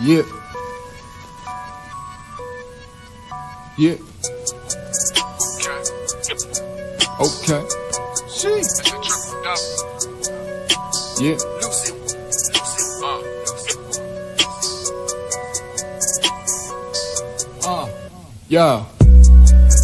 Yeah. Yeah. Okay. Sheesh. Yeah. Yeah.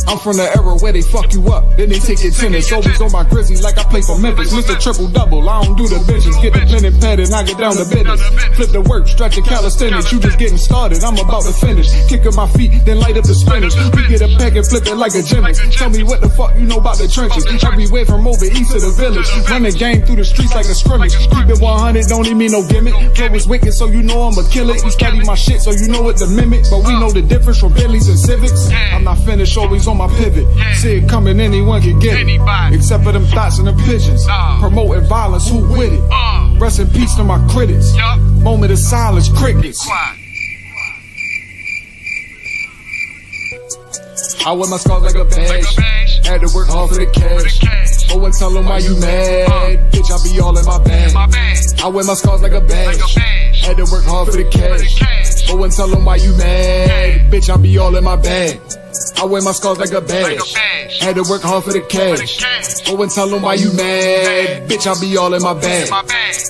I'm from the era where they fuck you up, then they take your tennis. Always on my grizzly like I play for Memphis. Mr. Triple Double, I don't do the bitches. Get the pen and pad and I get down to business. Flip the work, stretch the calisthenics. You just getting started, I'm about to finish. Kicking my feet, then light up the spinners. We get a pack and flip it like a gymnast. Tell me what the fuck you know about the trenches. Everywhere from over east to the village. Run the game through the streets like a scrimmage. Keep it 100, don't need me no gimmick. Flow is wicked, so you know I'ma kill it. You study my shit, so you know what to mimic. But we know the difference from Bentleys and Civics. I'm not finished, always on my pivot. See it coming, anyone can get it. Except for them thoughts and them pigeons. Promoting violence, who with it? Rest in peace to my critics. Moment of silence, crickets. I wear my scars like a badge. Had to work hard for the cash. Go and tell them why you mad. Bitch, I be all in my bag. I wear my scars like a badge. Had to work hard for the cash. Go and tell them why you mad. Bitch, I be all in my bag. I wear my scars like a badge. Had to work hard for the cash. Go and tell them why you mad. Bitch, I be all in my bag.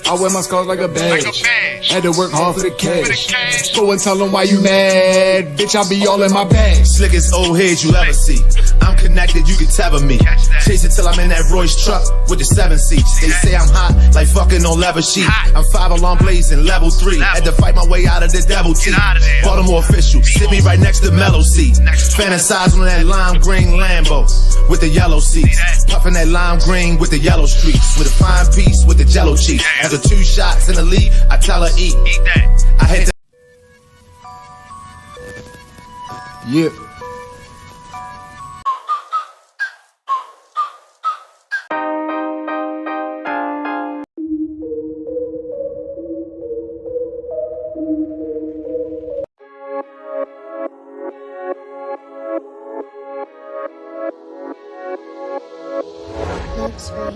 I wear my scars like a badge. Had to work hard for the cash. Go and tell them why you mad. Bitch, I be all in my bag. Slickest old head you ever see. I'm connected, you can tether me. Chase it till I'm in that Royce truck with the 7 seats. They say I'm hot, like fucking on leather sheet. I'm 5 alarm blazing, level 3. Had to fight my way out of the devil teeth. Baltimore official, sit me right next to Mellow seat. Fantasize on that lime green Lambo with the yellow seats. Puffing that lime green with the yellow streaks. With a fine piece with the jello cheeks. After 2 shots in the lead, I tell her eat that. I hit the Yeah. Looks range.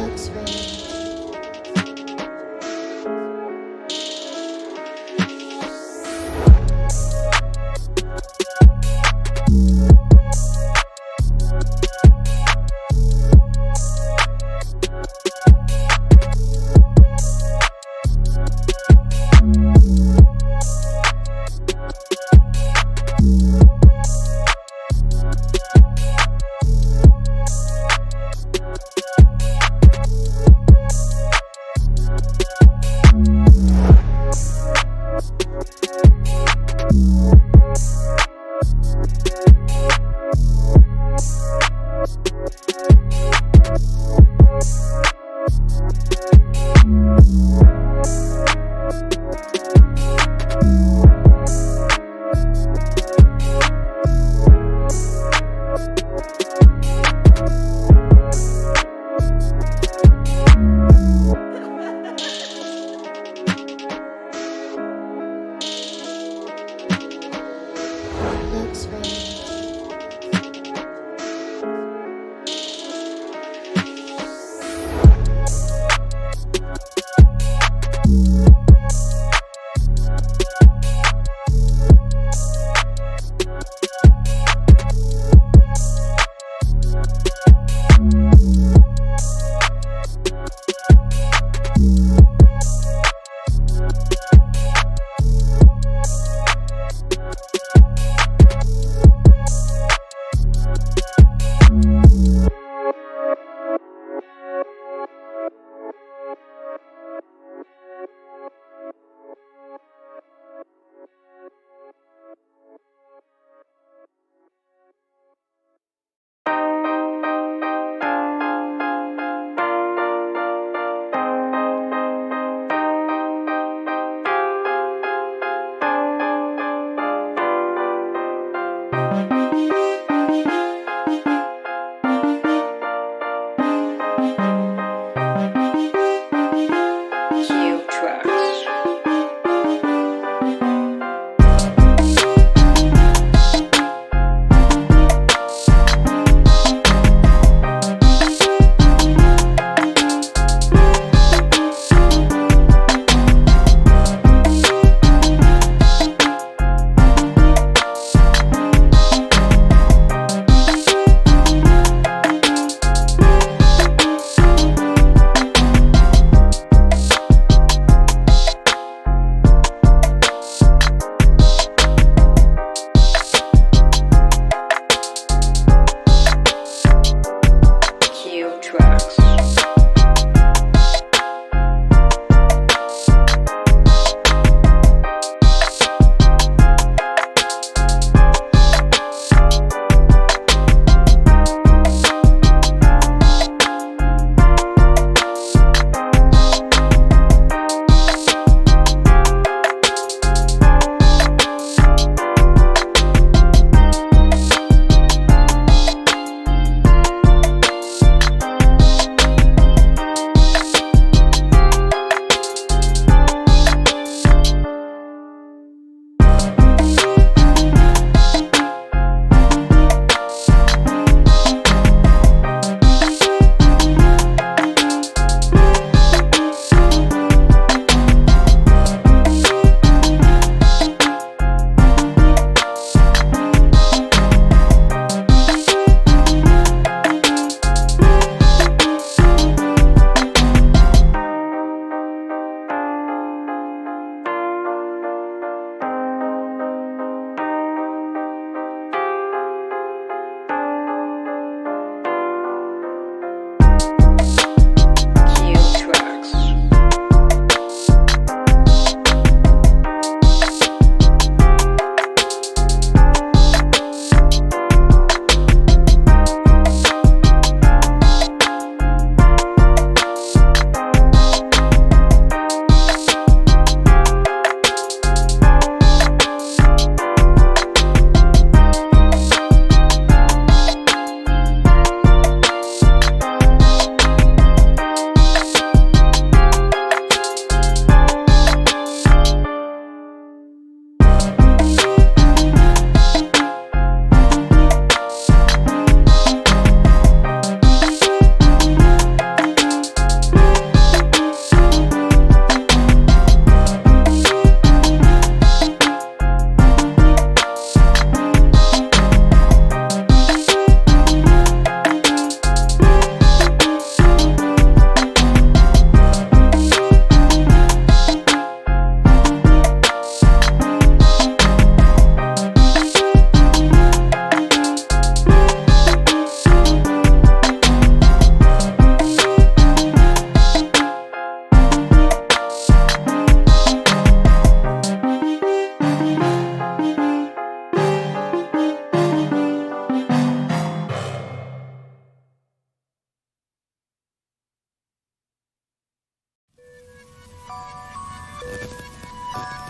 Looks range.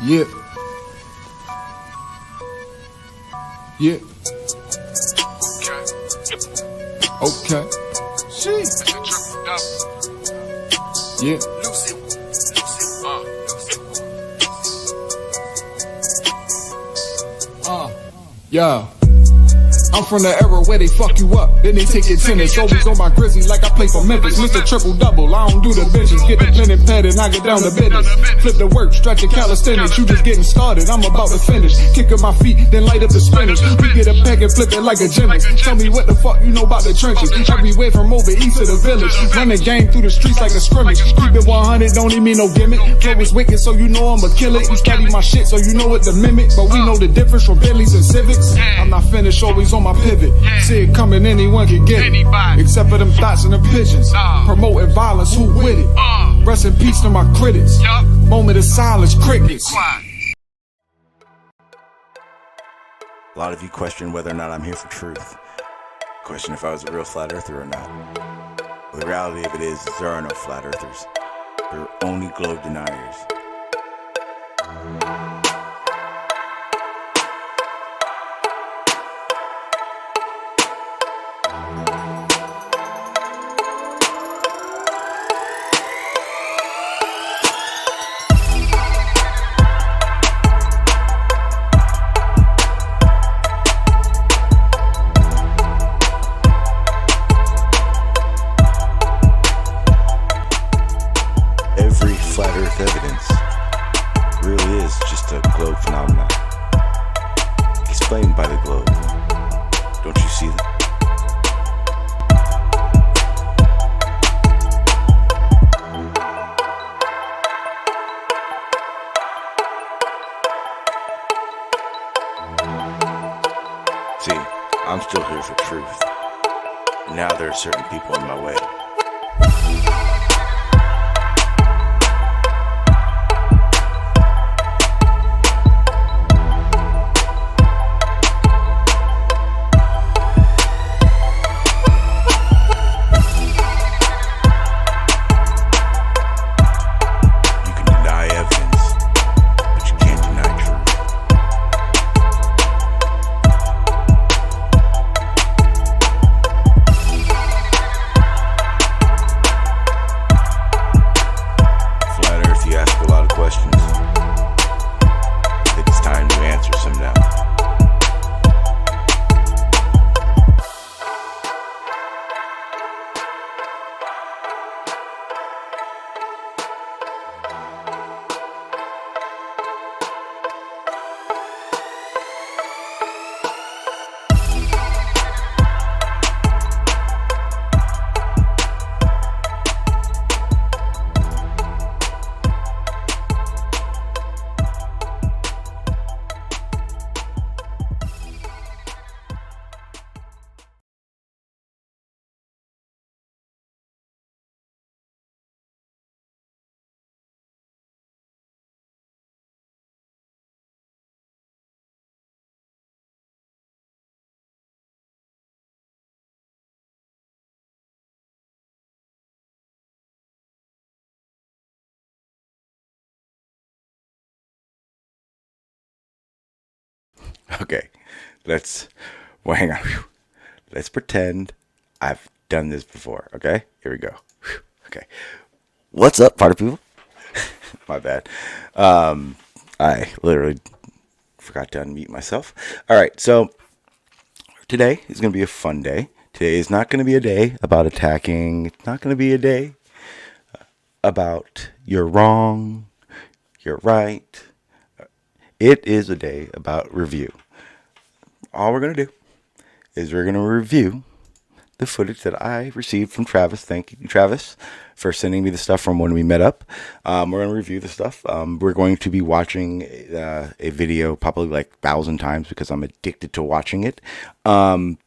Yeah. Yeah. Okay. Sheesh. Yeah. Yeah. I'm from the era where they fuck you up, then they take your tennis. Always on my grizzly like I play for Memphis. Mr. Triple Double, I don't do the benches. Get the pen and pad and I get down to business. Flip the work, stretch your calisthenics. You just getting started, I'm about to finish. Kicking my feet, then light up the spinners. We get a pack and flip it like a gymnast. Tell me what the fuck you know about the trenches. Everywhere from over east to the village. Run the game through the streets like a scrimmage. Keep it 100, don't need me no gimmick. Flow is wicked, so you know I'ma kill it. You study my shit, so you know what to mimic. But we know the difference from Bentleys and Civics. I'm not finished, always on my pivot. See it coming, anyone can get it. Except for them thoughts and them pigeons. Promoting violence, who with it? Rest in peace to my critics. Moment of silence, crickets. A lot of you question whether or not I'm here for truth. Question if I was a real flat earther or not. Well, the reality of it is there are no flat earthers. There are only globe deniers. Every flat earth evidence really is just a globe phenomenon, explained by the globe. Don't you see that? See, I'm still here for truth. Now there are certain people in my way. Okay, well, hang on. Let's pretend I've done this before, okay? Here we go. Okay. What's up, party people? My bad. I literally forgot to unmute myself. All right, so today is going to be a fun day. Today is not going to be a day about attacking. It's not going to be a day about you're wrong, you're right. It is a day about review. All we're going to do is we're going to review the footage that I received from Travis. Thank you, Travis, for sending me the stuff from when we met up. We're going to review the stuff. We're going to be watching a video probably like 1,000 times because I'm addicted to watching it. And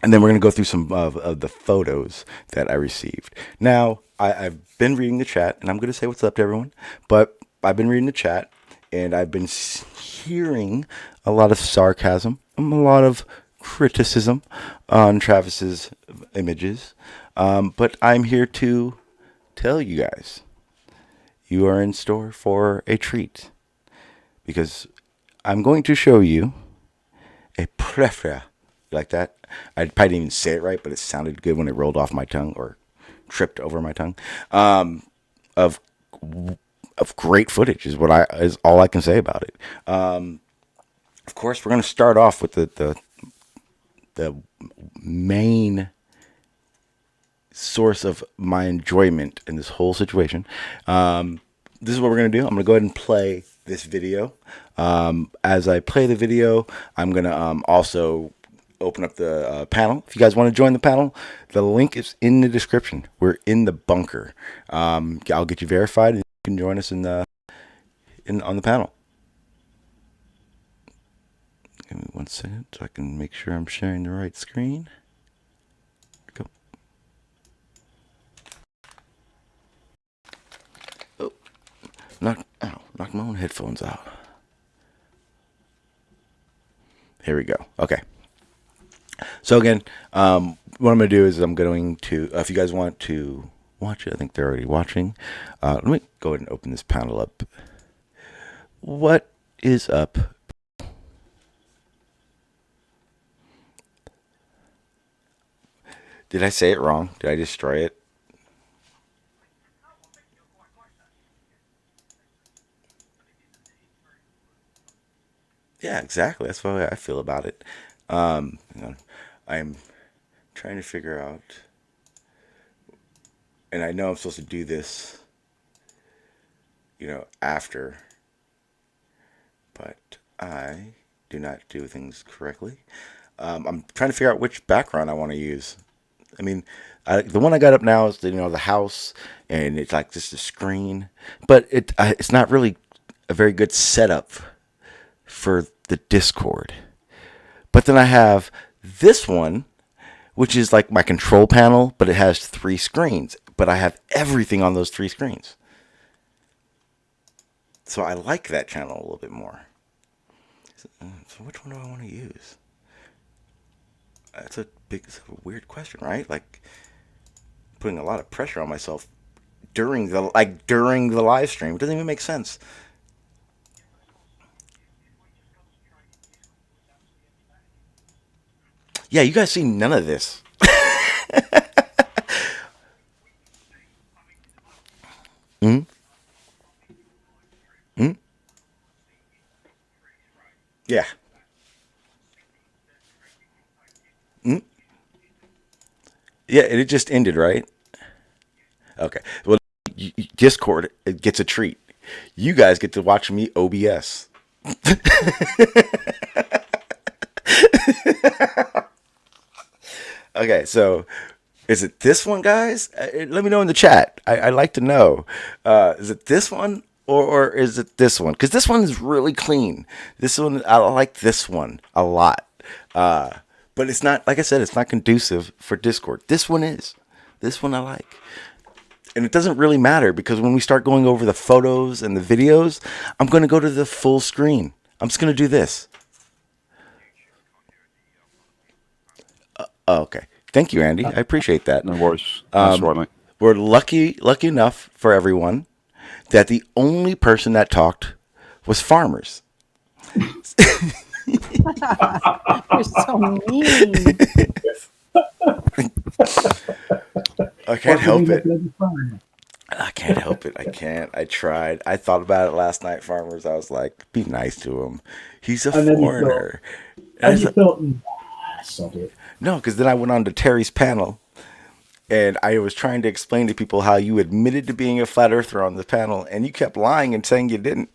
then we're going to go through some of the photos that I received. Now, I've been reading the chat, and I'm going to say what's up to everyone. But I've been reading the chat, and I've been hearing a lot of sarcasm, a lot of criticism on Travis's images. But I'm here to tell you guys, you are in store for a treat. because I'm going to show you a plethora. You like that? I probably didn't even say it right, but it sounded good when it rolled off my tongue or tripped over my tongue. Of great footage is all I can say about it. Of course, we're going to start off with the main source of my enjoyment in this whole situation. This is what we're going to do. I'm going to go ahead and play this video. As I play the video, I'm going to also open up the panel. If you guys want to join the panel, the link is in the description. We're in the bunker. I'll get you verified, and you can join us on the panel. Give me 1 second so I can make sure I'm sharing the right screen. Go. Oh, knocked my own headphones out. Here we go. Okay. So again, what I'm going to do is I'm going to, if you guys want to watch it, I think they're already watching. Let me go ahead and open this panel up. What is up? Did I say it wrong? Did I destroy it? Yeah, exactly. That's the way I feel about it. I'm trying to figure out, and I know I'm supposed to do this, after, but I do not do things correctly. I'm trying to figure out which background I want to use. I mean, the one I got up now is the house, and it's like just a screen, but it's not really a very good setup for the Discord. But then I have this one, which is like my control panel, but it has 3 screens. But I have everything on those 3 screens. So I like that channel a little bit more. So which one do I want to use? That's a weird question, right? Like putting a lot of pressure on myself during the live stream. It doesn't even make sense. Yeah, you guys see none of this. Mm? Mm? Yeah. Mm? Yeah, it just ended, right? Okay. Well, Discord gets a treat. You guys get to watch me OBS. Okay, so is it this one, guys? Let me know in the chat. I'd like to know. Is it this one or is it this one? Because this one is really clean. This one, I like this one a lot. But it's not, like I said, it's not conducive for Discord. This one is. This one I like. And it doesn't really matter because when we start going over the photos and the videos, I'm going to go to the full screen. I'm just going to do this. Okay. Thank you, Andy. I appreciate that. No worries. That's right, mate. We're lucky enough for everyone that the only person that talked was farmers. You're so mean. I can't help it. I can't help it. I can't. I tried. I thought about it last night, farmers. I was like, be nice to him. He's a foreigner. And you thought, sod it. No, because then I went on to Terry's panel, and I was trying to explain to people how you admitted to being a flat earther on the panel, and you kept lying and saying you didn't.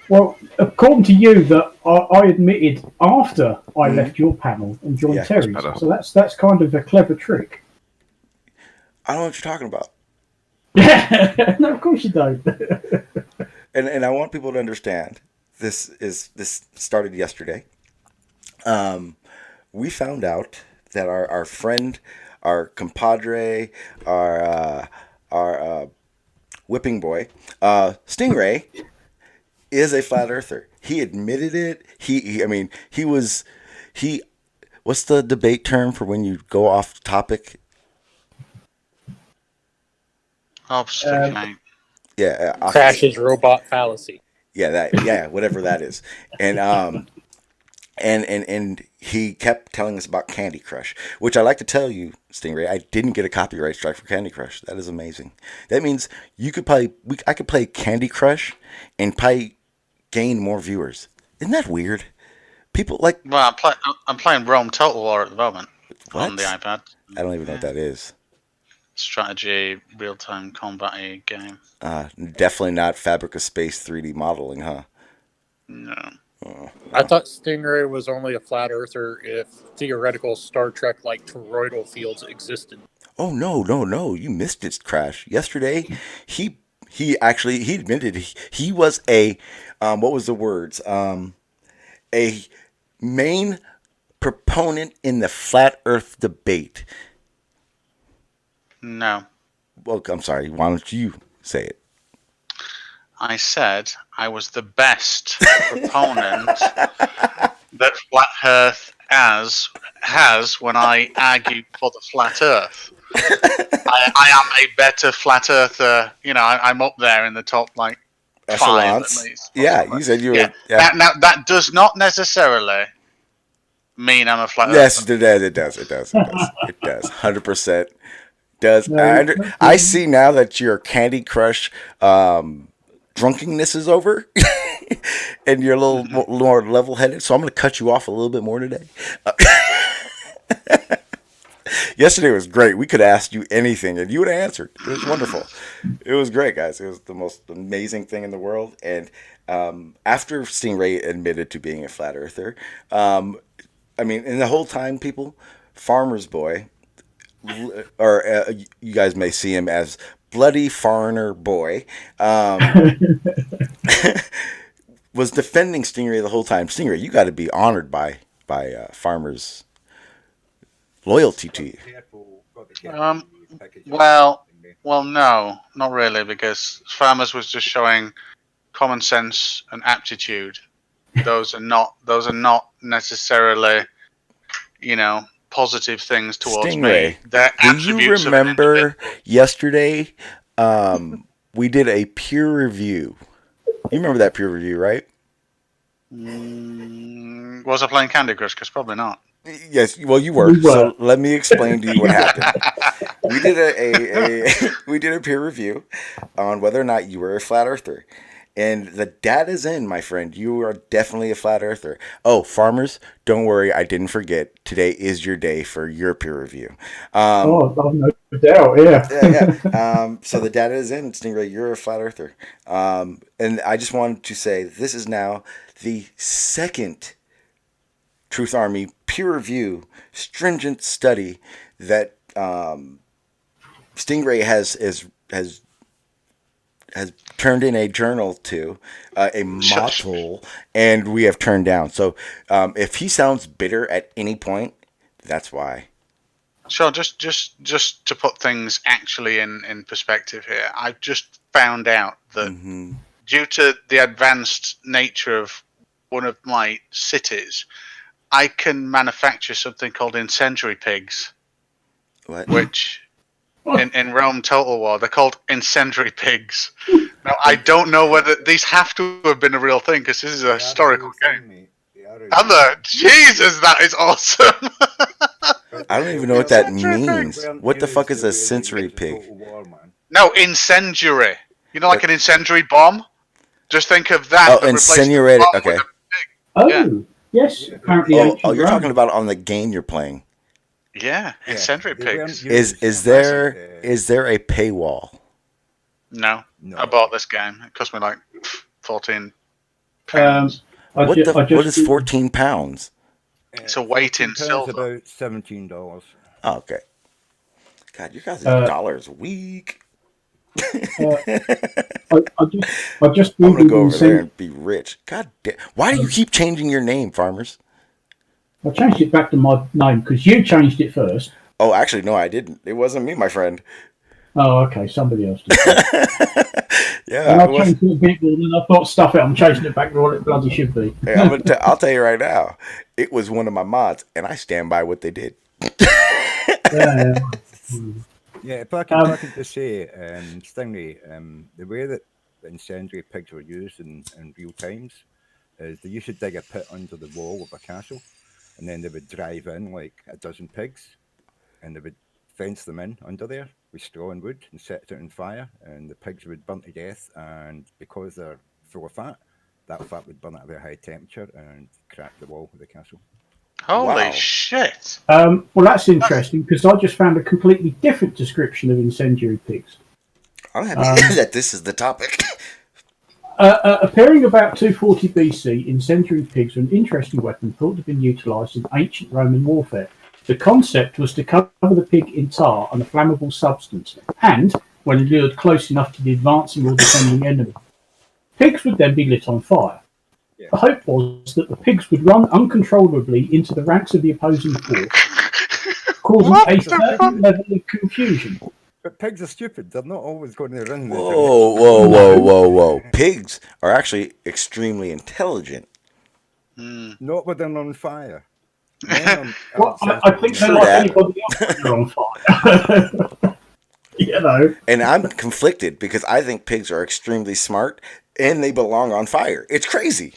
Well, according to you, that I admitted after I left your panel and joined Terry's. So that's kind of a clever trick. I don't know what you're talking about. Yeah, no, of course you don't. And I want people to understand this started yesterday. We found out that our friend, our compadre, our whipping boy, Stingray, is a flat earther. He admitted it. He was. What's the debate term for when you go off topic? Obfuscate. Yeah. Crash's robot fallacy. Yeah, whatever that is. And and he kept telling us about Candy Crush, which I like to tell you, Stingray, I didn't get a copyright strike for Candy Crush. That is amazing. That means you could I could play Candy Crush and probably gain more viewers. Isn't that weird? People like. Well, I'm playing Rome Total War at the moment What? on the iPad. I don't even know what that is. Strategy, real-time combat game. Definitely not Fabric of Space 3D modeling, huh? No. I thought Stingray was only a flat earther if theoretical Star Trek like toroidal fields existed. Oh no! You missed it, Crash. Yesterday, he admitted he was a what was the words? A main proponent in the flat Earth debate. No. Well, I'm sorry. Why don't you say it? I said I was the best proponent that flat Earth has when I argued for the flat Earth. I am a better flat earther. You know, I'm up there in the top like Echelons. 5 at least. Yeah, you said you were. Yeah. Yeah. Now that does not necessarily mean I'm a flat Yes, earther. it does. It does. 100% does. No, I see now that your Candy Crush drunkenness is over, and you're a little more level-headed. So I'm going to cut you off a little bit more today. Yesterday was great. We could have asked you anything, and you would have answered. It was wonderful. It was great, guys. It was the most amazing thing in the world. And after Stingray admitted to being a flat earther, I mean, and the whole time, people, Farmer's Boy, or you guys may see him as Bloody Foreigner Boy, was defending Stingray the whole time. Stingray, you got to be honored by Farmer's loyalty to you. Well, no, not really, because Farmers was just showing common sense and aptitude. Those are not necessarily, you know, positive things towards Stingray, me. They're do you attributes of an remember individual. yesterday we did a peer review? You remember that peer review, right? Was I playing Candy Crush? Because probably not. Yes, well, you were. So let me explain to you what happened. We did we did a peer review on whether or not you were a flat earther, and the data's in, my friend. You are definitely a flat earther. Oh, farmers, don't worry, I didn't forget. Today is your day for your peer review. No doubt, yeah. So the data is in, Stingray. You're a flat earther, and I just wanted to say this is now the second Truth Army peer review stringent study that Stingray has turned in a journal to, a module, and we have turned down. So if he sounds bitter at any point, that's why. So just to put things actually in perspective here, I've just found out that due to the advanced nature of one of my cities, I can manufacture something called incendiary pigs. What? Which in Rome Total War they're called incendiary pigs. Now I don't know whether these have to have been a real thing because this is a historical game. Jesus, that is awesome! I don't even know what that means. What the fuck is a sensory pig? No, incendiary. You know, like an incendiary bomb. Just think of that. Oh, incinerated. Okay. Yes. Apparently. Oh, you're talking about on the game you're playing. Yeah, incendiary pigs. Is there a paywall? No. I bought this game. It cost me like £14. What is 14 pounds? It's a weight in silver. About $17. Oh, okay. God, you guys are dollars weak. I just I'm gonna go over there and be rich. God damn! Why do you keep changing your name, farmers? I changed it back to my name because you changed it first. Oh, actually, no, I didn't. It wasn't me, my friend. Oh, okay, somebody else did. Yeah, and I changed it a bit more, and I thought, stuff it, I'm changing it back to what it bloody should be. Hey, I'll tell you right now, it was one of my mods, and I stand by what they did. Yeah, if I can just say, Stingley, the way that incendiary pigs were used in real times is they used to dig a pit under the wall of a castle, and then they would drive in like a dozen pigs, and they would fence them in under there with straw and wood and set it on fire, and the pigs would burn to death, and because they're full of fat, that fat would burn at a very high temperature and crack the wall of the castle. Holy shit! Well, that's interesting because I just found a completely different description of incendiary pigs. I'm happy that this is the topic. Appearing about 240 BC, incendiary pigs were an interesting weapon thought to have been utilised in ancient Roman warfare. The concept was to cover the pig in tar and a flammable substance, and, when lured close enough to the advancing or defending enemy, pigs would then be lit on fire. Yeah. The hope was that the pigs would run uncontrollably into the ranks of the opposing force, causing a certain level of confusion. But pigs are stupid. They're not always going to run. Whoa. Pigs are actually extremely intelligent. Not when they're on fire. Well, I think they're like anybody else when they're on fire. You know. And I'm conflicted because I think pigs are extremely smart and they belong on fire. It's crazy.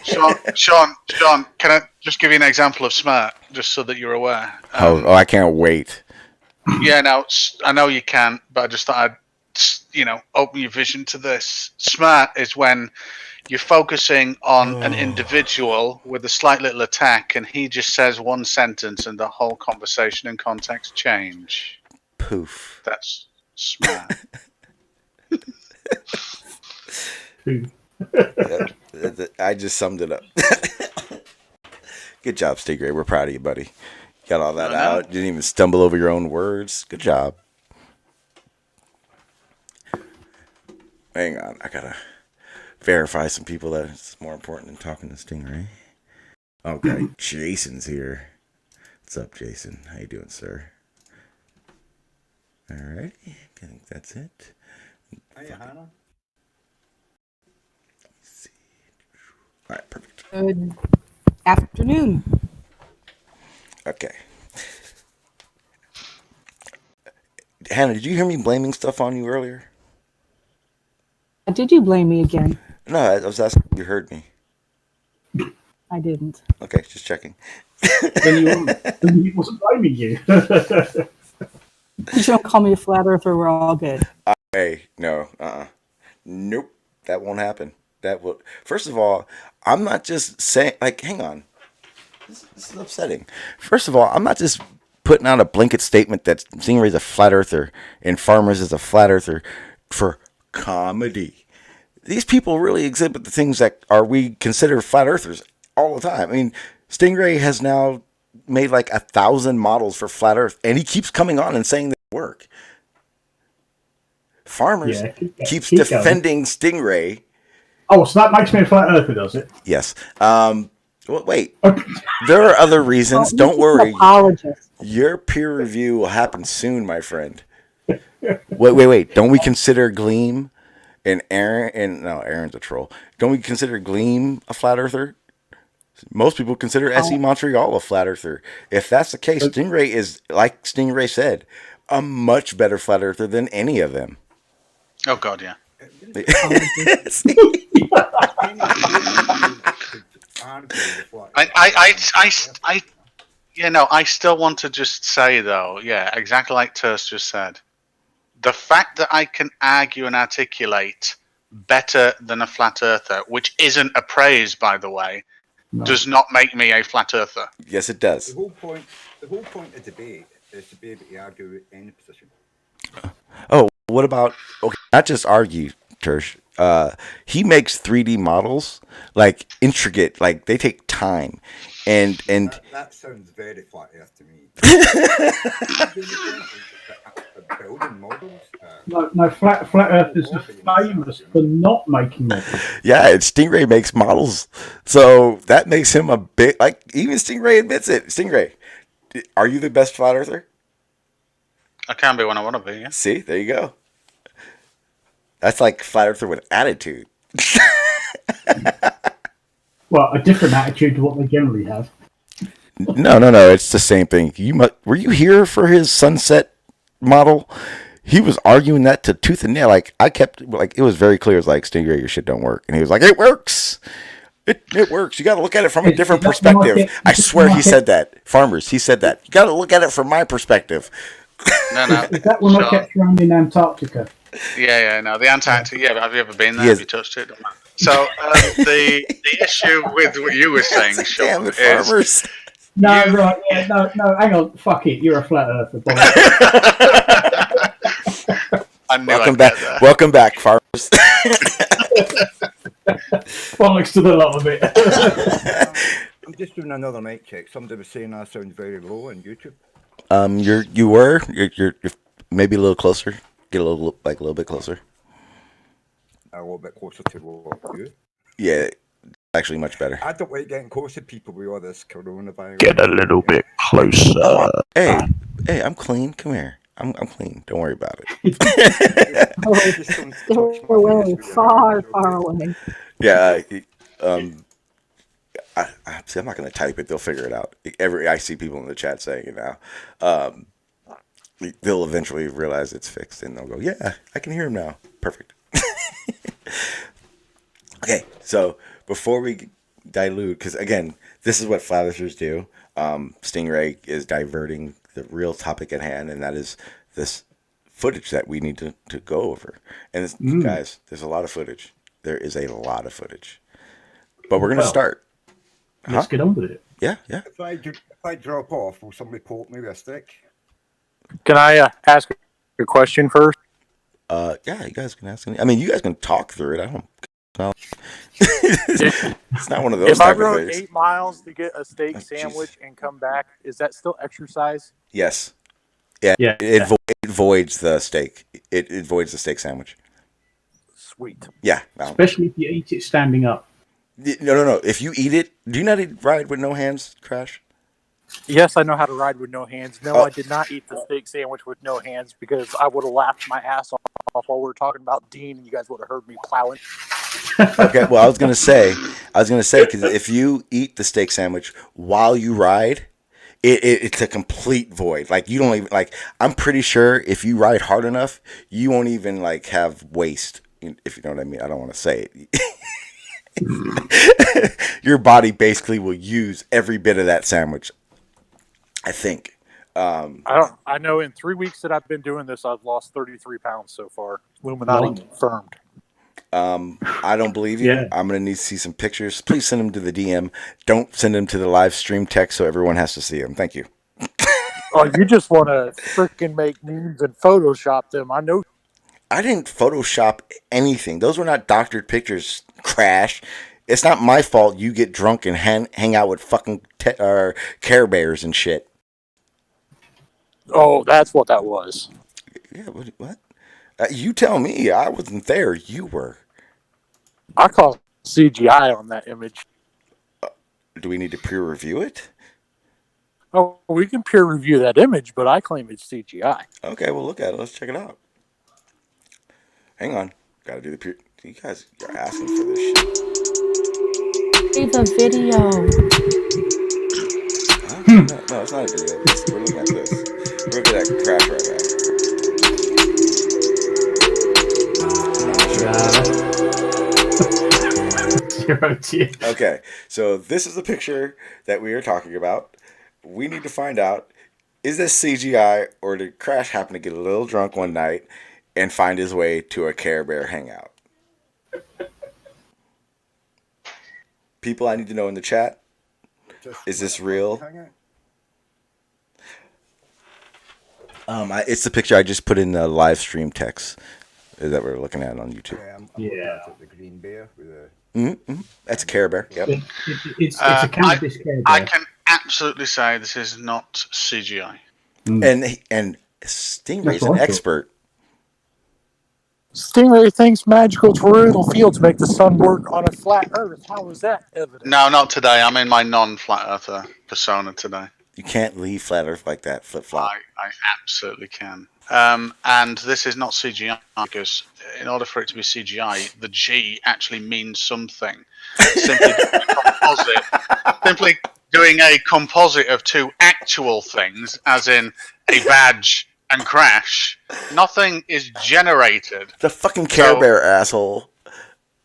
Sean, can I just give you an example of smart, just so that you're aware? I can't wait. Yeah, no, I know you can, but I just thought I'd, open your vision to this. Smart is when you're focusing on an individual with a slight little attack, and he just says one sentence, and the whole conversation and context change. Poof. That's smart. I just summed it up. Good job, Stingray. We're proud of you, buddy. Got all that out. Didn't even stumble over your own words. Good job. Hang on. I gotta verify some people that it's more important than talking to Stingray. Okay. Jason's here. What's up, Jason? How you doing, sir? Alrighty. I think that's it. Hey, Hannah. Let's see. Alright, perfect. Good afternoon. Okay. Hannah, did you hear me blaming stuff on you earlier? Did you blame me again? No, I was asking if you heard me. I didn't. Okay, just checking. Then he wasn't blaming you. You don't call me a flat earther, we're all good. Hey, no, nope, that won't happen. That will. First of all, I'm not just saying. Hang on. This is upsetting. First of all, I'm not just putting out a blanket statement that Stingray's a flat earther and Farmers is a flat earther for comedy. These people really exhibit the things that we consider flat earthers all the time. I mean, Stingray has now made like 1,000 models for flat earth, and he keeps coming on and saying they work. Farmers keeps defending Stingray. Oh, so that makes me a flat earther, does it? Yes. Well, wait. There are other reasons. Don't worry. Your peer review will happen soon, my friend. Wait. Don't we consider Gleam and Aaron? And no, Aaron's a troll. Don't we consider Gleam a flat earther? Most people consider SE Montreal a flat earther. If that's the case, Stingray is, like Stingray said, a much better flat earther than any of them. Oh God, yeah. I still want to just say though, yeah, exactly like Terse just said. The fact that I can argue and articulate better than a flat earther, which isn't a praise, by the way, does not make me a flat earther. Yes, it does. The whole point of debate is to be able to argue with any position. Oh, what about not just argue, Tersh. He makes 3D models like intricate, like they take time, and that sounds very flat earth to me. Building models. No, flat earthers are famous for not making models. Yeah, and Stingray makes models, so that makes him a bit like even Stingray admits it. Stingray, are you the best flat earther? I can be when I want to be. Yeah. See, there you go. That's like flat earther with attitude. Well, a different attitude to what they generally have. No. It's the same thing. Were you here for his sunset model? he was arguing that to tooth and nail. Like I kept like it was very clear. It's like Stingray, your shit don't work, and he was like, it works. It works. You got to look at it from a different perspective. I swear he said that. Farmers, he said that. You got to look at it from my perspective. No. Is that when I kept around in Antarctica? Yeah. No, the Antarctic. Yeah, but have you ever been there? Yes. Have you touched it? So the issue with what you were saying, Sean, Damn it, is farmers. No, right, yeah, no, hang on, fuck it, you're a flat earther. I knew Welcome I'd back. get there. Welcome back, farmers. Bollocks to the lot of it. I'm just doing another mic check. Somebody was saying I sound very low on YouTube. You're maybe a little closer. Get a little bit closer. A little bit closer to what you. Yeah, actually much better. I don't like getting close to people with all this coronavirus. Get a little bit closer. Hey, I'm clean. Come here. I'm clean. Don't worry about it. Stay away, far away. Yeah. I'm not going to type it. They'll figure it out. I see people in the chat saying it now. They'll eventually realize it's fixed, and they'll go, "Yeah, I can hear him now. Perfect." Okay, so before we dilute, because again, this is what flat earthers do. Stingray is diverting the real topic at hand, and that is this footage that we need to go over. And guys, there's a lot of footage. There is a lot of footage, but we're gonna start. Let's get on with it. Yeah. If I drop off, will somebody poke me with a stick? Can I ask a question first? Yeah, you guys can ask. I mean, you guys can talk through it. I don't know. It's not one of those. If I type of rode things. 8 miles to get a steak sandwich and come back, is that still exercise? Yes. Yeah. It voids the steak. It voids the steak sandwich. Sweet. Yeah. No. Especially if you eat it standing up. No. If you eat it, do you not ride with no hands, Crash? Yes, I know how to ride with no hands. No, I did not eat the steak sandwich with no hands because I would have laughed my ass off while we were talking about Dean, and you guys would have heard me plowing. Okay. Well, I was gonna say because if you eat the steak sandwich while you ride, it's a complete void. Like you don't even like. I'm pretty sure if you ride hard enough, you won't even like have waste. If you know what I mean. I don't want to say it. Your body basically will use every bit of that sandwich. I think. I know in 3 weeks that I've been doing this, I've lost 33 pounds so far. Illuminati confirmed. I don't believe you. Yeah. I'm going to need to see some pictures. Please send them to the DM. Don't send them to the live stream text so everyone has to see them. Thank you. Oh, you just want to freaking make memes and Photoshop them. I know. I didn't Photoshop anything. Those were not doctored pictures, Crash. It's not my fault you get drunk and hang out with fucking Care Bears and shit. Oh, that's what that was. Yeah, what? You tell me. I wasn't there. You were. I call CGI on that image. Do we need to peer review it? Oh, we can peer review that image, but I claim it's CGI. Okay, well, look at it. Let's check it out. Hang on. Got to do the peer. You guys are asking for this shit. It's a video. Huh? No, it's not a video. We're looking at this. We're looking at Crash right now. Okay, so this is the picture that we are talking about. We need to find out, is this CGI or did Crash happen to get a little drunk one night and find his way to a Care Bear hangout? People, I need to know in the chat, is this real? It's the picture I just put in the live stream text that we're looking at on YouTube. Yeah. The green bear with a... That's a Care Bear. Yep. It's a cannabis Care Bear. I can absolutely say this is not CGI. And Stingray's an expert. Stingray thinks magical toroidal fields make the sun work on a flat Earth. How is that evident? No, not today. I'm in my non-flat earther persona today. You can't leave flat Earth like that, flip flop. I absolutely can. And this is not CGI because in order for it to be CGI, the G actually means something. Simply doing a composite of two actual things, as in a badge and crash, nothing is generated. The fucking Care Bear asshole.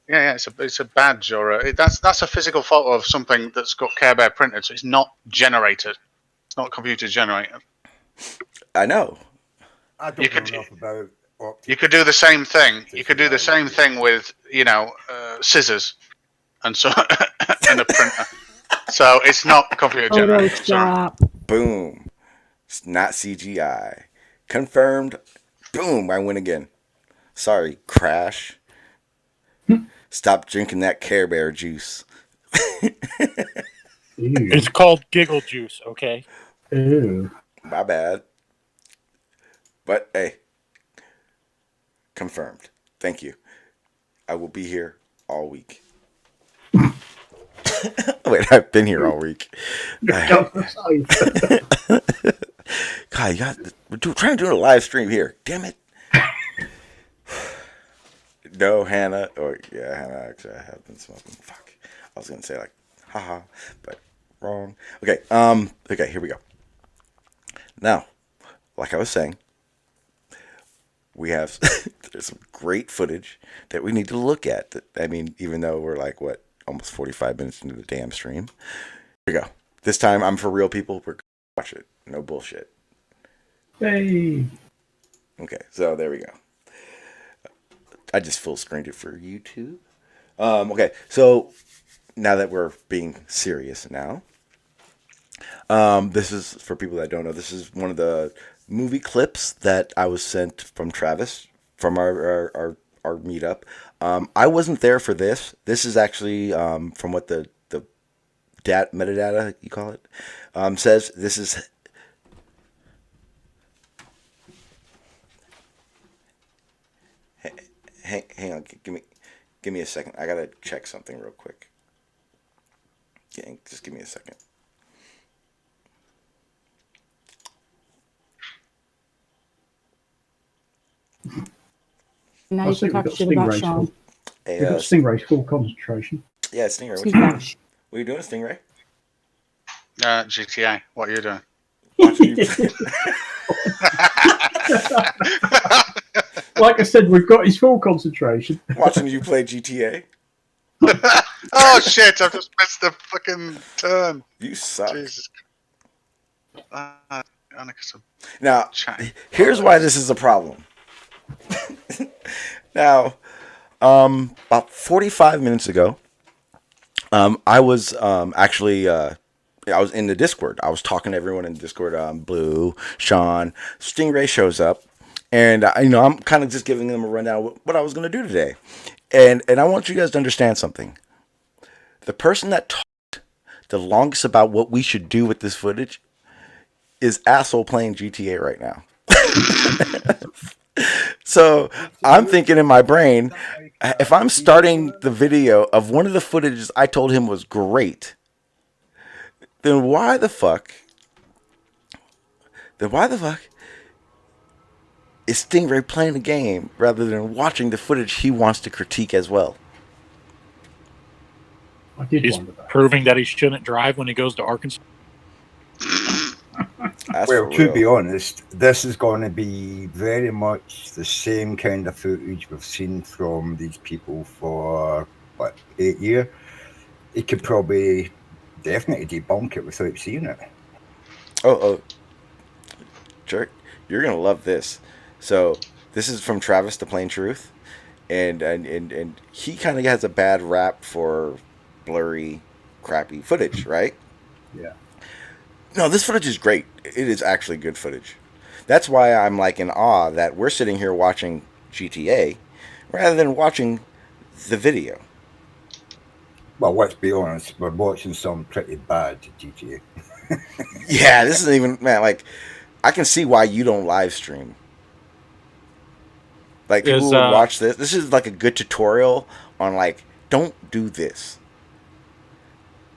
Yeah, it's a badge or that's a physical photo of something that's got Care Bear printed, so it's not generated. It's not computer generated. I know. I don't know enough about optics. You could do the same thing. You could do the same thing with scissors and so and a printer. So it's not computer generated. Sorry. Boom. It's not CGI. Confirmed. Boom. I win again. Sorry, Crash. Stop drinking that Care Bear juice. It's called giggle juice, okay? Ew. My bad. But hey, confirmed. Thank you. I will be here all week. Wait, I've been here all week. God, we're trying to do a live stream here. Damn it. No, Hannah. Hannah, actually, I have been smoking. Fuck. I was going to say, like, haha, but wrong. Okay, okay, here we go. Now, like I was saying, we have there's some great footage that we need to look at. I mean, even though we're like, what, almost 45 minutes into the damn stream. Here we go. This time, I'm for real, people. We're going to watch it. No bullshit. Hey. Okay, so there we go. I just full screened it for YouTube. Okay, so now that we're being serious now, this is, for people that don't know, this is one of the movie clips that I was sent from Travis from our meetup. I wasn't there for this. This is actually from what the metadata, you call it, says. This is... Hang on, give me a second. I gotta check something real quick. Just give me a second. Now you can talk shit about Sean. We've got Stingray full concentration. Yeah, Stingray. What are you doing, Stingray? GTA. What are you doing? Like I said, we've got his full concentration. Watching you play GTA. Oh shit! I've just missed the fucking turn. You suck. Jesus. Now, here's why this is a problem. Now, about 45 minutes ago, I was actually I was in the Discord. I was talking to everyone in the Discord. Blue, Sean, Stingray shows up. And, I'm kind of just giving them a rundown of what I was going to do today. And I want you guys to understand something. The person that talked the longest about what we should do with this footage is asshole playing GTA right now. So I'm thinking in my brain, if I'm starting the video of one of the footages I told him was great, then why the fuck is Stingray playing the game rather than watching the footage he wants to critique as well? He's proving that he shouldn't drive when he goes to Arkansas. Well, to be honest, this is going to be very much the same kind of footage we've seen from these people for, 8 years. He could probably definitely debunk it without seeing it. Oh, jerk, you're going to love this. So this is from Travis, the Plain Truth, and he kind of has a bad rap for blurry, crappy footage, right? Yeah. No, this footage is great. It is actually good footage. That's why I'm like in awe that we're sitting here watching GTA rather than watching the video. Well, let's be honest, we're watching some pretty bad GTA. Yeah, this isn't even, man, like, I can see why you don't live stream. Like, people would watch this. This is like a good tutorial on, like, don't do this.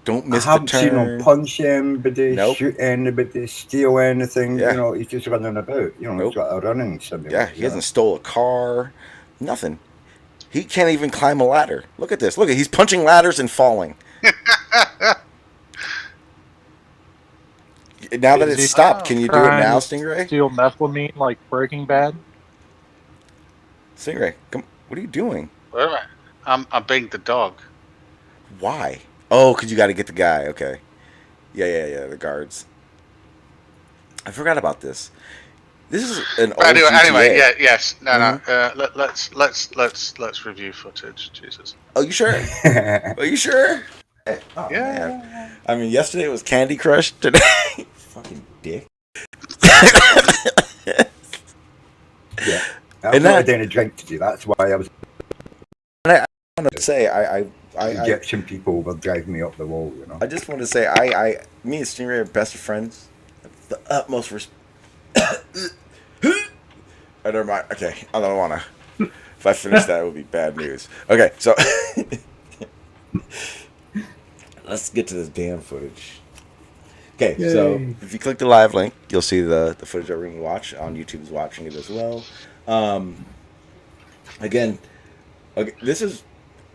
Don't miss the turn. I haven't seen him punch anybody, shoot anybody, steal anything. Yeah. He's just running about. He's got a running simulator. Yeah, he hasn't stole a car. Nothing. He can't even climb a ladder. Look at this. Look, he's punching ladders and falling. Now that Is it's he stopped, can you do it trying now, to Stingray? steal methylamine like Breaking Bad? Stingray, come. What are you doing? Wait a minute. I'm being the dog. Why? Oh, because you got to get the guy. Okay. Yeah. The guards. I forgot about this. This is an But old anyway, GTA. yes. No. Mm-hmm. Let's review footage. Jesus. Oh, you sure? Are you sure? Oh man. Yeah. I mean, yesterday was Candy Crush. Today, fucking dick. Yeah. And I've not that- had any drink to do. That's why I was. And I want to say, I Egyptian people were driving me up the wall. You know. I just want to say, me and Stingray are best of friends. The utmost respect. Never mind. Okay, I don't want to. If I finish that, it would be bad news. Okay, so let's get to this damn footage. Okay, so if you click the live link, you'll see the footage that we're going to watch. On YouTube's watching it as well. Again, this is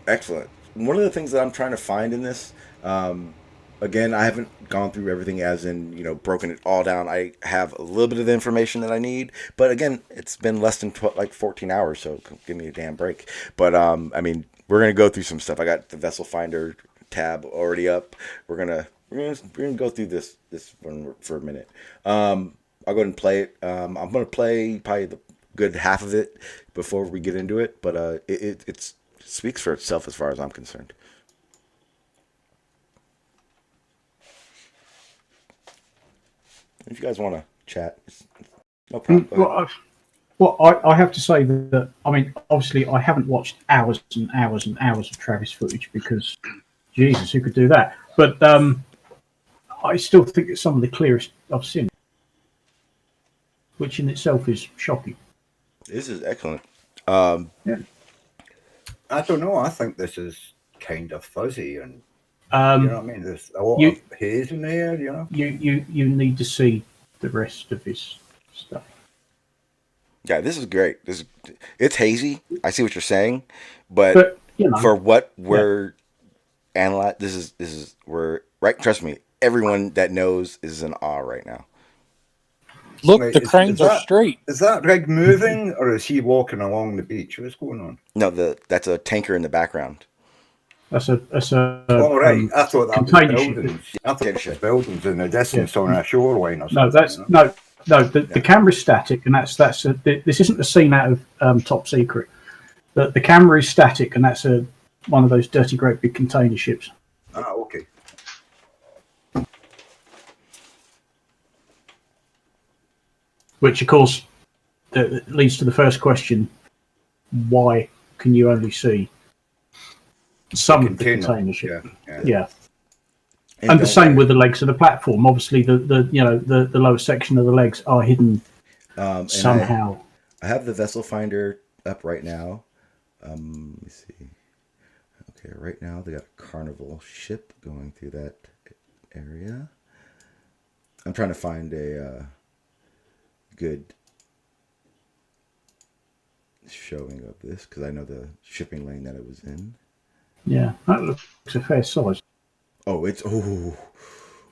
excellent. One of the things that I'm trying to find in this, again, I haven't gone through everything as in, broken it all down. I have a little bit of the information that I need, but again, it's been less than 14 hours, so give me a damn break. But I mean, we're gonna go through some stuff. I got the Vessel Finder tab already up. We're gonna go through this one for a minute. I'll go ahead and play it. I'm gonna play probably the good half of it before we get into it, but it speaks for itself as far as I'm concerned. If you guys want to chat, it's no problem. I have to say that, I mean, obviously I haven't watched hours and hours and hours of Travis footage because, Jesus, who could do that? But I still think it's some of the clearest I've seen, which in itself is shocking. This is excellent. Yeah. I don't know. I think this is kind of fuzzy, and you know what I mean. There's a lot of haze in there. You know. You need to see the rest of his stuff. Yeah, this is great. It's hazy. I see what you're saying, but for what we're analyzing, this is we're right. Trust me, everyone that knows is in awe right now. Look, Wait, the cranes are straight. Is that rig moving, or is he walking along the beach? What's going on? No, that's a tanker in the background. That's a. Oh right, I thought that was container buildings. ship. I thought it was buildings in the distance on a shoreline or something. No, that's no. The camera's static, and this isn't a scene out of Top Secret. The camera is static, and that's one of those dirty, great big container ships. Ah, okay. Which, of course, leads to the first question: why can you only see some of the container ship? Yeah. And the same with the legs of the platform. Obviously, the lower section of the legs are hidden somehow. I have the Vessel Finder up right now. Let me see. Okay, right now they got a Carnival ship going through that area. I'm trying to find a good showing of this because I know the shipping lane that it was in. Yeah, that looks a fair size. Oh, wait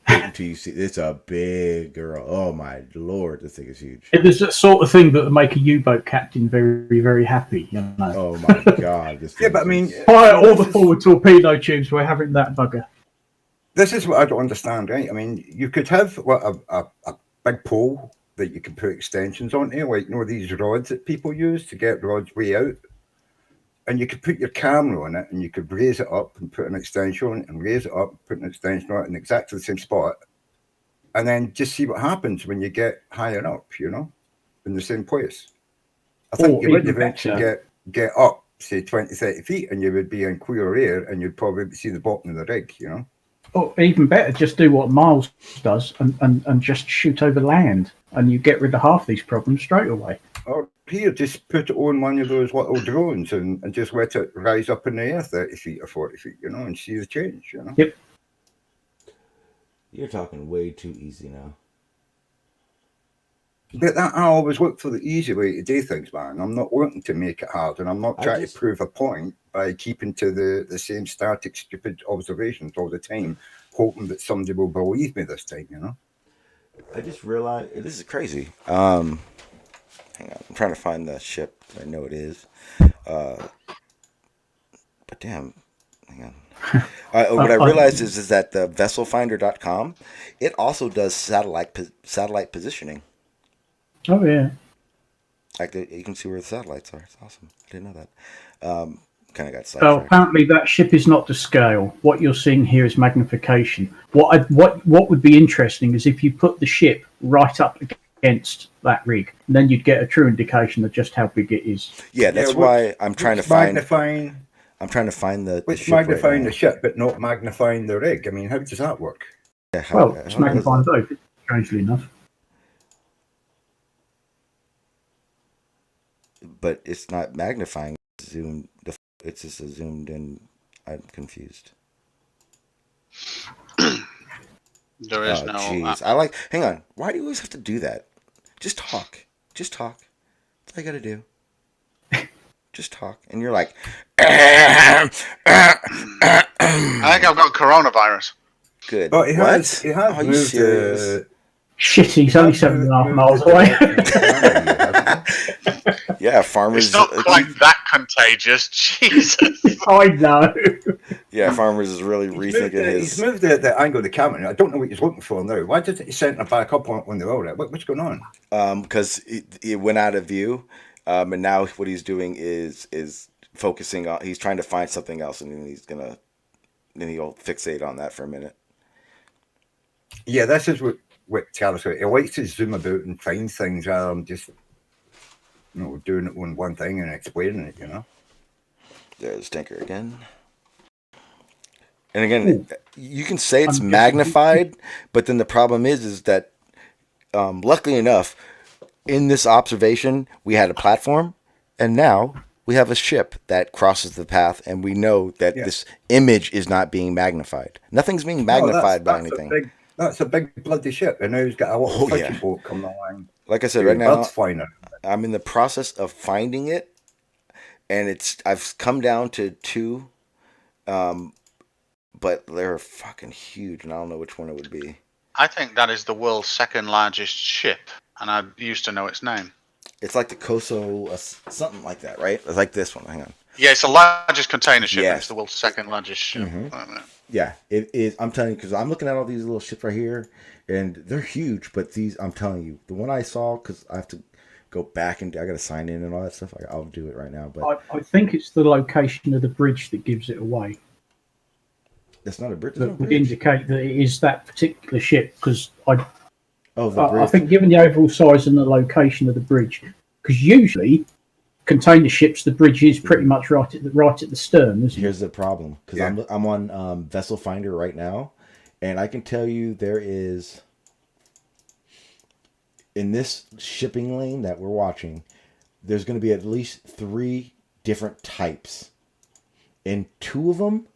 until you see, it's a big girl. Oh my lord, this thing is huge. It is that sort of thing that would make a U-boat captain very, very happy. Oh my god, this thing. Yeah, but I mean, fire all the forward torpedo tubes. We're having that bugger. This is what I don't understand, right? I mean, you could have a big pole that you can put extensions onto, like these rods that people use to get rods way out. And you could put your camera on it, and you could raise it up and put an extension on it, and raise it up, put an extension on it in exactly the same spot, and then just see what happens when you get higher up, in the same place. I think you would eventually get up, say 20, 30 feet, and you would be in clear air, and you'd probably see the bottom of the rig, Or even better, just do what Miles does and just shoot over land, and you get rid of half these problems straight away. Or here, just put it on one of those little drones and just let it rise up in the air 30 feet or 40 feet, and see the change, Yep. You're talking way too easy now. But I always look for the easy way to do things, man. I'm not looking to make it hard, and I'm not trying to prove a point by keeping to the same static, stupid observations all the time, hoping that somebody will believe me this time, I just realized this is crazy. Hang on, I'm trying to find the ship. I know it is. But damn, hang on. What I realized is that the vesselfinder.com, it also does satellite positioning. Oh yeah. Like you can see where the satellites are. It's awesome. I didn't know that. Kind of got So sidetracked. apparently that ship is not to scale. What you're seeing here is magnification. What would be interesting is if you put the ship right up against that rig, and then you'd get a true indication of just how big it is. Yeah, that's why I'm trying to find. I'm trying to find the Which ship magnifying right the ship, but not magnifying the rig. I mean, how does that work? Yeah, Well, it's magnifying both, strangely enough. But it's not magnifying. It's zoomed. It's just a zoomed in. I'm confused. There is oh, no. Jeez, I like. Hang on. Why do you always have to do that? Just talk. Just talk. That's all you got to do. Just talk, and you're like. I think I've got coronavirus. Good. But he what? has Are you moved. serious? Shit, he's only 7.5 miles away. Yeah, farmers. It's not quite that contagious. Jesus. I know. Yeah, farmers is really rethinking his. He's moved the angle of the camera. I don't know what he's looking for now. Why did he center back up on the road? What's going on? Because it went out of view, and now what he's doing is focusing on. He's trying to find something else, and then he'll fixate on that for a minute. Yeah, this is what Charles said. He likes to zoom about and find things rather than just doing it on one thing and explaining it. There's Stinker again. And again, you can say it's magnified, but then the problem is that, luckily enough, in this observation, we had a platform, and now we have a ship that crosses the path, and we know that this image is not being magnified. Nothing's being magnified by anything. That's a big bloody ship, and now he's got a little fishing boat coming along. Like I said, right now, I'm in the process of finding it, and I've come down to 2. But they're fucking huge, and I don't know which one it would be. I think that is the world's second largest ship, and I used to know its name. It's like the Koso, something like that, right? It's like this one. Hang on. Yeah, it's the largest container ship. Yes. It's the world's second largest ship. Mm-hmm. Yeah, it is. I'm telling you, because I'm looking at all these little ships right here, and they're huge. But these, I'm telling you, the one I saw, because I have to go back and I got to sign in and all that stuff. I'll do it right now. But I think it's the location of the bridge that gives it away. That's not a bridge. That would indicate that it is that particular ship, because the bridge. I think given the overall size and the location of the bridge, because usually container ships, the bridge is pretty much right at the stern. Here's the problem, because I'm on Vessel Finder right now, and I can tell you there is in this shipping lane that we're watching, there's going to be at least 3 different types, and 2 of them.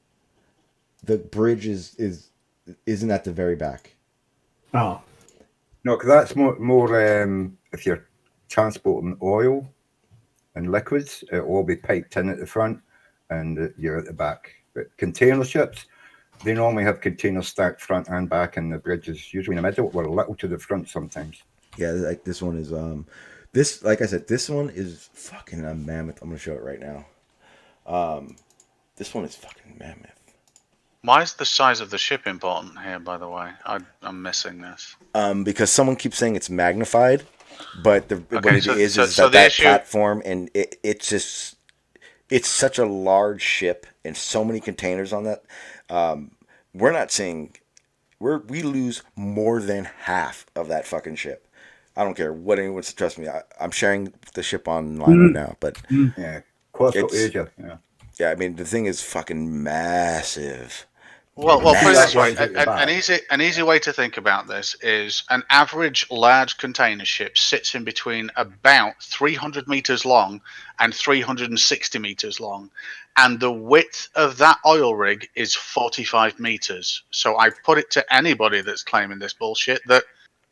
The bridge isn't at the very back. Oh. No, because that's more if you're transporting oil and liquids, it will be piped in at the front and you're at the back. But container ships, they normally have containers stacked front and back, and the bridge is usually in the middle or a little to the front sometimes. Yeah, like this one is this, like I said, this one is fucking a mammoth. I'm gonna show it right now. This one is fucking mammoth. Why is the size of the ship important here, by the way? I'm missing this. Because someone keeps saying it's magnified, but what it is that platform, and it's such a large ship and so many containers on that. We're not seeing, we lose more than half of that fucking ship. I don't care what anyone says. Trust me, I'm sharing the ship online right now, but Asia, yeah, I mean the thing is fucking massive. Well, put it this way: an easy way to think about this is an average large container ship sits in between about 300 meters long and 360 meters long, and the width of that oil rig is 45 meters. So I put it to anybody that's claiming this bullshit that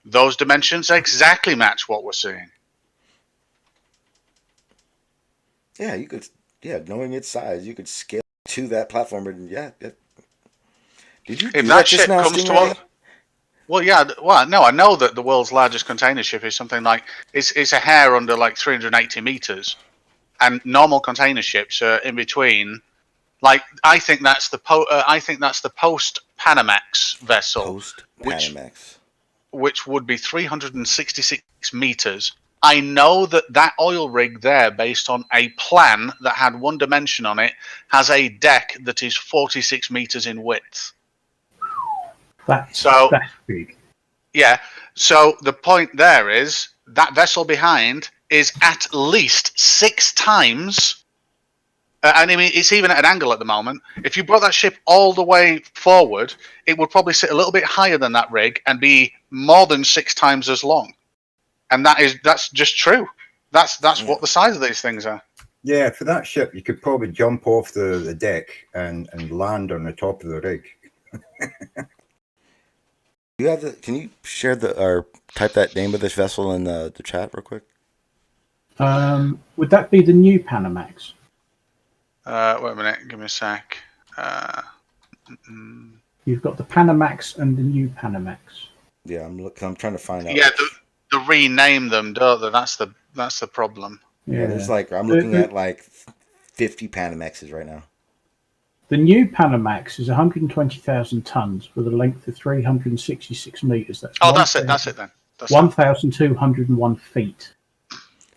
those dimensions exactly match what we're seeing. Yeah, you could. Yeah, knowing its size, you could scale to that platform, and did you? If that ship comes to us, Well, yeah. Well, no, I know that the world's largest container ship is something like it's a hair under like 380 meters, and normal container ships are in between. Like I think that's the post Panamax vessel, Post Panamax. which would be 366 meters. I know that oil rig there, based on a plan that had one dimension on it, has a deck that is 46 meters in width. That's big. Yeah. So the point there is that vessel behind is at least 6 times. And I mean, it's even at an angle at the moment. If you brought that ship all the way forward, it would probably sit a little bit higher than that rig and be more than 6 times as long. And that's just true. That's what the size of these things are. Yeah, for that ship, you could probably jump off the deck and land on the top of the rig. You have the? Can you share or type that name of this vessel in the chat real quick? Would that be the new Panamax? Wait a minute. Give me a sec. You've got the Panamax and the new Panamax. Yeah, I'm trying to find out. Yeah, to rename them, don't they? That's the problem. Yeah, there's I'm looking at like 50 Panamaxes right now. The new Panamax is 120,000 tons with a length of 366 meters. That's that's it then. 1,201 feet,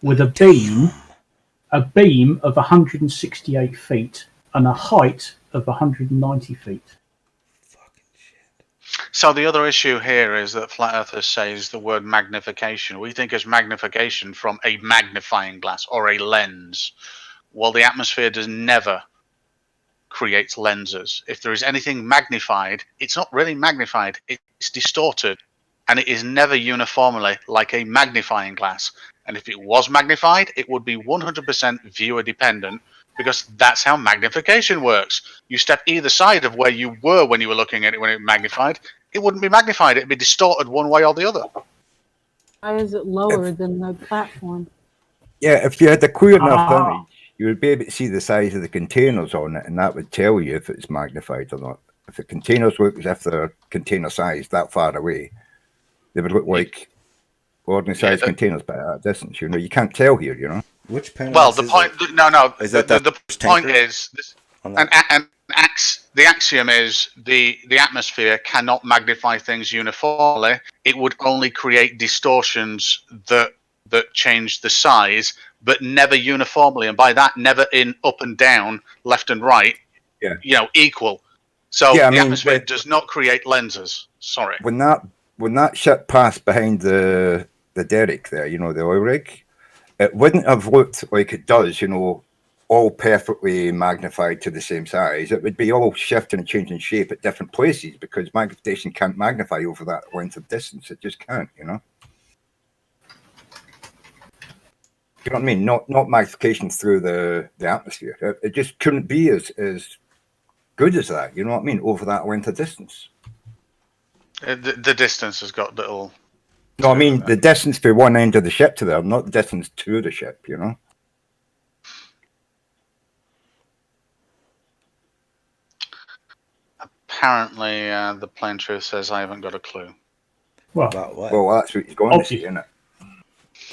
with a beam of 168 feet and a height of 190 feet. So the other issue here is that flat earthers says the word magnification. We think as magnification from a magnifying glass or a lens. Well, the atmosphere does never create lenses. If there is anything magnified, it's not really magnified. It's distorted, and it is never uniformly like a magnifying glass. And if it was magnified, it would be 100% viewer dependent, because that's how magnification works. You step either side of where you were when you were looking at it when it was magnified, it wouldn't be magnified. It'd be distorted one way or the other. Why is it lower than the platform? Yeah, if you had a clear enough image, you would be able to see the size of the containers on it, and that would tell you if it's magnified or not. If the containers look as if they're container sized that far away, they would look like ordinary sized containers by that distance. You can't tell here, Which Panamax? Well, the point, is that the point is, the axiom is the atmosphere cannot magnify things uniformly. It would only create distortions that change the size, but never uniformly, and by that, never in up and down, left and right. Yeah. Equal. So the atmosphere does not create lenses. Sorry. When that ship passed behind the derrick there, the oil rig, it wouldn't have looked like it does, all perfectly magnified to the same size. It would be all shifting and changing shape at different places because magnification can't magnify over that length of distance. It just can't, You know what I mean? Not magnification through the atmosphere. It just couldn't be as good as that. You know what I mean? Over that length of distance. The distance has got little. No, I mean the distance from one end of the ship to there, not the distance to the ship. Apparently, the plain truth says I haven't got a clue. Well, about what? Well, that's what he's going to see, isn't it?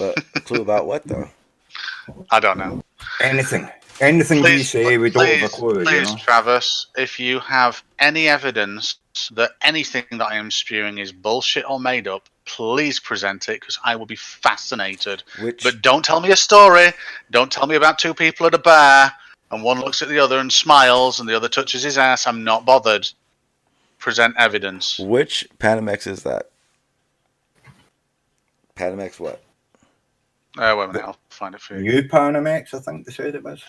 But a clue about what, though? I don't know. Anything you say, we don't have a clue. Please, Travis, if you have any evidence that anything that I am spewing is bullshit or made up, please present it, because I will be fascinated. But don't tell me a story. Don't tell me about two people at a bar and one looks at the other and smiles and the other touches his ass. I'm not bothered. Present evidence. Which Panamax is that? Panamax what? Wait a minute, I'll find it for you. New Panamax, I think they said it was.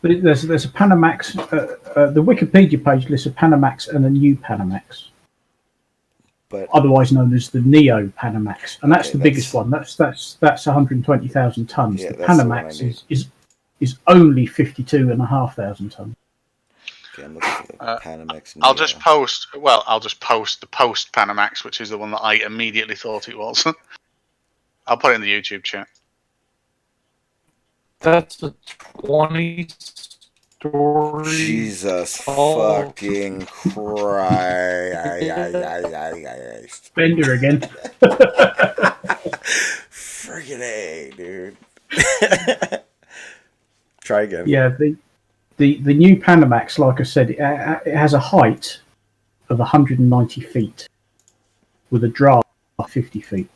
But there's a Panamax. The Wikipedia page lists a Panamax and a new Panamax, but otherwise known as the Neo Panamax, and that's the biggest one. That's 120,000 tons. Yeah, the Panamax is only 52,500 tons. Okay, I'm looking at the Panamax. I'll just post the post Panamax, which is the one that I immediately thought it was. I'll put it in the YouTube chat. That's a 20 story. Jesus all- fucking Christ. Bender again. Friggin' A, dude. Try again. Yeah, the new Panamax, like I said, it has a height of 190 feet with a draft of 50 feet.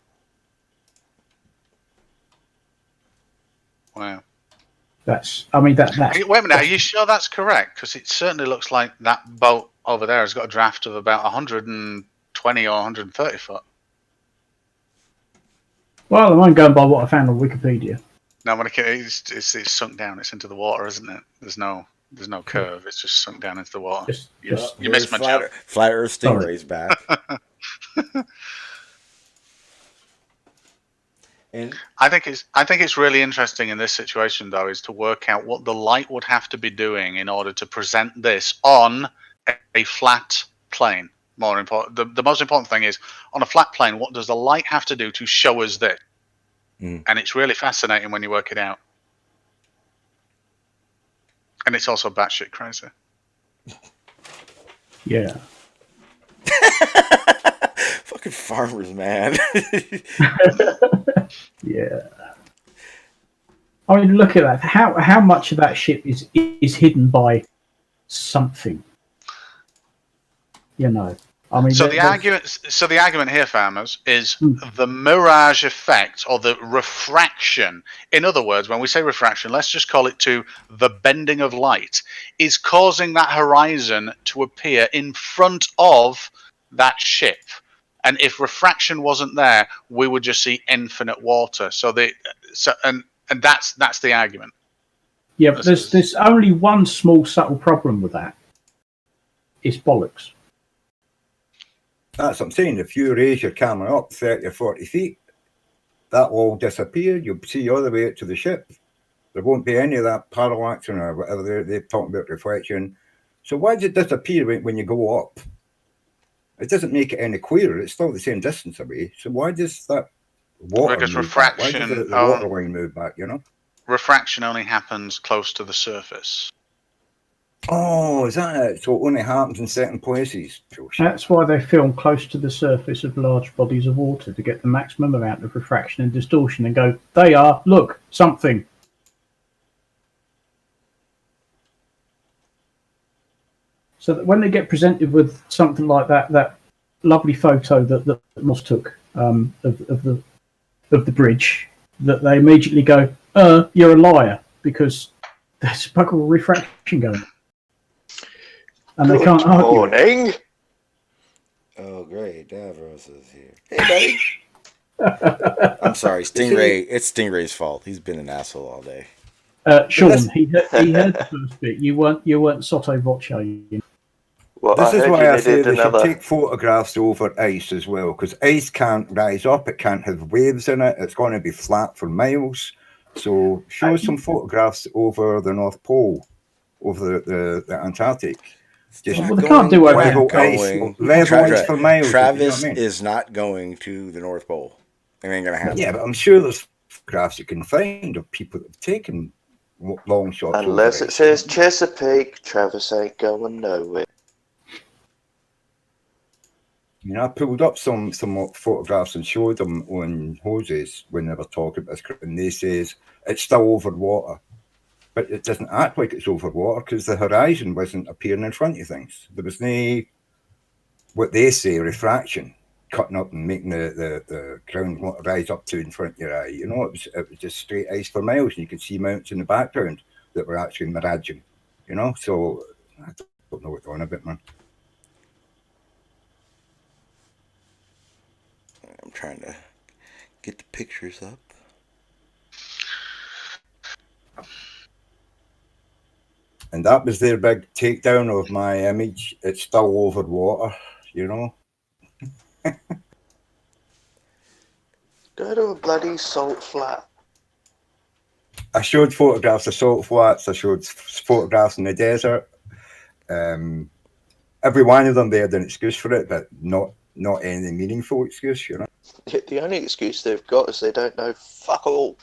Wow. That's, I mean, that's. Wait a minute, are you sure that's correct? Because it certainly looks like that boat over there has got a draft of about 120 or 130 foot. Well, I'm going by what I found on Wikipedia. No, when it's sunk down. It's into the water, isn't it? There's no curve. It's just sunk down into the water. You missed my joke. Flat Earth Stingray's back. And I think it's really interesting in this situation, though, is to work out what the light would have to be doing in order to present this on a flat plane. More important, the most important thing is on a flat plane. What does the light have to do to show us this? And it's really fascinating when you work it out. And it's also batshit crazy. Yeah. fucking farmers, man. Yeah. I mean, look at that. How much of that ship is hidden by something? You know. I mean, so the argument here, farmers, is the mirage effect or the refraction. In other words, when we say refraction, let's just call it to the bending of light, is causing that horizon to appear in front of that ship. And if refraction wasn't there, we would just see infinite water. And that's the argument. Yeah, but there's only one small subtle problem with that. It's bollocks. That's what I'm saying. If you raise your camera up 30 or 40 feet, that will all disappear. You'll see all the way out to the ship. There won't be any of that parallaxing or whatever they're talking about reflection. So why does it disappear when you go up? It doesn't make it any clearer. It's still the same distance away. So why does that water because move refraction, back? Why does the water line move back, you know? Refraction only happens close to the surface. Oh, is that it? So it only happens in certain places? That's why they film close to the surface of large bodies of water to get the maximum amount of refraction and distortion and go, they are, look, something. So that when they get presented with something like that lovely photo that Moss took of the bridge, that they immediately go, you're a liar, because there's a bugger of refraction going on. And they can't argue. Morning. Oh, great. Davros is here. Hey, buddy. I'm sorry, Stingray. It's Stingray's fault. He's been an asshole all day. Sean, he heard the first bit. You weren't sotto voce. Well, this is why I say they should take photographs over ice as well, because ice can't rise up. It can't have waves in it. It's going to be flat for miles. So show some photographs over the North Pole, over the Antarctic. Well, they can't do level ice for miles. Travis you know what I mean? is not going to the North Pole. It ain't gonna happen. Yeah, but I'm sure there's photographs you can find of people that have taken long shots. Unless it says Chesapeake, Travis ain't going nowhere. You know, I pulled up some photographs and showed them on hoses when they were talking about this, and they says it's still over water. But it doesn't act like it's over water because the horizon wasn't appearing in front of things. There was no, what they say, refraction, cutting up and making the ground rise up to in front of your eye. You know, it was just straight ice for miles, and you could see mountains in the background that were actually miraging. You know, so I don't know what they're on about, man. I'm trying to get the pictures up. And that was their big takedown of my image. It's still over water, you know. Go to a bloody salt flat. I showed photographs of salt flats. I showed photographs in the desert. Every one of them, they had an excuse for it, but not any meaningful excuse, you know. The only excuse they've got is they don't know fuck all.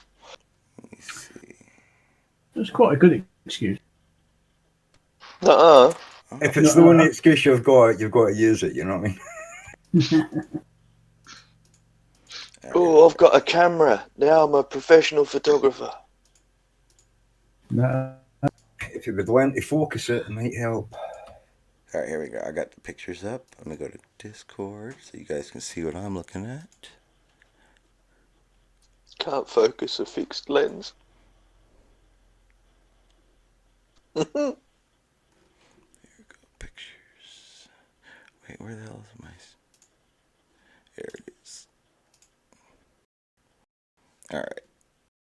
Let me see. It's quite a good excuse. Nuh-uh. If it's the only excuse you've got to use it. You know what I mean? Oh, I've got a camera. Now I'm a professional photographer. No. If you would learn to focus it might help. All right, here we go. I got the pictures up. Let me go to Discord so you guys can see what I'm looking at. Can't focus a fixed lens. Here we go. Pictures. Wait, where the hell is my... There it is. All right.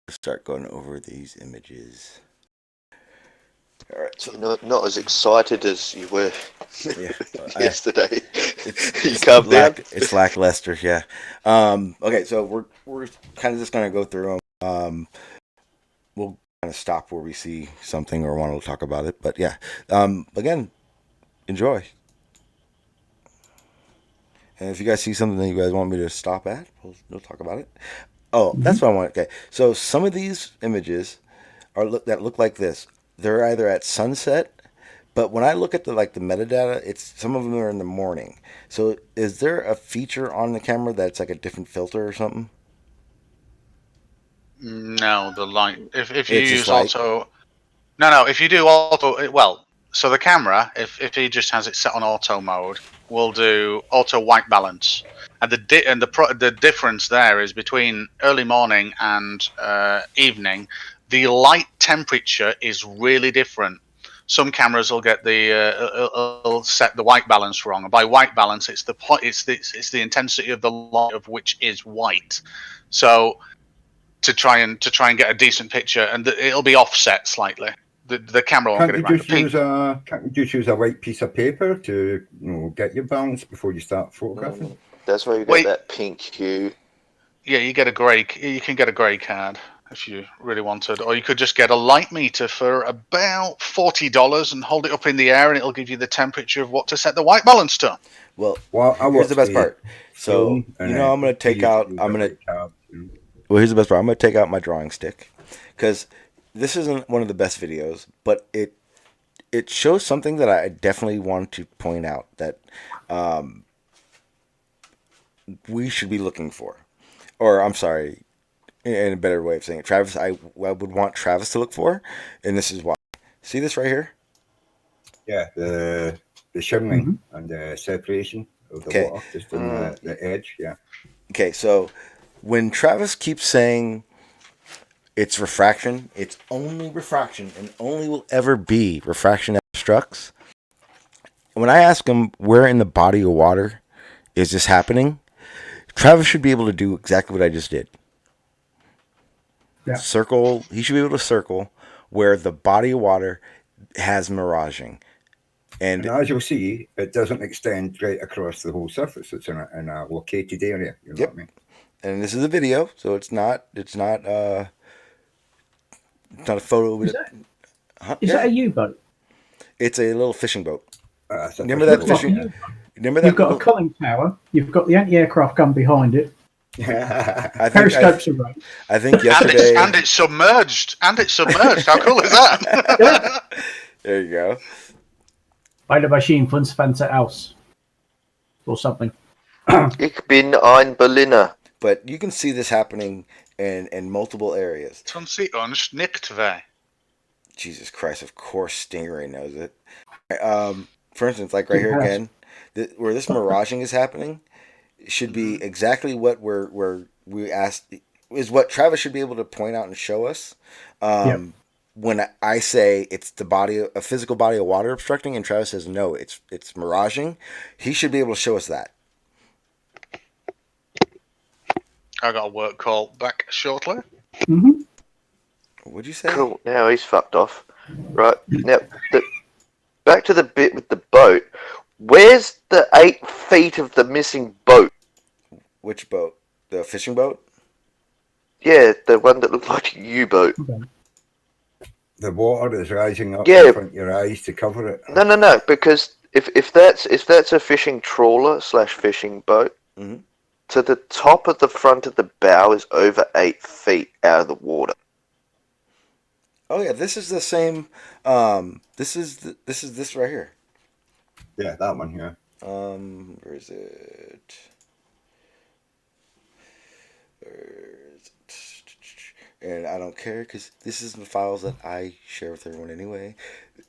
Let's start going over these images. All right. So Not as excited as you were yesterday. It's lackluster, yeah. Okay, so we're kind of just gonna go through them. We'll kind of stop where we see something or want to talk about it, but yeah. Again, enjoy. And if you guys see something that you guys want me to stop at, we'll talk about it. Oh, that's what I want. Okay, so some of these images that look like this. They're either at sunset, but when I look at the metadata, some of them are in the morning. So is there a feature on the camera that's like a different filter or something? No, the light. If you It's use just light? auto, no. If you do auto, well, so the camera, if he just has it set on auto mode, will do auto white balance, and the difference there is between early morning and evening. The light temperature is really different. Some cameras will get will set the white balance wrong, and by white balance, it's the intensity of the light of which is white. So to try and get a decent picture, and it'll be offset slightly. The camera won't get it right. Can't you just use a white piece of paper to get your balance before you start photographing? That's why you get that pink hue. Yeah, you get a grey. You can get a grey card if you really wanted, or you could just get a light meter for about $40 and hold it up in the air, and it'll give you the temperature of what to set the white balance to. Well, here's the best part. So I'm gonna take out. Well, here's the best part. I'm gonna take out my drawing stick because this isn't one of the best videos, but it shows something that I definitely want to point out that we should be looking for. Or I'm sorry, in a better way of saying it, Travis, I would want Travis to look for, and this is why. See this right here? Yeah, the shimmering and the separation of the water, just on the edge, yeah. Okay, so when Travis keeps saying it's refraction, it's only refraction, and only will ever be refraction that obstructs. When I ask him where in the body of water is this happening, Travis should be able to do exactly what I just did. Yeah. Circle. He should be able to circle where the body of water has miraging. And as you'll see, it doesn't extend right across the whole surface. It's in a located area. You know what I mean? And this is a video, so it's not a photo. Is that a U-boat? It's a little fishing boat. Remember that fishing? Remember that? You've got a conning tower. You've got the anti-aircraft gun behind it. Periscopes are right. I think yesterday. And it's submerged. How cool is that? There you go. Beide Maschinen von Spencer House. Or something. Ich bin ein Berliner. But you can see this happening in multiple areas. Jesus Christ, of course Stingray knows it. For instance, like right here again, where this miraging is happening should be exactly what we asked, is what Travis should be able to point out and show us. When I say it's a physical body of water obstructing, and Travis says no, it's miraging, he should be able to show us that. I got a work call back shortly. What'd you say? Cool. Now he's fucked off. Right. Now, back to the bit with the boat. Where's the 8 feet of the missing boat? Which boat? The fishing boat? Yeah, the one that looked like a U-boat. The water is rising up in front of your eyes to cover it. No. Because if that's a fishing trawler / fishing boat, to the top of the front of the bow is over 8 feet out of the water. Oh yeah, this is the same. This is this right here. Yeah, that one here. Where is it? Where is it? And I don't care because this is the files that I share with everyone anyway.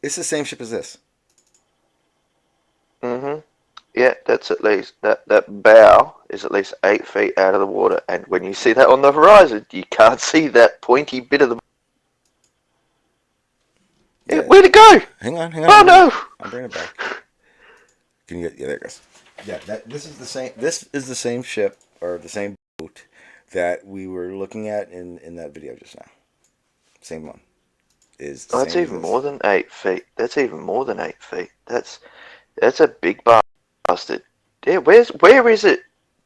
It's the same ship as this. Mm-hmm. Yeah, that's at least that bow is at least 8 feet out of the water, and when you see that on the horizon, you can't see that pointy bit of the. Yeah, where'd it go? Hang on. Oh no! I'm bringing it back. Can you get? Yeah, there it goes. Yeah, this is the same. This is the same ship or the same boat that we were looking at in that video just now. Same one. Is the Oh, that's same as even this. more than 8 feet. That's even more than 8 feet. That's a big bastard. Yeah, where is it,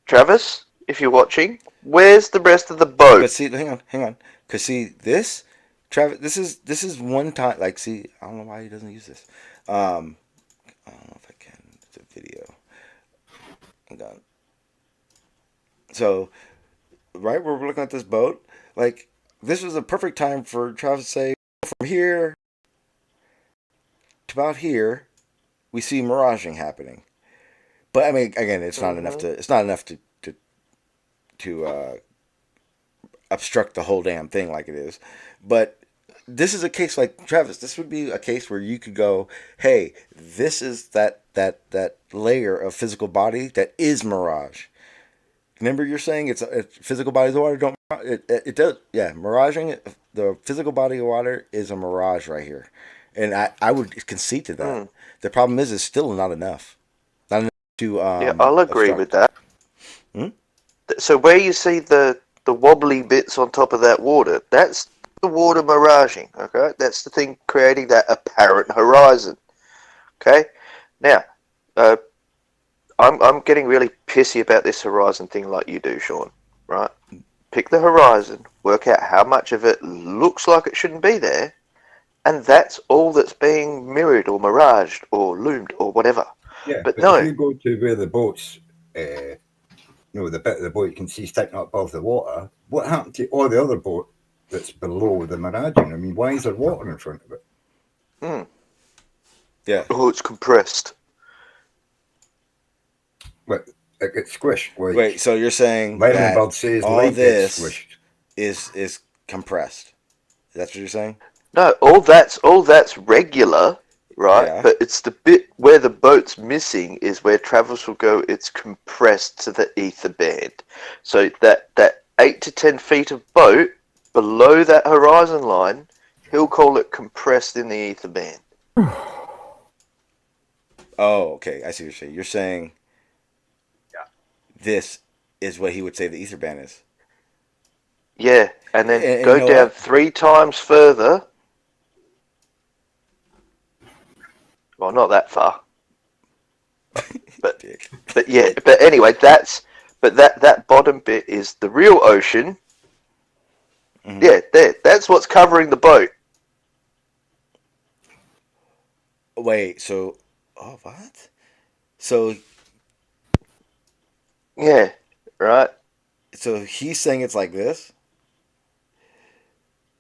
Travis? If you're watching, where's the rest of the boat? But see, hang on, because see this, Travis, this is one time. Like, see, I don't know why he doesn't use this. I don't know if I can. It's a video. Hang on. So, right where we're looking at this boat, like this was a perfect time for Travis to say, from here to about here, we see miraging happening. But I mean, again, it's not enough to. It's not enough to obstruct the whole damn thing like it is. But this is a case like Travis. This would be a case where you could go, "Hey, this is that layer of physical body that is mirage." Remember, you're saying it's physical bodies of water don't. It does. Yeah, miraging. The physical body of water is a mirage right here, and I would concede to that. The problem is, it's still not enough. Not enough to. Yeah, I'll agree obstruct. with that. Hmm? So where you see the wobbly bits on top of that water, that's the water miraging. Okay, that's the thing creating that apparent horizon. Okay, now I'm getting really pissy about this horizon thing, like you do, Sean. Right? Pick the horizon, work out how much of it looks like it shouldn't be there, and that's all that's being mirrored or miraged or loomed or whatever. Yeah, but but no. if you go to where the boat's, the bit of the boat you can see sticking up above the water, what happened to all the other boat that's below the miraging? I mean, why is there water in front of it? Yeah. Oh, it's compressed. But it gets squished. Like, wait, so you're saying Lightning that Bud says all light gets this squished. is compressed? That's what you're saying? No, all that's regular, right? Yeah. But it's the bit where the boat's missing is where Travis will go. It's compressed to the ether band. So that 8 to 10 feet of boat below that horizon line, he'll call it compressed in the ether band. Oh, okay. I see what you're saying. You're saying this is what he would say the ether band is. Yeah, and then And go you know down what? 3 times further. Well, not that far. But yeah, but anyway, that bottom bit is the real ocean. Mm-hmm. Yeah, that's what's covering the boat. Wait, so what? So yeah, right. So he's saying it's like this?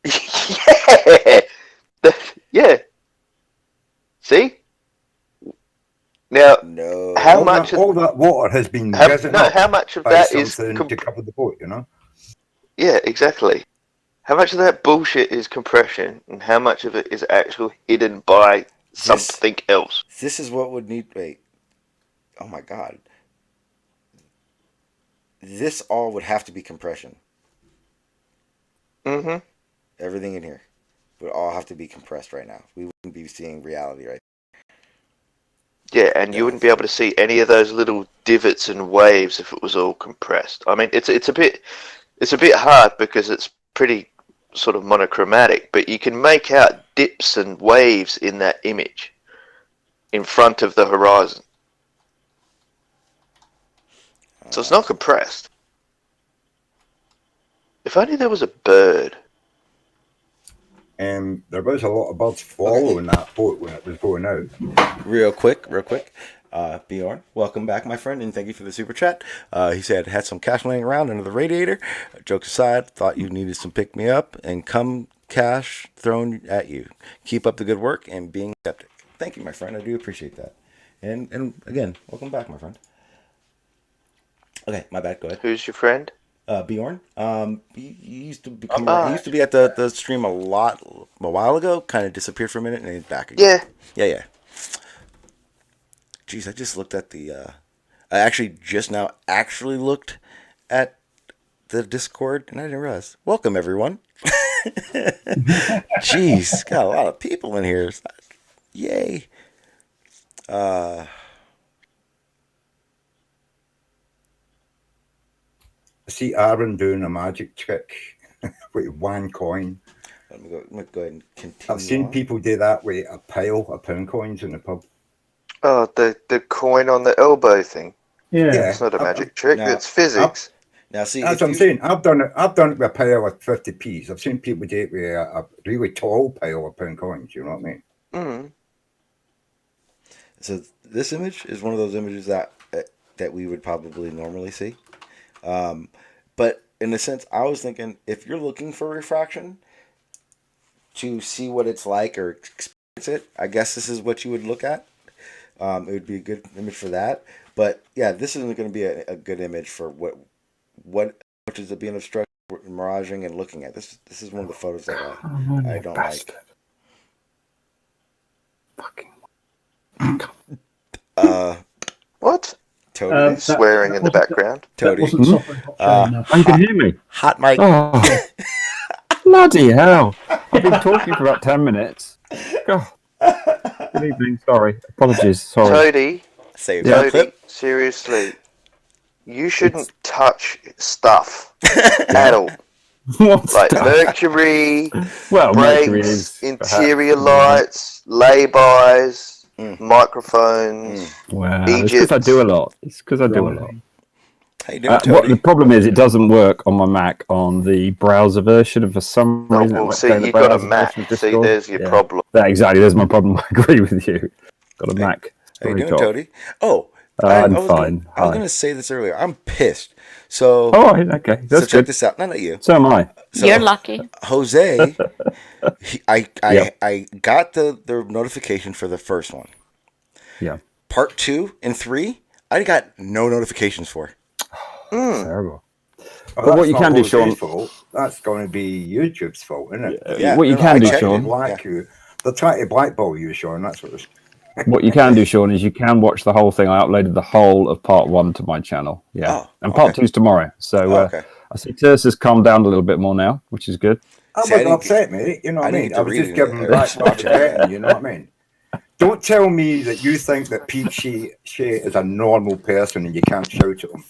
Yeah. Yeah. See? Now, no. How much? All that water has been risen up how much of by that is something to cover the boat, you know? Yeah, exactly. How much of that bullshit is compression, and how much of it is actually hidden by something else? This is what would need. Wait. Oh my god. This all would have to be compression. Mm-hmm. Everything in here would all have to be compressed right now. We wouldn't be seeing reality right now. Yeah, and you wouldn't be able to see any of those little divots and waves if it was all compressed. I mean, it's a bit hard because it's pretty sort of monochromatic, but you can make out dips and waves in that image in front of the horizon. So it's not compressed. If only there was a bird. There was a lot of birds following that boat when it was going out. Real quick. Bjorn, welcome back, my friend, and thank you for the super chat. He said, had some cash laying around under the radiator. Jokes aside, thought you needed some pick me up and come cash thrown at you. Keep up the good work and being skeptic. Thank you, my friend. I do appreciate that. And again, welcome back, my friend. Okay, my bad. Go ahead. Who's your friend? Bjorn. He used to become. He used to be at the stream a while ago. Kind of disappeared for a minute, and he's back again. Yeah. Jeez, I just looked at the. I actually just now looked at the Discord, and I didn't realize. Welcome, everyone. Jeez, got a lot of people in here. Yay. I see Aaron doing a magic trick with one coin. Let me go ahead and continue. I've seen people do that with a pile of pound coins in the pub. Oh, the coin on the elbow thing. Yeah. It's not a magic trick. It's physics. Now, see, that's what I'm saying. I've done it with a pile of 50p's. I've seen people do it with a really tall pile of pound coins. You know what I mean? Mm-hmm. So this image is one of those images that we would probably normally see. But in a sense, I was thinking if you're looking for refraction to see what it's like or experience it, I guess this is what you would look at. It would be a good image for that. But yeah, this isn't going to be a good image for what which is being obstructed, miraging, and looking at. This is one of the photos that I don't like. Fucking. What? Toady swearing in the background. Toady. You can hear me. Hot mic. Oh, bloody hell! I've been talking for about 10 minutes. God. Good evening. Sorry. Apologies. Sorry. Toady. Save Toady. Seriously, you shouldn't touch stuff at all. What like stuff? mercury, Well, brakes, mercury is interior perhaps, lights, lay-bys, microphones. Well, it's because I do a lot. How you doing, what the problem is, it doesn't work on my Mac on the browser version, and for some reason, Well, see, you've got a Mac. See, there's your problem. Exactly, there's my problem. I agree with you. Got a Mac. How you Very doing, top. Toady? Oh, I'm was fine. I was going to say this earlier. I'm pissed. So, okay, that's so check good. this out. No, not you. So am I. So, You're lucky. Jose, I got the notification for the first one. Yeah. Part 2 and 3, I got no notifications for. Terrible. Well, But what you can do, Sean, that's going to be YouTube's fault, isn't it? Yeah, what you can do, Sean, they're trying to blackball you, Sean. That's what it's. what you can do, Sean, is you can watch the whole thing. I uploaded the whole of part 1 to my channel. Yeah. And part 2's tomorrow. So I see Terce has calmed down a little bit more now, which is good. I wasn't upset, mate. You know what I mean? I was just giving them back what they're getting, you know what I mean? Don't tell me that you think that Pete Shea is a normal person and you can't shout at him.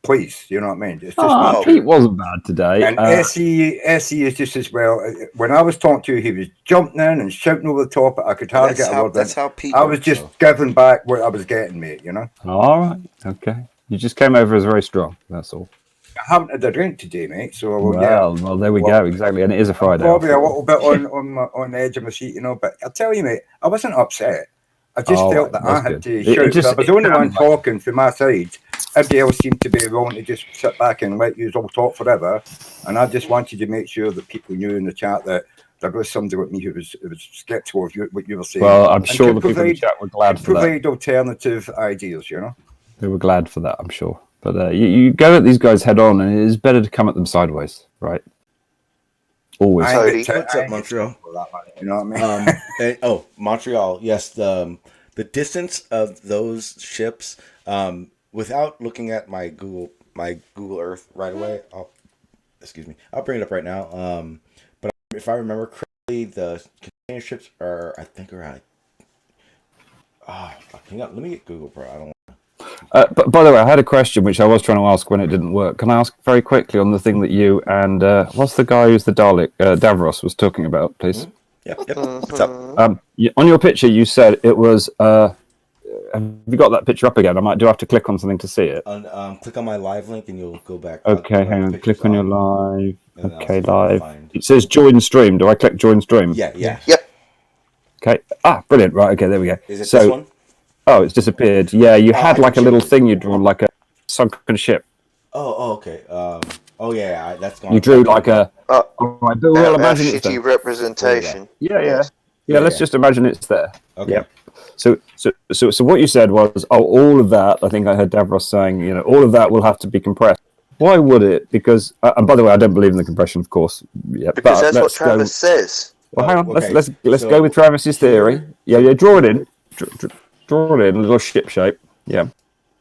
Please, you know what I mean? It's just Pete wasn't bad today. And SE is just as well. When I was talking to you, he was jumping in and shouting over the top. I could hardly get a word in. That's how Pete I was just giving back what I was getting, mate, you know? All right. Okay. You just came over as very strong. That's all. I haven't had a drink today, mate. So well, there we go. Exactly. And it is a Friday. Probably a little bit on the edge of my seat, you know. But I tell you, mate, I wasn't upset. I just felt that I had to shout. I was the only one talking from my side. Everybody else seemed to be willing to just sit back and let you all talk forever. And I just wanted to make sure that people knew in the chat that there was somebody with me who was skeptical of what you were saying. Well, I'm sure the people in the chat were glad for that. Provide alternative ideas, you know. They were glad for that, I'm sure. But you go at these guys head on, and it is better to come at them sideways, right? Always. What's up, Montreal? You know what I mean? Montreal. Yes, the distance of those ships. Without looking at my Google Earth right away, I'll bring it up right now. But if I remember correctly, the container ships are around. Let me get Google Pro. I don't. But by the way, I had a question which I was trying to ask when it didn't work. Can I ask very quickly on the thing that you and what's the guy who's the Dalek, Davros, was talking about, please? Yep. What's up? On your picture, you said it was. Have you got that picture up again? I might do have to click on something to see it. Click on my live link and you'll go back. Okay, hang on. Click on your live. Okay, live. It says join stream. Do I click join stream? Yeah. Yep. Okay. Brilliant. Right. Okay. There we go. Is it this one? Oh, it's disappeared. Yeah, you had like a little thing you drawn, like a sunken ship. Oh, okay. Oh yeah, that's going. You drew like a. Oh, Right, but we'll imagine it's shitty there. representation. Yeah. Let's just imagine it's there. Okay. Yeah. So what you said was, all of that. I think I heard Davros saying, all of that will have to be compressed. Why would it? Because, and by the way, I don't believe in the compression, of course. Yeah, because that's what Travis says. Well, hang on. Okay. Let's go with Travis's theory. Yeah. Draw it in. Draw it in a little ship shape. Yeah.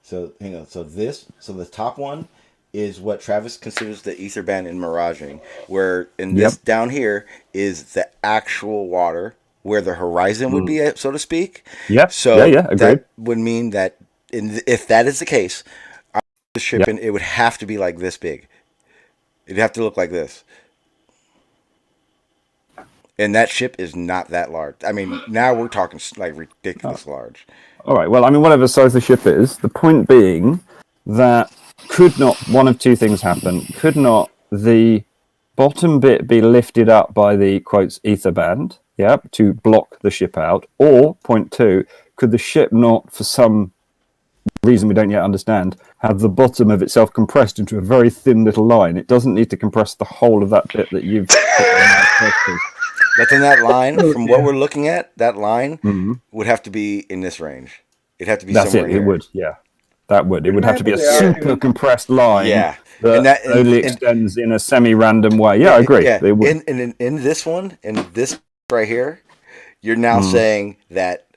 So hang on. So the top one is what Travis considers the ether band in miraging, where in this down here is the actual water, where the horizon would be, so to speak. Yep. So agreed. that would mean that if that is the case, the ship it would have to be like this big. It'd have to look like this. And that ship is not that large. I mean, now we're talking like ridiculous large. All right. Well, I mean, whatever size the ship is, the point being that could not one of two things happen? Could not the bottom bit be lifted up by the quotes ether band, to block the ship out? Or point two, could the ship not, for some reason we don't yet understand, have the bottom of itself compressed into a very thin little line? It doesn't need to compress the whole of that bit that you've put in that. But then that line, from what we're looking at, that line would have to be in this range. It'd have to be somewhere here. It would, yeah. That would. It would have to be a super compressed line. Yeah. That only extends in a semi-random way. Yeah, I agree. Yeah. They would. In this one, in this right here, you're now saying that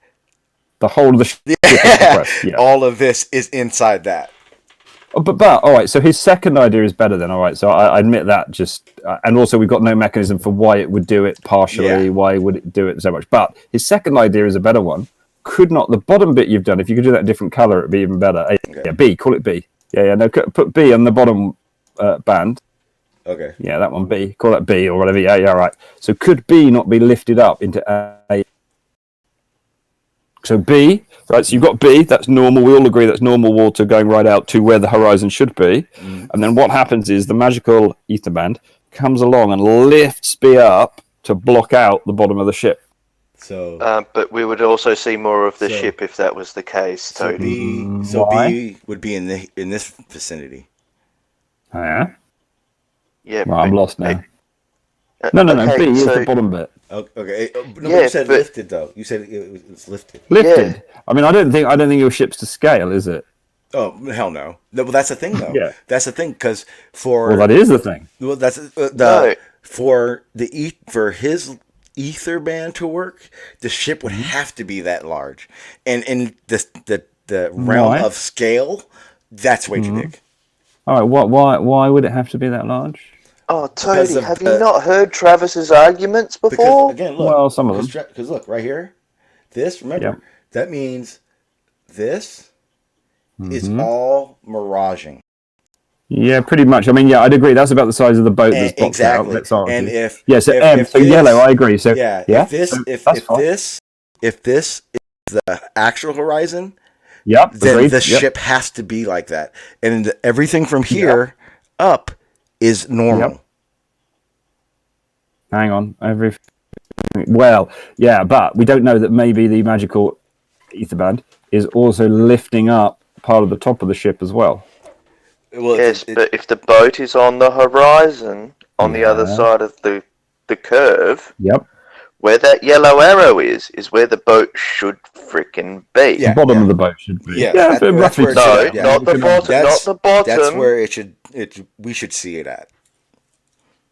the whole of the ship is compressed. Yeah. All of this is inside that. Oh, but all right. So his second idea is better then. All right. So I admit that. And also we've got no mechanism for why it would do it partially. Yeah. Why would it do it so much? But his second idea is a better one. Could not the bottom bit you've done, if you could do that in a different color, it'd be even better. Okay. Yeah, B. Call it B. Yeah. No, put B on the bottom band. Okay. Yeah, that one B. Call that B or whatever. Yeah. Right. So could B not be lifted up into A? So B, right, so you've got B, that's normal. We all agree that's normal water going right out to where the horizon should be. And then what happens is the magical ether band comes along and lifts B up to block out the bottom of the ship. So, but we would also see more of the ship if that was the case. So B would be in this vicinity. Oh, yeah? Yeah. Well, I'm lost now. No. Okay, B is the bottom bit. Okay. No, you said lifted though. You said it was lifted. Lifted. Yeah. I mean, I don't think your ship's to scale, is it? Oh hell no. No, well that's the thing though. Yeah. That's the thing because for. Well, that is the thing. Well, that's for his ether band to work, the ship would have to be that large, and in the realm of scale, that's way too big. All right. Why would it have to be that large? Oh, Toady, have you not heard Travis's arguments before? Because, again, look. Well, some of them. Because look, right here, this, remember, that means this is all miraging. Yeah, pretty much. I mean, yeah, I'd agree. That's about the size of the boat that's boxed out. Let's argue. And if yellow, I agree. So if this is the actual horizon, then the ship has to be like that, and everything from here up is normal. Hang on, well, yeah, but we don't know that maybe the magical ether band is also lifting up part of the top of the ship as well. Well, yes, but if the boat is on the horizon, on the other side of the curve, where that yellow arrow is where the boat should frickin' be. The bottom of the boat should be. Not the bottom. That's where it should. We should see it at.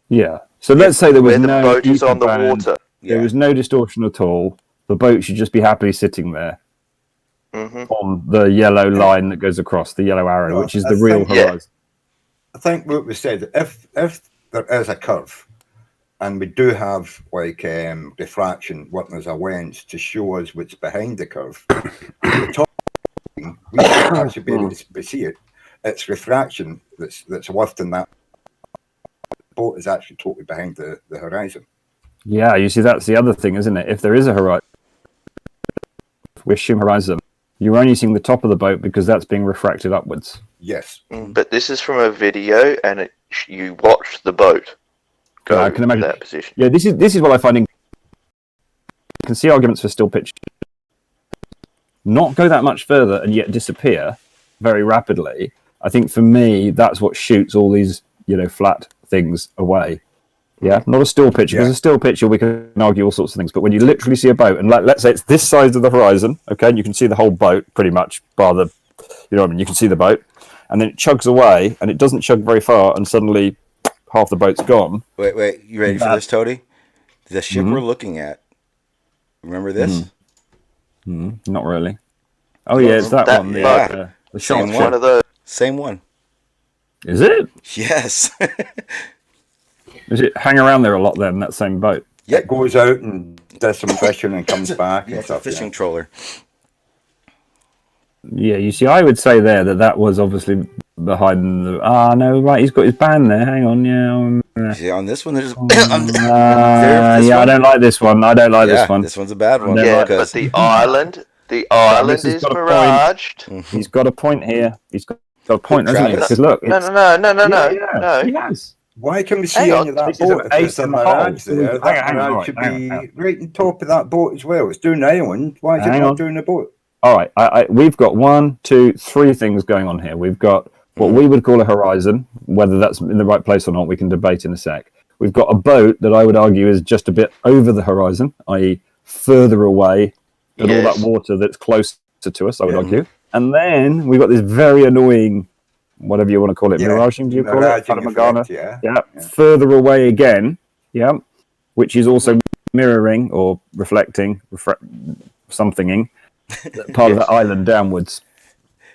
Yeah. So let's say there was no boat is on the water. There was no distortion at all. The boat should just be happily sitting there on the yellow line that goes across, the yellow arrow, which is the real horizon. I think what we said, if there is a curve, and we do have like diffraction working as a lens to show us what's behind the curve, the top, we should actually be able to see it. It's refraction that's lifting that. The boat is actually totally behind the horizon. Yeah, you see, that's the other thing, isn't it? If there is a horizon, we assume horizon, you're only seeing the top of the boat because that's being refracted upwards. Yes. But this is from a video, and you watch the boat go I can imagine that position. Yeah, this is what I find. You can see arguments for still pitch. Not go that much further and yet disappear very rapidly. I think for me, that's what shoots all these flat things away. Yeah, not a still picture. Because a still picture, we can argue all sorts of things. But when you literally see a boat, and let's say it's this side of the horizon, okay, and you can see the whole boat pretty much, bar the, you can see the boat, and then it chugs away, and it doesn't chug very far, and suddenly half the boat's gone. Wait, you ready for this, Toady? The ship we're looking at. Remember this? Not really. Oh yeah, it's that one. The same one of those. Same one. Is it? Yes. Does it hang around there a lot then, that same boat? Yeah, it goes out and does some fishing and comes back. Yeah, it's a fishing trawler. Yeah, you see, I would say there that was obviously behind the... no, right, he's got his band there. Hang on, yeah. See, on this one, there's... I don't like this one. I don't like this one. This one's a bad one. Yeah, but the island is miraged. He's got a point here. He's got a point, hasn't he? Because look... No. He has. Why can we see any of that boat? If it's a mirage there, that mirage should be right on top of that boat as well. It's doing the island. Why is it not doing the boat? All right, we've got 1, 2, 3 things going on here. We've got what we would call a horizon. Whether that's in the right place or not, we can debate in a sec. We've got a boat that I would argue is just a bit over the horizon, i.e. further away than all that water that's closer to us, I would argue. And then we've got this very annoying... whatever you want to call it, miraging, do you call it? Effect, further away again, which is also mirroring or reflecting, somethinging, part of the island downwards.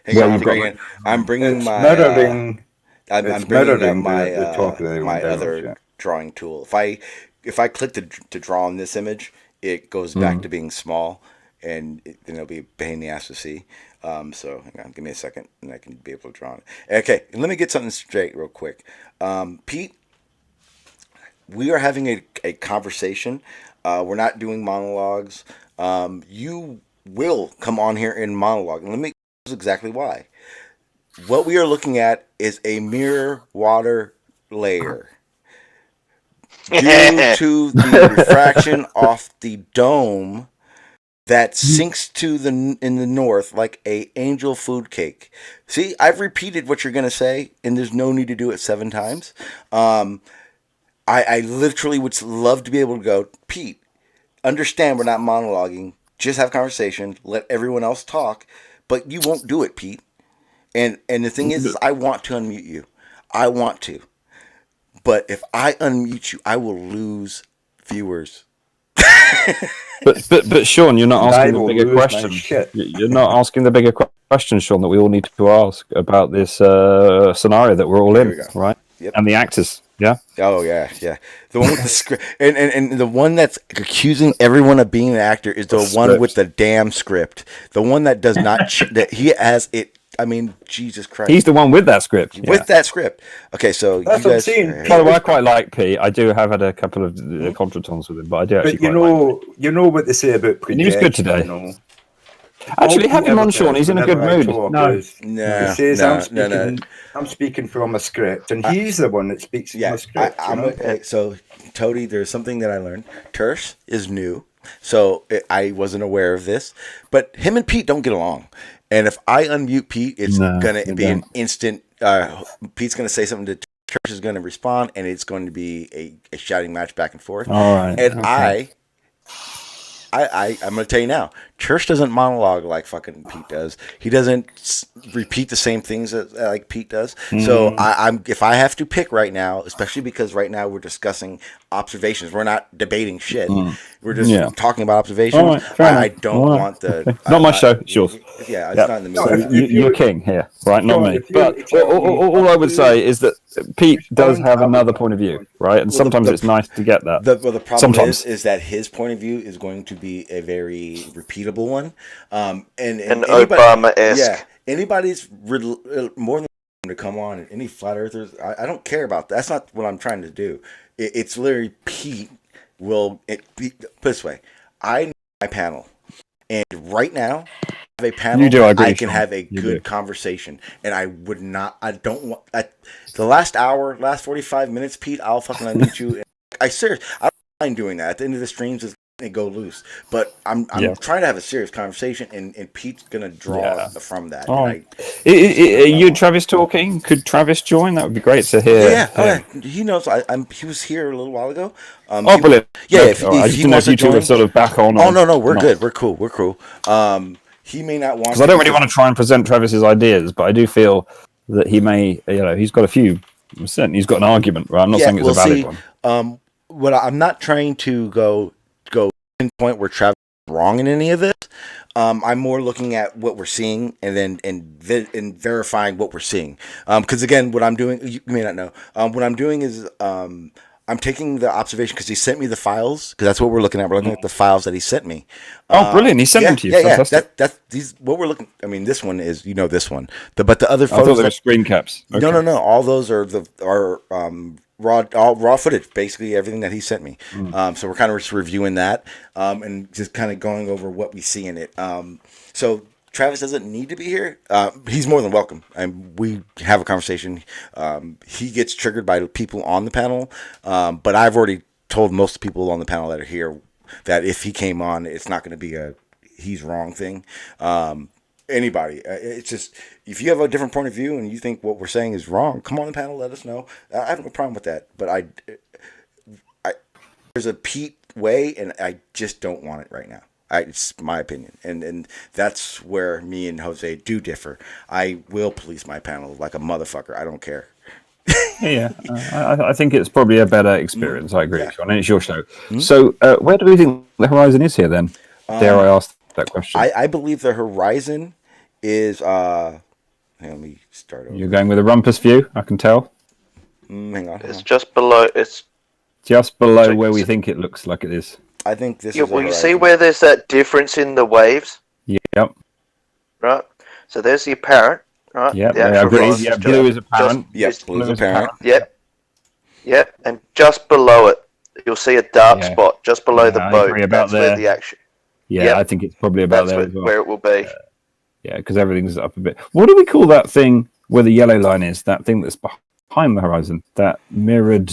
I'm bringing my other drawing tool. If I click to draw on this image, it goes back to being small, and then it'll be a pain in the ass to see. So hang on, give me a second, and I can be able to draw it. Okay, and let me get something straight real quick. Pete, we are having a conversation. We're not doing monologues. You will come on here and monologue, and let me tell you exactly why. What we are looking at is a mirror water layer. Due to the refraction off the dome that sinks in the north like a angel food cake. See, I've repeated what you're going to say, and there's no need to do it 7 times. I literally would love to be able to go, Pete, understand we're not monologuing. Just have conversation. Let everyone else talk. But you won't do it, Pete. And the thing is I want to unmute you. I want to. But if I unmute you, I will lose viewers. but Sean, you're not asking the bigger question. You're not asking the bigger question, Sean, that we all need to ask about this scenario that we're all in, right? Yep. And the actors, yeah. Oh yeah. The one with the script, and the one that's accusing everyone of being an actor is the one with the damn script. The one that does not that he has it. I mean, Jesus Christ. He's the one with that script. With that script. Okay, so that's you guys... By the way, I quite like Pete. I do have had a couple of contretemps with him, but I do actually you know what they say about projection. He was good today. Actually, have him on, Sean. He's in a good mood. I'm speaking from a script, and he's the one that speaks from a script. So, Toady, there's something that I learned. Tersh is new, so I wasn't aware of this. But him and Pete don't get along. And if I unmute Pete, it's going to be an instant... Pete's going to say something to Tersh, is going to respond, and it's going to be a shouting match back and forth. All right. And I'm going to tell you now, Tersh doesn't monologue like fucking Pete does. He doesn't repeat the same things like Pete does. So if I have to pick right now, especially because right now we're discussing observations, we're not debating shit. We're just talking about observations. Right, I don't want the... Not my show, it's yours. Yeah, it's not in the middle. So you're king here, right? Not me. But all I would say is that Pete does have another point of view, right? And sometimes it's nice to get that. The problem is that his point of view is going to be a very repeatable one. And Obama-esque. Yeah, anybody's more than to come on, and any flat earthers, I don't care about that. That's not what I'm trying to do. It's literally Pete put this way. I know my panel, and right now I have a panel I can have a good conversation, and I don't want the last 45 minutes, Pete, I'll fucking unmute you. I don't mind doing that. At the end of the streams, and go loose. But I'm trying to have a serious conversation, and Pete's gonna draw from that. Oh. And you and Travis talking? Could Travis join? That would be great to hear. yeah. He knows. He was here a little while ago. Brilliant. Yeah, Okay. if I just he didn't know wants if you to two join. were sort of back on. Oh no, we're good. We're cool. He may not want. Because I don't really want to try and present Travis's ideas, but I do feel that he may. He's got a few. He's got an argument. Right? I'm not saying it's a valid one. What I'm not trying to go pinpoint where Travis is wrong in any of this. I'm more looking at what we're seeing and then verifying what we're seeing. Because again, what I'm doing, you may not know. What I'm doing is I'm taking the observation because he sent me the files. Because that's what we're looking at. We're looking at the files that he sent me. Brilliant! He sent them to you. Fantastic. That's these. What we're looking. I mean, this one is this one. But the other photos. I thought they were screen caps. Okay. No. All those are raw footage, basically everything that he sent me. So we're kind of just reviewing that and just kind of going over what we see in it. So Travis doesn't need to be here. He's more than welcome, and we have a conversation. He gets triggered by people on the panel, but I've already told most people on the panel that are here that if he came on, it's not going to be a he's wrong thing. Anybody, it's just if you have a different point of view and you think what we're saying is wrong, come on the panel, let us know. I have no problem with that, but I there's a Pete way, and I just don't want it right now. It's my opinion, and that's where me and Jose do differ. I will police my panel like a motherfucker. I don't care. I think it's probably a better experience. I agree, Sean, and it's your show. So, where do we think the horizon is here then? Dare I ask that question? I believe the horizon is. Let me start over. You're going with a rumpus view, I can tell. Hang on. It's just below. It's just below where we think it looks like it is. I think this. Yeah, well, you see where there's that difference in the waves. Yep. Right. So there's the apparent. Right. Yep. I agree. Yeah, blue is apparent. Blue is apparent. Yep. And just below it, you'll see a dark spot just below the boat. That's where the action. Yeah, I think it's probably about there as well. Where it will be. Yeah, because everything's up a bit. What do we call that thing where the yellow line is? That thing that's behind the horizon? That mirrored,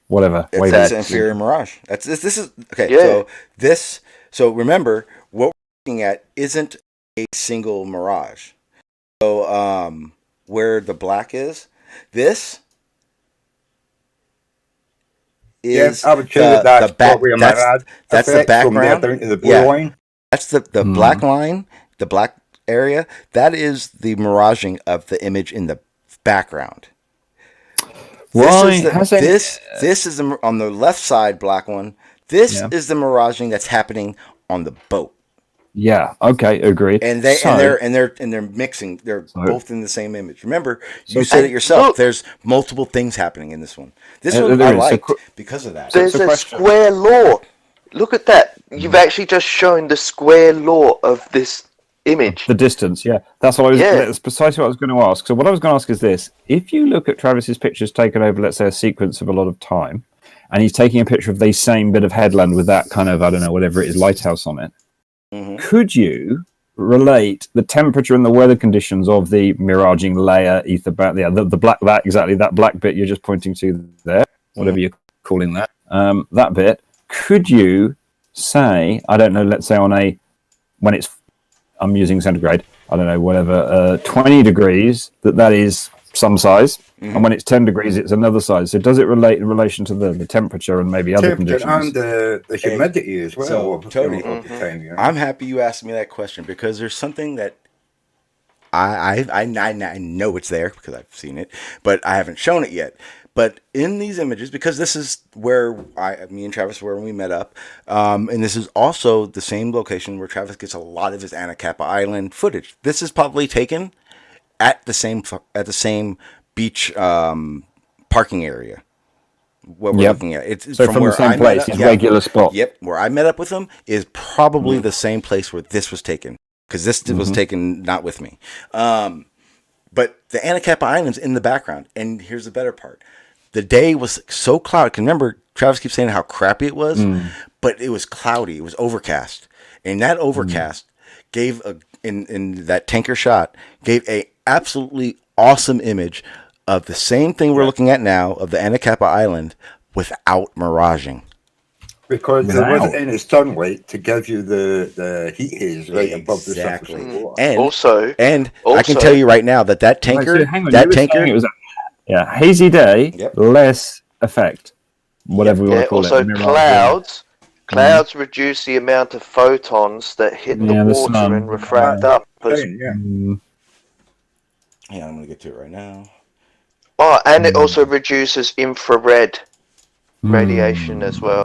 whatever. It's inferior mirage. This is okay. Yeah. So remember what we're looking at isn't a single mirage. So where the black is, this is I would say that's the background. Down to the blue line. That's the black line, the black area. That is the miraging of the image in the background. This is on the left side black one. This is the miraging that's happening on the boat. Yeah. Okay. Agreed. And they're mixing. They're both in the same image. Remember, you said it yourself. Look, there's multiple things happening in this one. This one I liked because of that. There's a square law. Look at that. You've actually just shown the square law of this image. The distance. Yeah. That's what I was. That's precisely what I was going to ask. So what I was going to ask is this: if you look at Travis's pictures taken over, let's say, a sequence of a lot of time, and he's taking a picture of the same bit of headland with that kind of, I don't know, whatever it is, lighthouse on it. Could you relate the temperature and the weather conditions of the miraging layer, ether band, the black, that black bit you're just pointing to there, whatever you're calling that, that bit? Could you say, I don't know, let's say when I'm using centigrade, I don't know, whatever, 20 degrees, that is some size, and when it's 10 degrees, it's another size. So does it relate in relation to the temperature and maybe other conditions? And the humidity as well. So, Tony, I'm happy you asked me that question because there's something that I know it's there because I've seen it, but I haven't shown it yet. But in these images, because this is where me and Travis were when we met up, and this is also the same location where Travis gets a lot of his Anacapa Island footage. This is probably taken at the same beach parking area. What we're looking at, it's so from the same place, his regular spot. Yep, where I met up with him is probably the same place where this was taken because this was taken not with me. But the Anacapa Island's in the background, and here's the better part: the day was so cloudy. Because remember, Travis keeps saying how crappy it was, but it was cloudy. It was overcast, and that overcast gave in that tanker shot gave a absolutely awesome image of the same thing we're looking at now of the Anacapa Island without miraging. Because there Wow. wasn't any sunlight to give you the heat haze right above the surface of the water. And Also, I can tell you right now that tanker, Right, so hang on, that you were saying tanker, it was a hazy day, less effect, whatever we want to call also it. clouds reduce the amount of photons that hit the water sun. and refract up. Yeah, I'm gonna get to it right now. Oh, and it also reduces infrared radiation as well.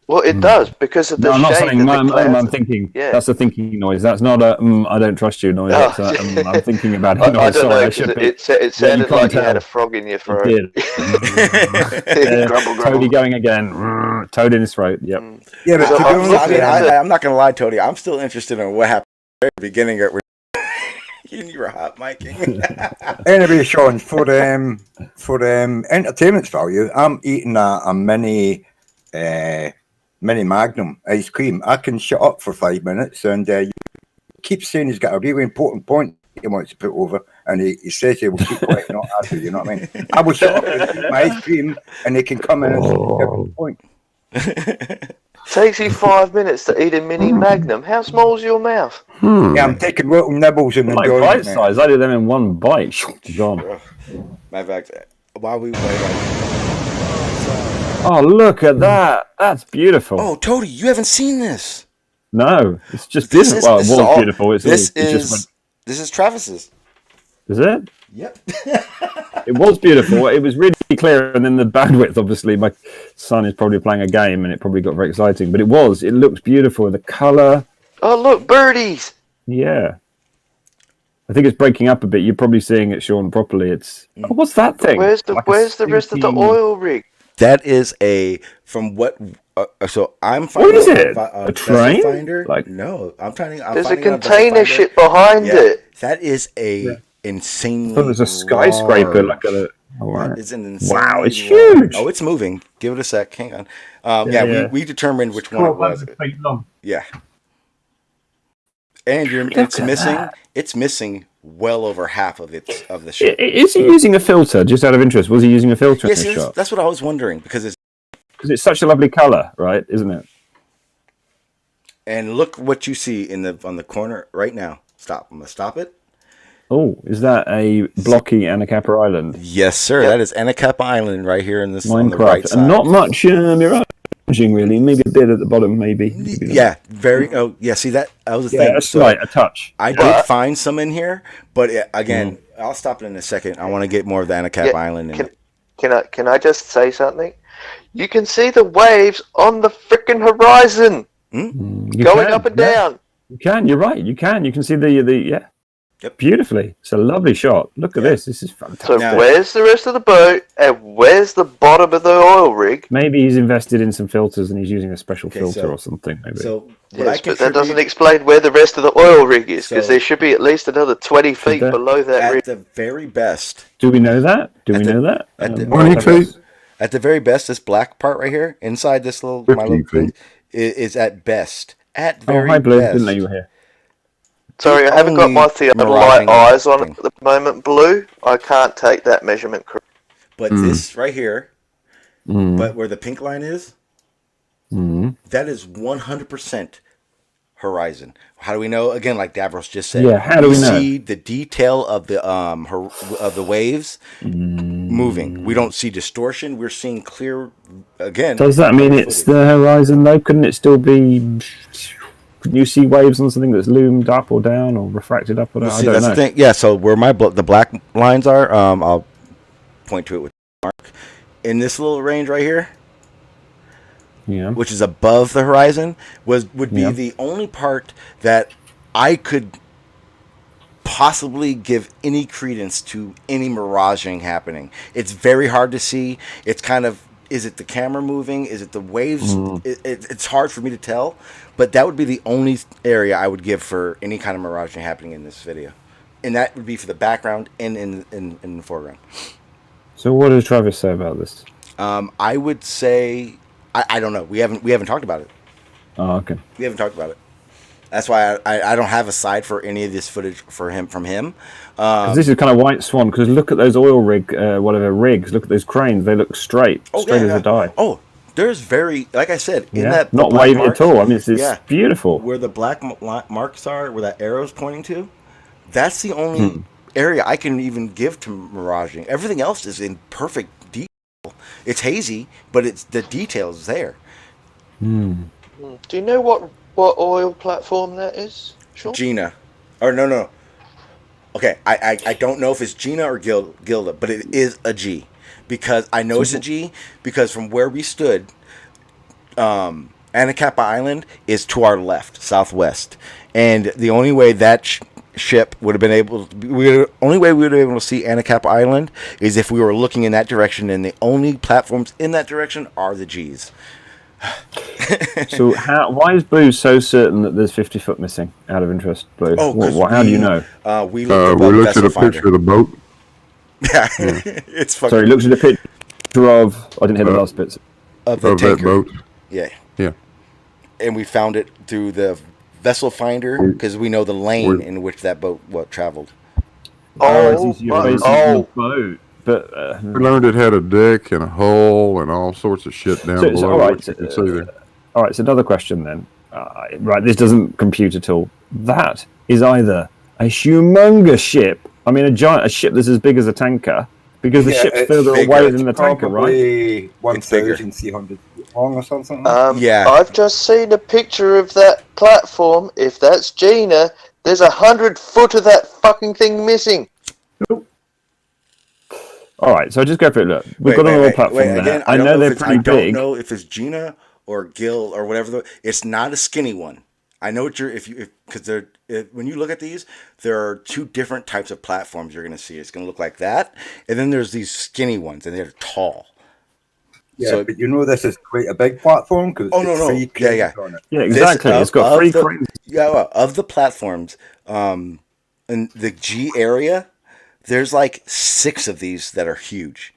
Well, it does because of the I'm not shade saying that the clouds. I'm thinking that's a thinking noise. That's not a I don't trust you noise. Oh. That's a, I'm thinking about I it noise. don't Sorry, know, I should 'cause be. it sounded can't like you had tell. a frog in your throat. It did. Grumble, grumble. Toady going again. Toad in his throat. Yep. Yeah, but I'm not gonna lie, Tony. I'm still interested in what happened at the beginning. You were hot miking. Anyway, Sean, for entertainment value, I'm eating a mini Magnum ice cream. I can shut up for 5 minutes, and you keep saying he's got a really important point he wants to put over, and he says he will keep quiet, not argue. You know what I mean? I will shut up and eat my ice cream, and he can come in and say a point. Takes you 5 minutes to eat a mini Magnum. How small's your mouth? Yeah, I'm taking little nibbles and Like enjoying bite it. size. I did them in one bite. Gone. Matter of fact, while we wait, Oh, look at that. That's beautiful. oh, Toady, you haven't seen this. No, it's just This is well, it this was is all, beautiful. It's this it just is this is Travis's. is it? Yep. It was beautiful. It was really clear, and then the bandwidth. Obviously, my son is probably playing a game, and it probably got very exciting. But it was. It looks beautiful. The color. Oh, look, birdies. Yeah. I think it's breaking up a bit. You're probably seeing it, Sean, properly. It's oh, what's that thing? Where's the Like a rest of the stinking- oil rig? That is from what. So I'm What finding is it? A A train? Finder. Like no, I'm There's a finding out container Finder. ship behind Yeah, it. that is a insanely. I thought it was a skyscraper. large- Like a. That is an insanely Wow, it's large- huge. Oh, it's moving. Give it a sec. Hang on. Yeah. We determined which one it was. 1,200 feet long. Yeah. And it's missing. It's missing well over half of the ship. Is he using a filter? Just out of interest, was he using a filter Yes, in it the is. shot? That's what I was wondering because It's such a lovely color, right? Isn't it? and look what you see on the corner right now. Stop. I'm gonna stop it. Oh, is that a blocky Anacapa Island? Yes, sir. That is Anacapa Island right here in this on the Minecraft, right side. and not much miraging really. Maybe a bit at the bottom, maybe. Maybe not. Yeah, very. Oh, yeah. See that was the Yeah, thing. that's So right. A touch. I did find some in here, but again, I'll stop it in a second. I want to get more of the Anacapa Yeah, Island in it. Can I just say something? You can see the waves on the freaking horizon You going can, up and yeah. down. You can. You're right. You can. You can see the yeah. Yep. Beautifully. It's a lovely shot. Look at this. This is So fantastic. where's the rest of the boat and where's the bottom of the oil rig? Maybe he's invested in some filters and he's using a special filter so- or something. Maybe. So Yes, but that doesn't explain where the rest of the oil rig is because So- there should be at least another 20 feet there? below that at rig. the very best, Do we know that? Do we the- know that? at the- Well, at the very best, this black part right here inside this little my little thing is at best. At Oh, very hi, Blue. best. Didn't know you were here. Sorry, I haven't got only my theodolite miraging eyes on thing. it at the moment, Blue. I can't take that measurement correct. But this right here, but where the pink line is, that is 100% horizon. How do we know? Again, like Davros just said. Yeah, how do we know? see the detail of the waves moving. We don't see distortion. We're seeing clear. Again, Does that mean it's the horizon though? Couldn't it still be? Couldn't you see waves on something that's loomed up or down or refracted up or down? I See, don't that's know. the thing. Yeah. So where the black lines are, I'll point to it with the mark in this little range right here. Yeah. Which is above the horizon, would be Yeah. the only part that I could possibly give any credence to any miraging happening. It's very hard to see. It's kind of, is it the camera moving? Is it the waves? It's hard for me to tell, but that would be the only area I would give for any kind of miraging happening in this video. And that would be for the background and in the foreground. So what does Travis say about this? I would say, I don't know. We haven't talked about it. Oh, okay. We haven't talked about it. That's why I don't have a side for any of this footage from him. 'Cause this is kind of white swan. Because look at those oil rigs. Look at those cranes. They look straight, straight as a die. Oh, There's very, like I said, in Yeah, that not black wavy marks, at all. I mean, it's yeah, beautiful. where the black marks are, where that arrow's pointing to, that's the only area I can even give to miraging. Everything else is in perfect detail. It's hazy, but it's the details there. Do you know what oil platform that is, Sean? Gina, or no. Okay, I don't know if it's Gina or Gilda, but it is a G, because I know it's a G because from where we stood, Anacapa Island is to our left, southwest, and the only way that ship would have been able to, only way we would have been able to see Anacapa Island is if we were looking in that direction, and the only platforms in that direction are the G's. So why is Blue so certain that there's 50 foot missing? Out of interest, Blue. Oh, how do you know? We looked at a picture of the boat. Yeah, it's fucking. Sorry, looked at a picture of. I didn't hear the last bits. Of the that boat. Yeah. Yeah. And we found it through the vessel finder because we know the lane in which that boat traveled. Boat. But we learned it had a deck and a hull and all sorts of shit down below. all right, you can see there. All right, so another question then. Right, this doesn't compute at all. That is either a humongous ship. I mean, a ship that's as big as a tanker, because the ship's further away than the tanker, right? 1,300 feet long or something. Yeah. I've just seen a picture of that platform. If that's Gina, there's 100 foot of that fucking thing missing. All right, so just go for it. Look, we've got an oil platform there. Again, I know they're pretty big. I don't know if it's Gina or Gil or whatever. It's not a skinny one. I know what because when you look at these, there are two different types of platforms you're going to see. It's going to look like that, and then there's these skinny ones, and they're tall. Yeah, so, but you know this is quite a big platform because yeah, exactly. It's got 3 cranes. Yeah, well, of the platforms, in the G area, there's like 6 of these that are huge.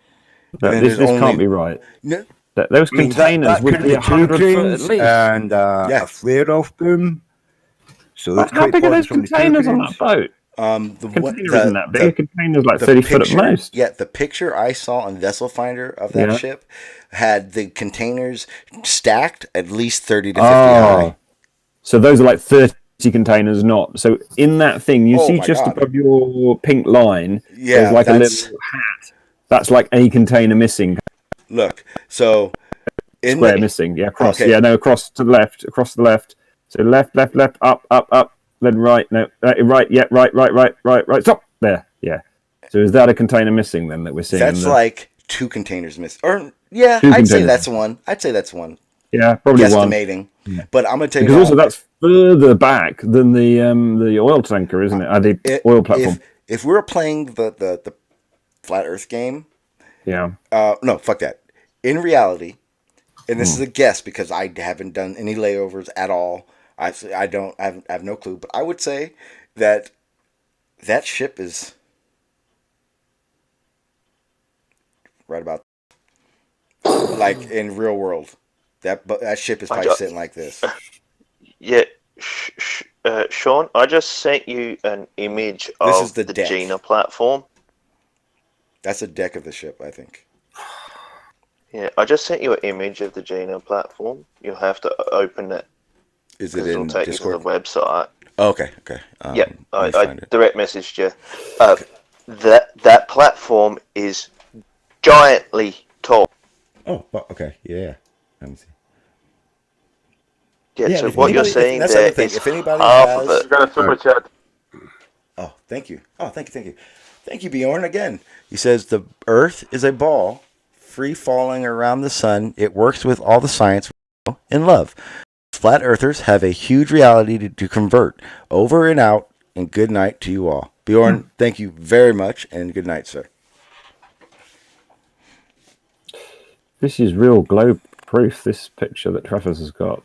This can't be right. No. Those containers would be 100 foot at least. And a flare-off boom. So that's how big are those containers on that boat? The container isn't that big. A container's like 30 foot at most. Yeah, the picture I saw on Vessel Finder of that ship had the containers stacked at least 30 to 50 high. So those are like 30 containers, not. So in that thing, you see just above your pink line, there's like a little hat. That's like a container missing. Look, so square missing, across, across to the left. So left, up, then right, right, stop there, So is that a container missing then that we're seeing? That's like 2 containers missing, or I'd say that's one. Yeah, probably guesstimating. one. But I'm gonna tell you because also that's further back than the oil tanker, isn't it? The oil platform. If we were playing the Flat Earth game. Yeah. No, fuck that. In reality, and this is a guess because I haven't done any layovers at all. I have no clue, but I would say that ship is right about like in real world. That ship is probably sitting like this. Yeah, Sean, I just sent you an image of the Gina platform. That's a deck of the ship, I think. Yeah, I just sent you an image of the Gina platform. You'll have to open it. Is it in Discord? Discord? You to the website. Oh, okay. I direct messaged you. That platform is giantly tall. Oh, okay. Yeah. Let me see. Yeah, so what you're saying that's there the thing. is If anybody half has... of it. Got a super chat. Oh, thank you. Oh, thank you. Thank you, Bjorn, again. He says, the Earth is a ball, free falling around the sun. It works with all the science and love. Flat Earthers have a huge reality to convert. Over and out, and good night to you all. Bjorn, thank you very much, and good night, sir. This is real globe proof, this picture that Travis has got.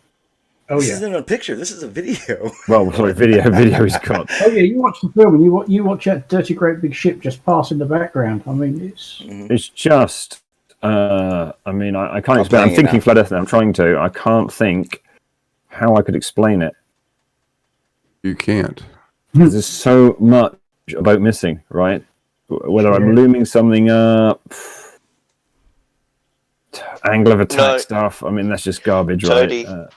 Oh, this isn't a picture. This is a video. Well, sorry, video he's got. Oh yeah, you watch the film and you watch that dirty great big ship just pass in the background. I mean, it's just. I can't explain. I'm thinking Flat Earth now. I'm trying to. I can't think how I could explain it. You can't. There's so much about missing, right? Whether I'm looming something up. Angle of attack No. stuff. I mean, that's just garbage, Toady. right?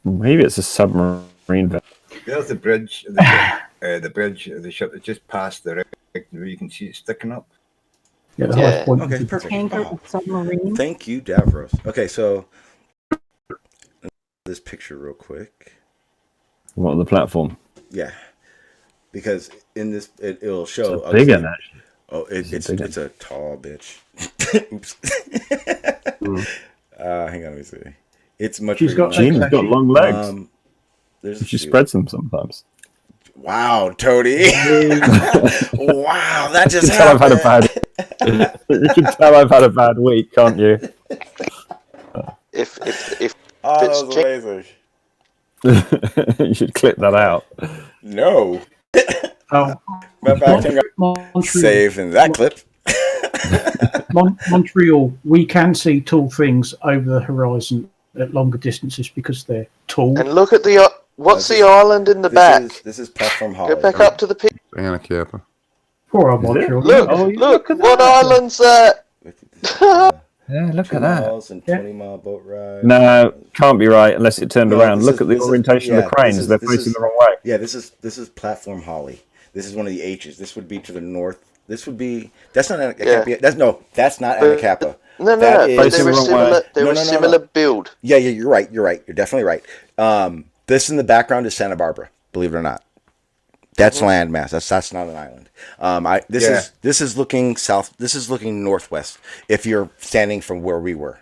Maybe it's a submarine vessel. There's the bridge. The bridge of the ship that just passed the wreck. You can see it sticking up. Yeah, the Yeah. highest point. Okay, perfect. Tanker Oh, submarine. thank you, Davros. Okay, so this picture real quick. What on the platform? Yeah, because in this it'll show. It's a big one, actually. Oh, it's a tall bitch. Oops. Hang on, let me see. It's much. She's got long legs. She There's spreads them sometimes. Wow, Toady. Wow, that just You can tell happened. you can tell I've had a bad week, can't you? If Oh, it's that was amazing. You should clip that out. No. Oh, Matter of fact, hang on. Montreal. Save in that clip. Montreal, we can see tall things over the horizon at longer distances because they're tall. and look at the what's the island in the back? This is platform Holly. Go back up to the picture. Anacapa. Poor old Montreal. Look, look, what island's that? Yeah, look at 2 that. miles and 20-mile boat ride. No, can't be right unless it turned No, around. this Look is- at the this is- orientation yeah, of the cranes. this is- They're this facing is- the wrong way. Yeah, this is platform Holly. This is one of the H's. This would be to the north. This would be. That's not Anacapa. That's not Anacapa. No, That is- Facing the wrong way. They're a similar build. Yeah, you're right. You're definitely right. This in the background is Santa Barbara. Believe it or not, that's landmass. That's not an island. This is looking south. This is looking northwest. If you're standing from where we were.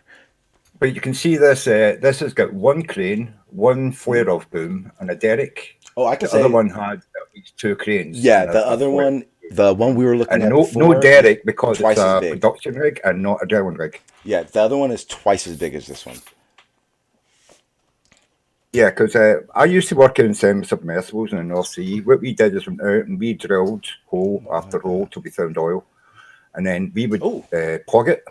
But you can see this. This has got one crane, one flare-off boom, and a derrick. Oh, I can The say other one had at least 2 cranes. Yeah, and the other one, the one we were looking and at no before, derrick because twice it's as a big. production rig and not a drilling rig. Yeah, the other one is twice as big as this one. Yeah, because I used to work in semi-submersibles in the North Sea. What we did is went out and we drilled hole after hole till we found oil, and then we would plug it,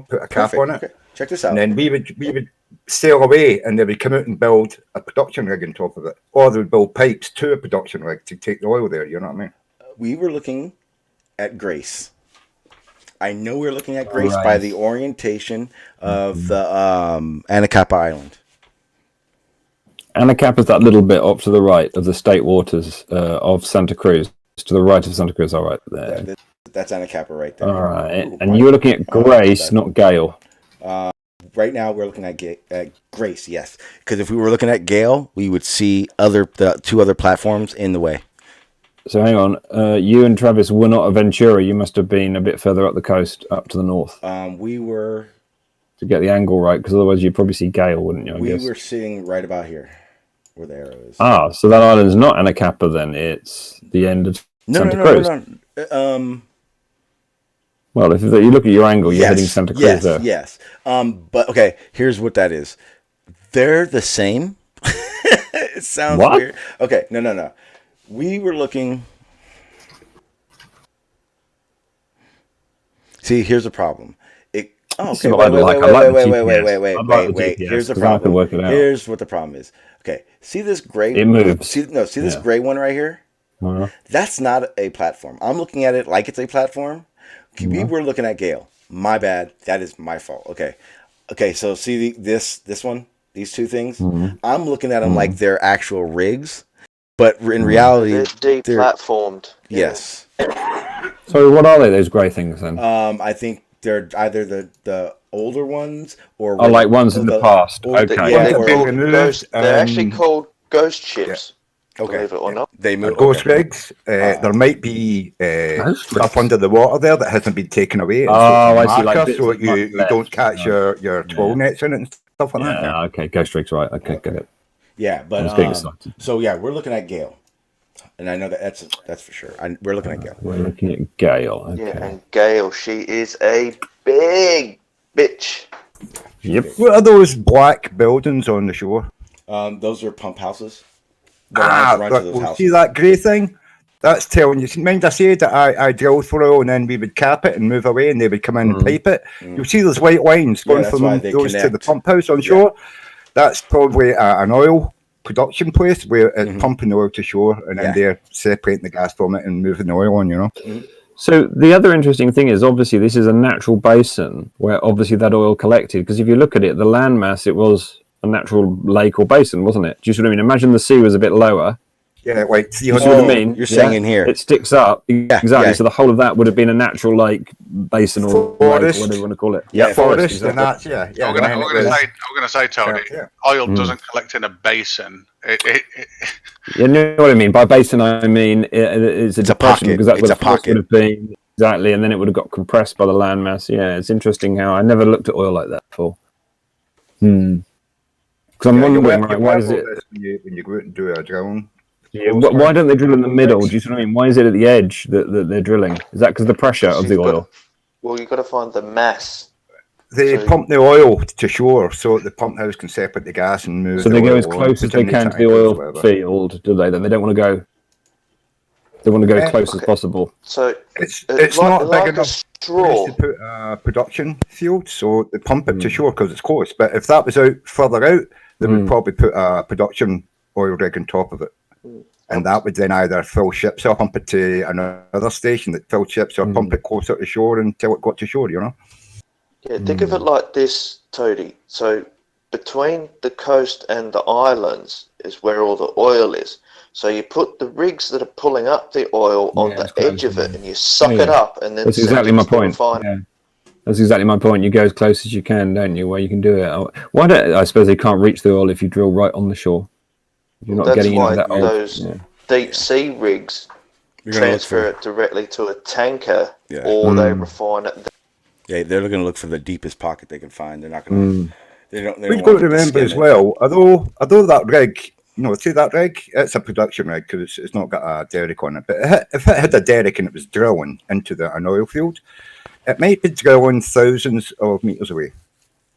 put a cap Perfect. on it. Okay. Check this out. And then we would sail away, and they would come out and build a production rig on top of it, or they would build pipes to a production rig to take the oil there. You know what I mean? We were looking at Grace. I know we were looking at Grace by the orientation of the Anacapa Island. Anacapa is that little bit up to the right of the state waters of Santa Cruz. To the right of Santa Cruz, all right there. Yeah, that's Anacapa right there. All right, and you were looking at Grace, not Gale. Right now, we're looking at Grace, yes. Because if we were looking at Gale, we would see the 2 other platforms in the way. So hang on, you and Travis were not at Ventura. You must have been a bit further up the coast, up to the north. We were to get the angle right, because otherwise you'd probably see Gale, wouldn't you? I guess. We were sitting right about here, where the arrow is. Ah, so that island's not Anacapa then. It's the end of Santa Cruz. No. Well, if you look at your angle, you're heading Santa Cruz there. Yes. But okay, here's what that is. They're the same. It sounds weird. Okay, no. We were looking. See, here's the problem. Okay, wait. Here's the problem. Here's what the problem is. Okay, see this gray? It moves. See this gray one right here? That's not a platform. I'm looking at it like it's a platform. We were looking at Gale. My bad. That is my fault. Okay. So see this one, these 2 things. I'm looking at them like they're actual rigs, but in reality, they're deplatformed. Yes. So what are they? Those grey things then? I think they're either the older ones or like ones in the past. Okay. They're actually called ghost ships. Okay. Believe it or not. They move. Ghost rigs. There might be stuff under the water there that hasn't been taken away. I see. Like so you don't catch your troll nets in it and stuff like that. Yeah, okay. Ghost rigs, right. Okay, get it. Yeah, but I was getting excited. So yeah, we're looking at Gale. And I know that's for sure. We're looking at Gale. We're looking at Gale. Okay. Yeah, and Gale, she is a big bitch. Yep. What are those black buildings on the shore? Those are pump houses. See that grey thing? That's telling you. Mind I said that I drilled for oil and then we would cap it and move away and they would come in and pipe it. You'll see those white lines going from those to the pump house on shore. That's probably an oil production place where it's pumping the oil to shore and then they're separating the gas from it and moving the oil on, So the other interesting thing is obviously this is a natural basin where obviously that oil collected. Because if you look at it, the landmass, it was a natural lake or basin, wasn't it? Do you see what I mean? Imagine the sea was a bit lower. Yeah, like Do you see what I mean? You're saying in here. It sticks up. Exactly. yeah. So the whole of that would have been a natural like basin or lake, or Forest. whatever you want to call it. Yeah, forest, exactly. and that's yeah. I'm gonna say, Tony, Yeah. oil doesn't collect in a basin. You know what I mean? By basin, I mean it's a depression pocket. because that's It's where a the force pocket. would have been. Exactly, and then it would have got compressed by the landmass. Yeah, it's interesting how I never looked at oil like that before. Because I'm wondering, right, why is it? When you go out and do a drilling? Yeah, why don't they drill in the middle? Do you see what I mean? Why is it at the edge that they're drilling? Is that because of the pressure of the oil? Well, you've got to find the mass. They pump the oil to shore so the pump house can separate the gas and move. So the they go oil as close on, as they can to the oil field, do they? Then they don't want to go. They want to go as close as possible. So it's like, not like big enough straw. to put a production field, so they pump it to shore because it's close. But if that was out further out, they would probably put a production oil rig on top of it. And that would then either fill ships or pump it to another station that filled ships or pump it closer to shore until it got to shore, you know? Yeah, think of it like this, Toadie. So between the coast and the islands is where all the oil is. So you put the rigs that are pulling up the oil on the edge of it and you suck it up and then That's send exactly it my to the point. refinery. Yeah. That's exactly my point. You go as close as you can, don't you, where you can do it. Why don't I suppose they can't reach the oil if you drill right on the shore? You're not That's getting why into that oil. those deep sea rigs transfer it directly to a tanker or they refine it. Yeah, they're going to look for the deepest pocket they can find. They're not going to. They don't. We've got to remember as well, although that rig, see that rig, it's a production rig because it's not got a derrick on it. But if it had a derrick and it was drilling into an oil field, it might be drilling thousands of meters away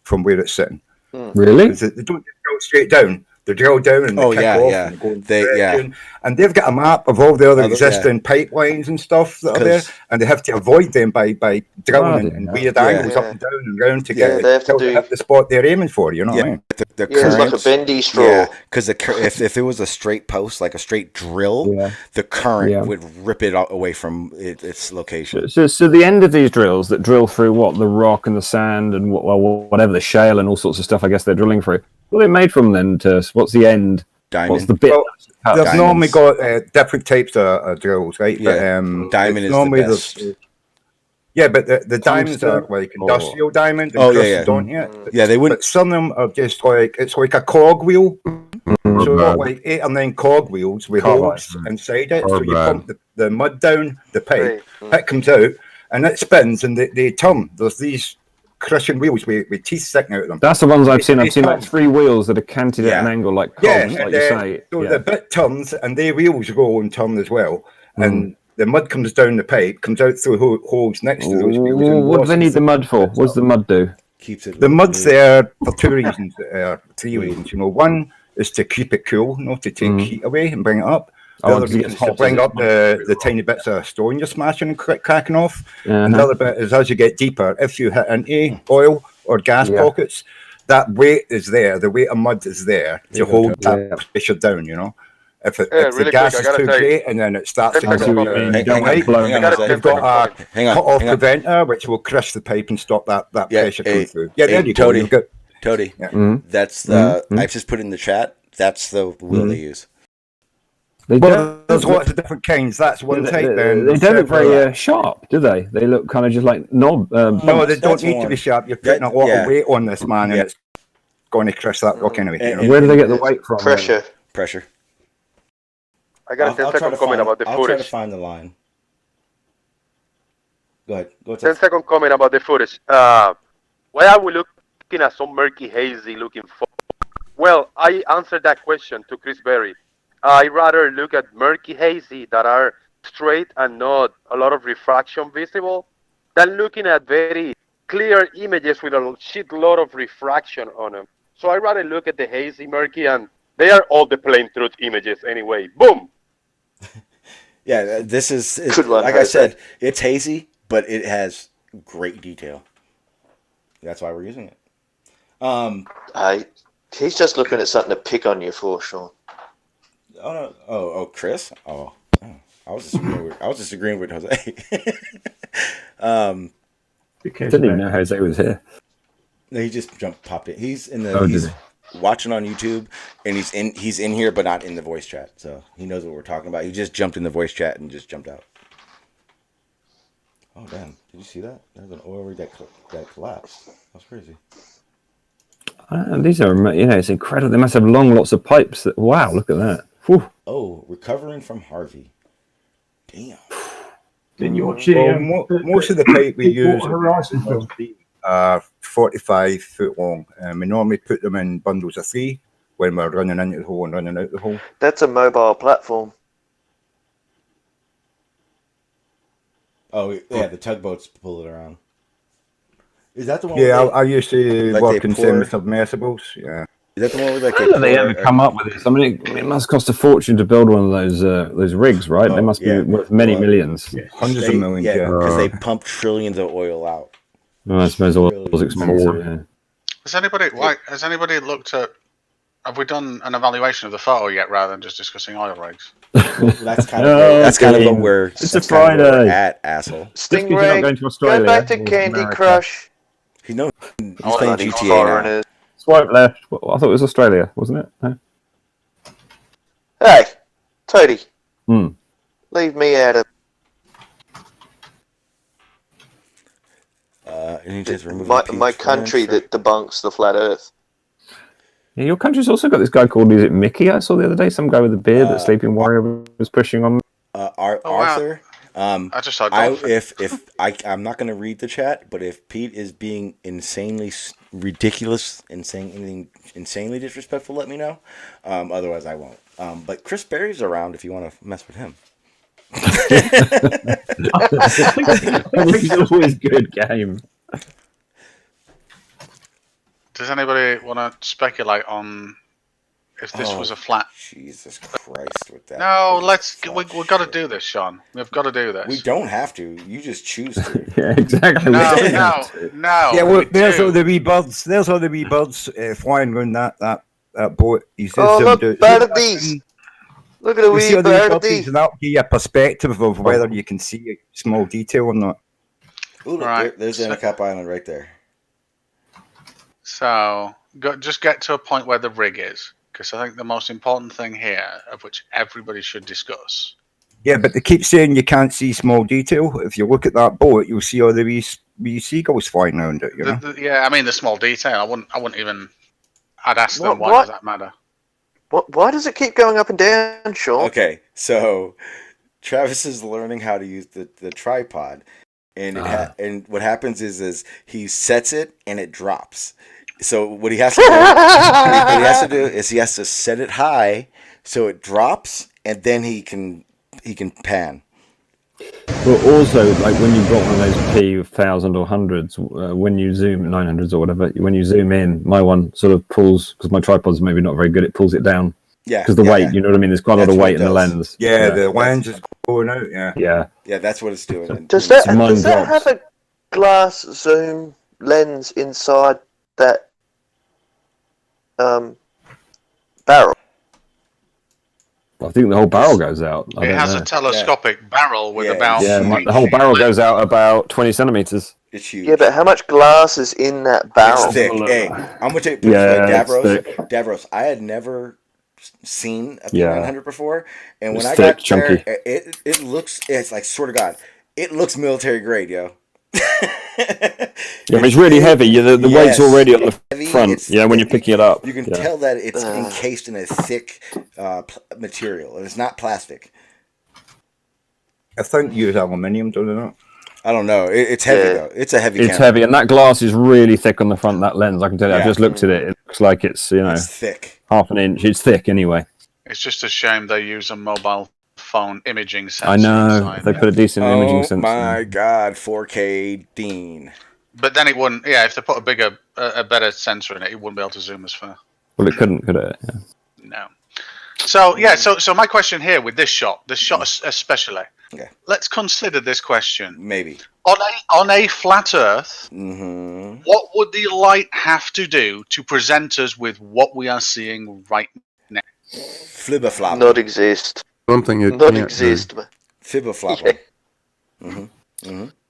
from where it's sitting. Really? Because they don't just drill straight down. They drill down and they kick off and go in direction. And they've got a map of all the other existing pipelines and stuff that are there, and they have to avoid them by drilling in weird angles up and down and round to get to hit the spot they're aiming for. You know what I mean? The it's like a bendy straw. Yeah, because if it was a straight post, like a straight drill, the current would rip it away from its location. So the end of these drills that drill through the rock and the sand and whatever, the shale and all sorts of stuff, I guess they're drilling through. What are they made from then? What's the end? Diamond. What's the bit? Well, they've normally got different types of drills, right? Yeah. But, diamond is the best. Yeah, but the diamonds are like industrial diamond and don't yet. Yeah, they wouldn't. But some of them are just like it's like a cog wheel. So we've got like 8 or 9 cog wheels with holes inside it. So you pump the mud down the pipe, it comes out, and it spins, and they turn. There's these crushing wheels with teeth sticking out of them. That's the ones I've seen. I've seen like 3 wheels that are canted at an angle, like cogs, like you say. So the bit turns, and the wheels roll and turn as well, and the mud comes down the pipe, comes out through holes next to those wheels. What do they need the mud for? What does the mud do? Keeps it. The mud's there for 2 reasons, 3 reasons. One is to keep it cool, not to take heat away and bring it up. The other reason is to bring up the tiny bits of stone you're smashing and cracking off. And the other bit is as you get deeper, if you hit into oil or gas pockets, that weight is there. The weight of mud is there to hold that pressure down, If the gas is too great and then it starts to go you've got a cut-off preventer which will crush the pipe and stop that pressure coming through. Yeah, there you go. Toady. That's I've just put in the chat. That's the wheel they use. There's lots of different kinds. That's one type. They don't look very sharp, do they? They look kind of just like knob. No, they don't need to be sharp. You're putting a lot of weight on this, man, and it's going to crush that rock anyway. Where do they get the weight from? Pressure. I got a 10-second comment about the footage. I'll try to find the line. Go ahead. 10-second comment about the footage. Why are we looking at some murky, hazy looking fog? Well, I answered that question to Chris Berry. I rather look at murky, hazy that are straight and not a lot of refraction visible than looking at very clear images with a shitload of refraction on them. So I rather look at the hazy, murky, and they are all the plain truth images anyway. Boom! Yeah, this is Good one, like I said, it's hazy, but it has great detail. That's why we're using it. He's just looking at something to pick on you for, Sean. Oh no! Oh, Chris! Oh. I was just agreeing with Jose. Didn't even know Jose was here. No, he just popped it. He's in the. Oh, he's did watching on YouTube, and he's in here, but not in the voice chat. So he knows what we're talking about. He just jumped in the voice chat and just jumped out. Oh damn! Did you see that? There's an oil rig that collapsed. That's crazy. These are, it's incredible. They must have lots of pipes. Wow, look at that. Whew. Oh, recovering from Harvey. Damn. Did you watch the, most of the pipe we use Horizon film? are 45 foot long. We normally put them in bundles of 3 when we're running into the hole and running out the hole. That's a mobile platform. Oh yeah, the tugboats pull it around. Is that the one? Yeah, I used to like work in pour- semi-submersibles. Yeah. Is that the one with like? How do they ever come up with this? I mean, it must cost a fortune to build one of those rigs, right? They must be worth many millions. Yeah. Hundreds of millions. Yeah, because they pump trillions of oil out. Well, I suppose oil was expensive. Yeah. Has anybody looked at? Have we done an evaluation of the photo yet, rather than just discussing oil rigs? That's kind of what we're. It's a Friday. At asshole. Stingray, going to Australia, go back to or Candy America. Crush. He's playing Bloody GTA now. foreigners. Swipe left. Well, I thought it was Australia, wasn't it? No? Hey, Toady, Hmm. leave me out of. And he just removed My country that debunks the flat Earth. Yeah, your country's also got this guy called, is it Mickey? I saw the other day, some guy with a beard that Sleeping Warrior was pushing on. Arthur. I just saw. I'm not going to read the chat, but if Pete is being insanely ridiculous and saying anything insanely disrespectful, let me know. Otherwise, I won't. But Chris Berry's around if you want to mess with him. It's always good game. Does anybody want to speculate on if this was a flat? Jesus Christ! With that. No, we've got to do this, Sean. We've got to do this. We don't have to. You just choose to. Yeah, exactly. No. Yeah, well, there's all the wee birds. There's all the wee birds flying around that boat. He says, Oh, look, birdies! Look at the wee birdies! And that'll give you a perspective of whether you can see a small detail or not. Ooh, there's Anacap Island right there. So, just get to a point where the rig is, because I think the most important thing here, of which everybody should discuss. Yeah, but they keep saying you can't see small detail. If you look at that boat, you'll see all the wee seagulls flying around it. You know? Yeah, I mean the small detail. I wouldn't even. I'd ask them why does that matter. Why does it keep going up and down, Sean? Okay, so Travis is learning how to use the tripod, and and what happens is he sets it and it drops. So what he has to do, is he has to set it high so it drops, and then he can pan. But also, like when you've got one of those P1000 or hundreds, when you zoom 900s or whatever, when you zoom in, my one sort of pulls, because my tripod's maybe not very good. It pulls it down. Yeah. Because the weight, you know what I mean. There's quite a lot of weight in the lens. Yeah, the lens is going out. Yeah. Yeah. Yeah, that's what it's doing. Does that have a glass zoom lens inside that barrel? I think the whole barrel goes out. It has a telescopic barrel with about. Yeah, the whole barrel goes out about 20 centimeters. It's huge. Yeah, but how much glass is in that barrel? It's thick. Hey, I'm gonna take Davros. I had never seen a P900 before, and when I got there, it looks. It's like, sort of God, it looks military grade, yo. Yeah, but it's really heavy. The weight's already on the front. Yeah, when you're picking it up, you can tell that it's encased in a thick material, and it's not plastic. I think you use aluminium, don't you? I don't know. It's heavy though. It's a heavy. It's camera. heavy, and that glass is really thick on the front. That lens, I can tell you. I just looked at it. It looks like it's it's thick, half an inch. It's thick anyway. It's just a shame they use a mobile phone imaging sensor. I know they put a decent imaging sensor. Oh my God, 4K Dean. But then it wouldn't. Yeah, if they put a better sensor in it, it wouldn't be able to zoom as far. Well, it couldn't, could it? Yeah. No. So yeah, so my question here with this shot especially. Okay. Let's consider this question. Maybe on a flat Earth, mm-hmm. What would the light have to do to present us with what we are seeing right now? Flibber flop. Not exist. Something it not can't exist. do. Fibba-flop.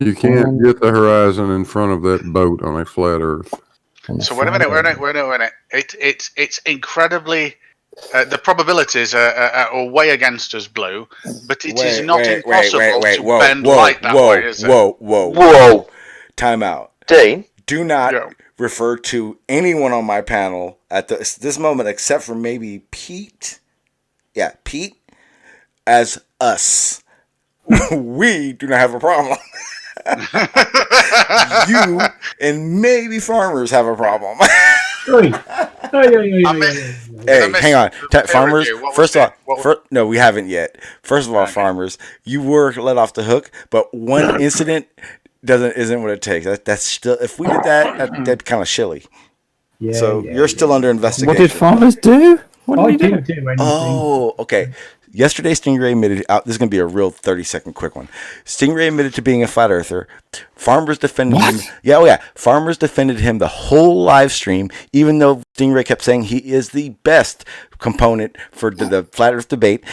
You can't get the horizon in front of that boat on a flat Earth. So wait a minute. It's incredibly. The probabilities are way against us, Blue, but it is not impossible to bend light that way, is it? Whoa. Time out. Dean? Do not refer to anyone on my panel at this moment, except for maybe Pete. Yeah, Pete, as us. We do not have a problem. You and maybe farmers have a problem. Hey, hang on. Farmers, first of all, no, we haven't yet. First of all, farmers, you were let off the hook, but one incident isn't what it takes. That's still, if we did that'd kind of shilly. So you're still under investigation. What did farmers do? What did didn't do anything. Oh, okay. Yesterday, Stingray admitted. This is going to be a real 30-second quick one. Stingray admitted to being a flat earther. Farmers defended him. Yeah, Farmers defended him the whole live stream, even though Stingray kept saying he is the best component for the flat Earth debate.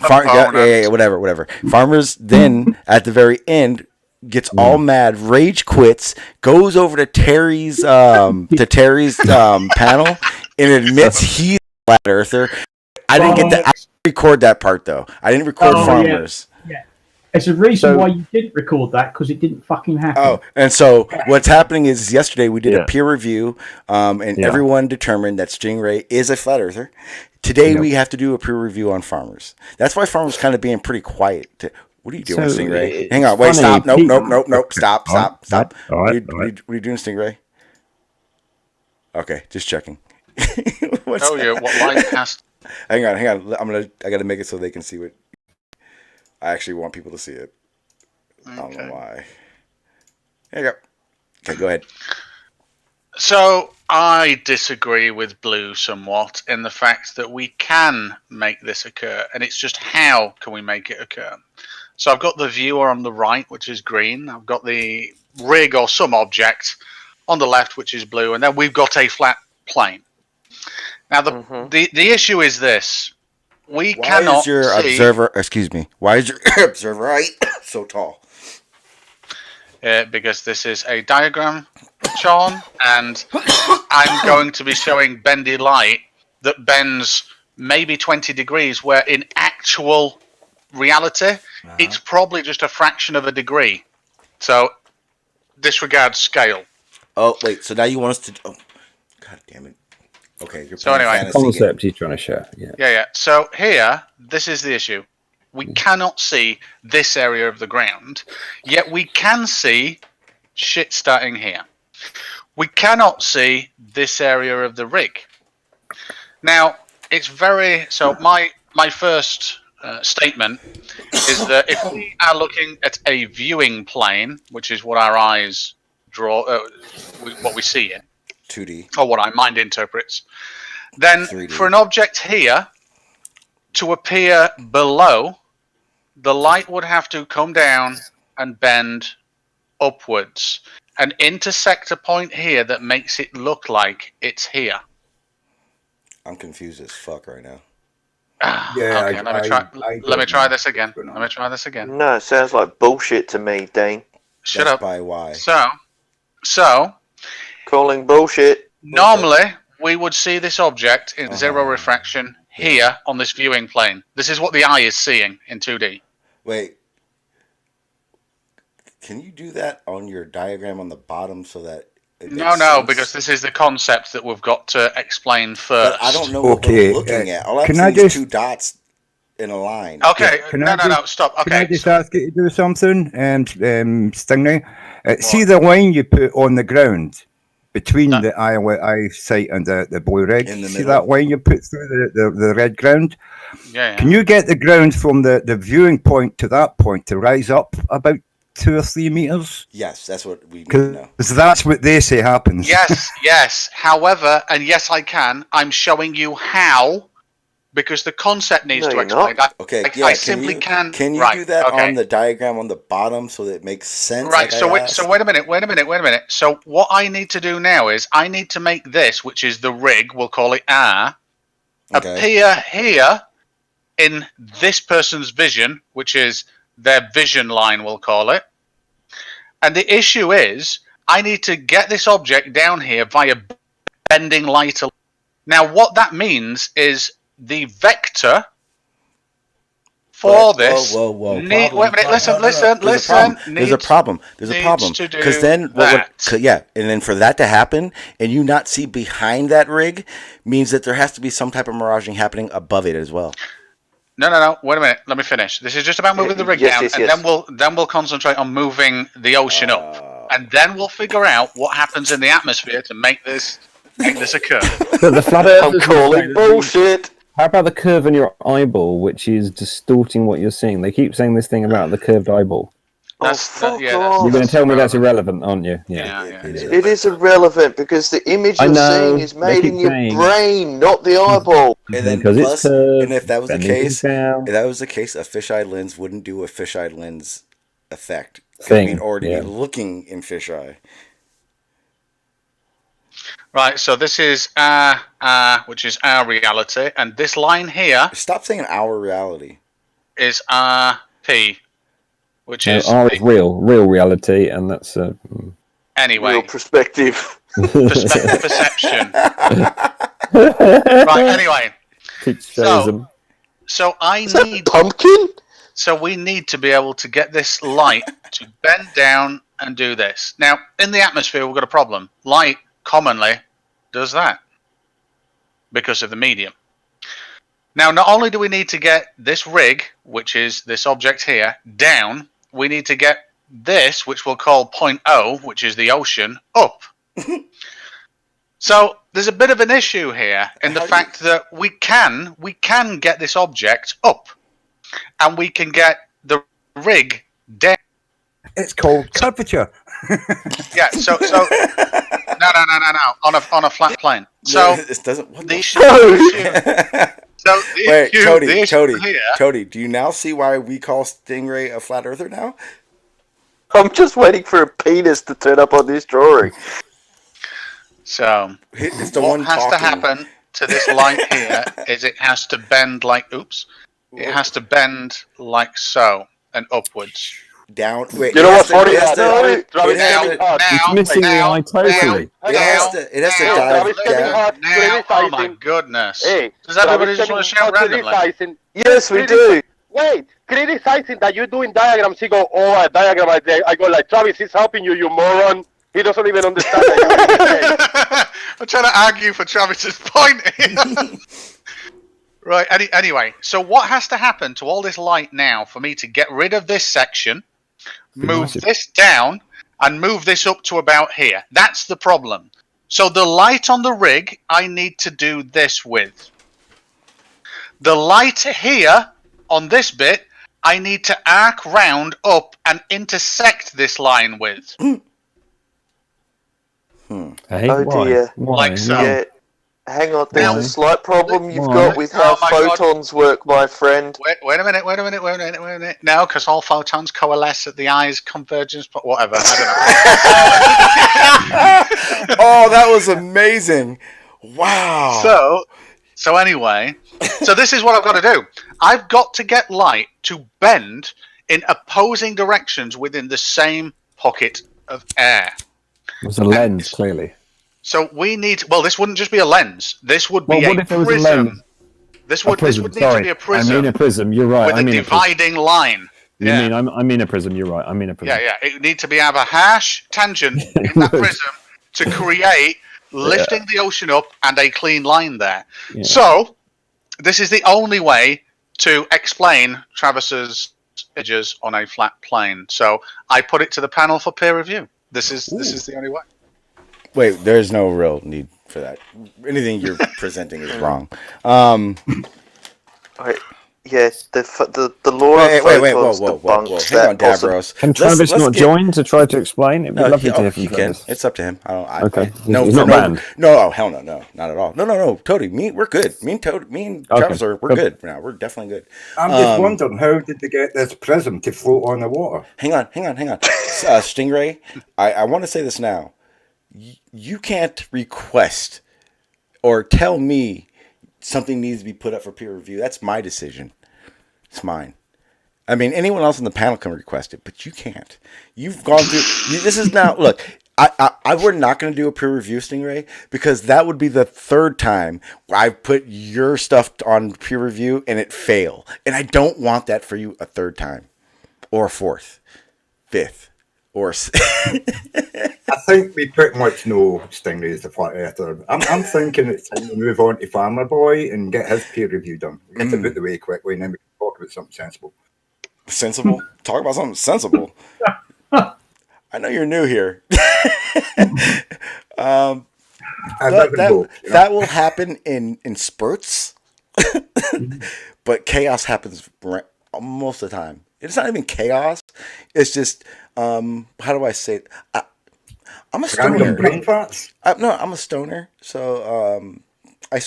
Whatever. Farmers then, at the very end, gets all mad, rage quits, goes over to Terry's panel, and admits he's a flat earther. I didn't get that. I didn't record that part though. I didn't record farmers. Yeah. There's a reason why you didn't record that, because it didn't fucking happen. Oh, and so what's happening is yesterday we did a peer review, and everyone determined that Stingray is a flat earther. Today we have to do a peer review on farmers. That's why farmers kind of being pretty quiet. What are you doing, Stingray? Hang on, wait, stop. Nope. Stop. What are you doing, Stingray? Okay, just checking. What light cast? Hang on. I gotta make it so they can see what. I actually want people to see it. I don't know why. There you go. Okay, go ahead. So I disagree with Blue somewhat in the fact that we can make this occur, and it's just how can we make it occur. So I've got the viewer on the right, which is green. I've got the rig or some object on the left, which is blue, and then we've got a flat plane. Now the issue is this: we cannot Why is your observer height so tall? Because this is a diagram, Sean, and I'm going to be showing bendy light that bends maybe 20 degrees, where in actual reality, it's probably just a fraction of a degree. So disregard scale. Oh, wait. So now you want us to... Oh, God damn it. Okay. So anyway. Concept he's trying to show. Yeah. So here, this is the issue. We cannot see this area of the ground, yet we can see shit starting here. We cannot see this area of the rig. Now, it's very... So my first statement is that if we are looking at a viewing plane, which is what our eyes draw, what we see in 2D, or what our mind interprets, then 3D. For an object here to appear below, the light would have to come down and bend upwards and intersect a point here that makes it look like it's here. I'm confused as fuck right now. Okay, let me try this again. No, it sounds like bullshit to me, Dean. Shut up. By why? So calling bullshit. Normally, we would see this object in zero refraction here on this viewing plane. This is what the eye is seeing in 2D. Wait. Can you do that on your diagram on the bottom so that it makes sense? Because this is the concept that we've got to explain first. But I don't know what we're looking at. All I see is two dots in a line. Okay, no, stop. Okay. Can I just ask you to do something, Stingray? See the line you put on the ground between the eyesight and the blue rig? See that line you put through the red ground? Yeah. Can you get the ground from the viewing point to that point to rise up about 2 or 3 meters? Yes, that's what we need to know. Because that's what they say happens. Yes. However, and yes, I can. I'm showing you how, because the concept needs to explain that. Okay, I simply can. Can you do that on the diagram on the bottom so that it makes sense? Right. So wait a minute. So what I need to do now is I need to make this, which is the rig, we'll call it R, appear here in this person's vision, which is their vision line, we'll call it. And the issue is, I need to get this object down here via bending light. Now, what that means is the vector for this. Whoa. Wait a minute. Listen. There's a problem. Because then, and then for that to happen, and you not see behind that rig, means that there has to be some type of miraging happening above it as well. No. Wait a minute. Let me finish. This is just about moving the rig down, and then we'll concentrate on moving the ocean up, and then we'll figure out what happens in the atmosphere to make this occur. But the flat Earth I'm calling bullshit. How about the curve in your eyeball, which is distorting what you're seeing? They keep saying this thing about the curved eyeball. You're going to tell me that's irrelevant, aren't you? Yeah. It is irrelevant because the image you're seeing is made in your brain, not the eyeball. And then plus, and if that was the case, a fisheye lens wouldn't do a fisheye lens effect. We'd already be looking in fisheye. Right, so this is which is our reality, and this line here. Stop saying our reality. Is RP, which is R is real reality, and that's anyway. Real perspective. Perception. Right. Anyway. So I need pumpkin. So we need to be able to get this light to bend down and do this. Now, in the atmosphere, we've got a problem. Light commonly does that because of the medium. Now, not only do we need to get this rig, which is this object here, down, we need to get this, which we'll call point O, which is the ocean, up. So there's a bit of an issue here in the fact that we can get this object up, and we can get the rig down. It's called curvature. Yeah. So no. On a flat plane. So this doesn't. What the issue. So wait, Tody, do you now see why we call Stingray a flat earther now? I'm just waiting for a penis to turn up on this drawing. So it's the what one has to talking. happen to this light here is it has to bend like it has to bend like so and upwards. Down. Wait, you know what's funny? It's missing the eye totally. It has to dive down. Now, oh my goodness. Hey, does everybody just want to shout randomly? Yes, we do. Wait, criticizing that you're doing diagrams. He go, a diagram. I go like, Travis, he's helping you, you moron. He doesn't even understand that. I'm trying to argue for Travis's point here. Right, anyway, so what has to happen to all this light now for me to get rid of this section, move this down, and move this up to about here? That's the problem. So the light on the rig, I need to do this with. The light here, on this bit, I need to arc round up and intersect this line with. Hey, oh dear. Like so. Yeah. Hang on, there's a slight problem you've got with how photons work, my friend. Wait a minute. No, because all photons coalesce at the eye's convergence, but whatever. I don't know. Oh, that was amazing. Wow. So anyway, so this is what I've got to do. I've got to get light to bend in opposing directions within the same pocket of air. It's a lens, clearly. So we need. Well, this wouldn't just be a lens. This would be a prism. This would need to be a prism. I mean a prism. You're right. With a dividing line. I mean a prism. You're right. I mean a prism. Yeah. It would need to have a harsh tangent in that prism to create lifting the ocean up and a clean line there. Yeah. So this is the only way to explain Travis's images on a flat plane. So I put it to the panel for peer review. This is the only way. Wait, there's no real need for that. Anything you're presenting is wrong. Yes, the law of photons debunks Hang on, Davros. Can Travis not join to try to explain? It'd be lovely to hear from Travis. It's up to him. Okay. No, he's not banned. No, hell no, not at all. No. Totally. we're good. Me and Travis we're good now. We're definitely good. I'm just wondering, how did they get this prism to float on the water? Hang on. Stingray, I want to say this now. You can't request or tell me something needs to be put up for peer review. That's my decision. It's mine. I mean, anyone else on the panel can request it, but you can't. You've gone through. This is now. Look, we're not going to do a peer review, Stingray, because that would be the third time I've put your stuff on peer review and it fail, and I don't want that for you a third time, or a fourth, fifth, or. I think we pretty much know Stingray is the flat earther. I'm thinking it's time to move on to Farmer Boy and get his peer review done. Get it out the way quickly, and then we can talk about something sensible. Sensible? Talk about something sensible. I know you're new here. That will happen in spurts, but chaos happens most of the time. It's not even chaos. It's just how do I say it? I'm a stoner. Random brain farts? No, I'm a stoner. So my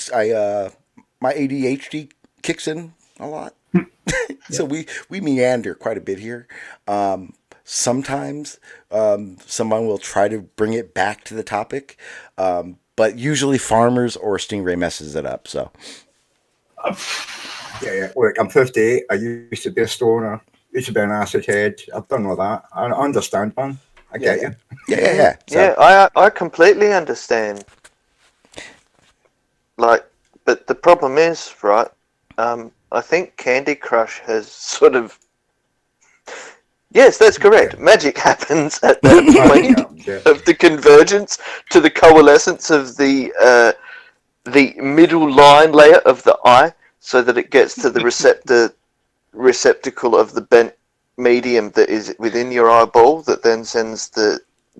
ADHD kicks in a lot. So we meander quite a bit here. Sometimes someone will try to bring it back to the topic, but usually Farmers or Stingray messes it up. So yeah. Look, I'm 58. I used to be a stoner. Used to be an acid head. I've done all that. I understand, man. I get you. Yeah. Yeah, I completely understand. Like, but the problem is, right? I think Candy Crush has sort of. Yes, that's correct. Magic happens at that point of the convergence to the coalescence of the middle line layer of the eye, so that it gets to the receptacle of the bent medium that is within your eyeball, that then sends the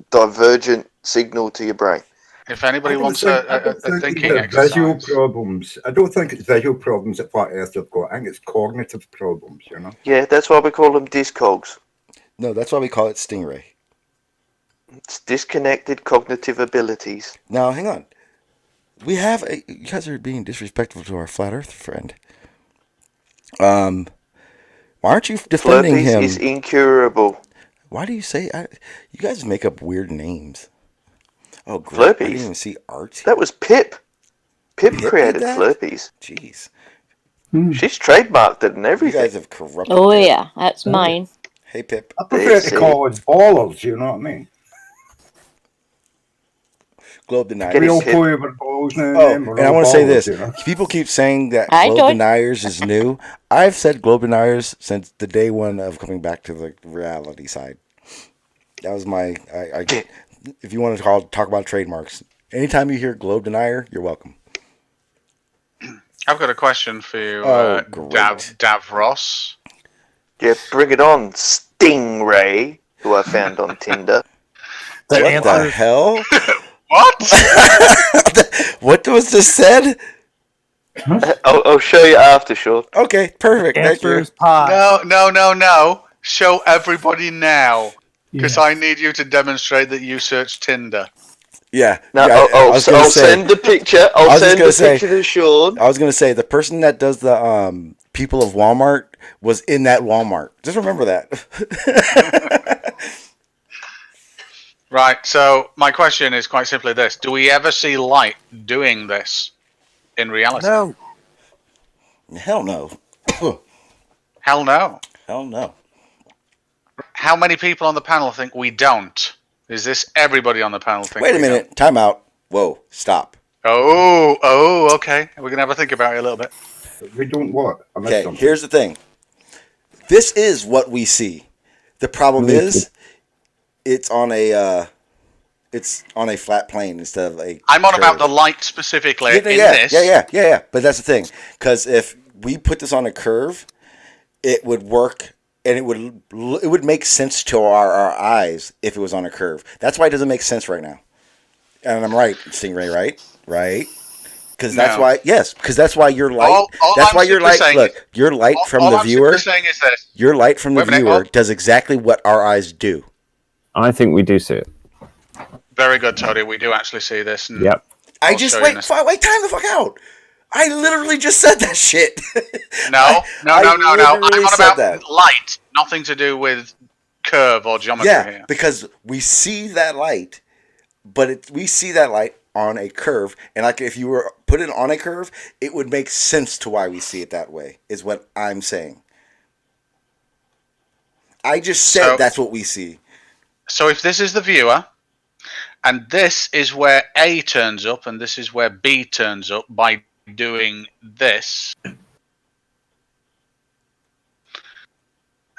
divergent signal to your brain. If anybody wants a thinking exercise. Visual problems. I don't think it's visual problems that flat earthers have got. I think it's cognitive problems, you know? Yeah, that's why we call them discogs. No, that's why we call it Stingray. It's disconnected cognitive abilities. Now, hang on. You guys are being disrespectful to our flat Earth friend. Why aren't you defending Flurpies him? Is incurable. Why do you say? You guys make up weird names. Oh, great. Flurpies. I didn't even see art. That was Pip. Pip created Flurpies. Jeez. She's trademarked it and everything. You guys have corrupted. Oh yeah, that's mine. Hey, Pip. I prefer to call it ballers, you know what I mean? Globe deniers. We all play with balls now. And I want to say this. You know? People keep saying that globe deniers is new. I've said globe deniers since the day one of coming back to the reality side. That was my... if you want to talk about trademarks, anytime you hear globe denier, you're welcome. I've got a question for you, Dav Ross. Yeah, bring it on, Stingray, who I found on Tinder. What the hell? What? What was this said? I'll show you after, Sean. Okay, perfect. Answers pie. No. Show everybody now, because I need you to demonstrate that you searched Tinder. Yeah. No, I'll send the picture. I'll send the picture to Sean. I was going to say, the person that does the people of Walmart was in that Walmart. Just remember that. Right, so my question is quite simply this. Do we ever see light doing this in reality? No. Hell no. Hell no. Hell no. How many people on the panel think we don't? Is this everybody on the panel think Wait a minute. Don't? Time out. Whoa. Stop. Oh, okay. We're going to have a think about it a little bit. We don't what? Okay, here's the thing. This is what we see. The problem is, it's on a flat plane instead of a. I'm on curve. about the light specifically in this. Yeah. But that's the thing, because if we put this on a curve, it would work, and it would make sense to our eyes if it was on a curve. That's why it doesn't make sense right now. And I'm right, Stingray, right? Because that's why, because that's why your light. That's why your light. Look, your light from the viewer. Saying is this. Your light from the viewer does exactly what our eyes do. I think we do see it. Very good, Tony. We do actually see this. And Yep. Wait time the fuck out. I literally just said that shit. No. I'm on about that. light. Nothing to do with curve or geometry here. Because we see that light, but we see that light on a curve, and like if you were put it on a curve, it would make sense to why we see it that way. Is what I'm saying. I just said that's what we see. So if this is the viewer, and this is where A turns up, and this is where B turns up by doing this,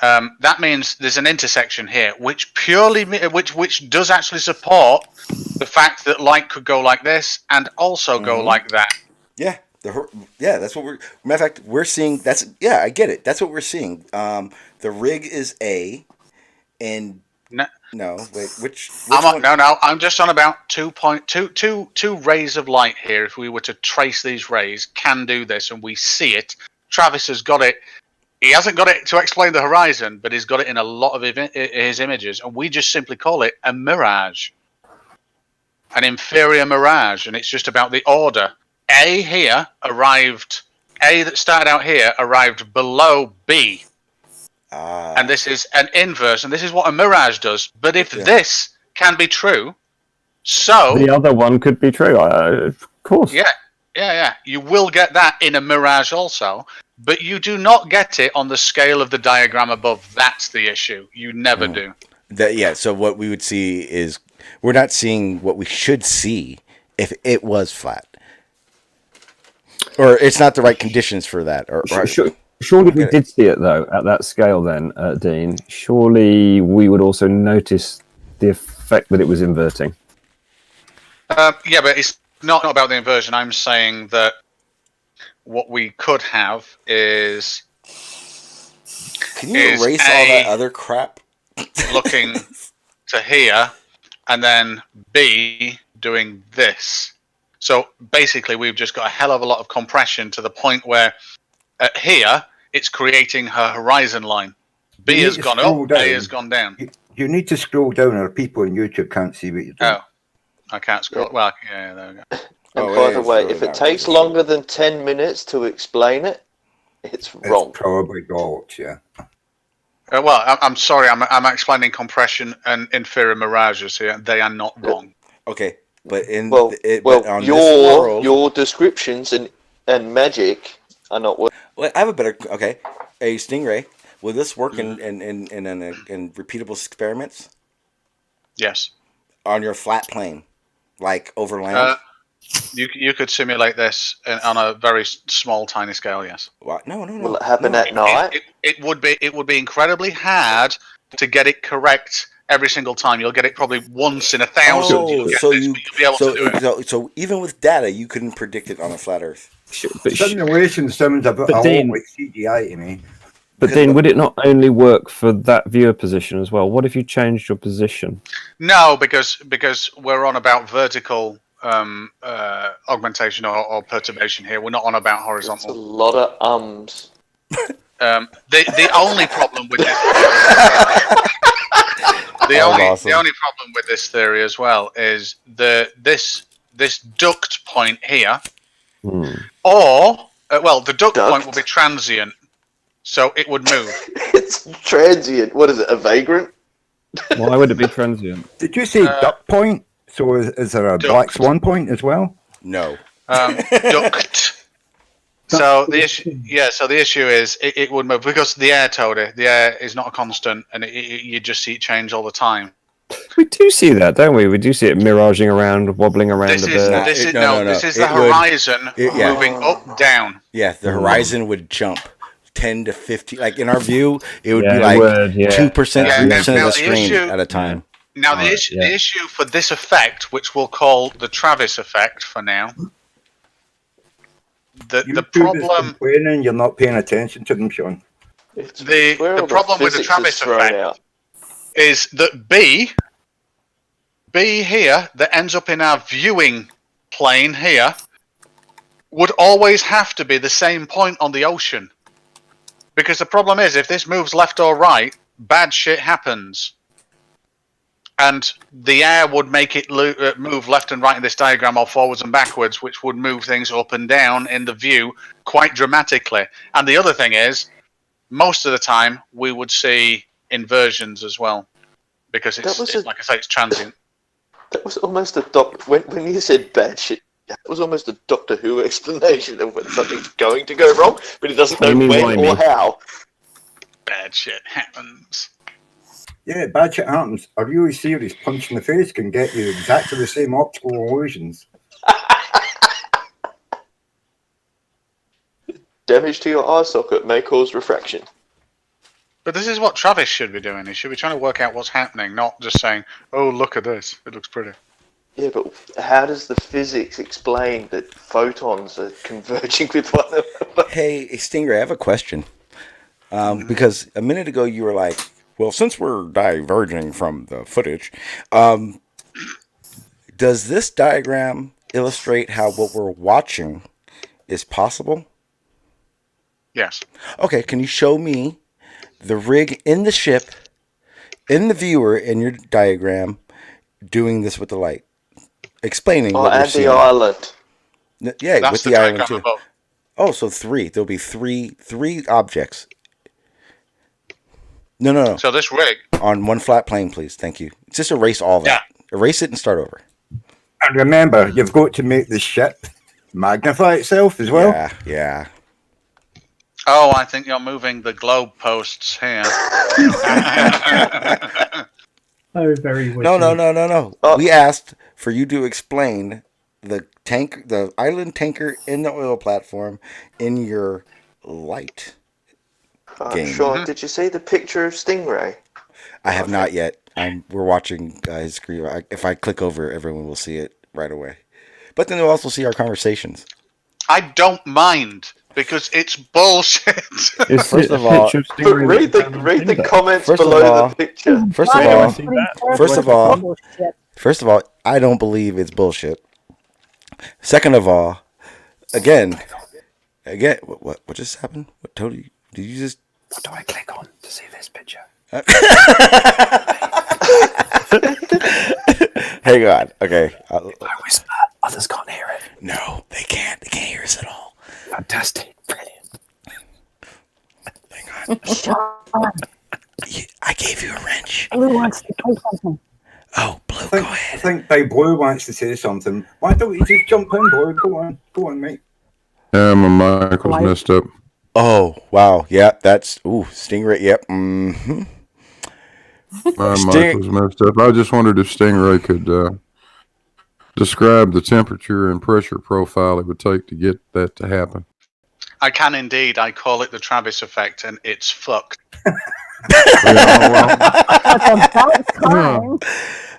that means there's an intersection here, which does actually support the fact that light could go like this and also go like that. Yeah, that's what we're. Matter of fact, we're seeing. That's I get it. That's what we're seeing. The rig is A, and no, wait, which one? No. I'm just on about 2 rays of light here. If we were to trace these rays, can do this, and we see it. Travis has got it. He hasn't got it to explain the horizon, but he's got it in a lot of his images, and we just simply call it a mirage, an inferior mirage, and it's just about the order. A that started out here arrived below B, and this is an inverse, and this is what a mirage does. But if this can be true, so the other one could be true, of course. Yeah. You will get that in a mirage also. But you do not get it on the scale of the diagram above. That's the issue. You never do. So what we would see is we're not seeing what we should see if it was flat, or it's not the right conditions for that. Surely we did see it though at that scale. Then, Dean. Surely we would also notice the effect that it was inverting. Yeah, but it's not about the inversion. I'm saying that. What we could have is. Can you erase all that other crap? Looking to here, and then B doing this. So basically, we've just got a hell of a lot of compression to the point where at here it's creating her horizon line. B has gone up, A has gone down. You need to scroll down, or people on YouTube can't see what you're doing. Oh, I can't scroll. Well, yeah, there we go. And by the way, if it takes longer than 10 minutes to explain it, it's wrong. It's probably got, yeah. Well, I'm sorry. I'm explaining compression and inferior mirages here. They are not wrong. Okay, but your descriptions and magic are not working. Well, I have a better. Okay, a stingray. Will this work in repeatable experiments? Yes. On your flat plane, like over land. You could simulate this on a very small, tiny scale. Yes. What? No. Will it happen at night? It would be incredibly hard to get it correct every single time. You'll get it probably once in 1,000. You'll be able to do it. So even with data, you couldn't predict it on a flat Earth. Simulation sounds a bit like CGI to me. But then, would it not only work for that viewer position as well? What if you changed your position? No, because we're on about vertical augmentation or perturbation here. We're not on about horizontal. It's a lot of ums. The only problem with this the only problem with this theory as well is this duct point here, or the duct point will be transient, so it would move. It's transient. What is it? A vagrant? Why would it be transient? Did you say duct point? So is there a black swan point as well? No. Duct. So the issue is it would move because the air is not a constant, and you just see it change all the time. We do see that, don't we? We do see it miraging around, wobbling around a bit. This is the horizon moving up, down. Yeah, the horizon would jump 10 to 15. Like in our view, it would be like 2%, 3% of the screen at a time. Now, the issue for this effect, which we'll call the Travis effect for now, the problem... You're not paying attention to them, Sean. The problem with the Travis effect is that B here, that ends up in our viewing plane here, would always have to be the same point on the ocean. Because the problem is, if this moves left or right, bad shit happens. And the air would make it move left and right in this diagram, or forwards and backwards, which would move things up and down in the view quite dramatically. And the other thing is, most of the time, we would see inversions as well. Because like I say, it's transient. That was almost a when you said bad shit, that was almost a Doctor Who explanation of when something's going to go wrong, but he doesn't know when or how. Bad shit happens. Yeah, bad shit happens. A really serious punch in the face can get you exactly the same optical illusions. Damage to your eye socket may cause refraction. But this is what Travis should be doing. He should be trying to work out what's happening, not just saying, "Oh, look at this. It looks pretty." Yeah, but how does the physics explain that photons are converging with one another? Hey, Stingray, I have a question. Because a minute ago you were like, well, since we're diverging from the footage, does this diagram illustrate how what we're watching is possible? Yes. Okay, can you show me the rig in the ship, in the viewer, in your diagram, doing this with the light? Explaining what we're and seeing. the island. Yeah, That's with the the island diagram too. above. Oh, so three. There'll be three objects. No. So this rig. On one flat plane, please. Thank you. Just erase all that. Yeah. Erase it and start over. And remember, you've got to make the ship magnify itself as well. Yeah. Oh, I think you're moving the globe posts here. Oh, very witty. No. We asked for you to explain the island tanker in the oil platform in your light game. Sean, did you see the picture of Stingray? I have not yet. We're watching his screen. If I click over, everyone will see it right away. But then they'll also see our conversations. I don't mind because it's bullshit. First of all, read the comments below the picture. First of all, I don't believe it's bullshit. Second of all, again, what just happened? What totally did you just? What do I click on to see this picture? Hang on. Okay. I whisper. Others can't hear it. No, they can't. They can't hear us at all. Fantastic. Brilliant. Hang on. I gave you a wrench. Blue wants to play something. Oh, Blue, go ahead. I think Big Blue wants to say something. Why don't you just jump in, Blue? Go on, mate. Yeah, my mic was messed up. Oh, wow. Yeah, that's... Ooh, Stingray. Yep. Mm-hmm. My mic was messed up. I just wondered if Stingray could describe the temperature and pressure profile it would take to get that to happen. I can indeed. I call it the Travis effect, and it's fucked.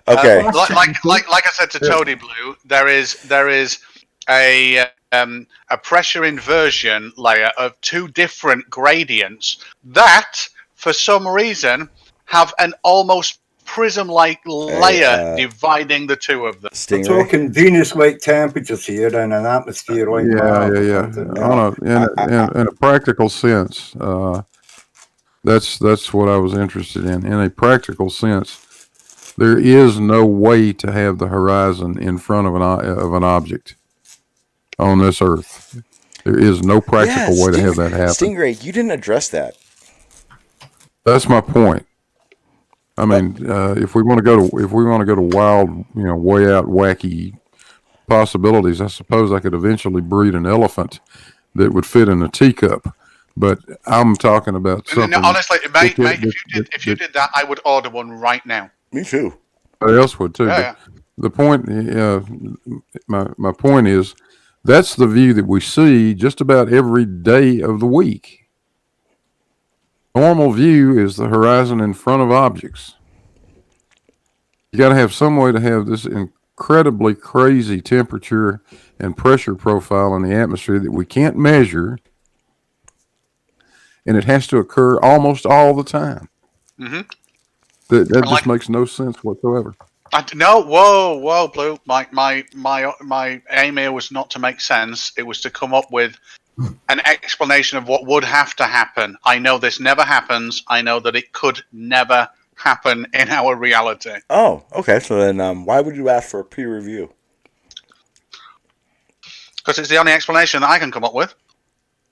Okay. Like I said to Toady Blue, there is a pressure inversion layer of two different gradients that, for some reason, have an almost prism-like layer dividing the two of them. We're talking Venus-like temperatures here and an atmosphere like In a practical sense, that's what I was interested in. In a practical sense, there is no way to have the horizon in front of an object on this Earth. There is no practical way to have that happen. Stingray, you didn't address that. That's my point. I mean, if we want to go to wild, way out wacky possibilities, I suppose I could eventually breed an elephant that would fit in a teacup. But I'm talking about something. No, honestly, mate, if you did that, I would order one right now. Me too. Somebody else would too. Yeah. The point, my point is, that's the view that we see just about every day of the week. Normal view is the horizon in front of objects. You got to have some way to have this incredibly crazy temperature and pressure profile in the atmosphere that we can't measure, and it has to occur almost all the time. Mm-hmm. That just makes no sense whatsoever. No, whoa, Blue. My aim here was not to make sense. It was to come up with an explanation of what would have to happen. I know this never happens. I know that it could never happen in our reality. Oh, okay. So then why would you ask for a peer review? Because it's the only explanation that I can come up with.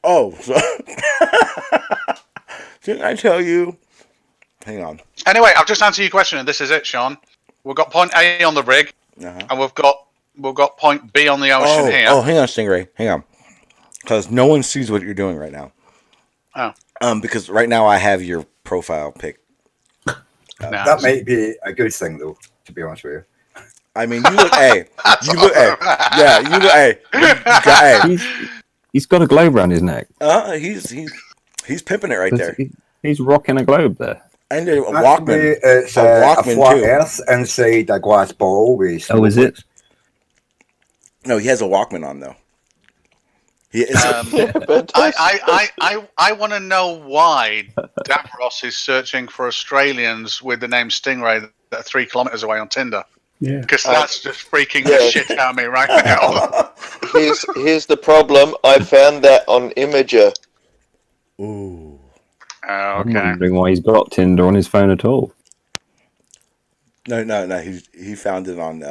Oh, so didn't I tell you? Hang on. Anyway, I've just answered your question, and this is it, Sean. We've got point A on the rig, and we've got point B on the ocean here. Oh, hang on, Stingray. Hang on. Because no one sees what you're doing right now. Oh. Because right now I have your profile pic That might be a good thing, though, to be honest with you. I mean, you look, hey, you look, hey, yeah, you look, hey, hey. He's got a globe around his neck. He's pimping it right there. He's rocking a globe there. And a Actually, Walkman. it's a a Walkman flat too. Earth inside a glass ball with Oh, is it? No, he has a Walkman on though. I want to know why Davros is searching for Australians with the name Stingray that are 3 kilometers away on Tinder. Yeah, because that's just freaking the shit out of me right now. Here's the problem. I found that on Imager. Ooh. I'm wondering why he's got Tinder on his phone at all. No. He found it on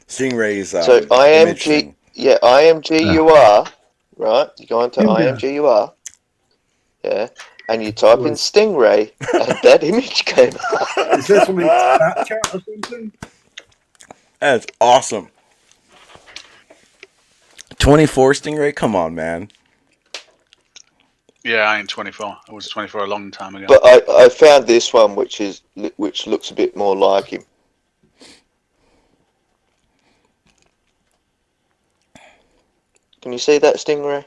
Stingray's. So IMG, yeah, IMGUR, right? You go into IMGUR, yeah, and you type in Stingray, and that image came up. Is this on Snapchat or something? That's awesome. 24 Stingray, come on, man. Yeah, I ain't 24. I was 24 a long time ago. But I found this one, which looks a bit more like him. Can you see that Stingray?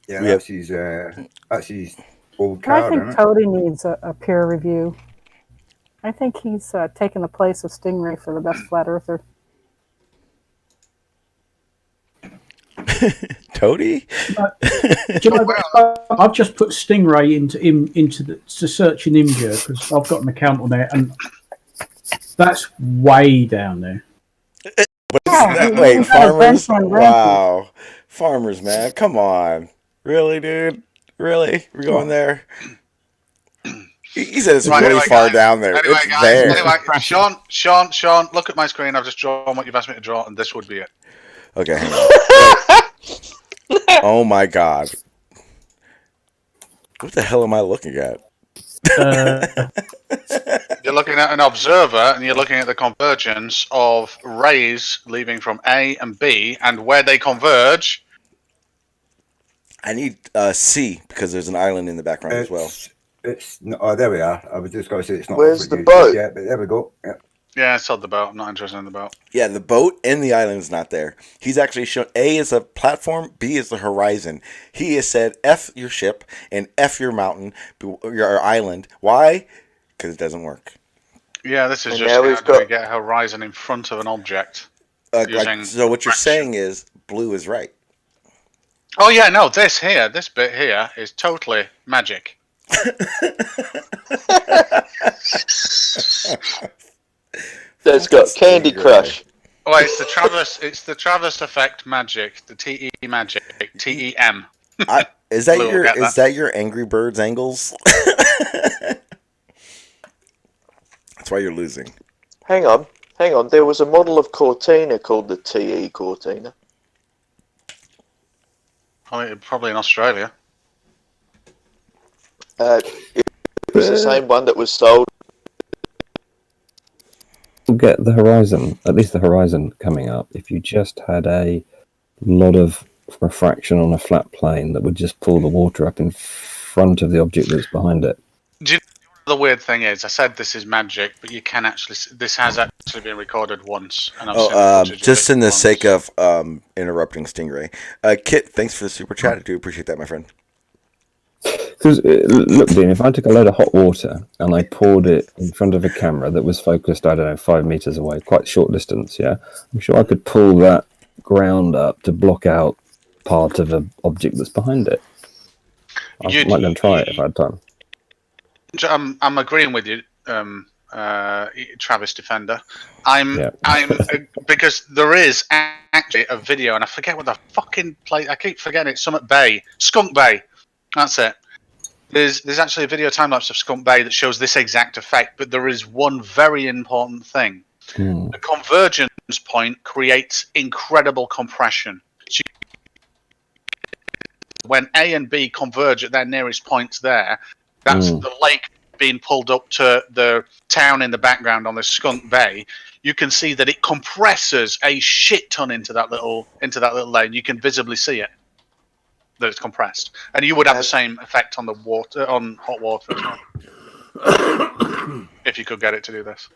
Yeah, that's his old I card, think isn't it? Toady needs a peer review. I think he's taken the place of Stingray for the best flat earther. Toady? Do you know what? I've just put Stingray to search in Imgur because I've got an account on there, and that's way down there. Wait, farmers? Wow. Farmers, man. Come on. Really, dude? Really? We're going there? He said it's really far down there. Anyway, it's guys, there. anyway, Sean, look at my screen. I've just drawn what you've asked me to draw, and this would be it. Okay, hang on. Oh my god. What the hell am I looking at? You're looking at an observer, and you're looking at the convergence of rays leaving from A and B, and where they converge. I need C, because there's an island in the background as well. There we are. I was just going to say it's not. Where's the boat? Yeah, but there we go. Yeah. Yeah, it's on the boat. I'm not interested in the boat. Yeah, the boat and the island's not there. He's actually shown A is a platform, B is the horizon. He has said F your ship and F your mountain, your island. Why? Because it doesn't work. Yeah, this is And just now how we've do we got- get a horizon in front of an object. So what you're saying is blue is right. Oh yeah, no, this bit here is totally magic. That's got Candy Crush. Oh, it's the Travis effect magic, the TE magic, TEM. Is that Blue will your get is that your Angry Birds angles? That's why you're losing. Hang on. There was a model of Cortina called the TE Cortina. Probably in Australia. It was the same one that was sold. Get the horizon, at least the horizon coming up, if you just had a lot of refraction on a flat plane that would just pull the water up in front of the object that's behind it. Do you know what the weird thing is? I said this is magic, but you can actually. This has actually been recorded once. And I've seen the footage Just of in it the once. sake of interrupting Stingray. Kit, thanks for the super chat. I do appreciate that, my friend. Because look, Dean, if I took a load of hot water and I poured it in front of a camera that was focused, I don't know, 5 meters away, quite short distance, yeah, I'm sure I could pull that ground up to block out part of an object that's behind it. I might go and try it if I had time. I'm agreeing with you, Travis Defender. I'm because there is actually a video, and I forget what the fucking place. I keep forgetting it. Summit Bay, Skunk Bay. That's it. There's actually a video time lapse of Skunk Bay that shows this exact effect, but there is one very important thing. The convergence point creates incredible compression. So when A and B converge at their nearest points there, that's the lake being pulled up to the town in the background on the Skunk Bay. You can see that it compresses a shit ton into that little lane. You can visibly see it. That it's compressed, and you would have the same effect on the water, on hot water as well. If you could get it to do this.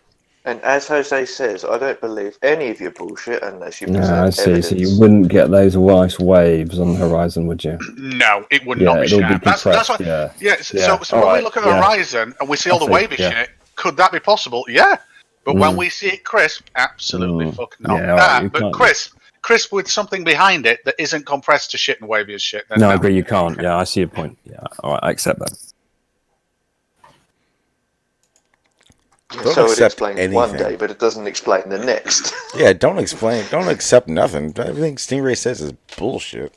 And as Jose says, I don't believe any of your bullshit unless you No, present I see. evidence. So you wouldn't get those nice waves on the horizon, would you? No, it would Yeah, not be it'll be sharp. That's compressed. what. Yeah. Yeah. Yeah. So when we Alright, look at the yeah. horizon and we see all the I see, wavy yeah. shit, could that be possible? Yeah. But when Mm. we see it crisp, absolutely fuck not. Yeah, alright, you But can't- crisp with something behind it that isn't compressed to shit and wavy as shit. Then No, I agree. You can't. Yeah, I see your point. Yeah. All right, I accept that. Don't So it accept explains one anything. day, but it doesn't explain the next. Yeah, don't accept nothing. Everything Stingray says is bullshit.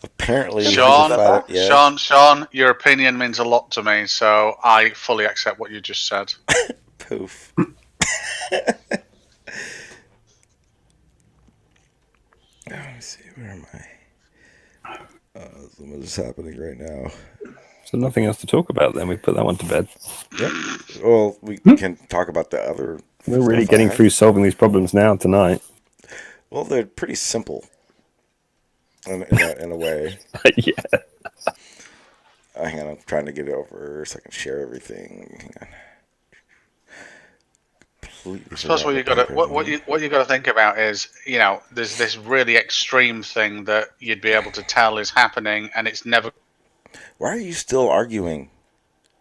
Apparently, Sean, your opinion means a lot to me, so I fully accept what you just said. Poof. Let me see, where am I? Something's happening right now. So nothing else to talk about then. We put that one to bed. Yep. Well, we can talk about the other. We're really stuff I getting have. through solving these problems now tonight. Well, they're pretty simple. In a way. Yeah. Hang on, I'm trying to get it over so I can share everything. Hang on. I suppose what you got to think about is, there's this really extreme thing that you'd be able to tell is happening, and it's never. Why are you still arguing?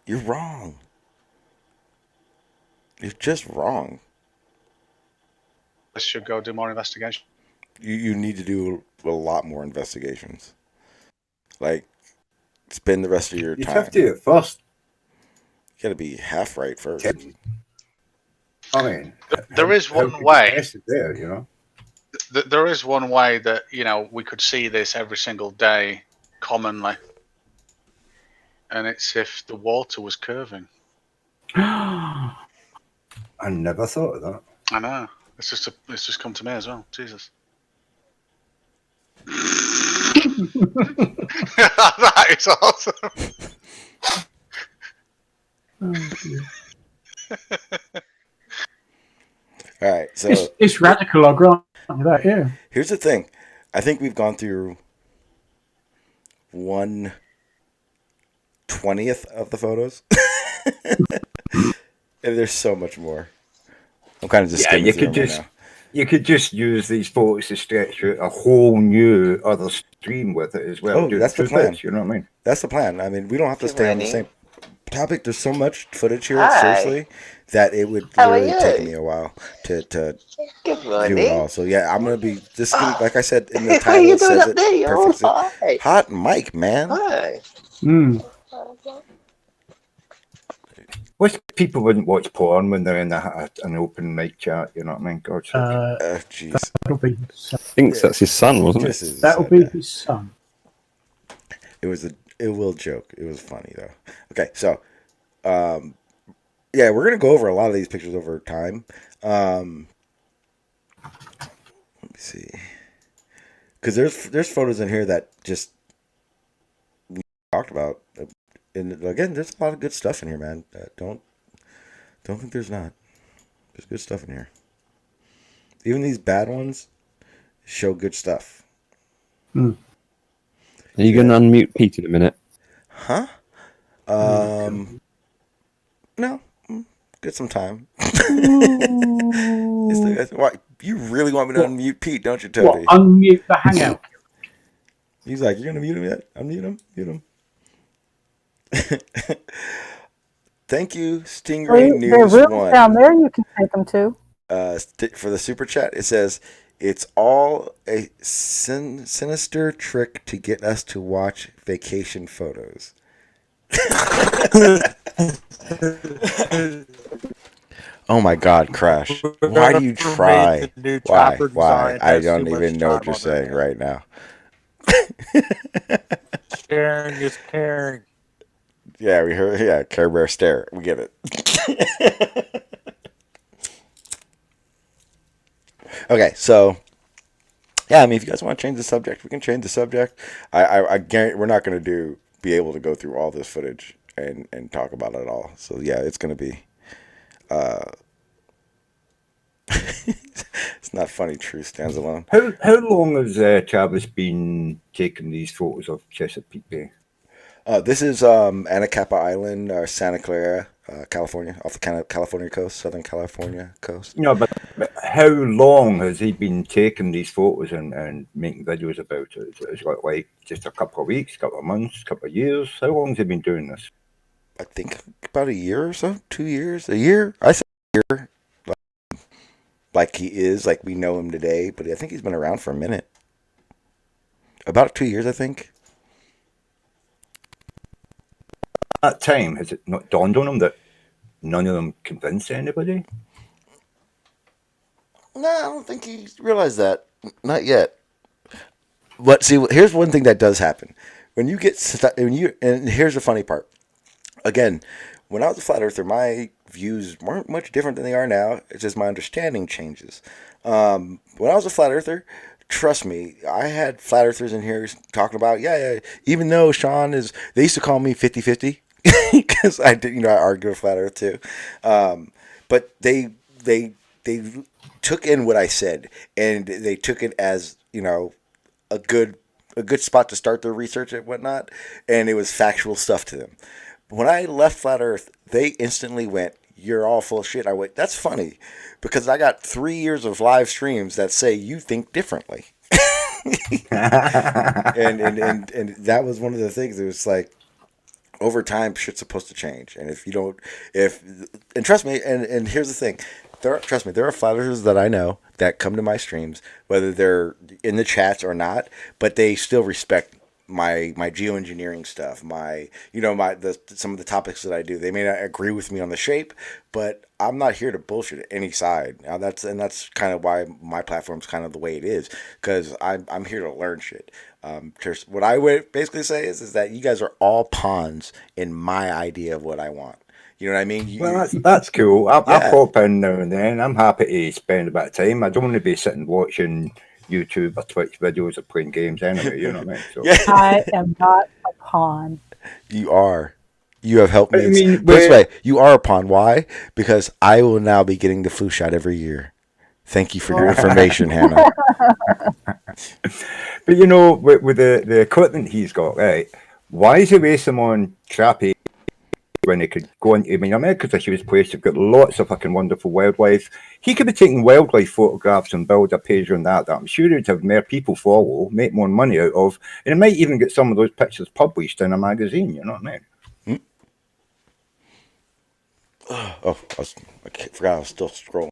You're wrong. You're just wrong. This should go do more investigation. You need to do a lot more investigations. Like, spend the rest of your time. You have to do it first. You got to be half right first. I mean, there is one way. There, you know. There is one way that we could see this every single day, commonly, and it's if the water was curving. I never thought of that. I know. It's just come to me as well. Jesus. That is awesome. All right, so it's radical. I'll grant you that. Yeah. Here's the thing. I think we've gone through 1/20th of the photos, and there's so much more. I'm kind of just skimming through them right now. You could just use these photos to stretch out a whole new other stream with it as well. Oh, that's the plan. You know what I mean? That's the plan. I mean, we don't have to stay on the same topic. There's so much footage here, Hi. seriously, that it would How are literally you? take me a while to Good do morning. it all. So yeah, I'm gonna be this. Like I said in the What are title, you it doing says up it there? You're all perfectly. high. Hot mic, man. Hi. Wish people wouldn't watch porn when they're in an open mic chat. You know what I mean? God, jeez. That'll be. I think that's his son, wasn't This it? is That'll be his son. It was a will joke. It was funny though. Okay, so yeah, we're gonna go over a lot of these pictures over time. Let me see, because there's photos in here that just we talked about, and again, there's a lot of good stuff in here, man. Don't think there's not. There's good stuff in here. Even these bad ones show good stuff. Are you going to unmute Pete in a minute? Huh? No. Get some time. Why, you really want me to unmute Pete, don't you, Toby? What? Unmute the hangout. He's like, you're gonna mute him yet? Unmute him. Mute him. Thank you, Stingray They're News rooms 1. down there you can take them to. For the super chat, it says it's all a sinister trick to get us to watch vacation photos. Oh my God, Crash! Why do you try? Why? I don't even know what you're saying right now. Sharing is caring. Yeah, we heard. Yeah, Care Bear stare. We get it. Okay, so yeah, I mean, if you guys want to change the subject, we can change the subject. I guarantee we're not going to be able to go through all this footage and talk about it all. So yeah, it's going to be. It's not funny. Truth stands alone. How long has Travis been taking these photos of Chesapeake Bay? This is Anacapa Island, Santa Clara, California, off the California coast, Southern California coast. You know, but how long has he been taking these photos and making videos about it? It's like just a couple of weeks, couple of months, couple of years. How long has he been doing this? I think about a year or so, 2 years, a year. I say a year, like he is, like we know him today. But I think he's been around for a minute. About 2 years, I think. At that time, has it not dawned on him that none of them convinced anybody? No, I don't think he realized that. Not yet. But see, here's one thing that does happen. When you get stuck, and here's the funny part. Again, when I was a flat earther, my views weren't much different than they are now. It's just my understanding changes. When I was a flat earther, trust me, I had flat earthers in here talking about, yeah, even though Sean is, they used to call me 50-50 because I did, I argue with flat earth too. But they took in what I said, and they took it as, a good spot to start their research and whatnot, and it was factual stuff to them. When I left Flat Earth, they instantly went, "You're all full of shit." I went, "That's funny," because I got 3 years of live streams that say you think differently. and that was one of the things. It was like, over time, shit's supposed to change, and and trust me, and here's the thing. There are flat earthers that I know that come to my streams, whether they're in the chats or not, but they still respect my geoengineering stuff, some of the topics that I do. They may not agree with me on the shape, but I'm not here to bullshit any side. Now that's kind of why my platform's kind of the way it is, because I'm here to learn shit. What I would basically say is that you guys are all pawns in my idea of what I want. You know what I mean? Well, that's cool. I pop in now and then. I'm happy to spend a bit of time. I don't want to be sitting watching YouTube or Twitch videos or playing games anyway. You know what I mean? So. I am not a pawn. You are. You have helped me. I mean, this way, you are a pawn. Why? Because I will now be getting the flu shot every year. Thank you for your information, Hannah. But with the equipment he's got, right? Why is he wasting them on crappy when he could go on? I mean, America's a huge place. They've got lots of fucking wonderful wildlife. He could be taking wildlife photographs and build a page on that I'm sure he'd have more people follow, make more money out of, and it might even get some of those pictures published in a magazine. You know what I mean? Oh, I forgot I was still scrolling.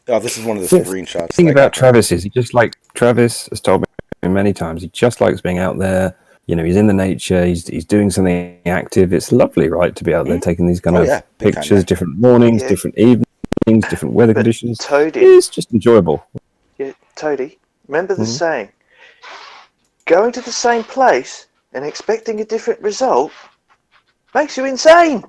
Oh, this is one of the screenshots. The thing about Travis is Travis has told me many times, he just likes being out there. He's in the nature. He's doing something active. It's lovely, right, to be out there taking these kind of pictures, different mornings, different evenings, different weather conditions. Toady, it's just enjoyable. Yeah, Toady, remember the saying? Going to the same place and expecting a different result makes you insane.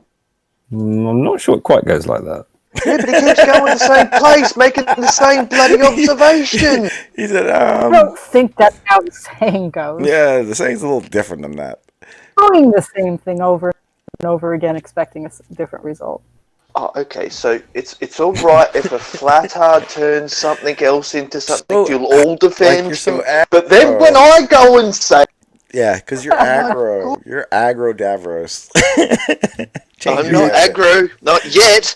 I'm not sure it quite goes like that. Yeah, but he keeps going to the same place, making the same bloody observation. He said, I don't think that's how the saying goes. Yeah, the saying's a little different than that. Doing the same thing over and over again, expecting a different result. Oh, okay, so it's all right if a flathead turns something else into something you'll all defend. You're so but then when I go and say... Yeah, because you're aggro. You're aggro Davros. I'm not aggro. Not yet.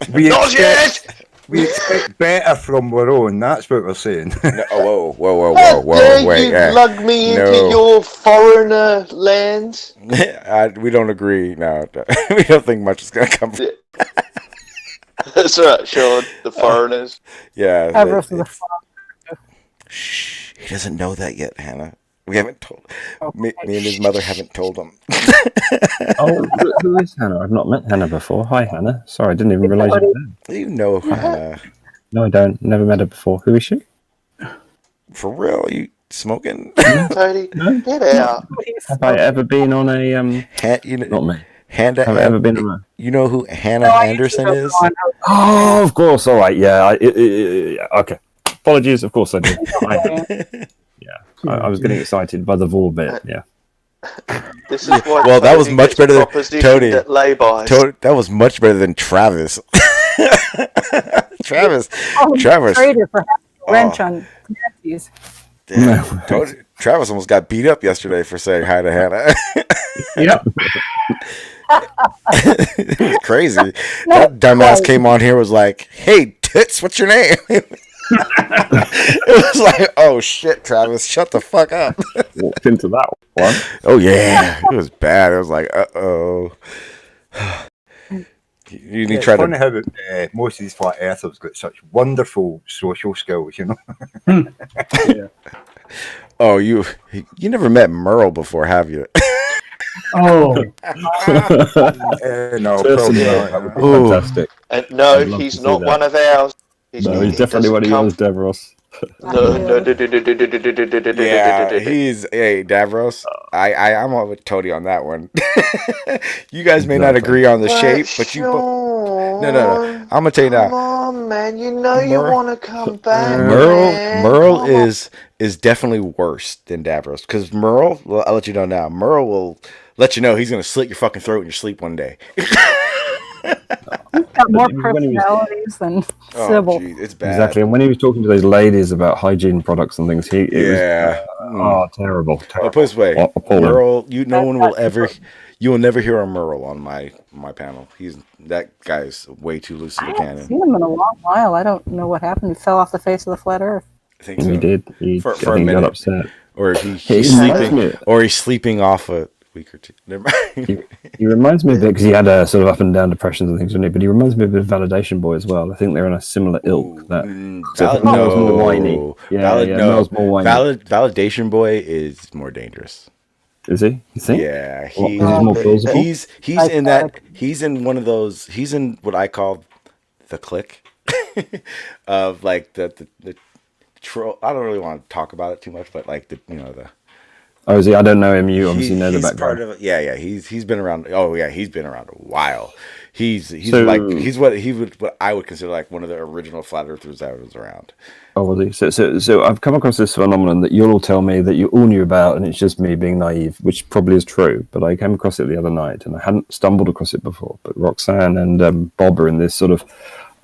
Not yet. We expect better from our own. That's what we're saying. No, whoa. Wait, you lug me into your foreigner lands? We don't agree. No, we don't think much is going to come from it. That's right, Sean. The foreigners. Yeah. Shh. He doesn't know that yet, Hannah. We haven't told. Me and his mother haven't told him. Who is Hannah? I've not met Hannah before. Hi, Hannah. Sorry, I didn't even realise you were there. You know Hannah. No, I don't. Never met her before. Who is she? For real? You smoking? Tony, get out. Have I ever been on a not me. Have I ever been on a... You know who Hannah Anderson is? Oh, of course. All right. Yeah. Okay. Apologies. Of course I do. Yeah. I was getting excited by the Vor bit. Yeah. This is why well, that was much better than Tony. That was much better than Travis. Travis. Trader for having a wrench on Nancy's. Yeah. Travis almost got beat up yesterday for saying hi to Hannah. Yep. It was crazy. That dumbass came on here was like, "Hey, tits, what's your name?" It was like, "Oh shit, Travis, shut the fuck up." Walked into that one. Oh yeah, it was bad. It was like, "Uh-oh." You need to try funny to. how most of these flat earthers got such wonderful social skills, you know. Yeah. Oh, you never met Merle before, have you? Oh. No, Personally, probably that not. would be Ooh. fantastic. And no, I'd love to he's see not that. one of ours. No, he's he definitely doesn't one of come- yours, Devros. No. Yeah, he's Davros. I'm on with Tony on that one. You guys may not agree on the shape, but you. No. I'm gonna tell you Come now. on, man. You know you want to come back, Merle man. Merle Come on. is definitely worse than Davros because Merle. Well, I'll let you know now. Merle will let you know he's gonna slit your fucking throat in your sleep one day. He's got more personalities than Sybil. Geez, it's bad. Exactly, and when he was talking to those ladies about hygiene products and things, it was terrible. I'll put it this way, Appalling. Merle, no one will ever, you will never hear a Merle on my panel. That guy's way too loose to the I haven't cannon. seen him in a long while. I don't know what happened. He fell off the face of the flat Earth. I think so. He did. For I a think he minute. got upset. Or He he's reminds sleeping, me- or he's sleeping off a week or two. Never mind. He reminds me a bit because he had a sort of up and down depressions and things, didn't he? But he reminds me a bit of Validation Boy as well. I think they're in a similar ilk. Mel's more whiny. Mel's more whiny. Validation Boy is more dangerous. Is he? You think? Yeah, He's more plausible. he's in that. He's in one of those. He's in what I call the clique of like the troll. I don't really want to talk about it too much, but like the. Oh, is he? I don't know him. You obviously know the he's background. part of it. Yeah. He's been around. Oh yeah, he's been around a while. He's So- like what I would consider like one of the original flat earthers that was around. Oh, was he? So I've come across this phenomenon that you'll all tell me that you all knew about, and it's just me being naive, which probably is true. But I came across it the other night, and I hadn't stumbled across it before. But Roxanne and Bob are in this sort of,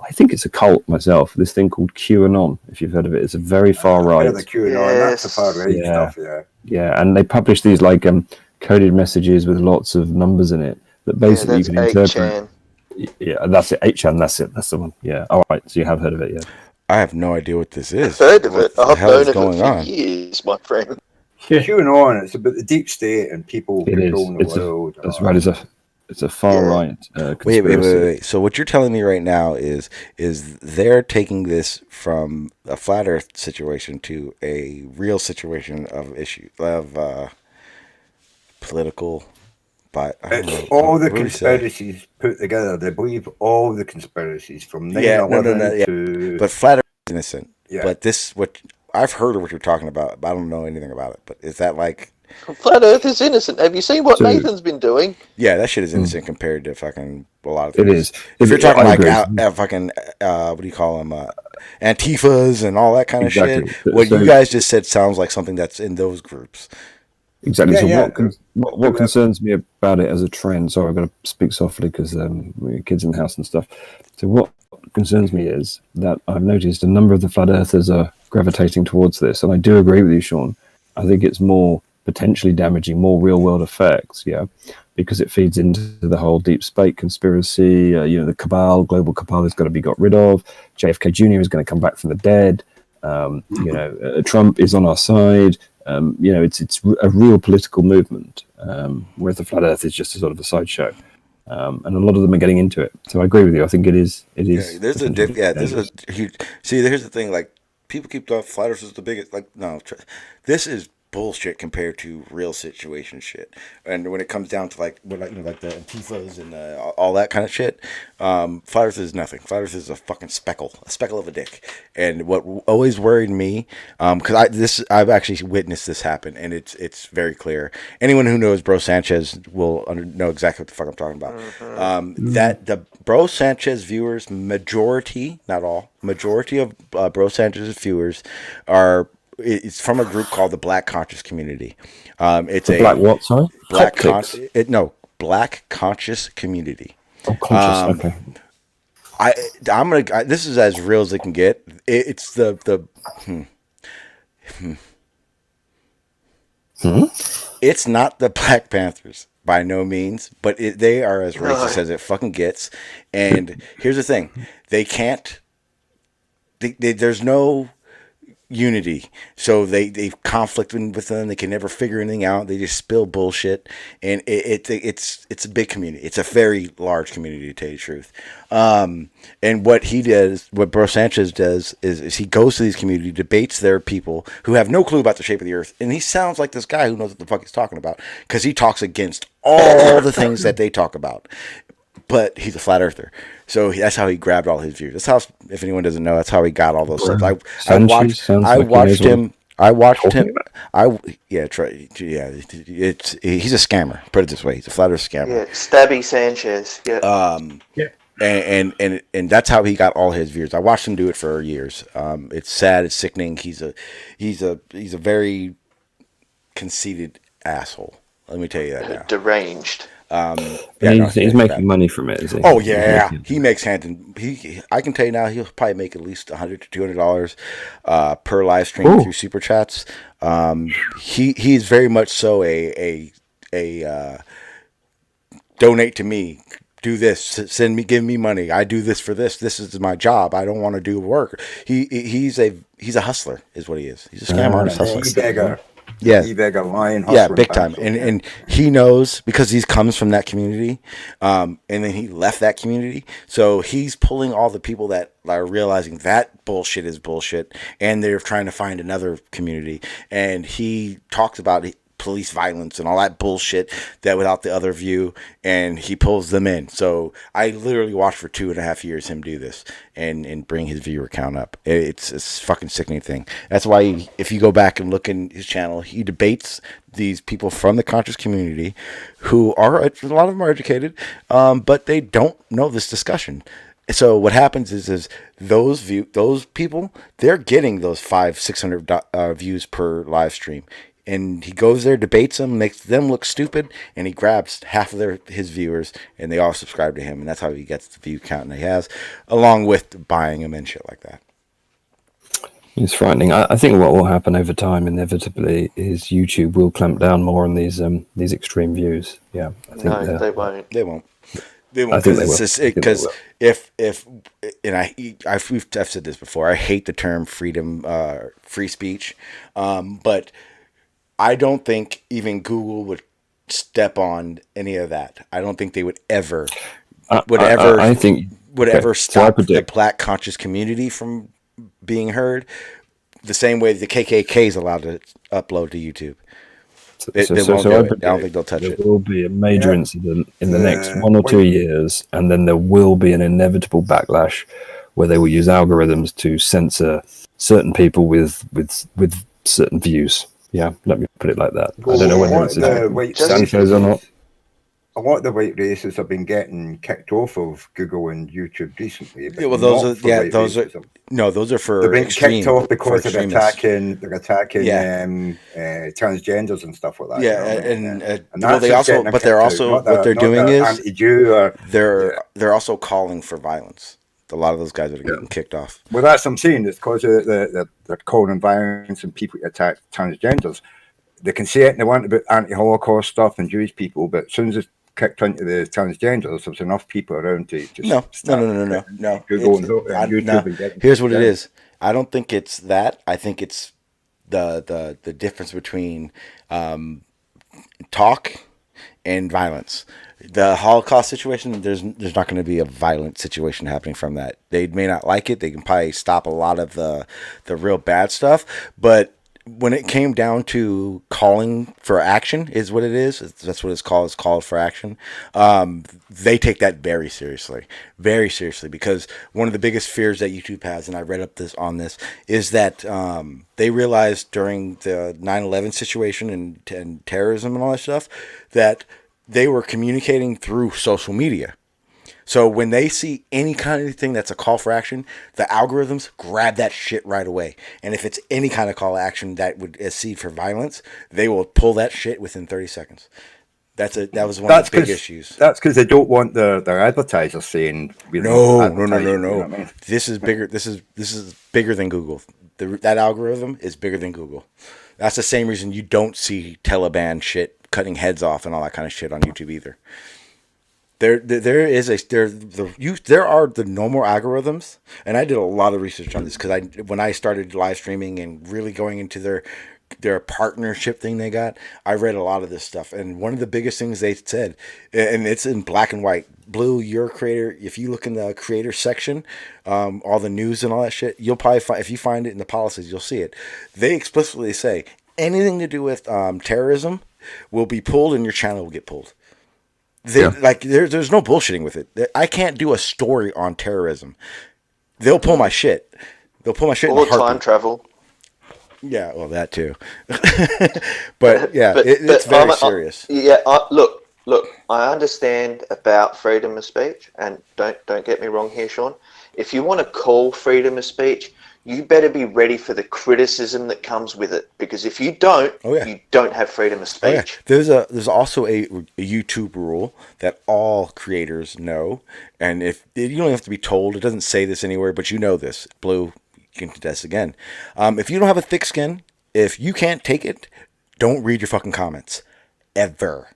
I think it's a cult myself. This thing called QAnon, if you've heard of it, it's a very far right. Yeah, the QAnon, that's the far right stuff, yeah. Yeah, and they publish these like coded messages with lots of numbers in it that basically you can interpret. Yeah, that's it. 8chan, that's it. That's the one. Yeah. All right. So you have heard of it, yeah? I have no idea what this is. Heard of it. What the I've hell known is of going it for on? years, my friend. QAnon, it's about the deep state and people It is. controlling the world. That's right. It's a far right Wait. conspiracy. So what you're telling me right now is they're taking this from a flat Earth situation to a real situation of political. But It's all the conspiracies put together. They believe all the conspiracies from 9/11 to. But flat Earth is innocent. Yeah. But what I've heard of what you're talking about, but I don't know anything about it. But is that like? Flat Earth is innocent. Have you seen what So- Nathan's been doing? Yeah, that shit is innocent compared to fucking a lot of It things. is. If you're talking I like agree. fucking what do you call them? Antifas and all that kind of Exactly. shit. What So- you guys just said sounds like something that's in those groups. Exactly. Yeah, So what concerns me about it as a trend? Sorry, I've got to speak softly because we have kids in the house and stuff. So what concerns me is that I've noticed a number of the flat earthers are gravitating towards this, and I do agree with you, Sean. I think it's more potentially damaging, more real world effects. Yeah, because it feeds into the whole deep space conspiracy. The cabal, global cabal, has got to be got rid of. JFK Jr. is going to come back from the dead. Trump is on our side. It's a real political movement, whereas the flat Earth is just a sort of a sideshow, and a lot of them are getting into it. So I agree with you. I think it is. Yeah, there's a huge. See, here's the thing. Like people keep talking flat Earth is the biggest. Like no, this is bullshit compared to real situation shit. And when it comes down to like the Antifas and all that kind of shit, flat Earth is nothing. Flat Earth is a fucking speckle of a dick. And what always worried me, because I've actually witnessed this happen, and it's very clear. Anyone who knows Bro Sanchez will know exactly what the fuck I'm talking about. That the Bro Sanchez viewers, majority, not all, majority of Bro Sanchez's viewers are. It's from a group called the Black Conscious Community. It's a black what? Sorry, Black Black Conscious Community. Oh, conscious. Okay. I'm gonna. This is as real as it can get. It's the. It's not the Black Panthers by no means, but they are as racist as it fucking gets. And here's the thing: they can't. There's no unity, so they've conflicted with them. They can never figure anything out. They just spill bullshit, and it's a big community. It's a very large community, to tell you the truth. And what he does, what Bro Sanchez does, is he goes to these community, debates their people who have no clue about the shape of the earth, and he sounds like this guy who knows what the fuck he's talking about, because he talks against all the things that they talk about. But he's a flat earther, so that's how he grabbed all his views. That's how, if anyone doesn't know, that's how he got all those stuff. I watched him. He's a scammer. Put it this way, he's a flat earth scammer. Yeah, Stabby Sanchez. Yeah. And that's how he got all his views. I watched him do it for years. It's sad. It's sickening. He's a very conceited asshole. Let me tell you that now. Deranged. He's making money from it, is he? Oh yeah, he makes hands. I can tell you now, he'll probably make at least $100 to $200 per live stream through super chats. He's very much so a donate to me, do this, give me money. I do this for this. This is my job. I don't want to do work. He's a hustler, is what he is. He's a scam artist hustler. Yeah, big time. And he knows, because he comes from that community, and then he left that community. So he's pulling all the people that are realizing that bullshit is bullshit, and they're trying to find another community. And he talks about police violence and all that bullshit that without the other view, and he pulls them in. So I literally watched for 2.5 years him do this and bring his viewer count up. It's a fucking sickening thing. That's why if you go back and look in his channel, he debates these people from the conscious community who are, a lot of them are educated, but they don't know this discussion. So what happens is those people, they're getting those 500-600 views per live stream. And he goes there, debates them, makes them look stupid, and he grabs half of his viewers, and they all subscribe to him, and that's how he gets the view count that he has, along with buying them and shit like that. It's frightening. I think what will happen over time, inevitably, is YouTube will clamp down more on these extreme views. Yeah, I think no, they won't. They won't. They won't, because I've said this before. I hate the term freedom, free speech, but I don't think even Google would step on any of that. I don't think they would ever stop the Black conscious community from being heard, the same way the KKK is allowed to upload to YouTube. They won't do it. I don't think they'll touch it. There will be a major incident in the next 1 or 2 years, and then there will be an inevitable backlash where they will use algorithms to censor certain people with certain views. Yeah, let me put it like that. I don't know whether it's Sanchez or not. A lot of the white racists have been getting kicked off of Google and YouTube recently. Yeah, well, those are for they're being kicked off because they're attacking transgenders and stuff like that. Yeah, they're also calling for violence. A lot of those guys are getting kicked off. Well, that's what I'm saying. It's because they're calling violence and people attack transgenders. They can say it, they want about anti-Holocaust stuff and Jewish people, but as soon as it's kicked into the transgenders, there's enough people around to just no. Here's what it is. I don't think it's that. I think it's the difference between talk and violence. The Holocaust situation, there's not going to be a violent situation happening from that. They may not like it. They can probably stop a lot of the real bad stuff. But when it came down to calling for action, is what it is. That's what it's called. It's called for action. They take that very seriously, because one of the biggest fears that YouTube has, and I read up on this, is that they realized during the 9/11 situation and terrorism and all that stuff that they were communicating through social media. So when they see any kind of thing that's a call for action, the algorithms grab that shit right away. And if it's any kind of call to action that would seed for violence, they will pull that shit within 30 seconds. That was one of the big issues. That's because they don't want their advertisers saying no. You know what I mean? This is bigger. This is bigger than Google. That algorithm is bigger than Google. That's the same reason you don't see Taliban shit, cutting heads off and all that kind of shit on YouTube either. There are the normal algorithms, and I did a lot of research on this because when I started live streaming and really going into their partnership thing they got, I read a lot of this stuff, and one of the biggest things they said, and it's in black and white. Blue, you're a creator. If you look in the creator section, all the news and all that shit, you'll probably find, if you find it in the policies, you'll see it. They explicitly say anything to do with terrorism will be pulled, and your channel will get pulled. Like there's no bullshitting with it. I can't do a story on terrorism. They'll pull my shit. They'll pull my shit. Or in a heartbeat. time travel. Yeah, well, that too. but yeah, it's very serious. Look. I understand about freedom of speech, and don't get me wrong here, Sean. If you want to call freedom of speech, you better be ready for the criticism that comes with it. Because if you don't, you don't have freedom of speech. There's also a YouTube rule that all creators know, and if you don't have to be told, it doesn't say this anywhere, but you know this. Blue, you can contest again. If you don't have a thick skin, if you can't take it, don't read your fucking comments ever.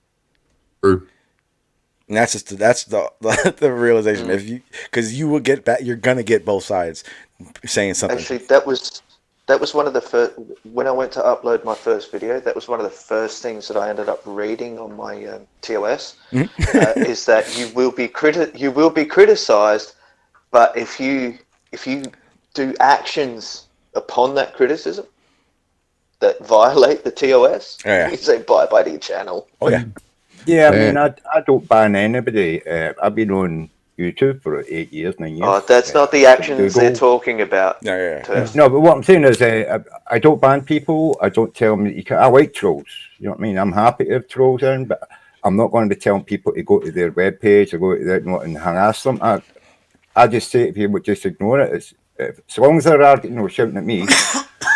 True. And that's the realization. Because you will get back, you're gonna get both sides saying something. Actually, that was one of the first. When I went to upload my first video, that was one of the first things that I ended up reading on my TOS. Is that you will be criticized, but if you do actions upon that criticism that violate the TOS, you say bye to your channel. Oh yeah. Yeah, I mean, I don't ban anybody. I've been on YouTube for 8 years, 9 years. Oh, that's not the actions they're talking about. Yeah. No, but what I'm saying is, I don't ban people. I don't tell them that you can. I like trolls. You know what I mean? I'm happy to have trolls in, but I'm not going to be telling people to go to their webpage or go to their and harass them. I just say to people, just ignore it. As long as they're arguing or shouting at me,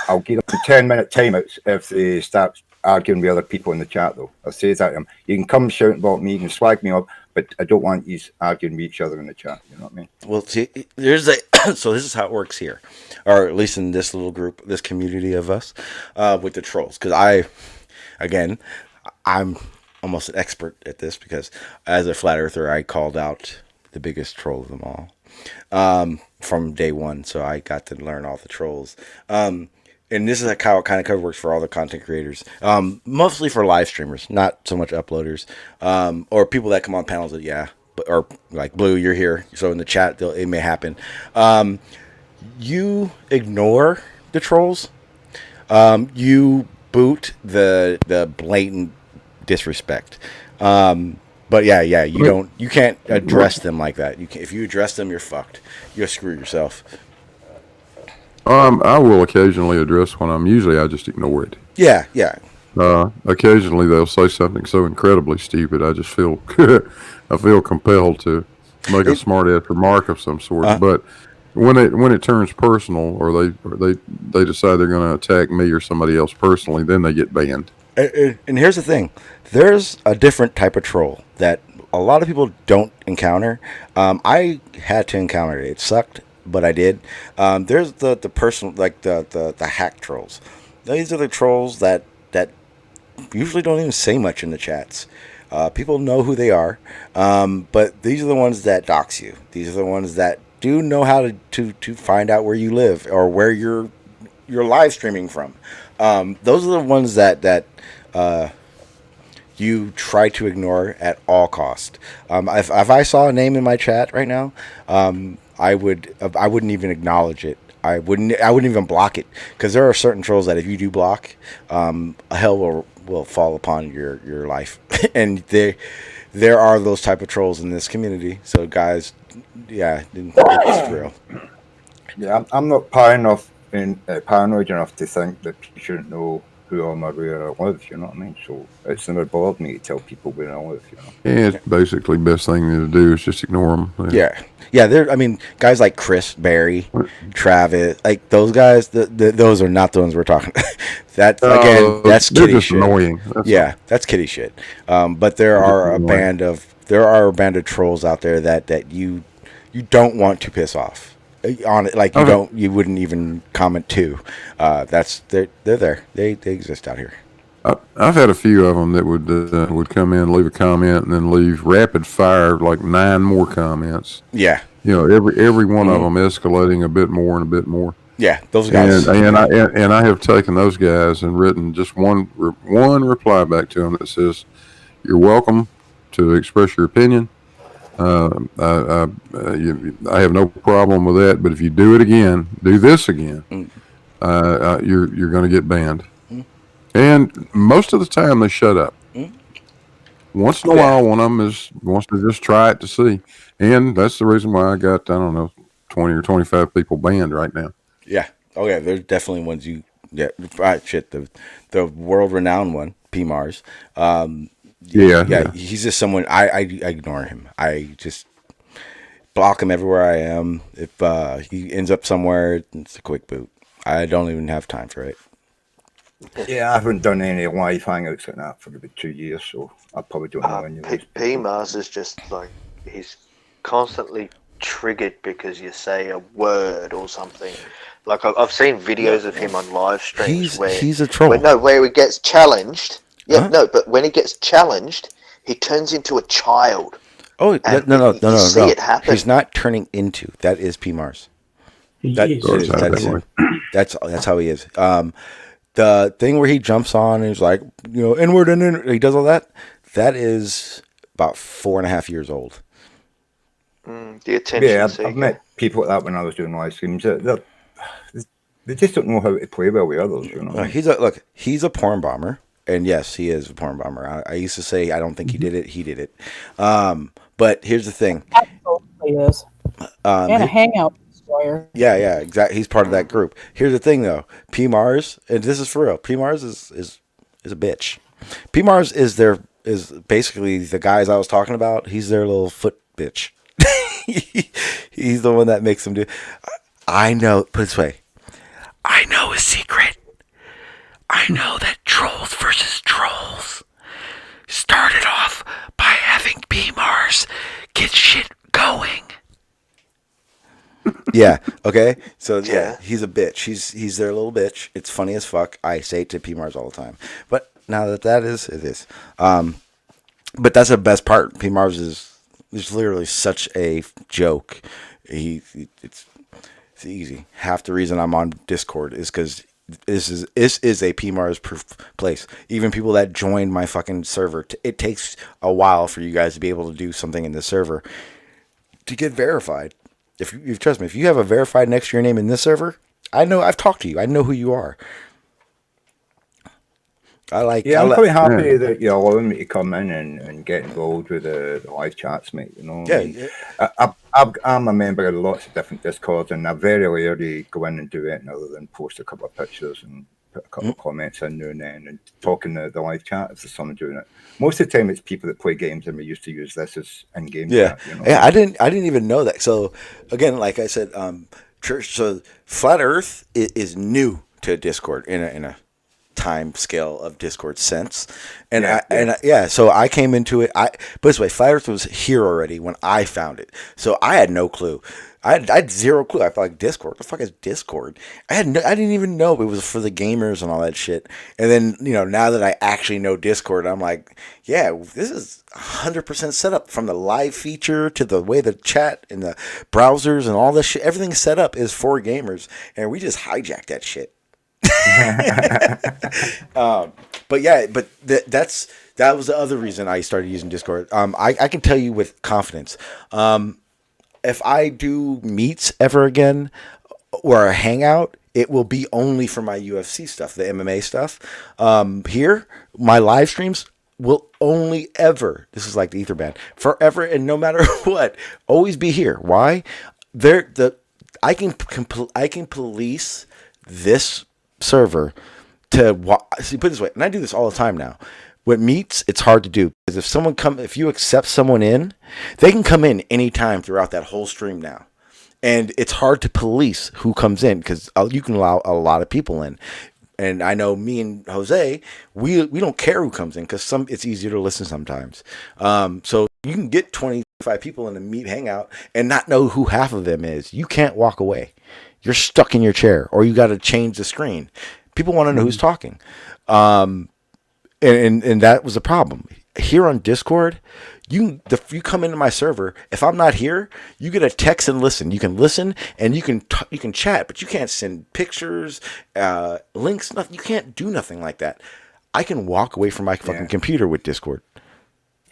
I'll give them 10-minute timeouts if they start arguing with other people in the chat, though. I'll say that to them. You can come shouting about me, you can swag me up, but I don't want you arguing with each other in the chat. You know what I mean? Well, see, so this is how it works here, or at least in this little group, this community of us, with the trolls. Because I'm almost an expert at this because as a flat earther, I called out the biggest troll of them all from day one. So I got to learn all the trolls. And this is how it kind of works for all the content creators, mostly for live streamers, not so much uploaders, or people that come on panels that, or like Blue, you're here. So in the chat, it may happen. You ignore the trolls. You boot the blatant disrespect. But you can't address them like that. If you address them, you're fucked. You'll screw yourself. I will occasionally address one. Usually I just ignore it. Yeah. Occasionally they'll say something so incredibly stupid. I just feel I feel compelled to make a smart ass remark of some sort. But when it turns personal, or they decide they're going to attack me or somebody else personally, then they get banned. And here's the thing: there's a different type of troll that a lot of people don't encounter. I had to encounter it. It sucked, but I did. There's the personal, like the hack trolls. These are the trolls that usually don't even say much in the chats. People know who they are, but these are the ones that dox you. These are the ones that do know how to find out where you live or where you're live streaming from. Those are the ones that you try to ignore at all cost. If I saw a name in my chat right now, I wouldn't even acknowledge it. I wouldn't even block it, because there are certain trolls that if you do block, hell will fall upon your life. And there are those type of trolls in this community. So guys, it's real. Yeah, I'm not paranoid enough to think that people shouldn't know who I am or where I live, you know what I mean? So it's never bothered me to tell people where I live, you know? Yeah, it's basically the best thing to do is just ignore them. Yeah, guys like Chris, Barry, Travis, like those guys, those are not the ones we're talking about. That's kitty just shit. Annoying. That's kitty shit. But there are a band of trolls out there that you don't want to piss off. on it. Like Okay. you wouldn't even comment to. They're there. They exist out here. I've had a few of them that would come in, leave a comment, and then leave rapid fire like 9 more comments. Yeah. Every one of them escalating a bit more and a bit more. Yeah, those guys. And I have taken those guys and written just one reply back to them that says, "You're welcome to express your opinion. I have no problem with that. But if you do this again, you're going to get banned." And most of the time they shut up. Once in a while, one of them wants to just try it to see, and that's the reason why I got 20 or 25 people banned right now. Yeah. Oh yeah. There's definitely ones you. Yeah. Right. Shit. The world renowned one, P Mars. Yeah. He's just someone I ignore him. I just block him everywhere I am. If he ends up somewhere, it's a quick boot. I don't even have time for it. Yeah, I haven't done any live hangouts like that for about 2 years, so I probably don't know any. P Mars is just like he's constantly triggered because you say a word or something. Like I've seen videos of him on live streams where he's a troll. Where he gets challenged. Yeah, no, but when he gets challenged, he turns into a child. Oh no! See it happen. He's not turning into. That is P Mars. That's him. That's how he is. The thing where he jumps on and he's like, inward and inward, he does all that. That is about 4.5 years old. The attention. Yeah, I've met people like that when I was doing live streams. They just don't know how to play well with others. He's a porn bomber, and yes, he is a porn bomber. I used to say I don't think he did it. He did it. But here's the thing. Absolutely is. And a hangout. Yeah, exactly. He's part of that group. Here's the thing, though. P Mars, and this is for real. P Mars is a bitch. P Mars is basically the guys I was talking about. He's their little foot bitch. He's the one that makes them do. I know. Put it this way. I know a secret. I know that trolls versus trolls started off by having P Mars get shit going. Yeah. Okay. So yeah, he's a bitch. He's their little bitch. It's funny as fuck. I say it to P Mars all the time. But now that is, it is. But that's the best part. P Mars is literally such a joke. It's easy. Half the reason I'm on Discord is because this is a P Mars proof place. Even people that join my fucking server, it takes a while for you guys to be able to do something in the server to get verified. If you trust me, if you have a verified next to your name in this server, I know I've talked to you. I know who you are. I'm quite happy that you're allowing me to come in and get involved with the live chats, mate. I'm a member of lots of different Discords, and I very rarely go in and do anything other than post a couple of pictures and put a couple of comments in now and then and talk in the live chat if there's someone doing it. Most of the time, it's people that play games, and we used to use this as in-game chat. Yeah, I didn't even know that. So again, like I said, so Flat Earth is new to Discord in a time scale of Discord sense, and so I came into it. But this way, Flat Earth was here already when I found it, so I had no clue. I had zero clue. I felt like Discord. What the fuck is Discord? I didn't even know it was for the gamers and all that shit. And then now that I actually know Discord, I'm like, yeah, this is 100% set up from the live feature to the way the chat and the browsers and all this shit. Everything set up is for gamers, and we just hijacked that shit. That was the other reason I started using Discord. I can tell you with confidence. If I do meets ever again or a hangout, it will be only for my UFC stuff, the MMA stuff. Here, my live streams will only ever, this is like the Ether band, forever and no matter what, always be here. Why? I can police this server to see. Put it this way, and I do this all the time now. With meets, it's hard to do because if you accept someone in, they can come in anytime throughout that whole stream now, and it's hard to police who comes in because you can allow a lot of people in. And I know me and Jose, we don't care who comes in because it's easier to listen sometimes. So you can get 25 people in a Meet Hangout and not know who half of them is. You can't walk away. You're stuck in your chair, or you got to change the screen. People want to know who's talking. And that was the problem. Here on Discord, you come into my server. If I'm not here, you get a text and listen. You can listen and you can chat, but you can't send pictures, links. Nothing. You can't do nothing like that. I can walk away from my fucking computer with Discord.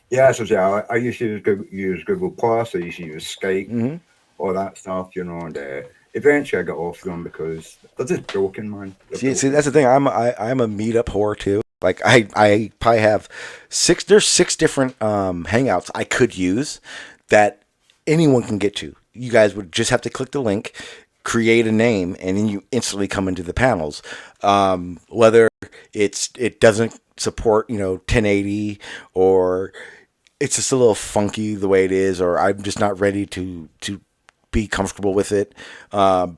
Yeah, so yeah, I used to use Google Plus. I used to use Skype, all that stuff, you know. And eventually, I got off them because they're just broken, man. See, that's the thing. I'm a meetup whore too. Like I probably have there's six different hangouts I could use that anyone can get to. You guys would just have to click the link, create a name, and then you instantly come into the panels. Whether it doesn't support 1080 or it's just a little funky the way it is, or I'm just not ready to be comfortable with it. But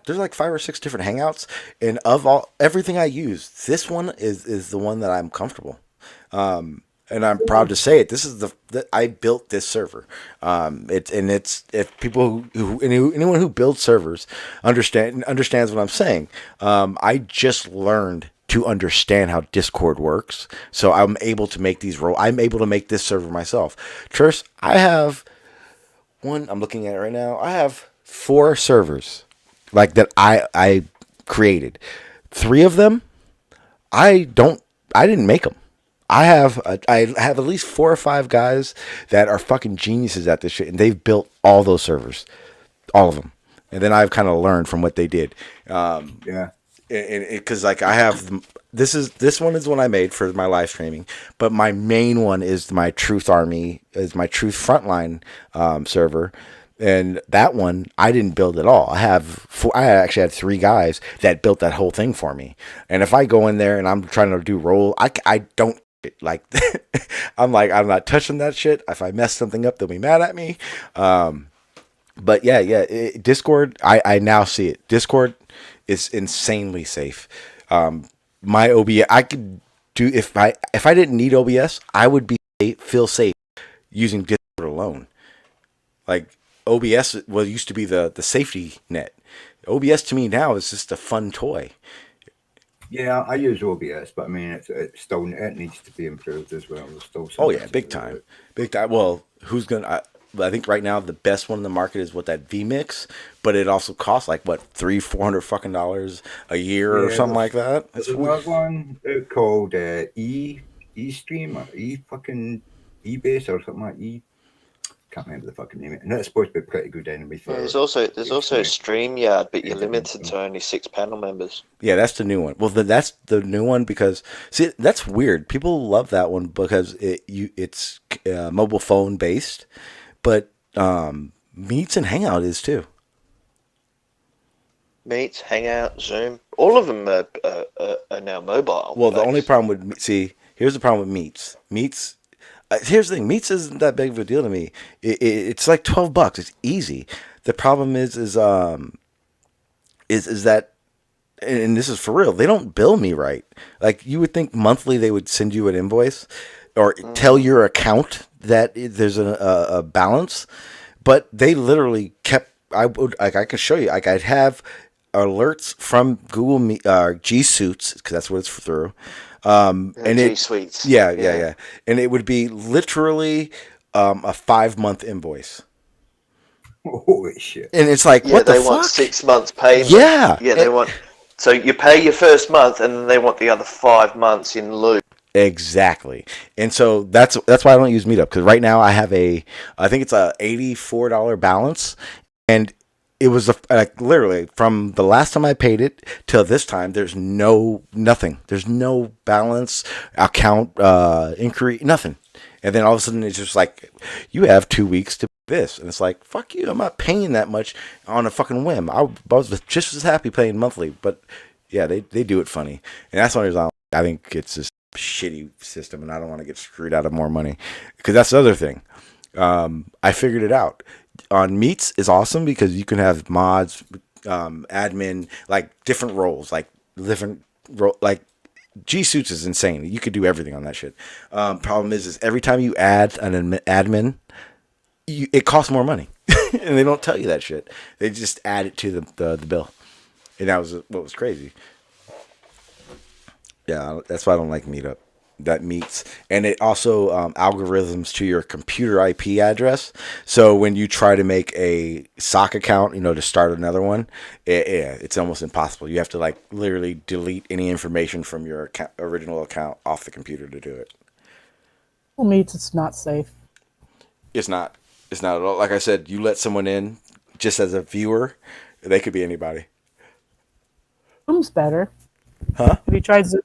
there's like 5 or 6 different hangouts, and of everything I use, this one is the one that I'm comfortable. And I'm proud to say it. This is I built this server. If people anyone who builds servers understands what I'm saying. I just learned to understand how Discord works, so I'm able to make I'm able to make this server myself. Tris, I have I'm looking at it right now. I have 4 servers like that I created. 3 of them, I didn't make them. I have at least 4 or 5 guys that are fucking geniuses at this shit, and they've built all those servers, all of them. And then I've kind of learned from what they did. Because like I have this one is one I made for my live streaming, but my main one is my Truth Army, is my Truth Frontline server, and that one I didn't build at all. I actually had 3 guys that built that whole thing for me. And if I go in there and I'm trying to do roll, I don't like I'm not touching that shit. If I mess something up, they'll be mad at me. But Discord, I now see it. Discord is insanely safe. My OBS, I could do if I didn't need OBS, I would feel safe using Discord alone. Like OBS used to be the safety net. OBS to me now is just a fun toy. Yeah, I use OBS, but I mean, it needs to be improved as well. There's still big time. Well, who's gonna? I think right now the best one in the market is that vMix, but it also costs like what $300-400 fucking a year or something like that. There's another one called eStream or eBase or something like can't remember the fucking name. And that's supposed to be pretty good anyway. There's also StreamYard, but you're limited to only 6 panel members. Yeah, that's the new one. Well, that's the new one because see that's weird. People love that one because it's mobile phone based, but Meets and Hangout is too. Meets, Hangout, Zoom, all of them are now mobile. Well, the only problem here's the problem with Meets. Here's the thing. Meets isn't that big of a deal to me. It's like $12. It's easy. The problem is that, and this is for real, they don't bill me right. Like you would think monthly they would send you an invoice or tell your account that there's a balance, but they literally kept. I could show you. Like I'd have alerts from Google G Suites because that's what it's through. And G Suites. Yeah. And it would be literally a 5-month invoice. Holy shit! And it's like, what the fuck? They want 6 months payment. Yeah. They want. So you pay your first month, and then they want the other 5 months in lieu. Exactly. And so that's why I don't use Meetup, because right now I think it's a $84 balance, and it was literally from the last time I paid it till this time, there's nothing. There's no balance, account inquiry, nothing. And then all of a sudden it's just like, you have 2 weeks to pay this. And it's like, fuck you, I'm not paying that much on a fucking whim. I was just as happy paying monthly, but yeah, they do it funny. And that's the only reason I think it's just a shitty system, and I don't want to get screwed out of more money. Because that's the other thing. I figured it out. On Meets is awesome because you can have mods, admin, like different roles, like G Suits is insane. You could do everything on that shit. Problem is every time you add an admin, it costs more money, and they don't tell you that shit. They just add it to the bill, and that was what was crazy. Yeah, that's why I don't like Meetup. That meets, and it also algorithms to your computer IP address. So when you try to make a sock account, to start another one, it's almost impossible. You have to like literally delete any information from your original account off the computer to do it. Google Meets, it's not safe. It's not. It's not at all. Like I said, you let someone in just as a viewer, they could be anybody. Zoom's better. Huh? Have you tried Zoom?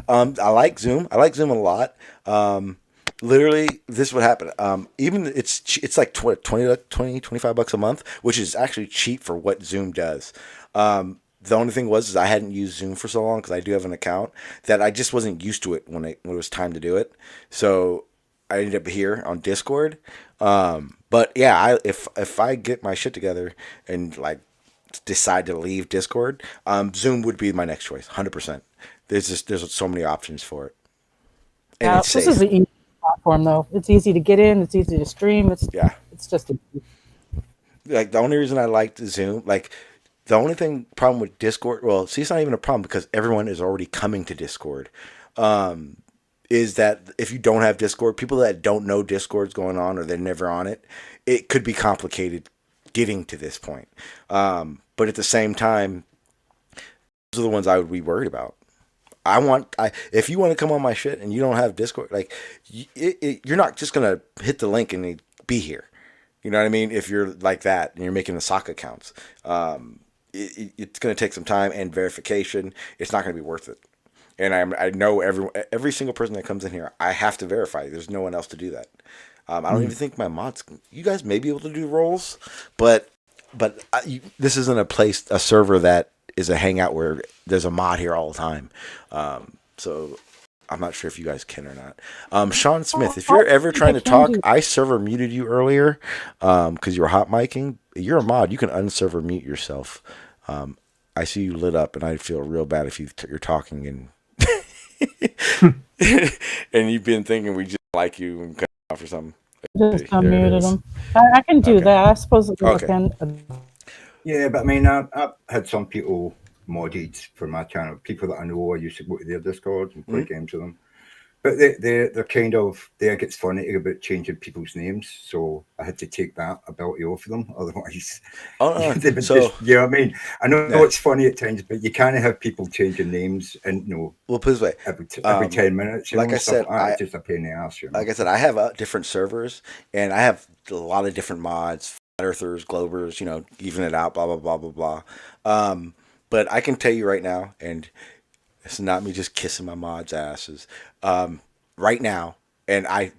I like Zoom. I like Zoom a lot. Literally, this would happen. Even it's like 20, $25 a month, which is actually cheap for what Zoom does. The only thing is I hadn't used Zoom for so long because I do have an account that I just wasn't used to it when it was time to do it. So I ended up here on Discord. But yeah, if I get my shit together and like decide to leave Discord, Zoom would be my next choice, 100%. There's so many options for it. And it's this safe. is the easy platform though. It's easy to get in. It's easy to stream. It's just like the only reason I liked Zoom, like the only problem with Discord. Well, see, it's not even a problem because everyone is already coming to Discord. Is that if you don't have Discord, people that don't know Discord's going on or they're never on it, it could be complicated getting to this point. But at the same time, those are the ones I would be worried about. If you want to come on my shit and you don't have Discord, like you're not just gonna hit the link and be here. You know what I mean? If you're like that and you're making the sock accounts, it's gonna take some time and verification. It's not gonna be worth it. And I know every single person that comes in here, I have to verify. There's no one else to do that. I don't even think my mods. You guys may be able to do roles, but this isn't a server that is a hangout where there's a mod here all the time. So I'm not sure if you guys can or not. Sean Smith, if you're ever trying to talk, I server muted you earlier because you were hot micing. You're a mod. You can unserver mute yourself. I see you lit up, and I feel real bad if you're talking and and you've been thinking we just like you and cut off or something. Just unmuted them. I can do that. I suppose I can. Yeah, but I mean, I've had some people modded for my channel, people that I know. I used to go to their Discord and play games with them. But they're kind of, they think it's funny about changing people's names, so I had to take that ability off of them. Otherwise, they would you know what I mean? I know it's funny at times, but you can't have people changing names and well, put this way, every 10 minutes. Like I said, it's just a pain in the ass. Like I said, I have different servers, and I have a lot of different mods, flat earthers, globers, even it out, blah blah blah blah blah. But I can tell you right now, and it's not me just kissing my mods' asses. Right now, and I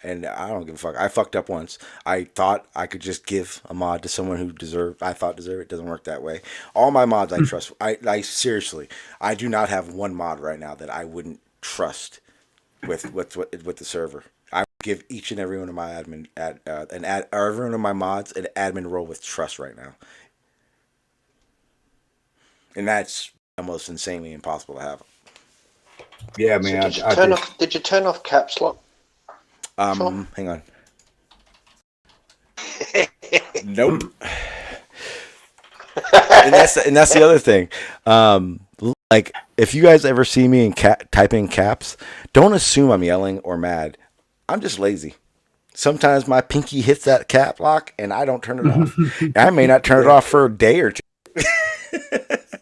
don't give a fuck. I fucked up once. I thought I could just give a mod to someone who deserved. It. Doesn't work that way. All my mods I trust. I seriously, I do not have one mod right now that I wouldn't trust with the server. I would give each and every one of my every one of my mods an admin role with trust right now, and that's almost insanely impossible to have. Yeah, I mean, did you turn off caps lock? Hang on. Nope. and that's the other thing. Like, if you guys ever see me typing caps, don't assume I'm yelling or mad. I'm just lazy. Sometimes my pinky hits that cap lock and I don't turn it off. I may not turn it off for a day or two.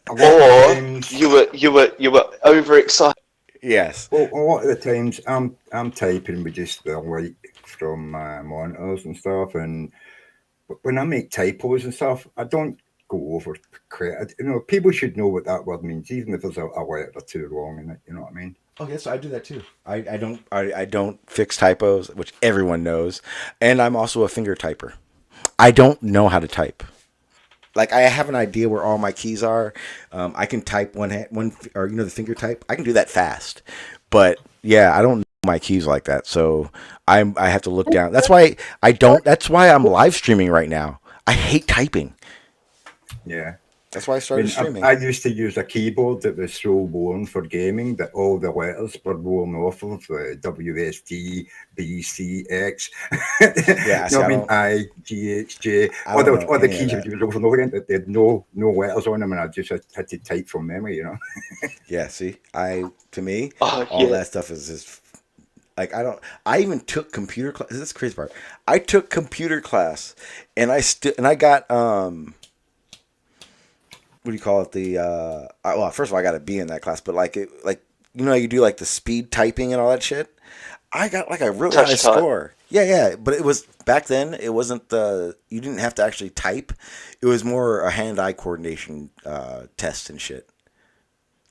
Or you were overexcited. Yes. Well, a lot of the times I'm typing with just the light from monitors and stuff, and when I make typos and stuff, I don't go over credit. People should know what that word means, even if there's a letter or two wrong in it. You know what I mean? Okay, so I do that too. I don't fix typos, which everyone knows, and I'm also a finger typer. I don't know how to type. Like, I have an idea where all my keys are. I can type one or the finger type. I can do that fast, but yeah, I don't know my keys like that. So I have to look down. That's why I don't. That's why I'm live streaming right now. I hate typing. Yeah. That's why I I started mean, streaming. I used to use a keyboard that was so worn for gaming that all the letters were worn off of WSD, B, C, X. Yeah, You know see, what I I mean? don't. I, G, H, J. I All don't the, know all the any of keys that. you was over and over again, they had no letters on them, and I just had to type from memory, you know? Yeah, see, to me, Oh all yeah. that stuff is just like I don't. I even took computer class. This is the crazy part. I took computer class, and I got what do you call it? Well, first of all, I got a B in that class, but you do like the speed typing and all that shit. I got like a really high Touch type. score. Yeah, but it was back then. It wasn't you didn't have to actually type. It was more a hand-eye coordination test and shit.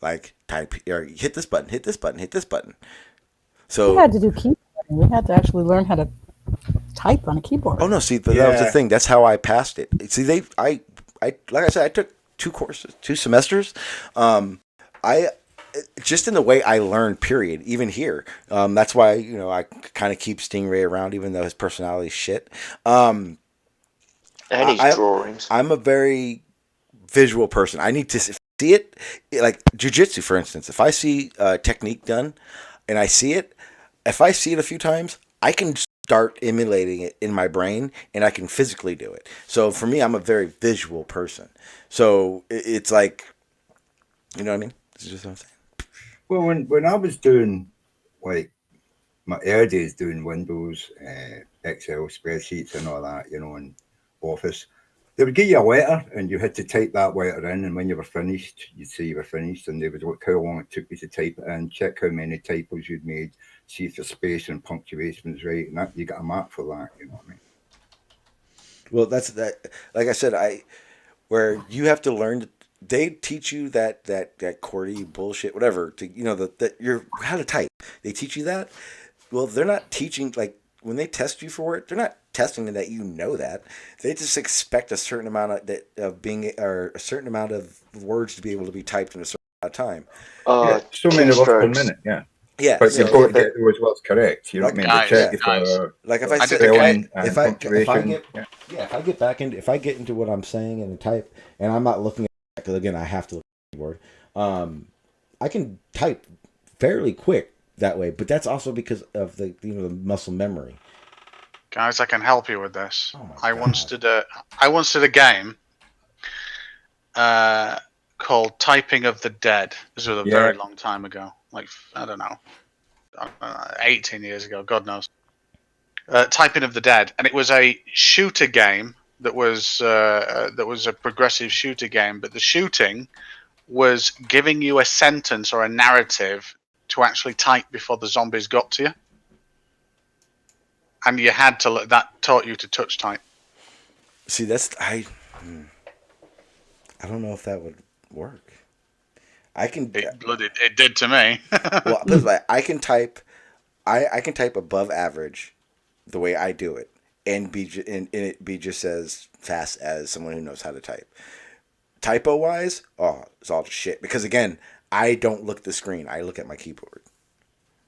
Like type or hit this button, hit this button, hit this button. So We had to do keyboarding. We had to actually learn how to type on a keyboard. oh no, see, but that was the thing. That's how I passed it. See, I like I said, I took 2 semesters. I just in the way I learned. Period. Even here, that's why I kind of keep Stingray around, even though his personality is shit. And his drawings. I'm a very visual person. I need to see it, like jiu-jitsu, for instance. If I see a technique done, and I see it, if I see it a few times, I can start emulating it in my brain, and I can physically do it. So for me, I'm a very visual person. So it's like, you know what I mean? This is just what I'm saying. Well, when I was doing, like, my early days doing Windows, Excel spreadsheets and all that, in Office, they would give you a letter and you had to type that letter in, and when you were finished, you'd say you were finished, and they would look how long it took you to type it in, check how many typos you'd made, see if your space and punctuation was right, and that you got a mark for that, you know what I mean? Well, that's that. Like I said, where you have to learn. They teach you that QWERTY bullshit, whatever. That you're how to type. They teach you that. Well, they're not teaching like when they test you for it. They're not testing that that. They just expect a certain amount of being or a certain amount of words to be able to be typed in a certain amount of time. So many words per minute, yeah. Yeah, but you've got to get those words correct. You know what I mean? Guys, They check you for like if I sit, spelling if and I punctuation. if I get into what I'm saying and type, and I'm not looking at because again I have to look at the keyboard. I can type fairly quick that way, but that's also because of the the muscle memory. Guys, I can help you with this. I once did a game called Typing of the Dead. This was a very long time ago. Like, I don't know, 18 years ago, God knows. Typing of the Dead. And it was a shooter game that was a progressive shooter game, but the shooting was giving you a sentence or a narrative to actually type before the zombies got to you. And you had to, that taught you to touch type. See, I don't know if that would work. It did to me. Well, I can type, I can type above average, the way I do it, and it be just as fast as someone who knows how to type. Typo wise, it's all just shit. Because again, I don't look at the screen. I look at my keyboard.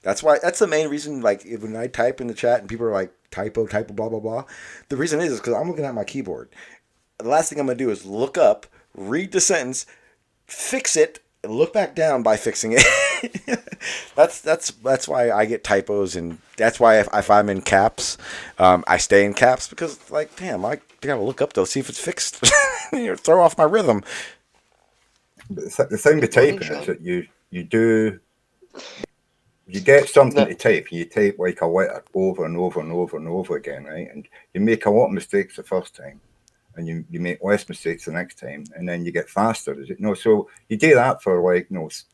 That's the main reason. Like when I type in the chat and people are like typo, blah blah blah. The reason is because I'm looking at my keyboard. The last thing I'm gonna do is look up, read the sentence, fix it, and look back down by fixing it. That's why I get typos, and that's why if I'm in caps, I stay in caps because like damn, I gotta look up though, see if it's fixed. Throw off my rhythm. The thing with typing is that you get something to type, and you type like a letter over and over and over and over again, right? And you make a lot of mistakes the first time, and you make less mistakes the next time, and then you get faster. Is it no? So you do that for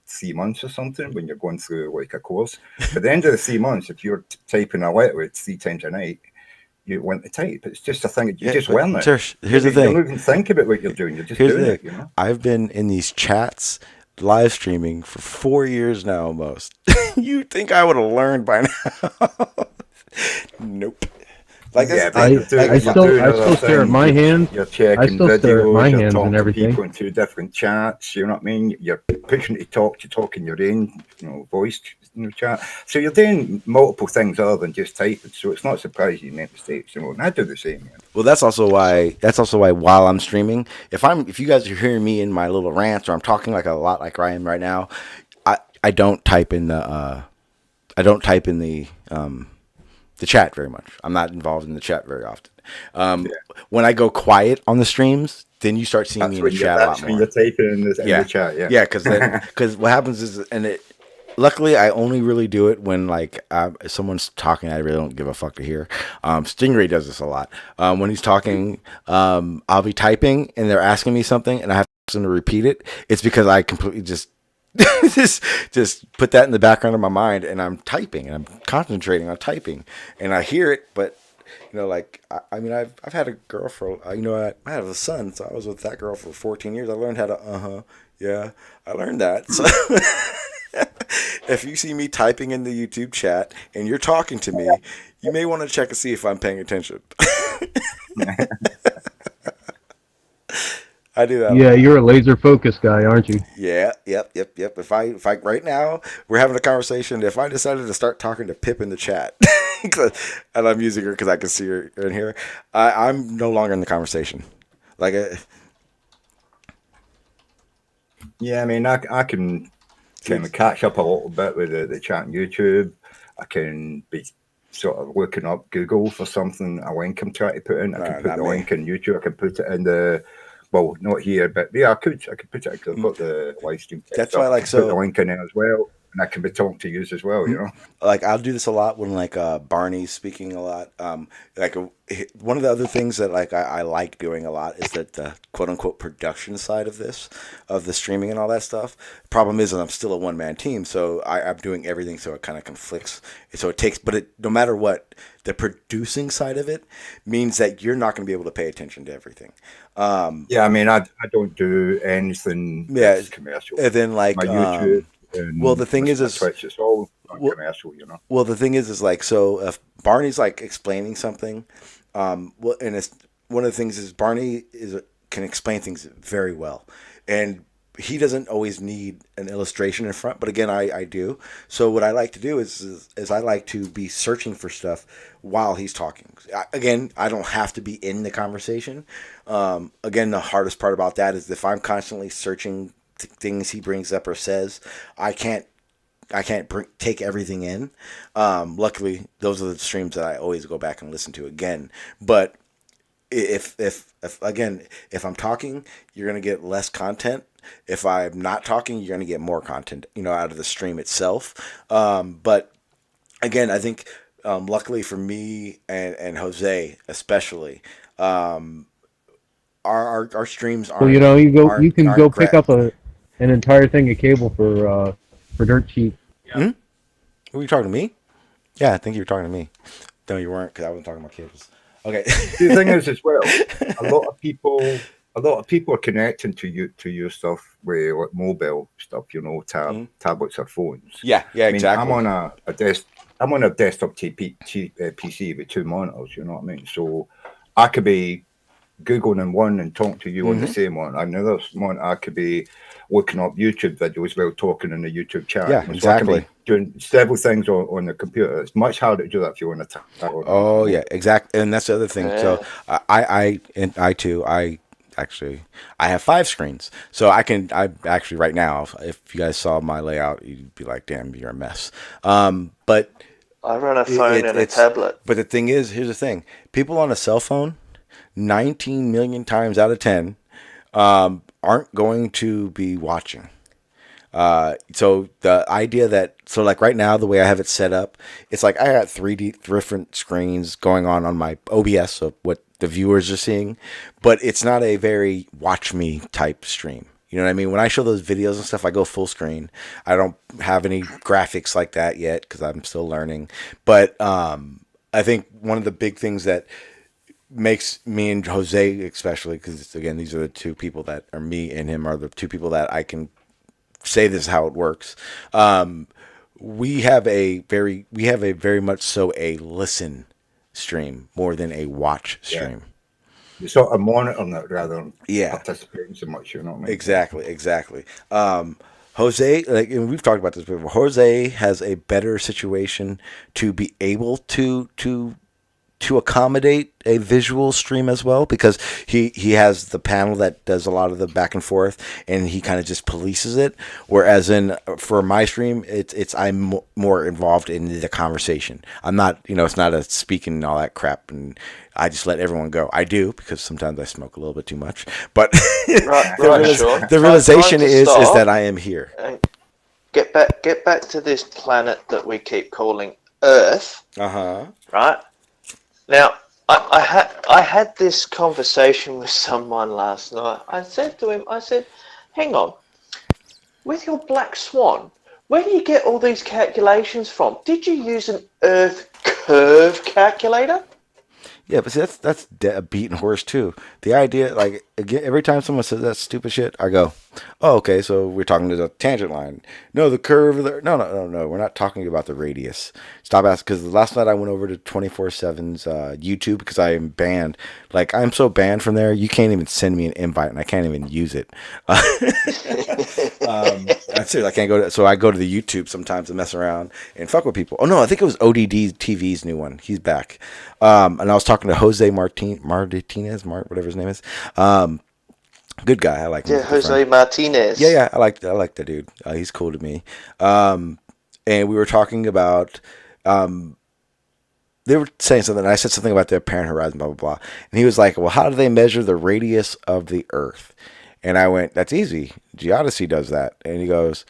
3 months or something when you're going through like a course. At the end of the 3 months, if you're typing a letter 3 times a night, you want to type. It's just a thing. You just learn it. Here's the thing. You don't even think about what you're doing. You're just doing it. You know? I've been in these chats, live streaming for 4 years now, almost. You'd think I would have learned by now. Nope. Like that's Yeah, the but thing. you're doing, Like, I you're still doing I other still stare at things. my hands. You're I checking still stare at my videos. You're hands and talking to everything. people in two different chats. You know what I mean? You're pushing to talk in your own, voice, chat. So you're doing multiple things other than just typing. So it's not surprising you make mistakes. And I do the same. Man. well, that's also why. That's also why while I'm streaming, if you guys are hearing me in my little rants or I'm talking like a lot like I am right now, I don't type in the chat very much. I'm not involved in the chat very often. When I go quiet on the streams, then you start seeing me in the chat a lot more. When you're typing in the chat, yeah. Yeah, because what happens is, luckily I only really do it when if someone's talking, I really don't give a fuck to hear. Stingray does this a lot. When he's talking, I'll be typing and they're asking me something and I have to ask them to repeat it. It's because I completely just put that in the background of my mind and I'm typing and I'm concentrating on typing and I hear it, but I've had a girl for I had a son, so I was with that girl for 14 years. I learned how to I learned that. So if you see me typing in the YouTube chat and you're talking to me, you may want to check and see if I'm paying attention. I do that. Yeah, you're a laser focused guy, aren't you? Yeah, yep. If I right now we're having a conversation, if I decided to start talking to Pip in the chat, and I'm using her because I can see her in here, I'm no longer in the conversation. Yeah, I mean, I can kind of catch up a little bit with the chat on YouTube. I can be sort of looking up Google for something, a link I'm trying to put in. I can put the link in YouTube. I can put it in the. Well, not here, but yeah, I could put it. I've got the live stream. That's why, put the link in there as well, and I can be talking to you as well. I'll do this a lot when Barney's speaking a lot. One of the other things that I like doing a lot is that the quote unquote production side of the streaming and all that stuff. Problem is that I'm still a one man team, so I'm doing everything, so it kind of conflicts. So it takes, no matter what, the producing side of it means that you're not going to be able to pay attention to everything. Yeah, I mean, I don't do anything that's commercial. And then my YouTube. The thing is Twitch, it's all commercial, Well, the thing is so if Barney's explaining something, and it's one of the things is Barney can explain things very well, and he doesn't always need an illustration in front, but again, I do. So what I like to do is I like to be searching for stuff while he's talking. Again, I don't have to be in the conversation. Again, the hardest part about that is if I'm constantly searching things he brings up or says, I can't take everything in. Luckily, those are the streams that I always go back and listen to again. But if I'm talking, you're gonna get less content. If I'm not talking, you're gonna get more content, out of the stream itself. But again, I think luckily for me and Jose especially, our streams aren't. Well, you can go pick up an entire thing of cable for dirt cheap. Hmm? Were you talking to me? Yeah, I think you were talking to me. No, you weren't, because I wasn't talking about cables. Okay. The thing is, as well, a lot of people are connecting to your stuff with mobile stuff, tablets or phones. Yeah, exactly. I'm on a desktop PC with two monitors. You know what I mean? So I could be Googling in one and talking to you on the same one. Another one, I could be looking up YouTube videos while talking in the YouTube chat. Yeah, exactly. So I can be doing several things on the computer. It's much harder to do that if you're on a tablet. Oh yeah, exactly. And that's the other thing. So I have 5 screens. So I actually right now, if you guys saw my layout, you'd be like, damn, you're a mess. But I run a phone and a tablet. But the thing is, here's the thing. People on a cell phone, 19 million times out of 10, aren't going to be watching. So the idea that, right now, the way I have it set up, it's like I got 3 different screens going on my OBS, so what the viewers are seeing, but it's not a very watch me type stream. You know what I mean? When I show those videos and stuff, I go full screen. I don't have any graphics like that yet because I'm still learning. But I think one of the big things that makes me and Jose, especially, because again, these are the 2 people that are me and him are the 2 people that I can say this is how it works. We have a very much so a listen stream more than a watch stream. You sort of monitoring it rather than Yeah. participating so much, you know what I mean? Exactly. Jose, like, and we've talked about this before. Jose has a better situation to be able to accommodate a visual stream as well, because he has the panel that does a lot of the back and forth, and he kind of just polices it. Whereas for my stream, I'm more involved in the conversation. I'm not, it's not a speaking and all that crap, and I just let everyone go. I do, because sometimes I smoke a little bit too much, but the realization is that I am here. Get back to this planet that we keep calling Earth. Right. Now, I had this conversation with someone last night. I said to him, hang on, with your black swan, where do you get all these calculations from? Did you use an Earth curve calculator? Yeah, but see, that's a beaten horse too. The idea, like, again, every time someone says that stupid shit, I go, "Oh, okay, so we're talking to the tangent line. No, the curve. No. We're not talking about the radius. Stop asking." Because last night I went over to 24/7's YouTube because I am banned. Like, I'm so banned from there, you can't even send me an invite, and I can't even use it. That's it. I can't go to. So I go to the YouTube sometimes to mess around and fuck with people. Oh no, I think it was ODD TV's new one. He's back. And I was talking to Jose Martinez, whatever his name is. Good guy. I like him. Yeah, Jose Martinez. Yeah. I like the dude. He's cool to me. And we were talking about. They were saying something. And I said something about the apparent horizon, blah blah blah. And he was like, "Well, how do they measure the radius of the Earth?" And I went, "That's easy. Geodesy does that." And he goes,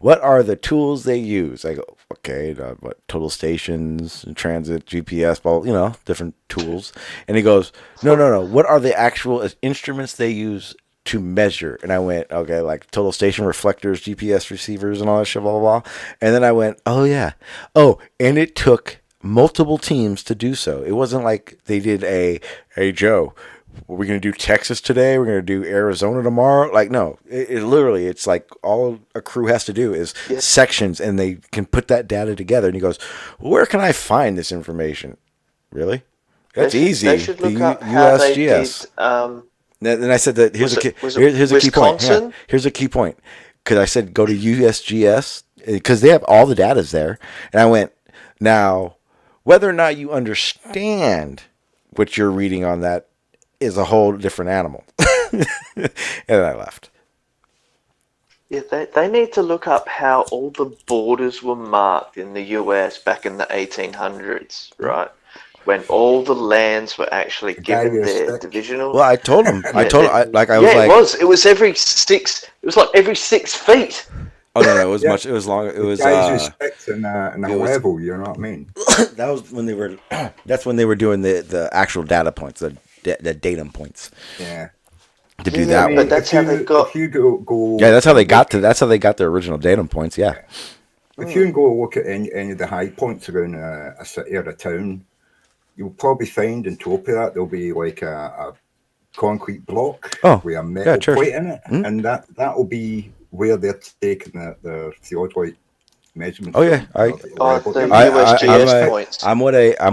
"What are the tools they use?" I go, "Okay, what total stations, transit, GPS, different tools." And he goes, No. What are the actual instruments they use to measure?" And I went, "Okay, like total station reflectors, GPS receivers, and all that shit, blah blah blah." And then I went, "Oh yeah, and it took multiple teams to do so. It wasn't like they did hey Joe, we're going to do Texas today, we're going to do Arizona tomorrow." Like, no, it literally, it's like all a crew has to do is sections, and they can put that data together. And he goes, "Where can I find this information?" Really? That's easy. They should look up how they did. And I said that here's a key point. Yeah, here's a key point. Because I said go to USGS, because they have all the data's there. And I went, now, whether or not you understand what you're reading on that is a whole different animal. And I left. Yeah, they need to look up how all the borders were marked in the US back in the 1800s, right? When all the lands were actually given their divisional. Well, I told him. It was every 6. It was like every 6 feet. Oh no, it was much. It was long. It was respect and a level. You know what I mean? That was when they were. That's when they were doing the actual data points, the datum points. Yeah. To do that, but that's how they got. If you go. Yeah, that's how they got to. That's how they got the original datum points. Yeah. If you can go look at any of the high points around a city or a town, you'll probably find on top of that there'll be like a concrete block with a metal plate in it, and that'll be where they're taking the theodolite measurements. Oh yeah, I'm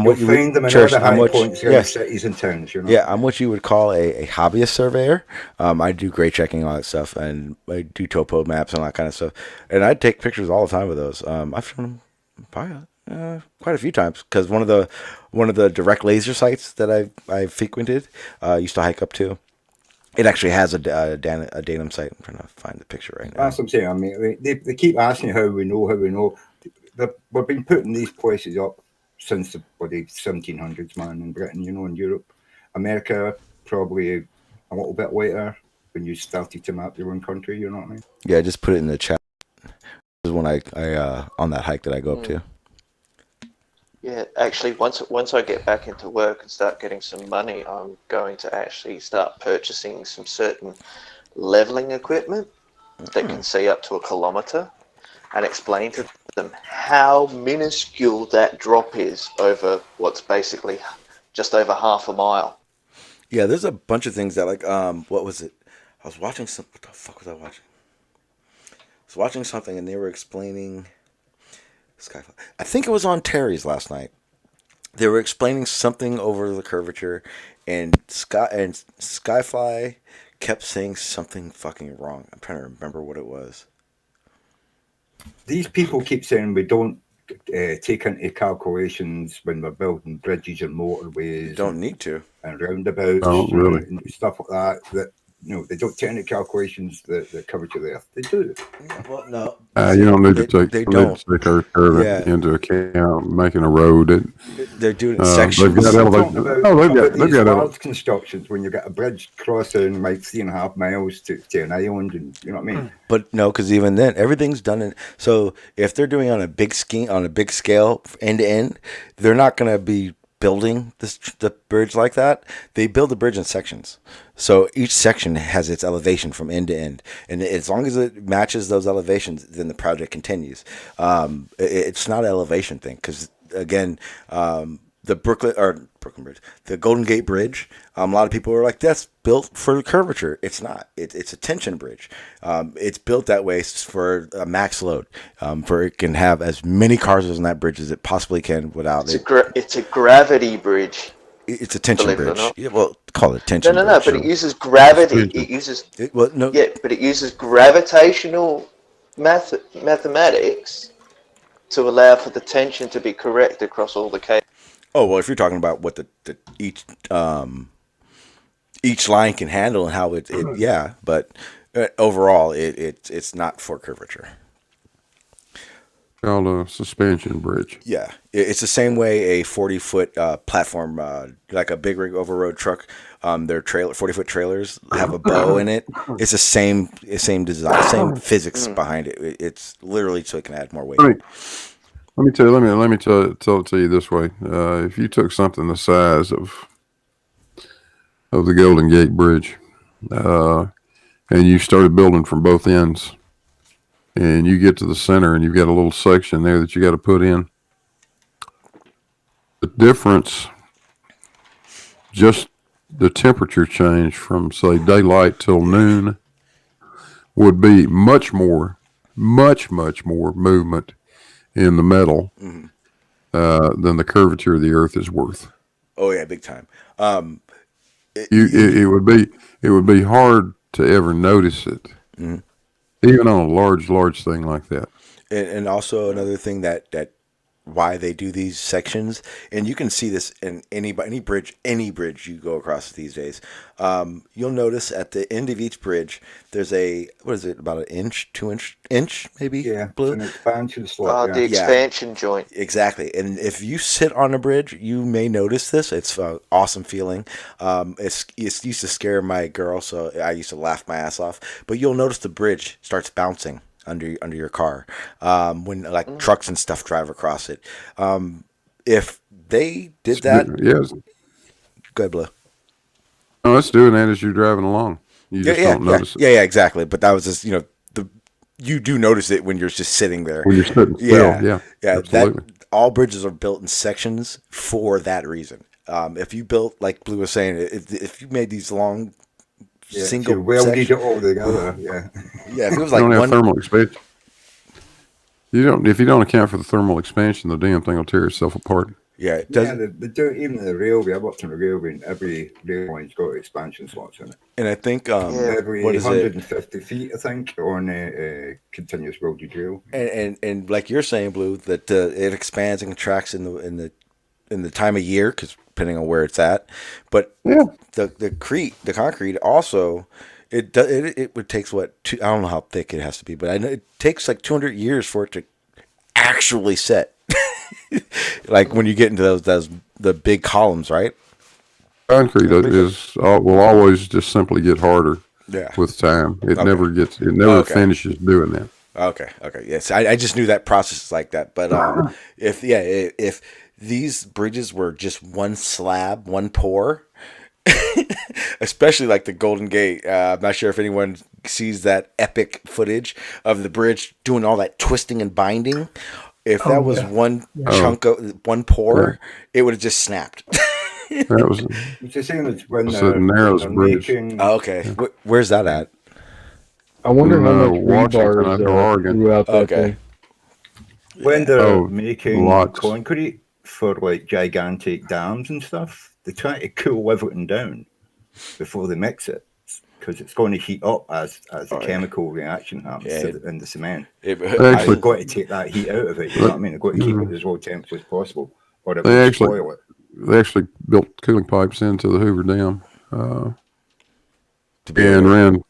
what you find them in other high points in cities and towns. You know? Yeah, I'm what you would call a hobbyist surveyor. I do grade checking, all that stuff, and I do topo maps and all that kind of stuff. And I take pictures all the time of those. I've shown them probably quite a few times, because one of the direct laser sites that I've frequented, used to hike up to. It actually has a datum site. I'm trying to find the picture right now. That's what I'm saying. I mean, they keep asking how we know. We've been putting these places up since the 1700s, man, in Britain, in Europe. America, probably a little bit later, when you started to map your own country, you know what I mean? Yeah, just put it in the chat. This is when I on that hike that I go up to. Yeah, actually, once I get back into work and start getting some money, I'm going to actually start purchasing some certain leveling equipment that can see up to 1 kilometer, and explain to them how minuscule that drop is over what's basically just over half a mile. Yeah, there's a bunch of things that, like, what was it? I was watching what the fuck was I watching? I was watching something, and they were explaining Skyfall. I think it was on Terry's last night. They were explaining something over the curvature, and Skyfly kept saying something fucking wrong. I'm trying to remember what it was. These people keep saying we don't take into calculations when we're building bridges and motorways. Don't need to. And roundabouts and stuff like that. That they don't take into calculations the coverage of the earth. They do. Well, no. You don't need to take. They don't. Take our curve into account. Making a road. They're doing it sections. They've got large constructions when you got a bridge crossing like 3.5 miles to an island, and you know what I mean. But no, because even then, everything's done in. So if they're doing on a big scale, end to end, they're not going to be building the bridge like that. They build the bridge in sections. So each section has its elevation from end to end, and as long as it matches those elevations, then the project continues. It's not an elevation thing because again, the Brooklyn Bridge, the Golden Gate Bridge. A lot of people are like, that's built for curvature. It's not. It's a tension bridge. It's built that way for a max load, for it can have as many cars on that bridge as it possibly can without it. It's a gravity bridge. It's a tension bridge. Yeah, well, call it a tension bridge. No, but it uses gravity. It uses but it uses gravitational mathematics to allow for the tension to be correct across all the cables. Oh well, if you're talking about what each line can handle and how it but overall it's not for curvature. Called a suspension bridge. Yeah, it's the same way a 40-foot platform, like a big rig overroad truck. Their 40-foot trailers have a bow in it. It's the same design, same physics behind it. It's literally so it can add more weight. Let me tell you this way. If you took something the size of the Golden Gate Bridge, and you started building from both ends, and you get to the center and you've got a little section there that you got to put in, the difference, just the temperature change from say daylight till noon would be much more movement in the metal than the curvature of the earth is worth. Oh yeah, big time. It would be hard to ever notice it, even on a large thing like that. And also another thing that why they do these sections, and you can see this in any bridge you go across these days. You'll notice at the end of each bridge, there's about an inch, 2 inch maybe? Yeah, Blue? an expansion slot. The expansion joint. Exactly. And if you sit on a bridge, you may notice this. It's an awesome feeling. It used to scare my girl, so I used to laugh my ass off. But you'll notice the bridge starts bouncing under your car when trucks and stuff drive across it. If they did that, yes. Go ahead, Blue. No, it's doing that as you're driving along. You just don't notice it. Yeah, exactly. But that was just you do notice it when you're just sitting there. When you're sitting still, yeah. Absolutely. All bridges are built in sections for that reason. If you built, like Blue was saying, if you made these long single welded it all together, if it was like one thermal expansion. If you don't account for the thermal expansion, the damn thing will tear itself apart. Yeah, it does. They do, even the railway. I worked on the railway, and every railway's got expansion slots in it. And I think every what is 150 feet, I think, on a continuous welded rail. And like you're saying, Blue, that it expands and contracts in the time of year, because depending on where it's at. But the concrete also. It would take I don't know how thick it has to be, but I know it takes like 200 years for it to actually set. Like when you get into those the big columns, right? Concrete will always just simply get harder. Yeah. With time, it never finishes doing that. Okay. Yes, I just knew that process is like that. But if these bridges were just one slab, one pour. Especially like the Golden Gate. I'm not sure if anyone sees that epic footage of the bridge doing all that twisting and binding. If that was one chunk of one pour, it would have just snapped. That was it's the same as when Narrows Bridge. Okay, where's that at? I wonder how much rebars throughout that thing. When they're making concrete for like gigantic dams and stuff, they try to cool everything down before they mix it, because it's going to heat up as the chemical reaction happens in the cement. They've got to take that heat out of it. You know what I mean? They've got to keep it as low temperature as possible, or it They will actually spoil it. they actually built cooling pipes into the Hoover Dam, and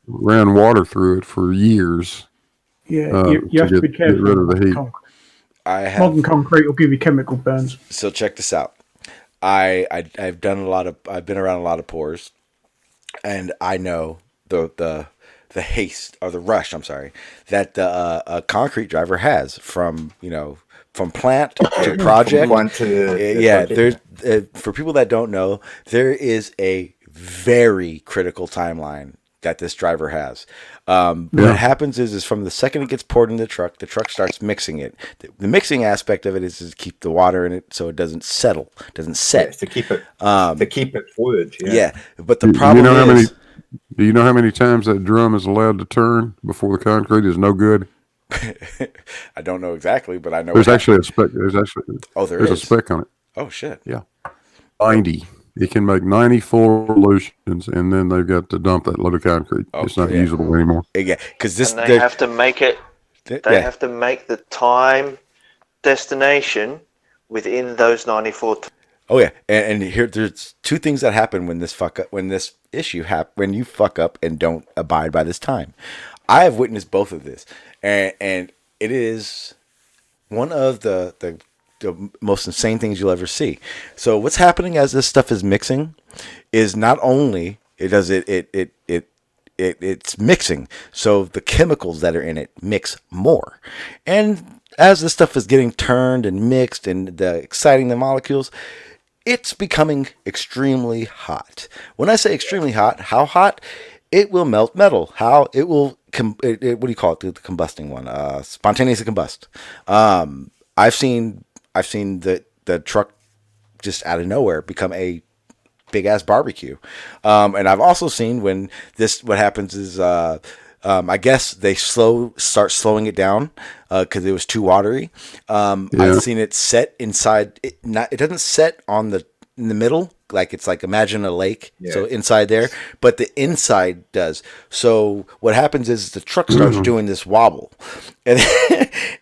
ran water through it for years. Yeah, you have to be careful. Get rid of the heat. Modern concrete will give you chemical burns. So check this out. I've been around a lot of pours, and I know the haste or the rush. I'm sorry, that a concrete driver has from plant to project. There's for people that don't know, there is a very critical timeline that this driver has. What happens is from the second it gets poured in the truck starts mixing it. The mixing aspect of it is to keep the water in it so it doesn't settle, doesn't set. Yes, to keep it fluid. Yeah, but the problem is... Do you know how many times that drum is allowed to turn before the concrete is no good? I don't know exactly, but I know there's actually a spec. There's a spec on it. Oh shit! Yeah, 90. It can make 90 full revolutions, and then they've got to dump that load of concrete. It's not usable anymore. Yeah, because they have to make it. They have to make the time destination within those 94. Oh yeah, and here there's two things that happen when you fuck up and don't abide by this time. I have witnessed both of this, and it is one of the most insane things you'll ever see. So what's happening as this stuff is mixing is not only it's mixing, so the chemicals that are in it mix more, and as this stuff is getting turned and mixed and exciting the molecules, it's becoming extremely hot. When I say extremely hot, how hot? It will melt metal. How it will what do you call it? The combusting one, spontaneously combust. I've seen the truck just out of nowhere become a big ass barbecue, and I've also seen when what happens is I guess they start slowing it down because it was too watery. I've seen it set inside. It doesn't set in the middle. Like it's like, imagine a lake, so inside there, but the inside does. So what happens is the truck starts doing this wobble, and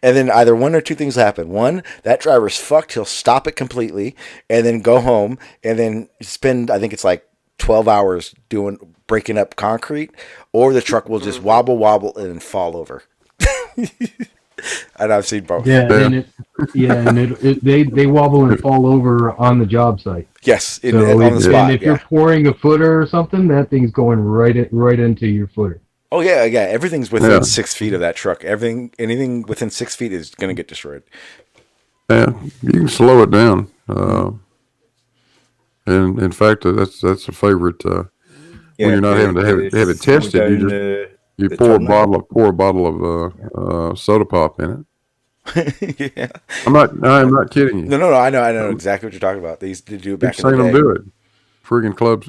then either one or two things happen. One, that driver's fucked. He'll stop it completely and then go home and then spend, I think it's like 12 hours breaking up concrete, or the truck will just wobble and then fall over. And I've seen both. Yeah, and they wobble and fall over on the job site. Yes, on the spot. And if you're pouring a footer or something, that thing's going right into your footer. Oh yeah. Everything's within 6 feet of that truck. Anything within 6 feet is going to get destroyed. Yeah, you can slow it down. And in fact, that's a favorite. When you're not having to have it tested, you pour a bottle of soda pop in it. Yeah, I'm not kidding you. No, I know exactly what you're talking about. They used to do it back in the day. I've seen them do it. Friggin' clubs,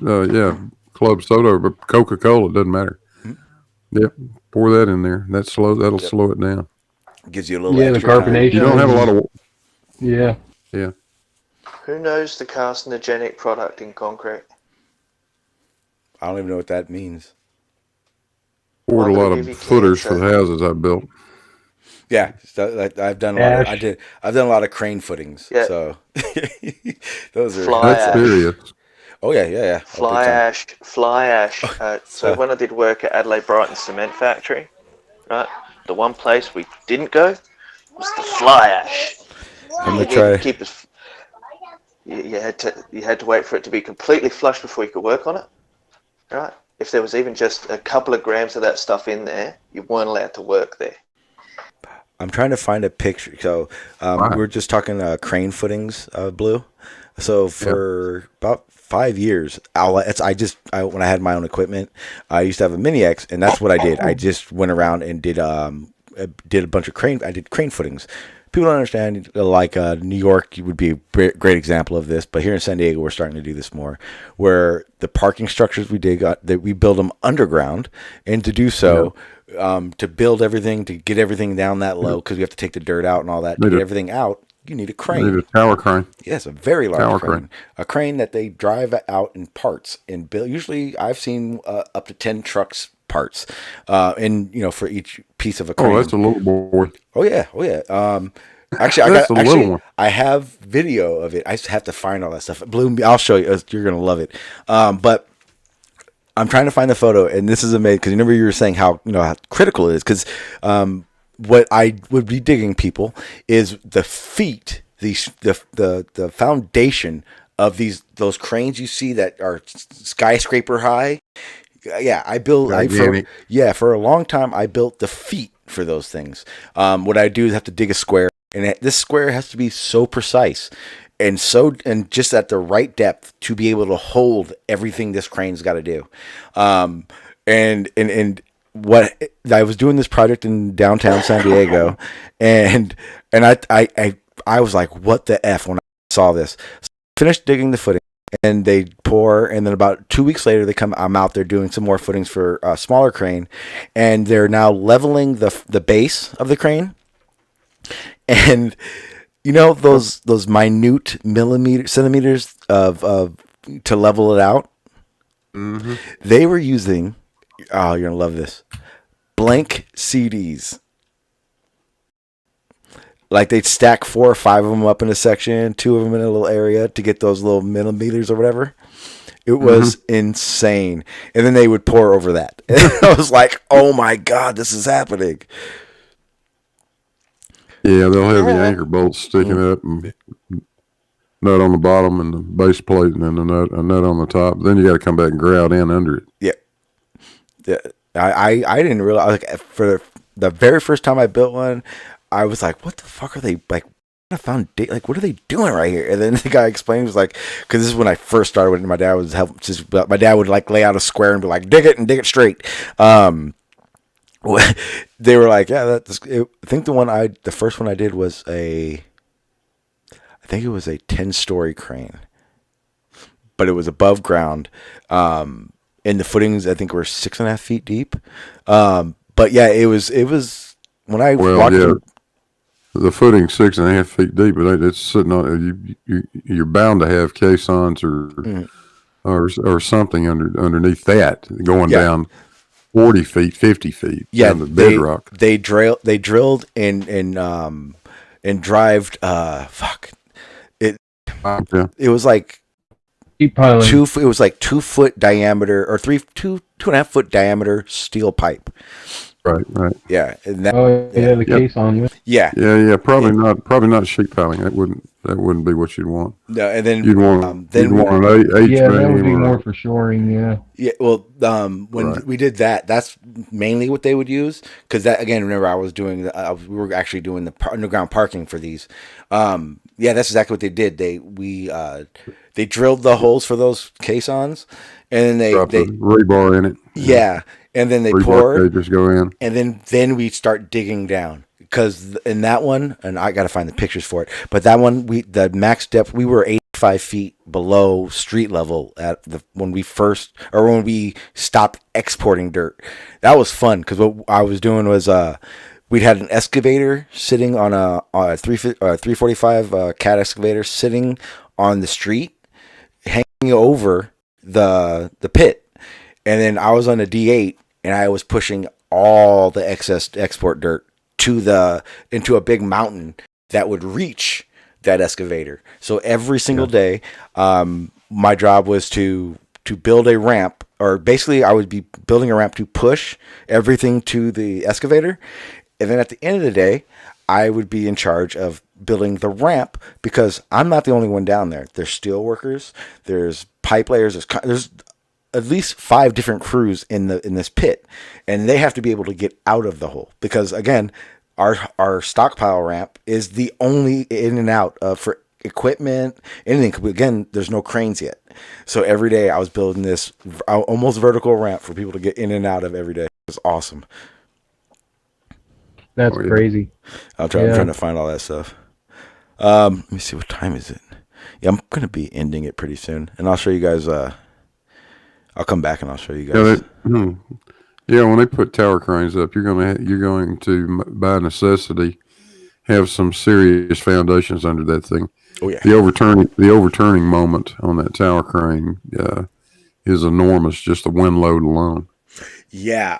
club soda, but Coca-Cola, doesn't matter. Mm-hmm. Yep, pour that in there. That'll slow it down. Gives you a little extra the carbonation. You don't have a lot of. Yeah. Who knows the carcinogenic product in concrete? I don't even know what that means. Poured a lot of footers for the houses I built. Yeah, so I've done a lot. I've done a lot of crane footings. Yeah. So those are that's serious. Oh yeah. Fly ash. So when I did work at Adelaide Brighton Cement Factory, right, the one place we didn't go was the fly ash. I'm gonna try. You had to wait for it to be completely flush before you could work on it, right? If there was even just a couple of grams of that stuff in there, you weren't allowed to work there. I'm trying to find a picture. So we're just talking crane footings, Blue. So for about 5 years, when I had my own equipment, I used to have a Mini X, and that's what I did. I just went around and did a bunch of crane. I did crane footings. People don't understand, like New York would be a great example of this, but here in San Diego, we're starting to do this more, where the parking structures we build them underground, and to do so, to build everything, to get everything down that low, because we have to take the dirt out and all that, to get everything out, you need a You crane. need a tower crane. Yes, a very large Tower crane. crane. A crane that they drive out in parts and build. Usually, I've seen up to 10 trucks parts, and for each piece of a crane. Oh, that's a little boy. Oh yeah. Actually, That's a little one. I have video of it. I just have to find all that stuff. Bloom, I'll show you. You're gonna love it. But I'm trying to find the photo, and this is amazing because remember you were saying how how critical it is. Because what I would be digging people is the feet, the foundation of those cranes you see that are skyscraper high. Yeah, for a long time I built the feet for those things. What I do is have to dig a square, and this square has to be so precise and just at the right depth to be able to hold everything this crane's got to do. And what I was doing this project in downtown San Diego, and I was like, what the F when I saw this. So I finished digging the footing. And they pour, and then about 2 weeks later, I'm out there doing some more footings for a smaller crane, and they're now leveling the base of the crane. And those minute centimeters of to level it out. Mm-hmm. They were using, oh, you're gonna love this, blank CDs. Like they'd stack 4 or 5 of them up in a section, 2 of them in a little area to get those little millimeters or whatever. It was insane. And then they would pour over that. And I was like, oh my God, this is happening. Yeah, they'll have the anchor bolts sticking up and nut on the bottom and the base plate and then a nut on the top. Then you got to come back and grout in under it. Yeah. I didn't realize, like, for the very first time I built one, I was like, what the fuck are they, like, what are they doing right here? And then the guy explained, he was like, because this is when I first started when my dad was helping, my dad would like lay out a square and be like, dig it straight. They were like, yeah, I think the first one I did was I think it was a 10-story crane, but it was above ground. And the footings, I think, were 6.5 feet deep. But yeah, it was when I watched them. The footing 6.5 feet deep, but it's sitting on. You're bound to have caissons or something underneath that going down 40 feet, 50 feet down the bedrock. They drilled and drived. It was like keep piling. It was like 2 foot diameter or 2.5 foot diameter steel pipe. Right. Yeah. And that, the caisson. Yeah. Yeah. Probably not sheet piling. That wouldn't be what you'd want. No, and then you'd want an H. Yeah, that would be more for shoring. Yeah. Yeah. Well, when we did that, that's mainly what they would use because that, again, remember I was doing we were actually doing the underground parking for these. Yeah, that's exactly what they did. They drilled the holes for those caissons, and then they rebar in it. Yeah. And then they pour, just go in, and then we start digging down because in that one, and I got to find the pictures for it. But that one, the max depth, we were 85 feet below street level when we stopped exporting dirt. That was fun because what I was doing was we had an excavator sitting on a 345 cat excavator sitting on the street, hanging over the pit. And then I was on a D8, and I was pushing all the excess export dirt into a big mountain that would reach that excavator. So every single day, my job was to build a ramp, or basically I would be building a ramp to push everything to the excavator. And then at the end of the day, I would be in charge of building the ramp because I'm not the only one down there. There's steel workers, there's pipe layers, there's at least 5 different crews in this pit, and they have to be able to get out of the hole because, again, our stockpile ramp is the only in and out for equipment, anything. Again, there's no cranes yet, so every day I was building this almost vertical ramp for people to get in and out of every day. It was awesome. That's crazy. I'm trying to find all that stuff. Let me see, what time is it? Yeah, I'm gonna be ending it pretty soon, and I'll show you guys. I'll come back and I'll show you guys. Yeah, when they put tower cranes up, you're going to by necessity have some serious foundations under that thing. Oh yeah. The overturning moment on that tower crane is enormous. Just the wind load alone. Yeah.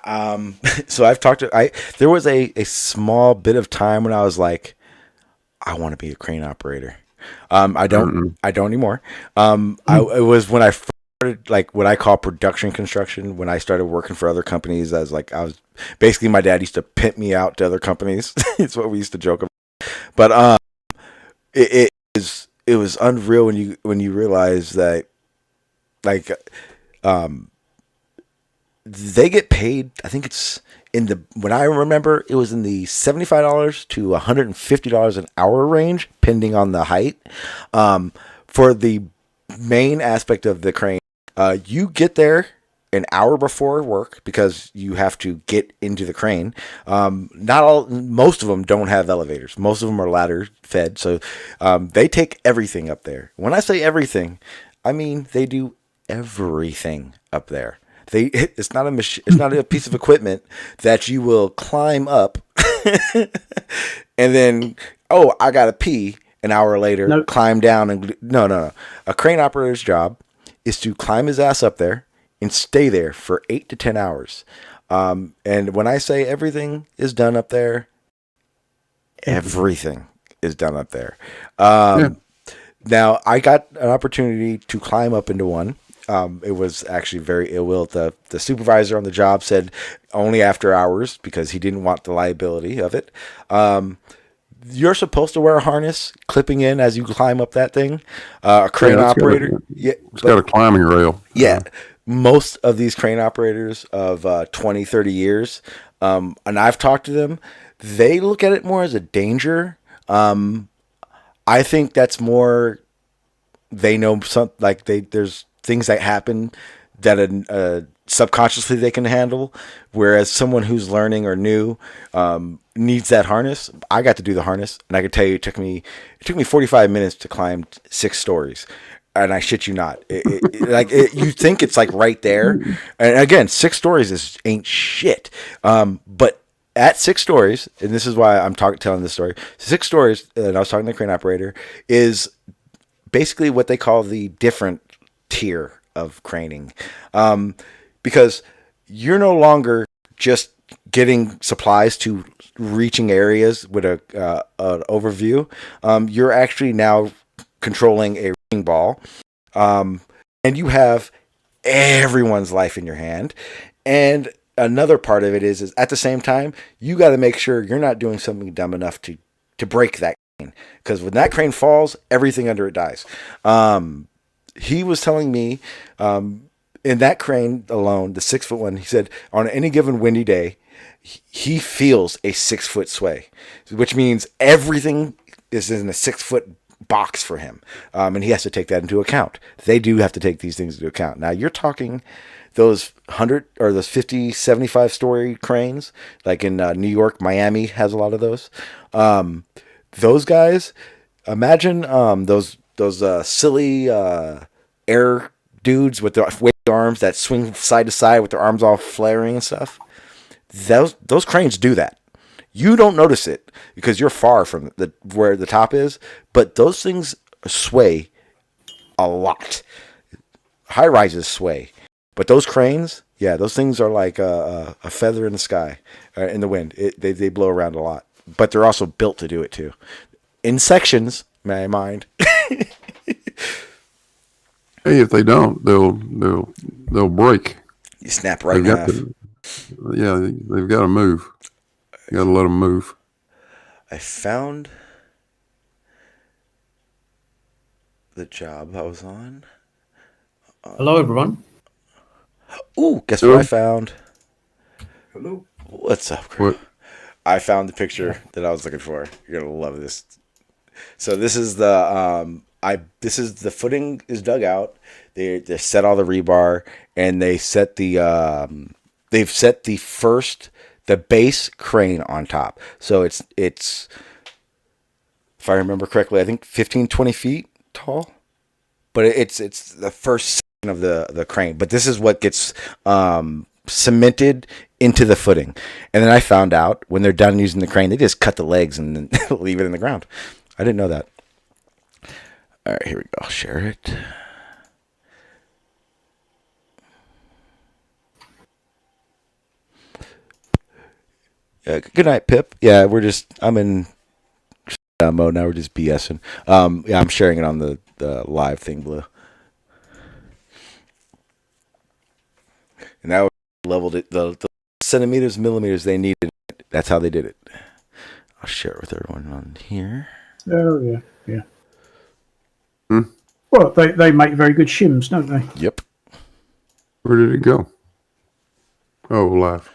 So I've talked to. There was a small bit of time when I was like, I want to be a crane operator. I don't anymore. It was when I started, like what I call production construction. When I started working for other companies, I was basically, my dad used to pimp me out to other companies. It's what we used to joke about. But it was unreal when you realize that, like, they get paid. I think it's when I remember, it was in the $75 to $150 an hour range, depending on the height. For the main aspect of the crane, you get there an hour before work because you have to get into the crane. Most of them don't have elevators. Most of them are ladder fed. So, they take everything up there. When I say everything, I mean, they do everything up there. It's not a machine. It's not a piece of equipment that you will climb up and then, I gotta pee. An hour later, climb down and no. A crane operator's job is to climb his ass up there and stay there for 8 to 10 hours. And when I say everything is done up there, everything is done up there. Now, I got an opportunity to climb up into one. It was actually very ill will. The supervisor on the job said only after hours because he didn't want the liability of it. You're supposed to wear a harness clipping in as you climb up that thing. A crane operator. It's got a climbing rail. Yeah. Most of these crane operators of 20, 30 years, and I've talked to them, they look at it more as a danger. I think that's more, they know there's things that happen that subconsciously they can handle, whereas someone who's learning or new needs that harness. I got to do the harness, and I can tell you it took me 45 minutes to climb 6 stories, and I shit you not. You think it's like right there, and again, 6 stories ain't shit. But at 6 stories, and this is why I'm telling this story. 6 stories, and I was talking to the crane operator, is basically what they call the different tier of craning, because you're no longer just getting supplies to reaching areas with an overview. You're actually now controlling a ring ball, and you have everyone's life in your hand. And another part of it is at the same time, you got to make sure you're not doing something dumb enough to break that crane, because when that crane falls, everything under it dies. He was telling me, in that crane alone, the 6-foot one, he said on any given windy day, he feels a 6-foot sway, which means everything is in a 6-foot box for him. And he has to take that into account. They do have to take these things into account. Now you're talking those 100 or those 50, 75 story cranes, like in New York, Miami has a lot of those. Those guys, imagine those silly air dudes with their weighted arms that swing side to side with their arms all flaring and stuff. Those cranes do that. You don't notice it because you're far from where the top is, but those things sway a lot. High rises sway, but those cranes, yeah, those things are like a feather in the sky, in the wind. They blow around a lot, but they're also built to do it too, in sections. May I mind? Hey, if they don't, they'll break. You snap right in half. They've got to move. You got to let them move. I found the job I was on. Hello, everyone. Ooh, guess what I found? Hello. What's up? What? I found the picture that I was looking for. You're gonna love this. So this is the footing is dug out. They set all the rebar, and they set the they've set the base crane on top. So it's if I remember correctly, I think 15, 20 feet tall. But it's the first section of the crane. But this is what gets cemented into the footing. And then I found out when they're done using the crane, they just cut the legs and then leave it in the ground. I didn't know that. All right, here we go. I'll share it. Good night, Pip. Yeah, I'm in mode now. We're just BSing. Yeah, I'm sharing it on the live thing, Blue. And that leveled it, the centimeters, millimeters they needed. That's how they did it. I'll share it with everyone on here. Oh, yeah, yeah. Well, they make very good shims, don't they? Yep. Where did it go? Oh, live.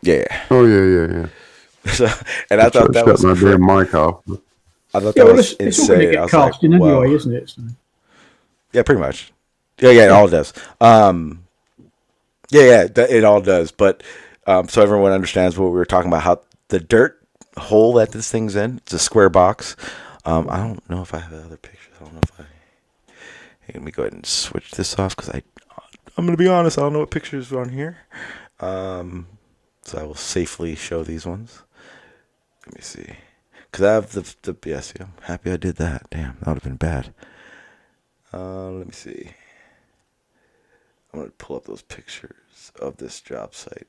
Yeah. Oh, yeah. So, and I thought that was my damn mic off. I thought that was insane. It's all going to get cast in anyway, isn't it? So. Yeah, pretty much. Yeah, it all does. It all does. But so everyone understands what we were talking about, how the dirt hole that this thing's in, it's a square box. I don't know if I have other pictures. I don't know if Hey, let me go ahead and switch this off because I'm going to be honest, I don't know what pictures are on here. So I will safely show these ones. Let me see. Because I have see, I'm happy I did that. Damn, that would have been bad. Let me see. I'm going to pull up those pictures of this job site.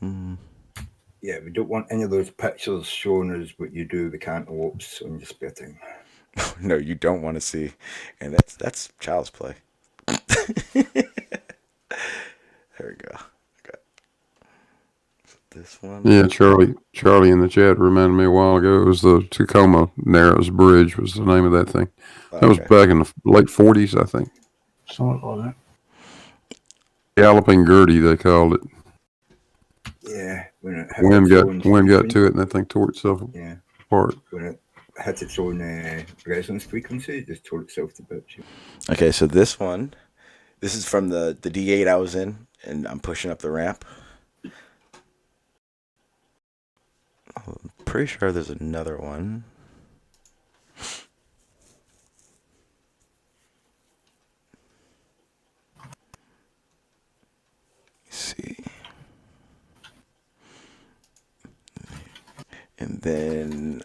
Yeah, we don't want any of those pictures showing us what you do with the cantaloupes on your spare time. No, you don't want to see. And that's child's play. There we go. Okay. So this one. Yeah, Charlie in the chat reminded me a while ago. It was the Tacoma Narrows Bridge was the name of that thing. That was back in the late 40s, I think. Something like that. Galloping Gertie, they called it. Yeah, when it Wind got to it, and that thing tore itself apart. When it hit its own resonance frequency, it just tore itself to bits. Okay, so this is from the D8 I was in, and I'm pushing up the ramp. I'm pretty sure there's another one. Let's see. And then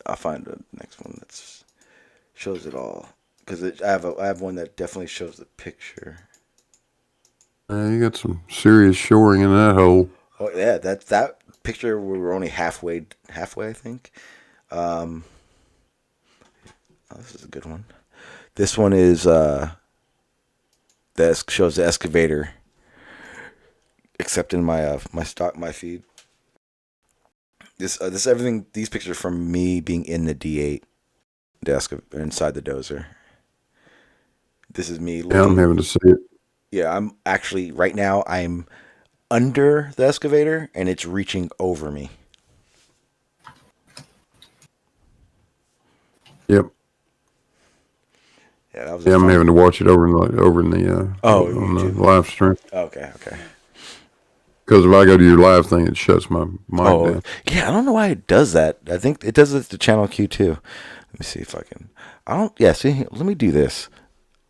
I'll find the next one that shows it all, because I have one that definitely shows the picture. You got some serious shoring in that hole. Oh yeah, that picture we were only halfway I think. Oh, this is a good one. This one is that shows the excavator, except in my my feed. This everything. These pictures are from me being in the D8 desk inside the dozer. This is me. Yeah, I'm having to see it. Yeah, I'm actually right now. I'm under the excavator and it's reaching over me. Yep. Yeah, that was. I'm having to watch it over in the on the live stream. Okay. Because if I go to your live thing, it shuts my mic down. Yeah, I don't know why it does that. I think it does it to channel Q too. Let me see if I can. See, let me do this.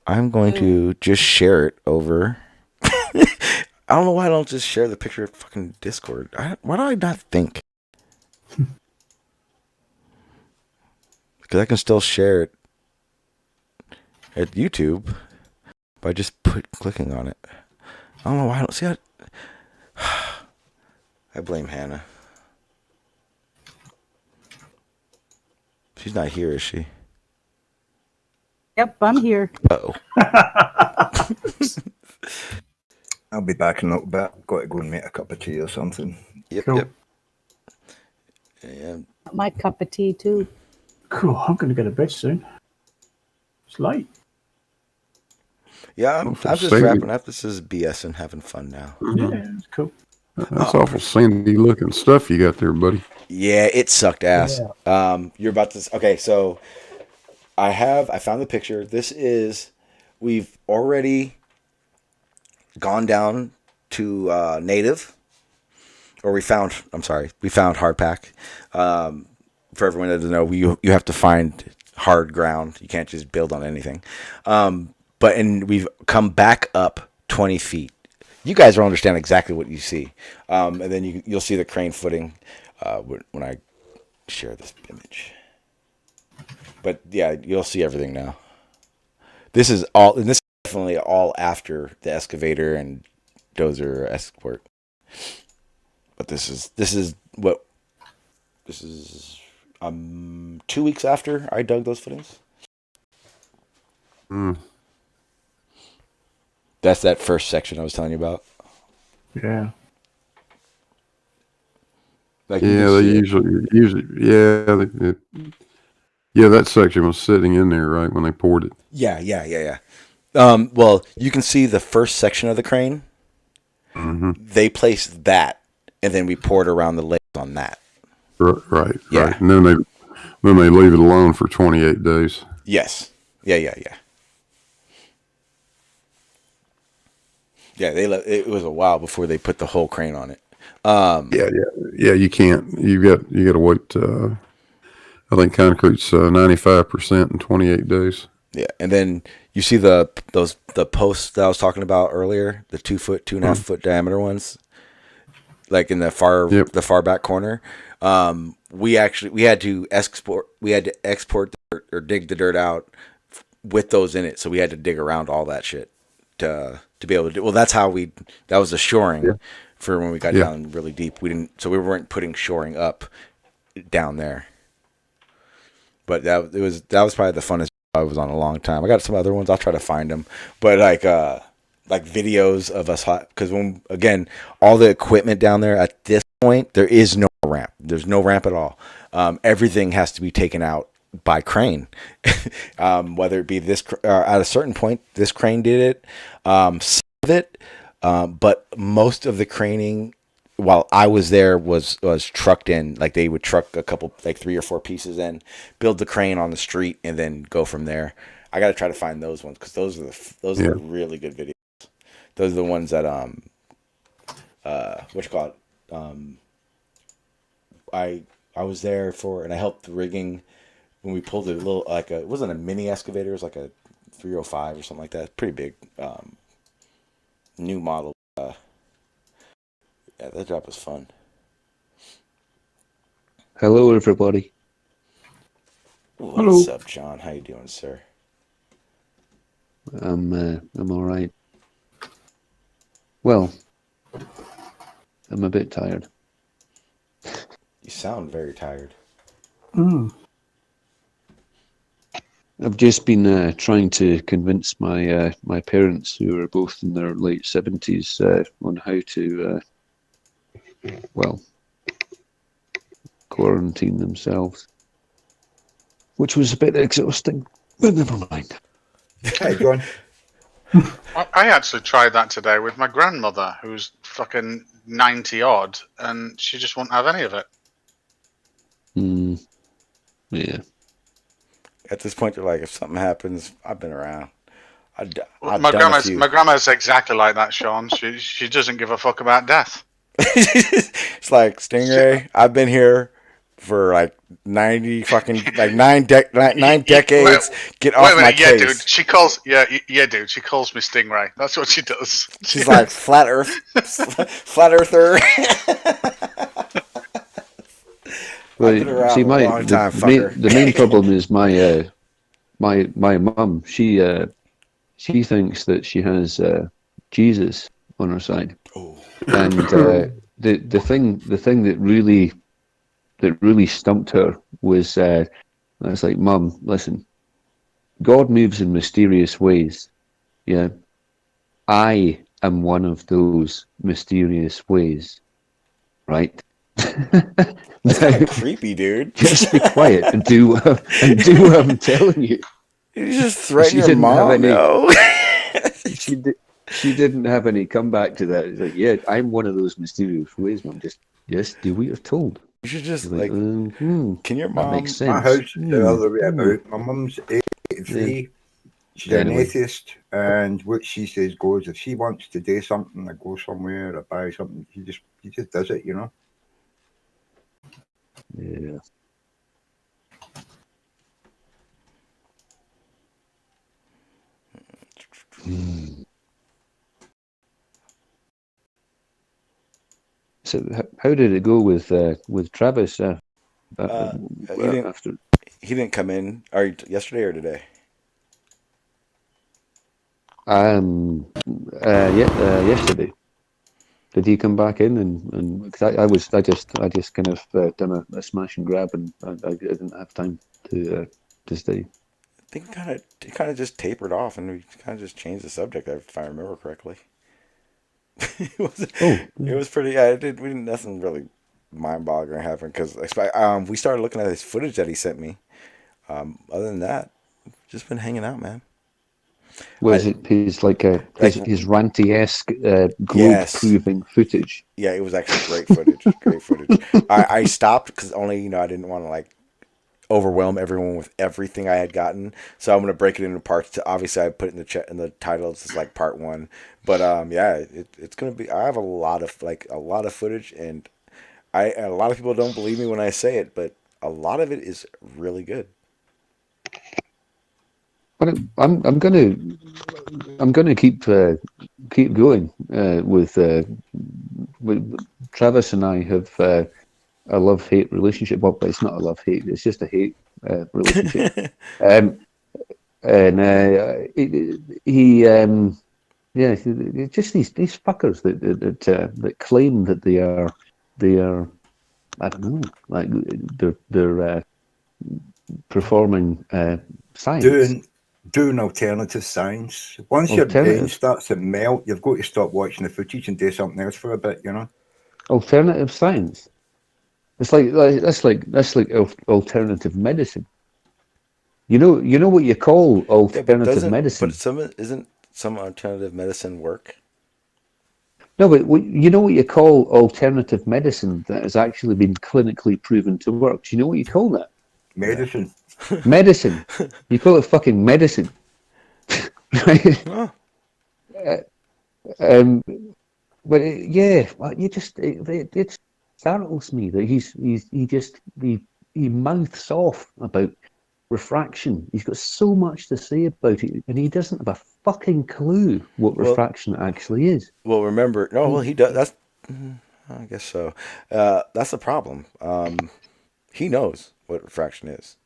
I'm going to just share it over. I don't know why I don't just share the picture of fucking Discord. Why do I not think? Because I can still share it at YouTube by just clicking on it. I don't know why I don't see how. I blame Hannah. She's not here, is she? Yep, I'm here. Uh-oh. I'll be back in a little bit. Got to go and make a cup of tea or something. Yep. Yeah. My cup of tea, too. Cool. I'm going to go to bed soon. It's late. Yeah, I'm just wrapping up. This is BS and having fun now. Yeah, it's cool. That's awful sandy looking stuff you got there, buddy. Yeah, it sucked ass. Yeah. You're about to. Okay, so I found the picture. We've already gone down to native, or we found hardpack. For everyone that doesn't know, you have to find hard ground. You can't just build on anything. And we've come back up 20 feet. You guys will understand exactly what you see. And then you'll see the crane footing when I share this image. But yeah, you'll see everything now. This is definitely all after the excavator and dozer escort. But this is 2 weeks after I dug those footings. That's that first section I was telling you about. Yeah. They usually that section was sitting in there right when they poured it. Yeah. Well, you can see the first section of the crane. Mm-hmm. They placed that, and then we poured around the legs on that. Right. Yeah. Right. And then they leave it alone for 28 days. Yes. Yeah. Yeah, it was a while before they put the whole crane on it. Yeah. You can't. You got to wait. I think concrete's 95% in 28 days. Yeah, and then you see the posts that I was talking about earlier, the 2 foot, 2.5 foot diameter ones, like in the far back corner. We had to export the dirt, or dig the dirt out with those in it, so we had to dig around all that shit to be able to do. Well, that was the shoring for when we got down really deep. We weren't putting shoring up down there. But that was probably the funnest I was on a long time. I got some other ones. I'll try to find them. But like videos of us, because again, all the equipment down there at this point, there is no ramp. There's no ramp at all. Everything has to be taken out by crane. Whether it be this at a certain point, this crane did it. Some of it, but most of the craning, while I was there, was trucked in. Like they would truck a couple, like 3 or 4 pieces in, build the crane on the street, and then go from there. I got to try to find those ones, because those are the really good videos. Those are the ones that what you call it? I was there for, and I helped the rigging when we pulled a little, like it wasn't a mini excavator, it was like a 305 or something like that. Pretty big, new model. Yeah, that job was fun. Hello, everybody. What's up, John? How you doing, sir? I'm all right. Well, I'm a bit tired. You sound very tired. I've just been trying to convince my my parents, who are both in their late 70s, on how to quarantine themselves, which was a bit exhausting, but never mind. Hey, John. I actually tried that today with my grandmother, who's fucking 90 odd, and she just won't have any of it. Yeah. At this point, they're like, if something happens, I've been around. My grandma's exactly like that, Sean. She doesn't give a fuck about death. It's like, Stingray, I've been here for like 90 fucking, like nine decades. Get off my case. Dude. She calls, dude. She calls me Stingray. That's what she does. She's like, flat earther. Well, see, the main problem is my mum. She thinks that she has Jesus on her side, and the thing that really stumped her was I was like, Mum, listen, God moves in mysterious ways. Yeah, I am one of those mysterious ways, right? That's kind of creepy, dude. Just be quiet and do what I'm telling you. You just threaten your mom. No. She didn't have any comeback to that. It's like, yeah, I'm one of those mysterious ways, Mom. Just do what you're told. You should just like, can your mom? That makes sense. My house is the other way about. My mum's 83. Yeah. She's an atheist, and what she says goes. If she wants to do something, or go somewhere, or buy something, she just does it, you know. Yeah. So how did it go with Travis? He didn't. After He didn't come in. Yesterday or today? Yesterday. Did he come back in and cause I just kind of done a smash and grab and I didn't have time to stay. I think it kind of just tapered off and we kind of just changed the subject if I remember correctly. It was pretty. Yeah, we didn't. Nothing really mind-boggling happened because we started looking at his footage that he sent me. Other than that, just been hanging out, man. Was it his his ranty-esque globe-proving footage? Yeah, it was actually great footage. Great footage. I stopped because only I didn't want to overwhelm everyone with everything I had gotten, so I'm gonna break it into parts. Obviously, I put it in the title. It's just part one, but yeah, it's gonna be. I have a lot of footage, and a lot of people don't believe me when I say it, but a lot of it is really good. But I'm gonna keep going with Travis and I have a love-hate relationship. Well, but it's not a love-hate; it's just a hate relationship. Just these fuckers that claim that they are I don't know, they're performing science. Doing alternative science. Once your brain starts to melt, you've got to stop watching the footage and do something else for a bit, Alternative science. It's that's like alternative medicine. You know what you call alternative medicine. But isn't some alternative medicine work? No, but you know what you call alternative medicine that has actually been clinically proven to work. Do you know what you call that? Medicine. Medicine. You call it fucking medicine. Right? Oh. But it startles me that he mouths off about refraction. He's got so much to say about it, and he doesn't have a fucking clue what refraction actually is. Well, remember, he does. That's, I guess so. That's the problem. He knows what refraction is.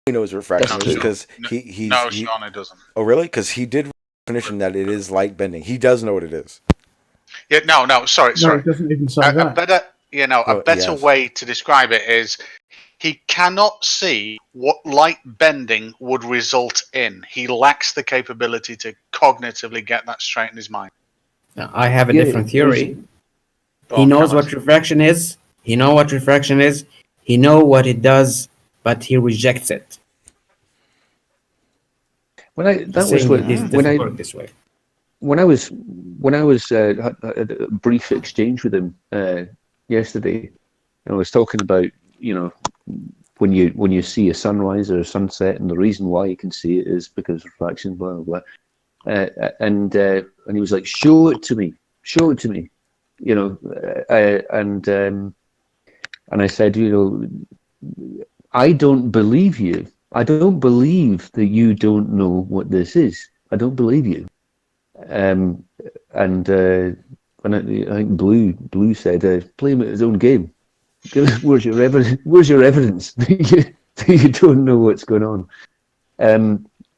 He knows what refraction is because he. No, Sean, it doesn't. Oh, really? Because he did definition that it is light bending. He does know what it is. Yeah, no, sorry. No, it doesn't even say that. A better way to describe it is he cannot see what light bending would result in. He lacks the capability to cognitively get that straight in his mind. I have a different theory. He knows what refraction is. He knows what refraction is. He knows what it does, but he rejects it. When I was had a brief exchange with him yesterday, I was talking about when you see a sunrise or a sunset, and the reason why you can see it is because refraction, blah blah blah, and he was like, show it to me, and I said, I don't believe you. I don't believe that you don't know what this is. I don't believe you. And I think Blue said, play him at his own game. Where's your evidence? Where's your evidence that you don't know what's going on?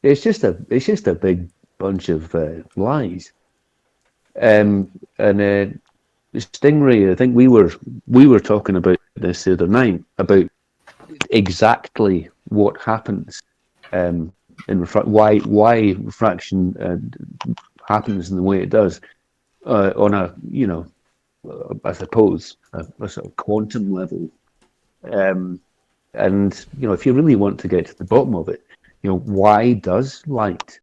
It's just a big bunch of lies. Stingray, I think we were talking about this the other night about exactly what happens in why refraction happens in the way it does on a I suppose a sort of quantum level, and if you really want to get to the bottom of it, why does light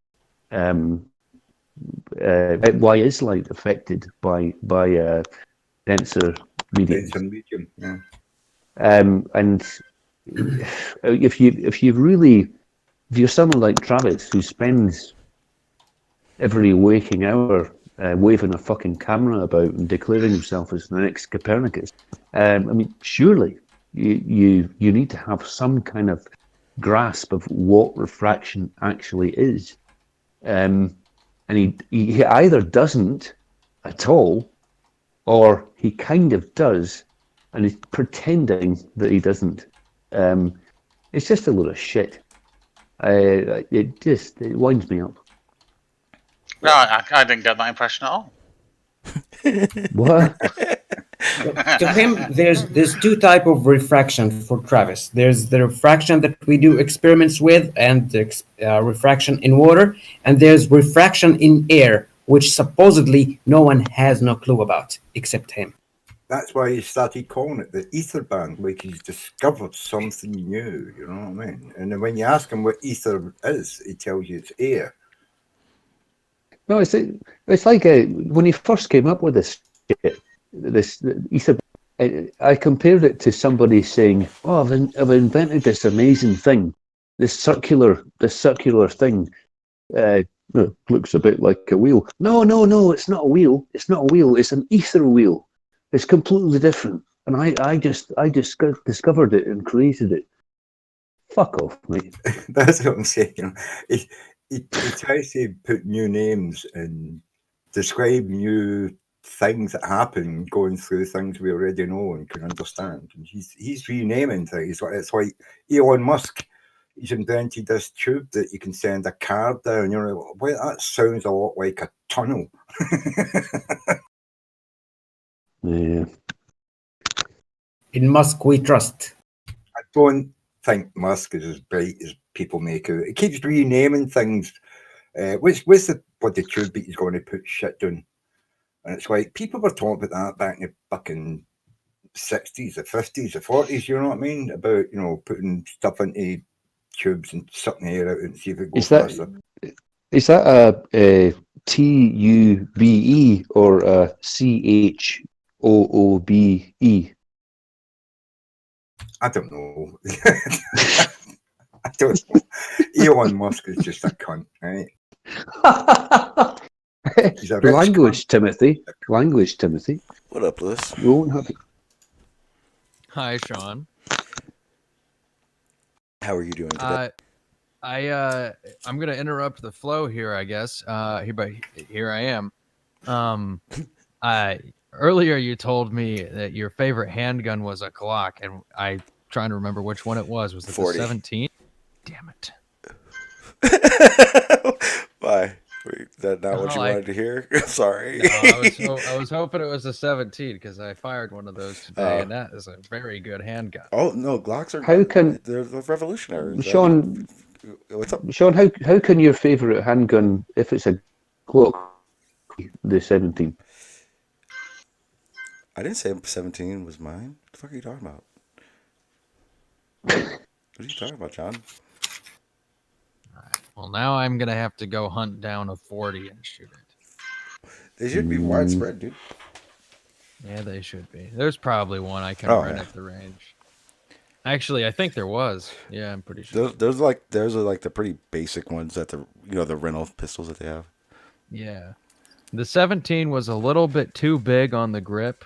why is light affected by denser mediums? Denser medium, yeah. And if you're someone like Travis who spends every waking hour waving a fucking camera about and declaring himself as the next Copernicus, surely you need to have some kind of grasp of what refraction actually is. and he either doesn't at all, or he kind of does, and he's pretending that he doesn't. It's just a load of shit. It winds me up. No, I didn't get that impression at all. What? To him, there's two type of refraction for Travis. There's the refraction that we do experiments with, and the refraction in water, and there's refraction in air, which supposedly no one has no clue about except him. That's why he started calling it the ether band, like he's discovered something new, you know what I mean? And then when you ask him what ether is, he tells you it's air. No, it's like when he first came up with this shit, this ether. I compared it to somebody saying, "Oh, I've invented this amazing thing, this circular thing. Looks a bit like a wheel." No, it's not a wheel. It's not a wheel. It's an ether wheel. It's completely different. And I just discovered it and created it. Fuck off, mate. That's what I'm saying. He tries to put new names and describe new things that happen going through things we already know and can understand. And he's renaming things. It's like Elon Musk. He's invented this tube that you can send a card down. You're like, well, that sounds a lot like a tunnel. Yeah. In Musk we trust. I don't think Musk is as bright as people make out. He keeps renaming things. What's the bloody tube that he's going to put shit down? And it's like, people were talking about that back in the fucking 60s, the 50s, the 40s, you know what I mean? About, putting stuff into tubes and sucking the air out and see if it goes faster. Is that a TUBE or a CHOOBE? I don't know. I don't know. Elon Musk is just a cunt, right? He's a rich Language, Timothy. Language, Timothy. What up, Lewis? You won't have it. Hi, Sean. How are you doing today? I'm gonna interrupt the flow here, I guess. Here I am. Earlier you told me that your favorite handgun was a Glock, and I'm trying to remember which one it was. Was it 40. the 17? Damn it. Why? Is that not what you wanted to hear? I'm sorry. No, I was hoping it was a 17 because I fired one of those today, and that is a very good handgun. Oh no, Glocks are. They're revolutionary. Sean? What's up, Sean? How can your favorite handgun, if it's a Glock, the 17? I didn't say 17 was mine. What the fuck are you talking about? What are you talking about, John? Well, now I'm gonna have to go hunt down a 40 and shoot it. They should be widespread, dude. Yeah, they should be. There's probably one I can rent at the range. Actually, I think there was. Yeah, I'm pretty sure. Those are like the pretty basic ones that the rental pistols that they have. Yeah, the 17 was a little bit too big on the grip,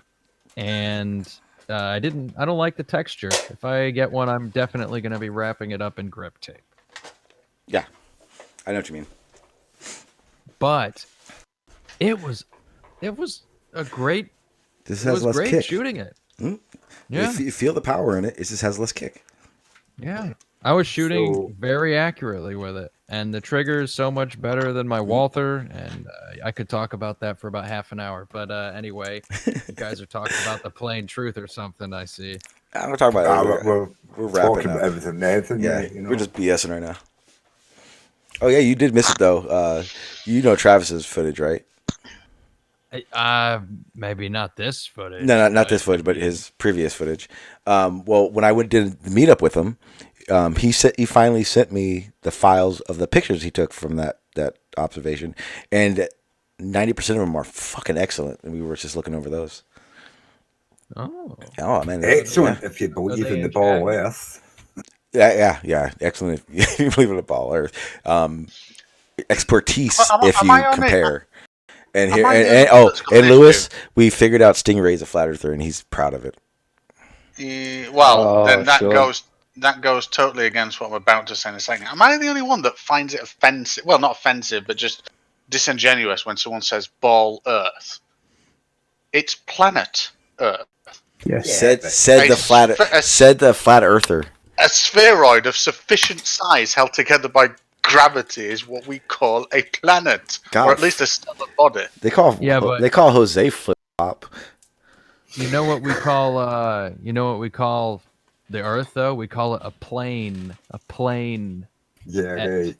and I don't like the texture. If I get one, I'm definitely gonna be wrapping it up in grip tape. Yeah, I know what you mean. But it was a great. This has less great kick. shooting it. Hmm? Yeah, you feel the power in it. It just has less kick. Yeah, I was shooting very accurately with it, and the trigger is so much better than my Walther, and I could talk about that for about half an hour. But anyway, you guys are talking about the plain truth or something. I see. I'm talking about we're wrapping talking up. about everything. Yeah, right, we're just BSing right now. Oh yeah, you did miss it though. You know Travis's footage, right? Maybe not this footage. No, not this footage, but his previous footage. Well, when I did the meetup with him, he finally sent me the files of the pictures he took from that observation, and 90% of them are fucking excellent. And we were just looking over those. Oh man, excellent! If you believe in the ball Earth. Yeah. Excellent if you believe in the ball Earth. Expertise if you compare. And here and Lewis, we figured out Stingray is a flat earther, and he's proud of it. Then that goes totally against what I'm about to say in a second. Am I the only one that finds it offensive? Well, not offensive, but just disingenuous when someone says ball Earth. It's planet Earth. Yes. Said the flat earther. A spheroid of sufficient size held together by gravity is what we call a planet, God. or at least a stellar body. They call Jose flip flop. You know what we call the Earth though? We call it a plane. A plane. Yeah, right.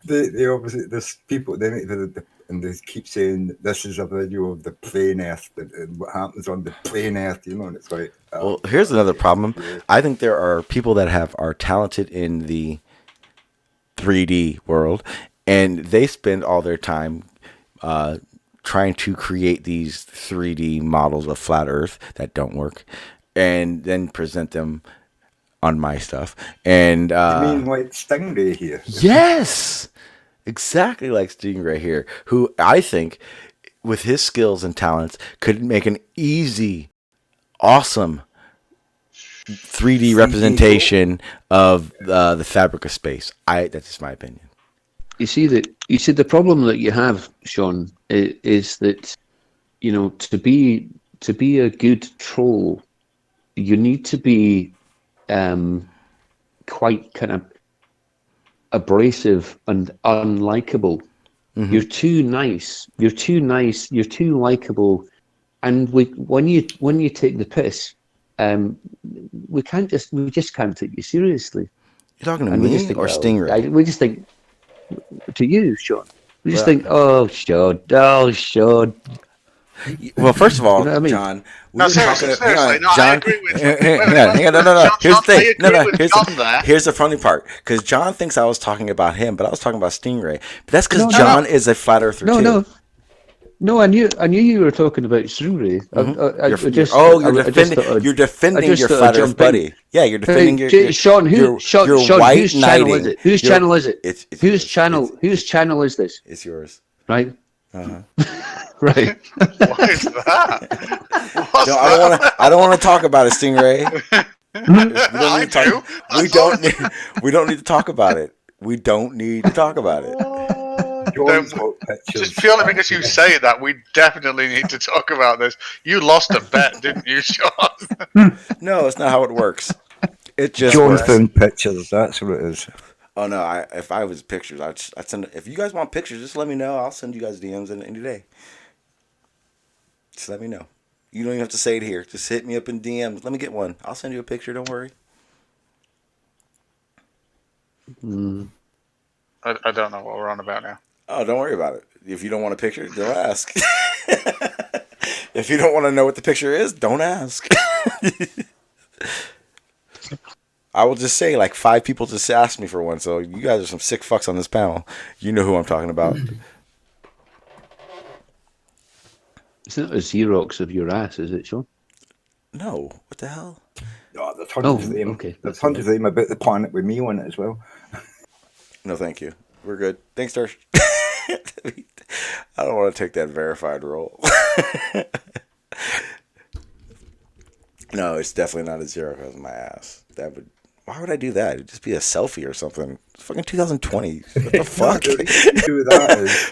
they obviously there's people and they keep saying this is a video of the plane Earth and what happens on the plane Earth, and it's like. Well, here's another problem. I think there are people that are talented in the 3D world, and they spend all their time trying to create these 3D models of flat Earth that don't work, and then present them on my stuff. And you mean like Stingray here? Yes, exactly like Stingray here, who I think, with his skills and talents, could make an easy, awesome 3D representation of the fabric of space. That's just my opinion. You see the problem that you have, Sean, is that to be a good troll, you need to be quite kind of abrasive and unlikable. Mm-hmm. You're too nice. You're too likable, and when you take the piss, we just can't take you seriously. You're talking to me or Stingray? We just think to you, Sean. We just think, oh, Sean. Well, first of all, you know what I mean? John. Seriously, John, I agree with you. Hang on, no. Here's the thing. No. Here's the funny part. Because John thinks I was talking about him, but I was talking about Stingray. But that's because John is a flat earther too. No, I knew you were talking about Stingray. You're defending your flat earth buddy. Yeah, you're defending your Sean. Whose channel is it? Whose channel is it? It's whose channel is this? It's yours. Right. Uh-huh. Right. What is that? I don't want to talk about it, Stingray. We don't need to talk about it. We don't need to talk about it. Just purely because you say that, we definitely need to talk about this. You lost a bet, didn't you, Sean? No, it's not how it works. It just John found pictures. That's what it is. Oh no! If I was pictures, I'd send. If you guys want pictures, just let me know. I'll send you guys DMs any day. Just let me know. You don't even have to say it here. Just hit me up in DMs. Let me get one. I'll send you a picture. Don't worry. I don't know what we're on about now. Oh, don't worry about it. If you don't want a picture, don't ask. If you don't want to know what the picture is, don't ask. I will just say, like, 5 people just asked me for one, so you guys are some sick fucks on this panel. You know who I'm talking about. It's not a Xerox of your ass, is it, Sean? No. What the hell? No, there's hundreds of them. Okay. There's hundreds of them about the planet with me on it as well. No, thank you. We're good. Thanks, Darsh. I don't want to take that verified role. No, it's definitely not a zero because of my ass. Why would I do that? It'd just be a selfie or something. It's fucking 2020. What the fuck?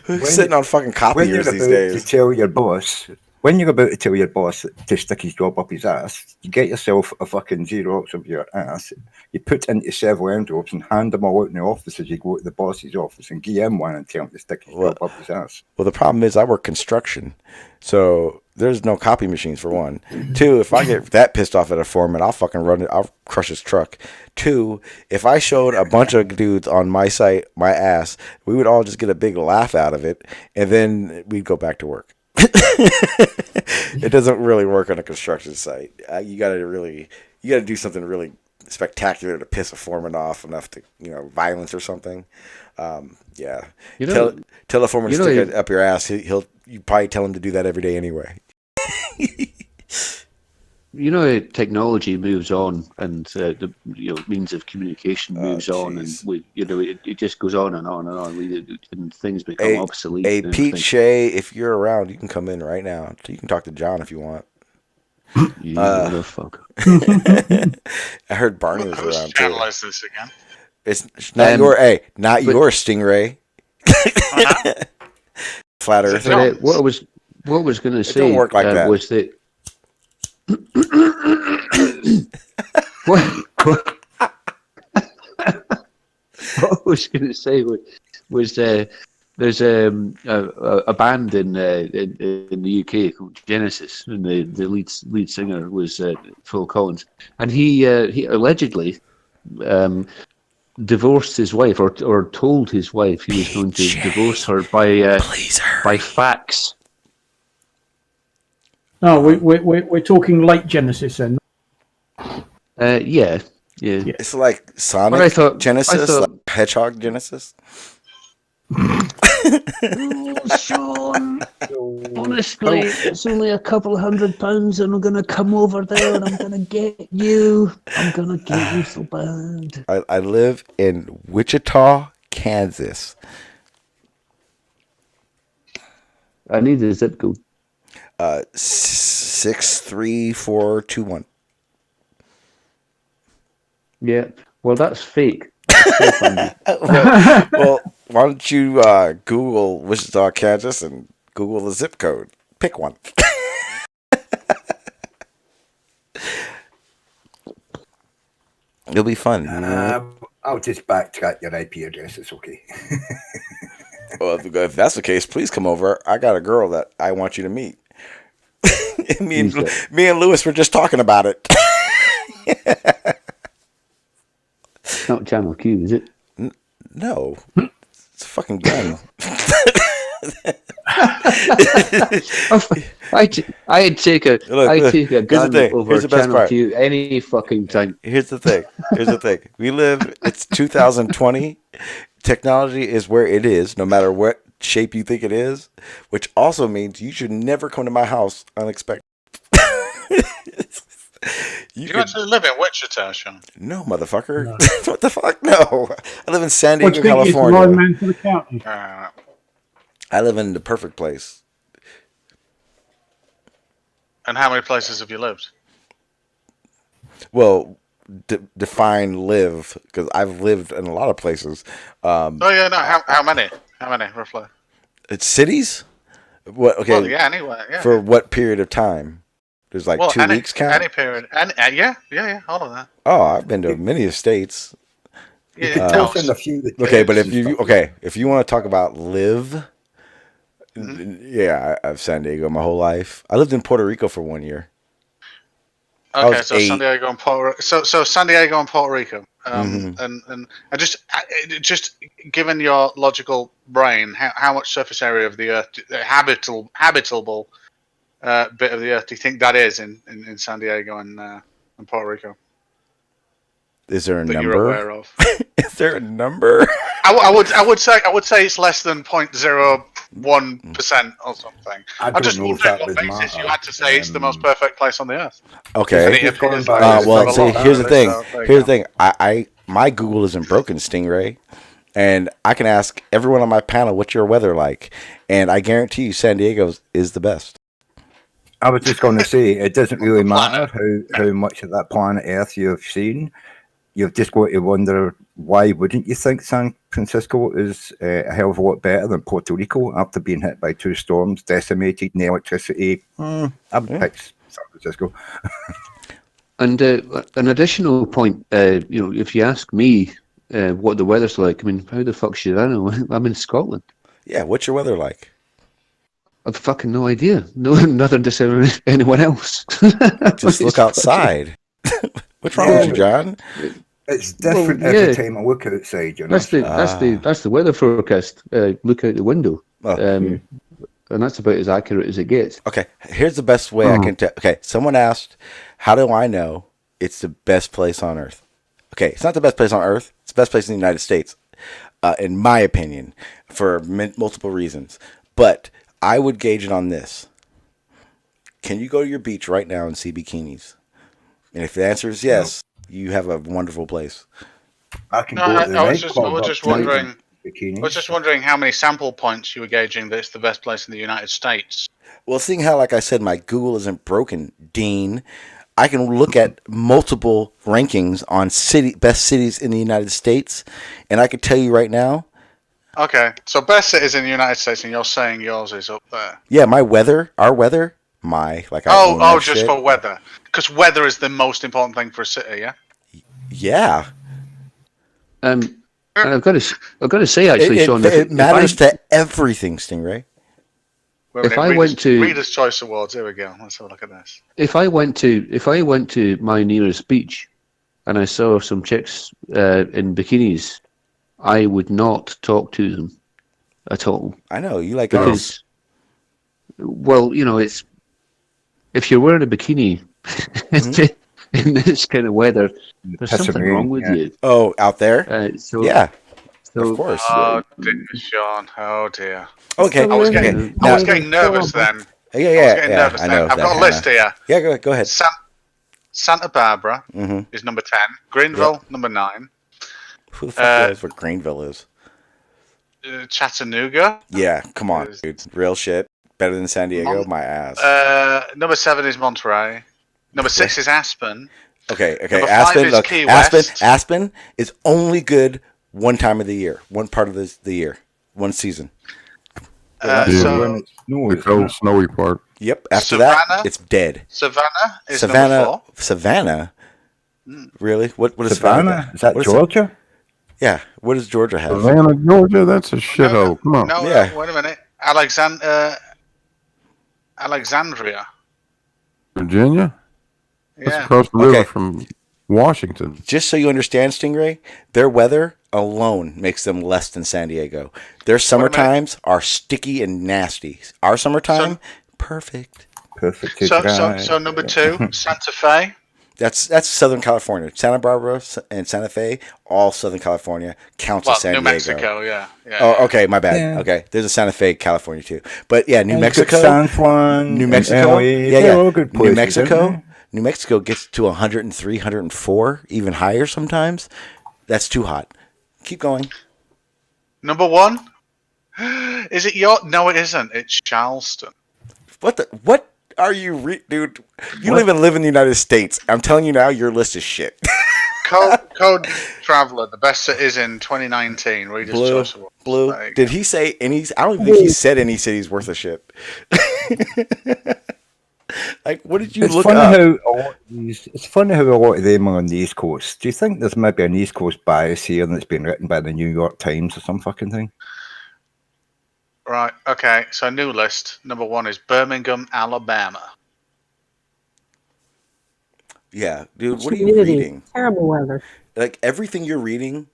Who's sitting on fucking copiers these days? When you're about to tell your boss to stick his job up his ass, you get yourself a fucking Xerox of your ass, you put into several envelopes and hand them all out in the office as you go to the boss's office and give him one and tell him to stick his job up his ass. Well, the problem is I work construction, so there's no copy machines for one. 2, if I get that pissed off at a foreman, I'll fucking run it. I'll crush his truck. 2, if I showed a bunch of dudes on my site my ass, we would all just get a big laugh out of it, and then we'd go back to work. It doesn't really work on a construction site. You gotta do something really spectacular to piss a foreman off enough to, violence or something. Yeah. Tell a foreman to stick it up your ass. You probably tell him to do that every day anyway. Technology moves on, and the means of communication moves on, and it just goes on and on and on. And things become obsolete. Hey, Pete Shea, if you're around, you can come in right now. You can talk to John if you want. You motherfucker. I heard Barney was around too. Channelize this again. It's not not your Stingray. Flat Earth. But, what I was going to say don't work like that. was that what I was going to say was there's a band in the UK called Genesis, and the lead singer was Phil Collins, and he allegedly divorced his wife, or told his wife he was going to divorce her by fax. No, we're talking late Genesis then. Yeah. It's like Sonic But I thought- Genesis, I thought- like Hedgehog Genesis. Oh, Sean, honestly, it's only a couple £100 and I'm going to come over there and I'm going to get you. I'm going to get you so bad. I live in Wichita, Kansas. I need a zip code. 63421. Yeah, well, that's fake. well, why don't you Google Wichita, Kansas, and Google the zip code? Pick one. It'll be fun. I'll just backtrack your IP address. It's okay. Well, if that's the case, please come over. I got a girl that I want you to meet. me and Lewis were just talking about it. It's not Channel Q, is it? No. It's a fucking gun. I'd take a gun over Channel Q any fucking time. Here's the thing. It's 2020. Technology is where it is, no matter what shape you think it is, which also means you should never come to my house unexpected. You actually live in Wichita, Sean? No, motherfucker. No. What the fuck? No. I live in San What Diego, do you think is the California. line man for the county? I live in the perfect place. And how many places have you lived? Well, define live, because I've lived in a lot of places. Oh yeah, no. How many? How many roughly? It's cities. What? Okay. Well, yeah. Anyway, yeah. For what period of time? There's like 2 weeks count. Any period. Yeah. All of that. Oh, I've been to many states. Yeah. Okay, but if you want to talk about live, yeah, I've San Diego my whole life. I lived in Puerto Rico for 1 year. Okay, so San Diego and Puerto so San Diego and Puerto Rico, Mm-hmm. and I just given your logical brain, how much surface area of the Earth, habitable bit of the Earth, do you think that is in San Diego and Puerto Rico? Is there a that number? You're aware of? Is there a number? I would say it's less than 0.01% or something. I'm just wondering what basis you had to say it's the most perfect place on the Earth. Okay. Well, see, here's the thing. My Google isn't broken, Stingray, and I can ask everyone on my panel what's your weather like, and I guarantee you, San Diego is the best. I was just going to say, it doesn't really matter how much of that planet Earth you've seen. You've just got to wonder, why wouldn't you think San Francisco is a hell of a lot better than Puerto Rico after being hit by 2 storms, decimated, no electricity? I would pick San Francisco. And an additional point, if you ask me what the weather's like, I mean, how the fuck should I know? I'm in Scotland. Yeah, what's your weather like? I've fucking no idea. No, nothing to say to anyone else. Just look outside. What's wrong with you, John? It's different every time I look outside. You know? That's the weather forecast. Look out the window, and that's about as accurate as it gets. Okay, here's the best way I can tell. Okay, someone asked, "How do I know it's the best place on Earth?" Okay, it's not the best place on Earth. It's the best place in the United States, in my opinion, for multiple reasons. But I would gauge it on this: can you go to your beach right now and see bikinis? And if the answer is yes, you have a wonderful place. I can No, I was just wondering how many sample points you were gauging that it's the best place in the United States. Well, seeing how, like I said, my Google isn't broken, Dean, I can look at multiple rankings on best cities in the United States, and I can tell you right now, Okay, so best cities in the United States, and you're saying yours is up there. Yeah, our weather, I own that Just shit. for weather, because weather is the most important thing for a city. Yeah. Yeah. And I've got to say, actually, Sean, it matters to everything, Stingray. If I went to Readers' Choice Awards, here we go. Let's have a look at this. if I went to my nearest beach and I saw some chicks in bikinis, I would not talk to them at all. I know you like because, well, it's if you're wearing a bikini in this kind of weather, there's something wrong with you. Oh, out there? Yeah. Of course. Oh dear, Sean. Oh dear. Okay. I was getting nervous then. I was getting nervous I then. know. I've got a list here. Yeah, go ahead. Santa Barbara Mm-hmm. is number 10. Greenville, number 9. Who the fuck knows what Greenville is? Chattanooga. Yeah, come on, dude. Real shit. Better than San Diego? My ass. Number 7 is Monterey. Number 6 is Aspen. Okay. Number 5 Aspen, is look, Key West. Aspen is only good one time of the year, one part of the year, one season. The cold, snowy part. Yep. After Savannah? that, it's dead. Savannah is number 4. Savannah. Really? What is Savannah? Is that Georgia? Yeah. What does Georgia have? Savannah, Georgia. That's a shithole. Come on. No, Yeah. wait a minute. Alexandria. Virginia. That's Yeah. across the river from Washington. Just so you understand, Stingray, their weather alone makes them less than San Diego. Their summer times are sticky and nasty. Our summertime, perfect. Perfect. So number 2, Santa Fe. That's Southern California. Santa Barbara and Santa Fe, all Southern California, counts as San New Diego. Mexico, yeah. Oh, okay, my bad. Yeah. Okay, there's a Santa Fe, California too. But yeah, New And Mexico, San Juan, New and Mexico, LA, they're all good New places, Mexico, aren't they? New Mexico gets to 103, 104, even higher sometimes. That's too hot. Keep going. Number 1. Is it your? No, it isn't. It's Charleston. What are you, dude? You don't even live in the United States. I'm telling you now, your list is shit. Code Traveler, the best cities in 2019. Readers' Choice Awards. Blue. There you Did he say any? I don't think he said any city's worth of shit. Like, what did you It's look funny up? how a lot of these. It's funny how a lot of them are on the East Coast. Do you think there's maybe an East Coast bias here that's been written by the New York Times or some fucking thing? Right. Okay. So new list. Number 1 is Birmingham, Alabama. Yeah, dude. What are you Humidity. reading? Terrible weather. Like everything you're reading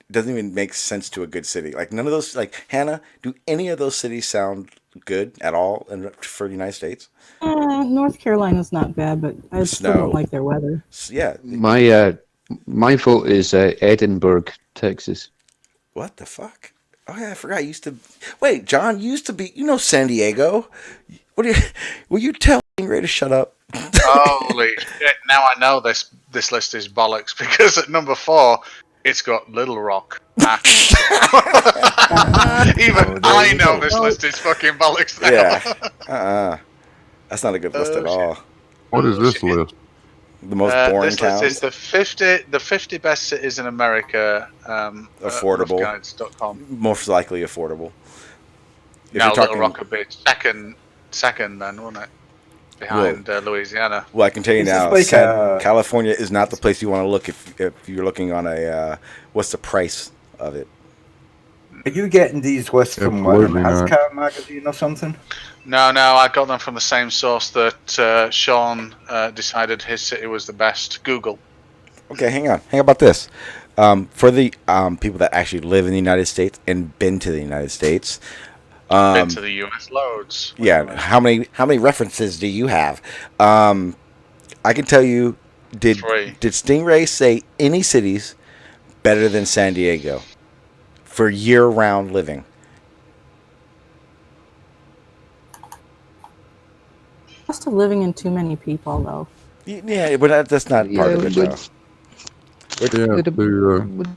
doesn't even make sense to a good city. Like none of those. Like Hannah, do any of those cities sound good at all for the United States? North Carolina's not bad, but I still Snow. don't like their weather. Yeah. My vote is Edinburgh, Texas. What the fuck? Oh yeah, I forgot. You used to wait, John. You used to be. You know San Diego. What do you? Will you tell Ray to shut up? Holy shit! Now I know this list is bollocks because at number 4, it's got Little Rock. Even I know this list is fucking bollocks now. Yeah. That's not a good list at all. What is this list? The most boring This list towns. is the 50 best cities in America. Affordable. Roughguides.com. Most likely affordable. If No, you're Little talking, Rock would be second then, wouldn't it? Behind Louisiana. well, I can tell you Is this now, like California is not the place you want to look if you're looking on a what's the price of it. Are you getting these lists from Absolutely not. ASCAR magazine or something? No, I got them from the same source that Sean decided his city was the best. Google. Okay, hang on. Hang about this. For the people that actually live in the United States and been to the United States. Been to the U.S. loads. Yeah, how many references do you have? I can tell you, did 3. Stingray say any cities better than San Diego for year-round living? Cost of living in too many people, though. Yeah, but that's not part of it, though. Yeah, to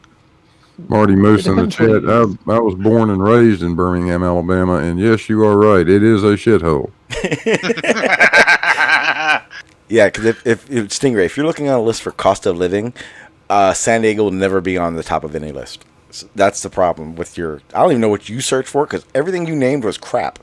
Marty Moose in the chat. I was born and raised in Birmingham, Alabama, and yes, you are right. It is a shithole. Yeah, because if Stingray, if you're looking on a list for cost of living, San Diego will never be on the top of any list. So that's the problem with your. I don't even know what you searched for because everything you named was crap.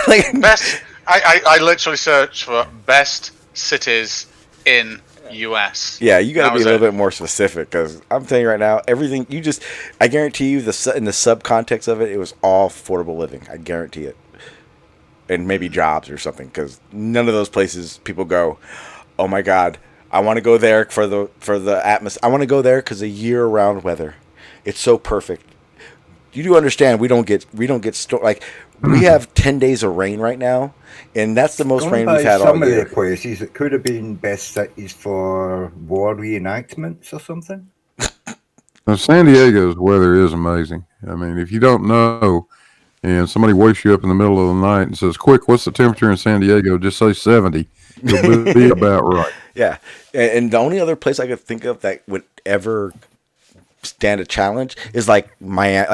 Best. I literally searched for best cities in US. Yeah, you got to That be a was little it. bit more specific because I'm telling you right now, everything you just. I guarantee you, in the subcontext of it, it was all affordable living. I guarantee it, and maybe jobs or something because none of those places people go. Oh my God, I want to go there for the atmosphere. I want to go there because the year-round weather, it's so perfect. You do understand we don't get like we have 10 days of rain right now, and that's the most Going rain by we've had all some of year. the places, it could have been best cities for war reenactments or something. Now, San Diego's weather is amazing. I mean, if you don't know, and somebody wakes you up in the middle of the night and says, "Quick, what's the temperature in San Diego?" Just say 70. You'll be about right. Yeah, and the only other place I could think of that would ever stand a challenge is like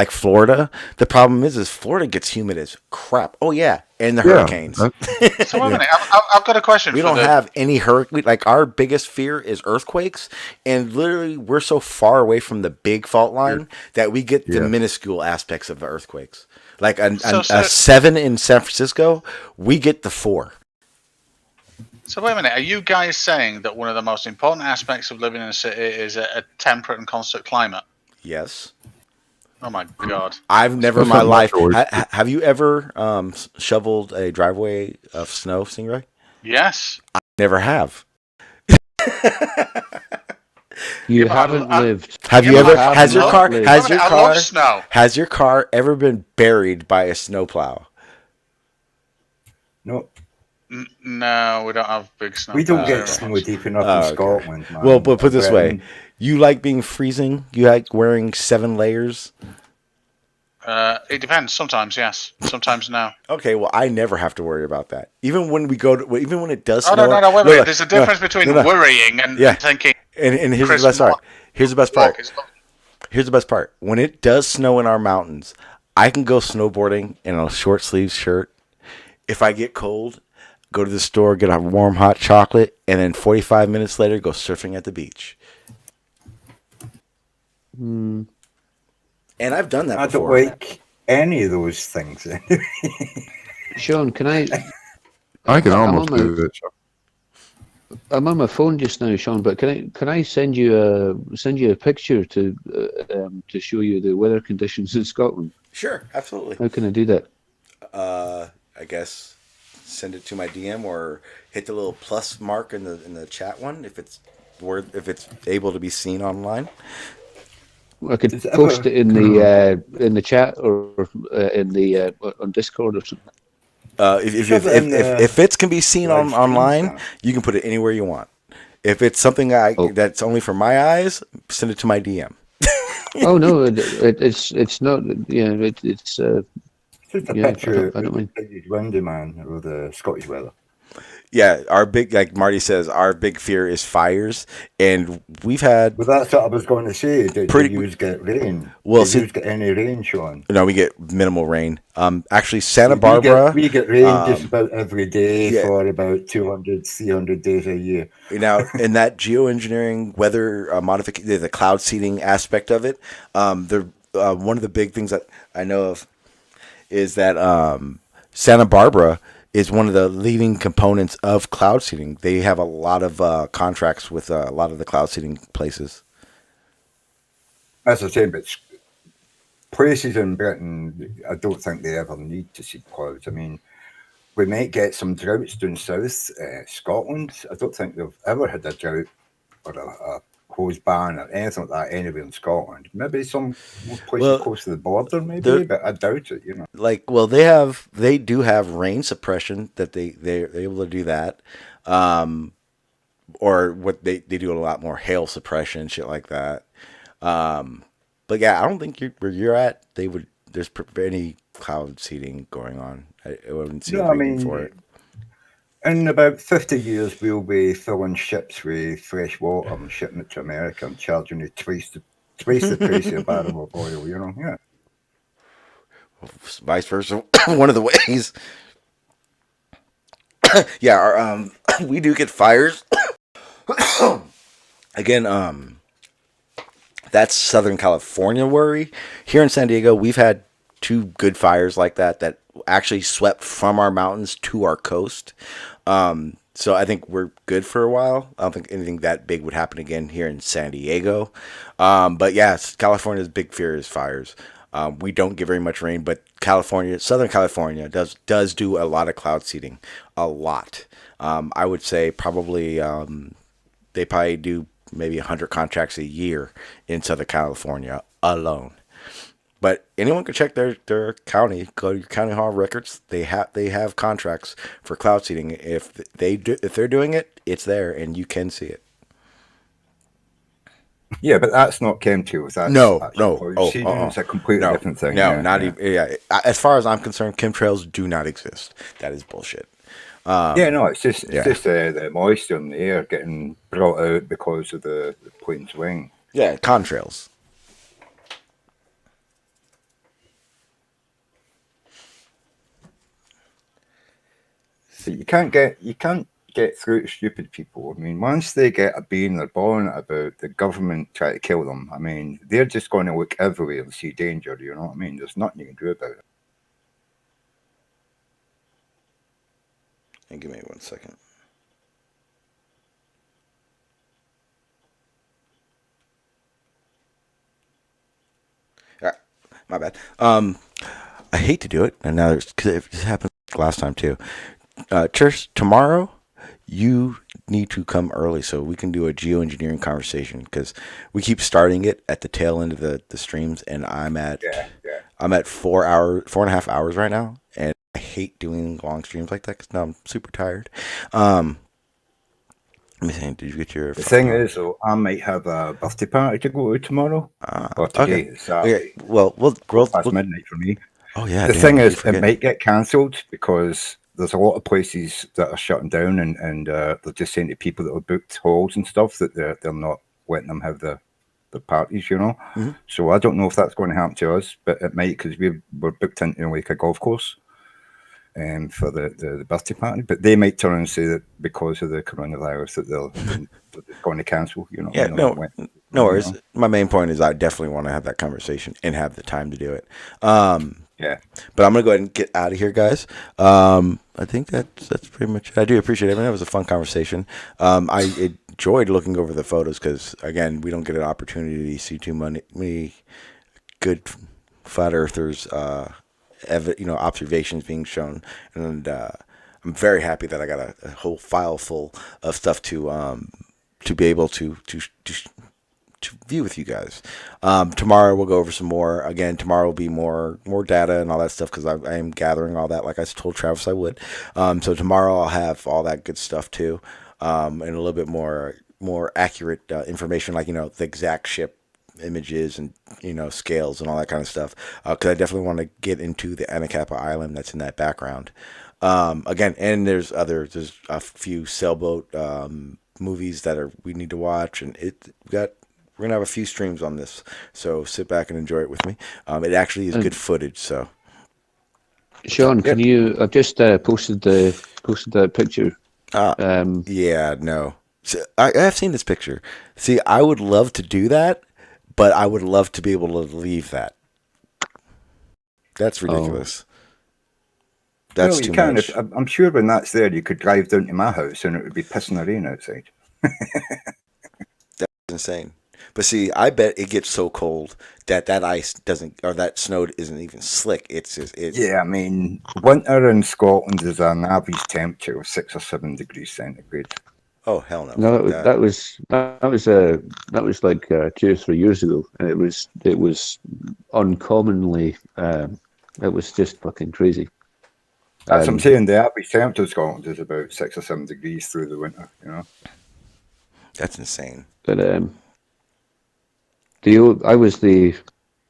Florida. The problem is Florida gets humid as crap. Oh yeah, and the hurricanes. So wait a minute. I've got a question. We for don't the, have any hurricane. Like our biggest fear is earthquakes, and literally we're so far away from the big fault line that we get the minuscule aspects of the earthquakes. Like a 7 in San Francisco, we get the 4. So wait a minute. Are you guys saying that one of the most important aspects of living in a city is a temperate and constant climate? Yes. Oh my God. I've never in my life. Have you ever shoveled a driveway of snow, Stingray? Yes. I never have. You haven't lived. Have you ever? Has your car? lived. Has your I car? love snow. Has your car ever been buried by a snowplow? No. No, we don't have big snow. We don't get snow deep enough in Scotland, man. Well, but put it this way: Britain. you like being freezing? You like wearing 7 layers? It depends. Sometimes yes. Sometimes no. Okay, well, I never have to worry about that. Even when we go to, even when it does snow. No, wait a minute. There's a difference between worrying and thinking. And here's the best part. Here's the best part. Here's the best part. When it does snow in our mountains, I can go snowboarding in a short sleeve shirt. If I get cold, go to the store, get a warm hot chocolate, and then 45 minutes later, go surfing at the beach. Hmm. And I've done that I before. don't like any of those things. Sean, can I? I can almost do it. I'm on my phone just now, Sean. But can I send you a picture to show you the weather conditions in Scotland? Sure, absolutely. How can I do that? I guess send it to my DM or hit the little plus mark in the chat one if it's able to be seen online. I could post it in the chat or in the on Discord or something. If it can be seen online, you can put it anywhere you want. If it's something that's only for my eyes, send it to my DM. Oh no, it's not. Yeah, it's just a picture of the windy man or the Scottish weather. Yeah, our big, like Marty says, our big fear is fires, and we've had. Well, that's what I was going to say. Did you get rain? Well, did you get any rain, Sean? No, we get minimal rain. Actually, Santa Barbara. We get rain just about every day for about 200, 300 days a year. Now, in that geoengineering weather modification, the cloud seeding aspect of it, one of the big things that I know of is that Santa Barbara is one of the leading components of cloud seeding. They have a lot of contracts with a lot of the cloud seeding places. As I said, but places in Britain, I don't think they ever need to seed clouds. I mean, we might get some droughts down south. Scotland, I don't think they've ever had a drought or a hose ban or anything like that anywhere in Scotland. Maybe some places close to the border, maybe, but I doubt it. You know, they do have rain suppression that they're able to do that, or what they do a lot more hail suppression, shit like that. But yeah, I don't think where you're at. There's any cloud seeding going on. I wouldn't see a reason for it. In about 50 years, we'll be filling ships with fresh water and shipping it to America and charging you twice the price of a barrel of oil, you know? Yeah. Vice versa, one of the ways. Yeah, we do get fires. Again, That's Southern California worry. Here in San Diego, we've had 2 good fires like that actually swept from our mountains to our coast. So I think we're good for a while. I don't think anything that big would happen again here in San Diego. But yes, California's big fear is fires. We don't get very much rain, but Southern California does do a lot of cloud seeding, a lot. I would say probably they probably do maybe 100 contracts a year in Southern California alone. But anyone can check their county. Go to your county hall records. They have contracts for cloud seeding. If they're doing it, it's there and you can see it. Yeah, but that's not chemtrails. That's No. It's a completely different thing. No, yeah, not yeah. even. Yeah, as far as I'm concerned, chemtrails do not exist. That is bullshit. Yeah, no, it's just the moisture in the air getting brought out because of the plane's wing. Yeah, contrails. So you can't get through to stupid people. I mean, once they get a bee in their bonnet about the government trying to kill them, I mean, they're just going to look everywhere and see danger. You know what I mean? There's nothing you can do about it. And give me 1 second. All right, my bad. I hate to do it, and now because it happened last time too. Church, tomorrow you need to come early so we can do a geoengineering conversation because we keep starting it at the tail end of the streams, and I'm at 4.5 hours right now, and I hate doing long streams like that because now I'm super tired. Let me think. Did you get your? The thing is, though, I might have a birthday party to go to tomorrow. Or today, okay. Saturday. Okay. Well, past midnight for me. Oh yeah. The thing is, it might get cancelled because there's a lot of places that are shutting down, and they're just saying to people that have booked halls and stuff that they're not letting them have the parties, you know. Mm-hmm. So I don't know if that's going to happen to us, but it might because we're booked into like a golf course. For the birthday party, but they might turn and say that because of the coronavirus that they're going to cancel. You know, yeah, no worries. You know? My main point is I definitely want to have that conversation and have the time to do it. Yeah, but I'm gonna go ahead and get out of here, guys. I think that's pretty much it. I do appreciate everything. It was a fun conversation. I enjoyed looking over the photos because again, we don't get an opportunity to see too many good flat earthers. Observations being shown, and I'm very happy that I got a whole file full of stuff to be able to view with you guys. Tomorrow we'll go over some more. Again, tomorrow will be more data and all that stuff because I am gathering all that like I told Travis I would. So tomorrow I'll have all that good stuff too, and a little bit more accurate information, like the exact ship images and scales and all that kind of stuff, because I definitely want to get into the Anacapa Island that's in that background. Again, and there's a few sailboat movies that we need to watch, and we're gonna have a few streams on this, so sit back and enjoy it with me. It actually is good footage. So Sean, can you? I've just posted that picture. Yeah, no. So, I've seen this picture. See, I would love to do that, but I would love to be able to leave that. That's ridiculous. That's too much. I'm sure when that's there, you could drive down to my house and it would be pissing rain outside. That's insane. But see, I bet it gets so cold that ice doesn't, or that snow isn't even slick. It's just Yeah, I mean, winter in Scotland is an average temperature of 6 or 7 degrees centigrade. Oh hell no! No, that was like 2 or 3 years ago, and it was uncommonly. It was just fucking crazy. That's what I'm saying. The average temperature in Scotland is about 6 or 7 degrees through the winter. You know, that's insane. But I was in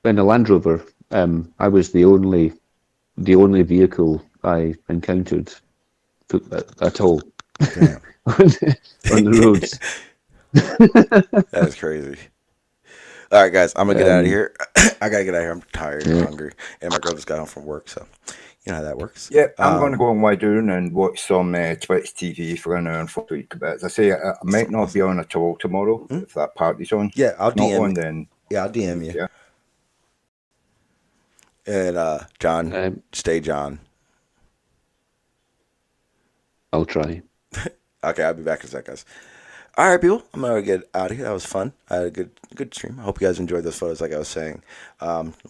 the Land Rover. I was the only vehicle I encountered at all. Yeah. on the roads. That is crazy. All right, guys, I'm gonna get out of here. I gotta get out of here. I'm tired and hungry, and my girl just got home from work, so you know how that works. Yeah, I'm going to go and lie down and watch some Twitch TV for an hour and 40. But as I say, I might not be on at all tomorrow if that party's on. Yeah, I'll if not DM. on, then Yeah, I'll DM you. Yeah. And John, stay John. I'll try. Okay, I'll be back in a sec, guys. All right, people, I'm gonna get out of here. That was fun. I had a good stream. I hope you guys enjoyed those photos. Like I was saying,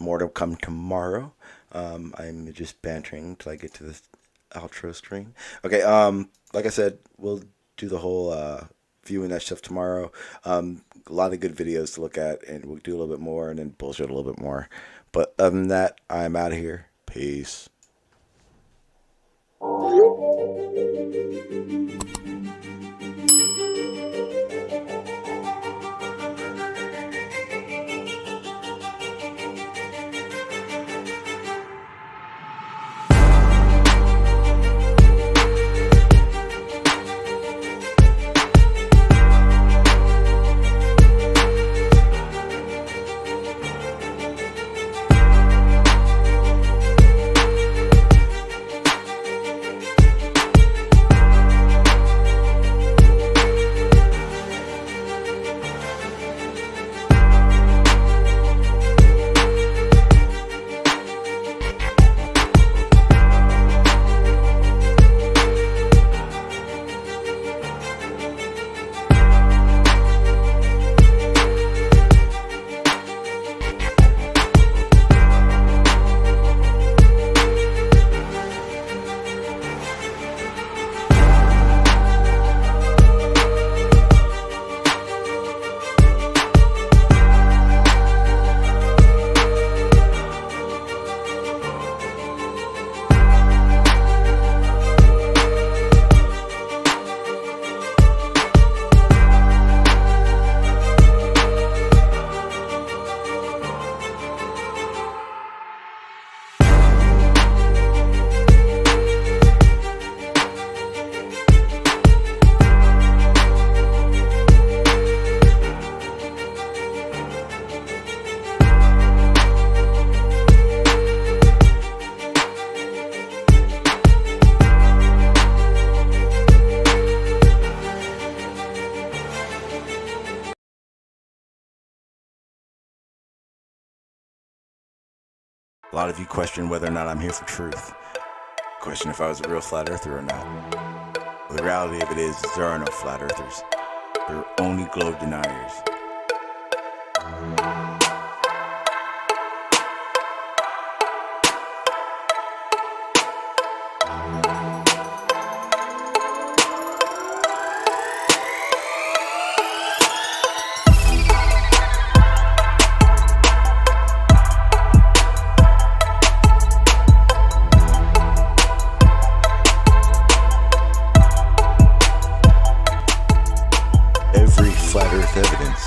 more to come tomorrow. I'm just bantering until I get to this outro screen. Okay. Like I said, we'll do the whole viewing that stuff tomorrow. A lot of good videos to look at, and we'll do a little bit more, and then bullshit a little bit more. But other than that, I'm out of here. Peace. A lot of you question whether or not I'm here for truth. Question if I was a real flat earther or not. Well, the reality of it is there are no flat earthers. There are only globe deniers. Every flat earth evidence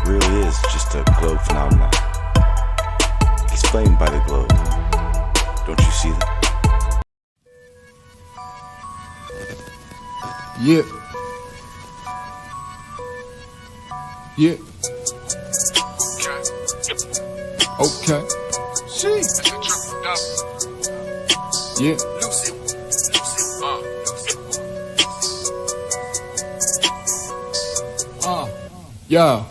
really is just a globe phenomenon, explained by the globe. Don't you see that? Yeah. Yeah. Okay. Yeah. Yeah.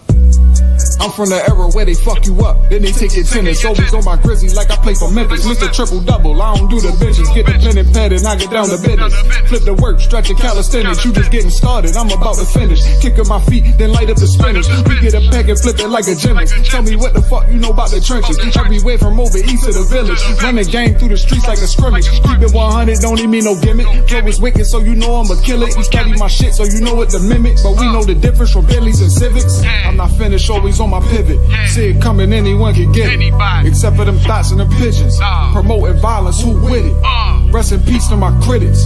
I'm from the era where they fuck you up, then they take your tennis. Always on my grizzly like I play for Memphis. Mr. Triple Double, I don't do the bitches. Get the pen and pad and knock it down to business. Flip the work, stretch the calisthenics. You just getting started, I'm about to finish. Kicking my feet, then light up the spinach. We get a pack and flip it like a gymnast. Tell me what the fuck you know about the trenches. Everywhere from over east to the village. Run the game through the streets like a scrimmage. Keep it 100, don't need me no gimmick. Flow is wicked, so you know I'ma kill it. You study my shit, so you know what to mimic. But we know the difference from Bentleys and Civics. I'm not finished, always on my pivot. See it coming, anyone can get it. Except for them thoughts and them pigeons. Promoting violence, who with it? Rest in peace to my critics.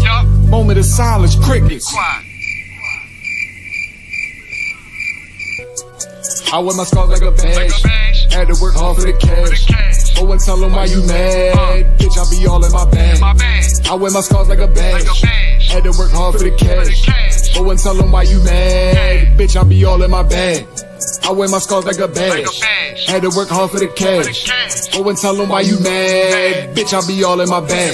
Moment of silence, crickets. I wear my scars like a badge. Had to work hard for the cash. Oh, and tell them why you mad. Bitch, I be all in my bag. I wear my scars like a badge. Had to work hard for the cash. Oh, and tell them why you mad. Bitch, I be all in my bag. I wear my scars like a badge. Had to work hard for the cash. Oh, and tell them why you mad. Bitch, I be all in my bag.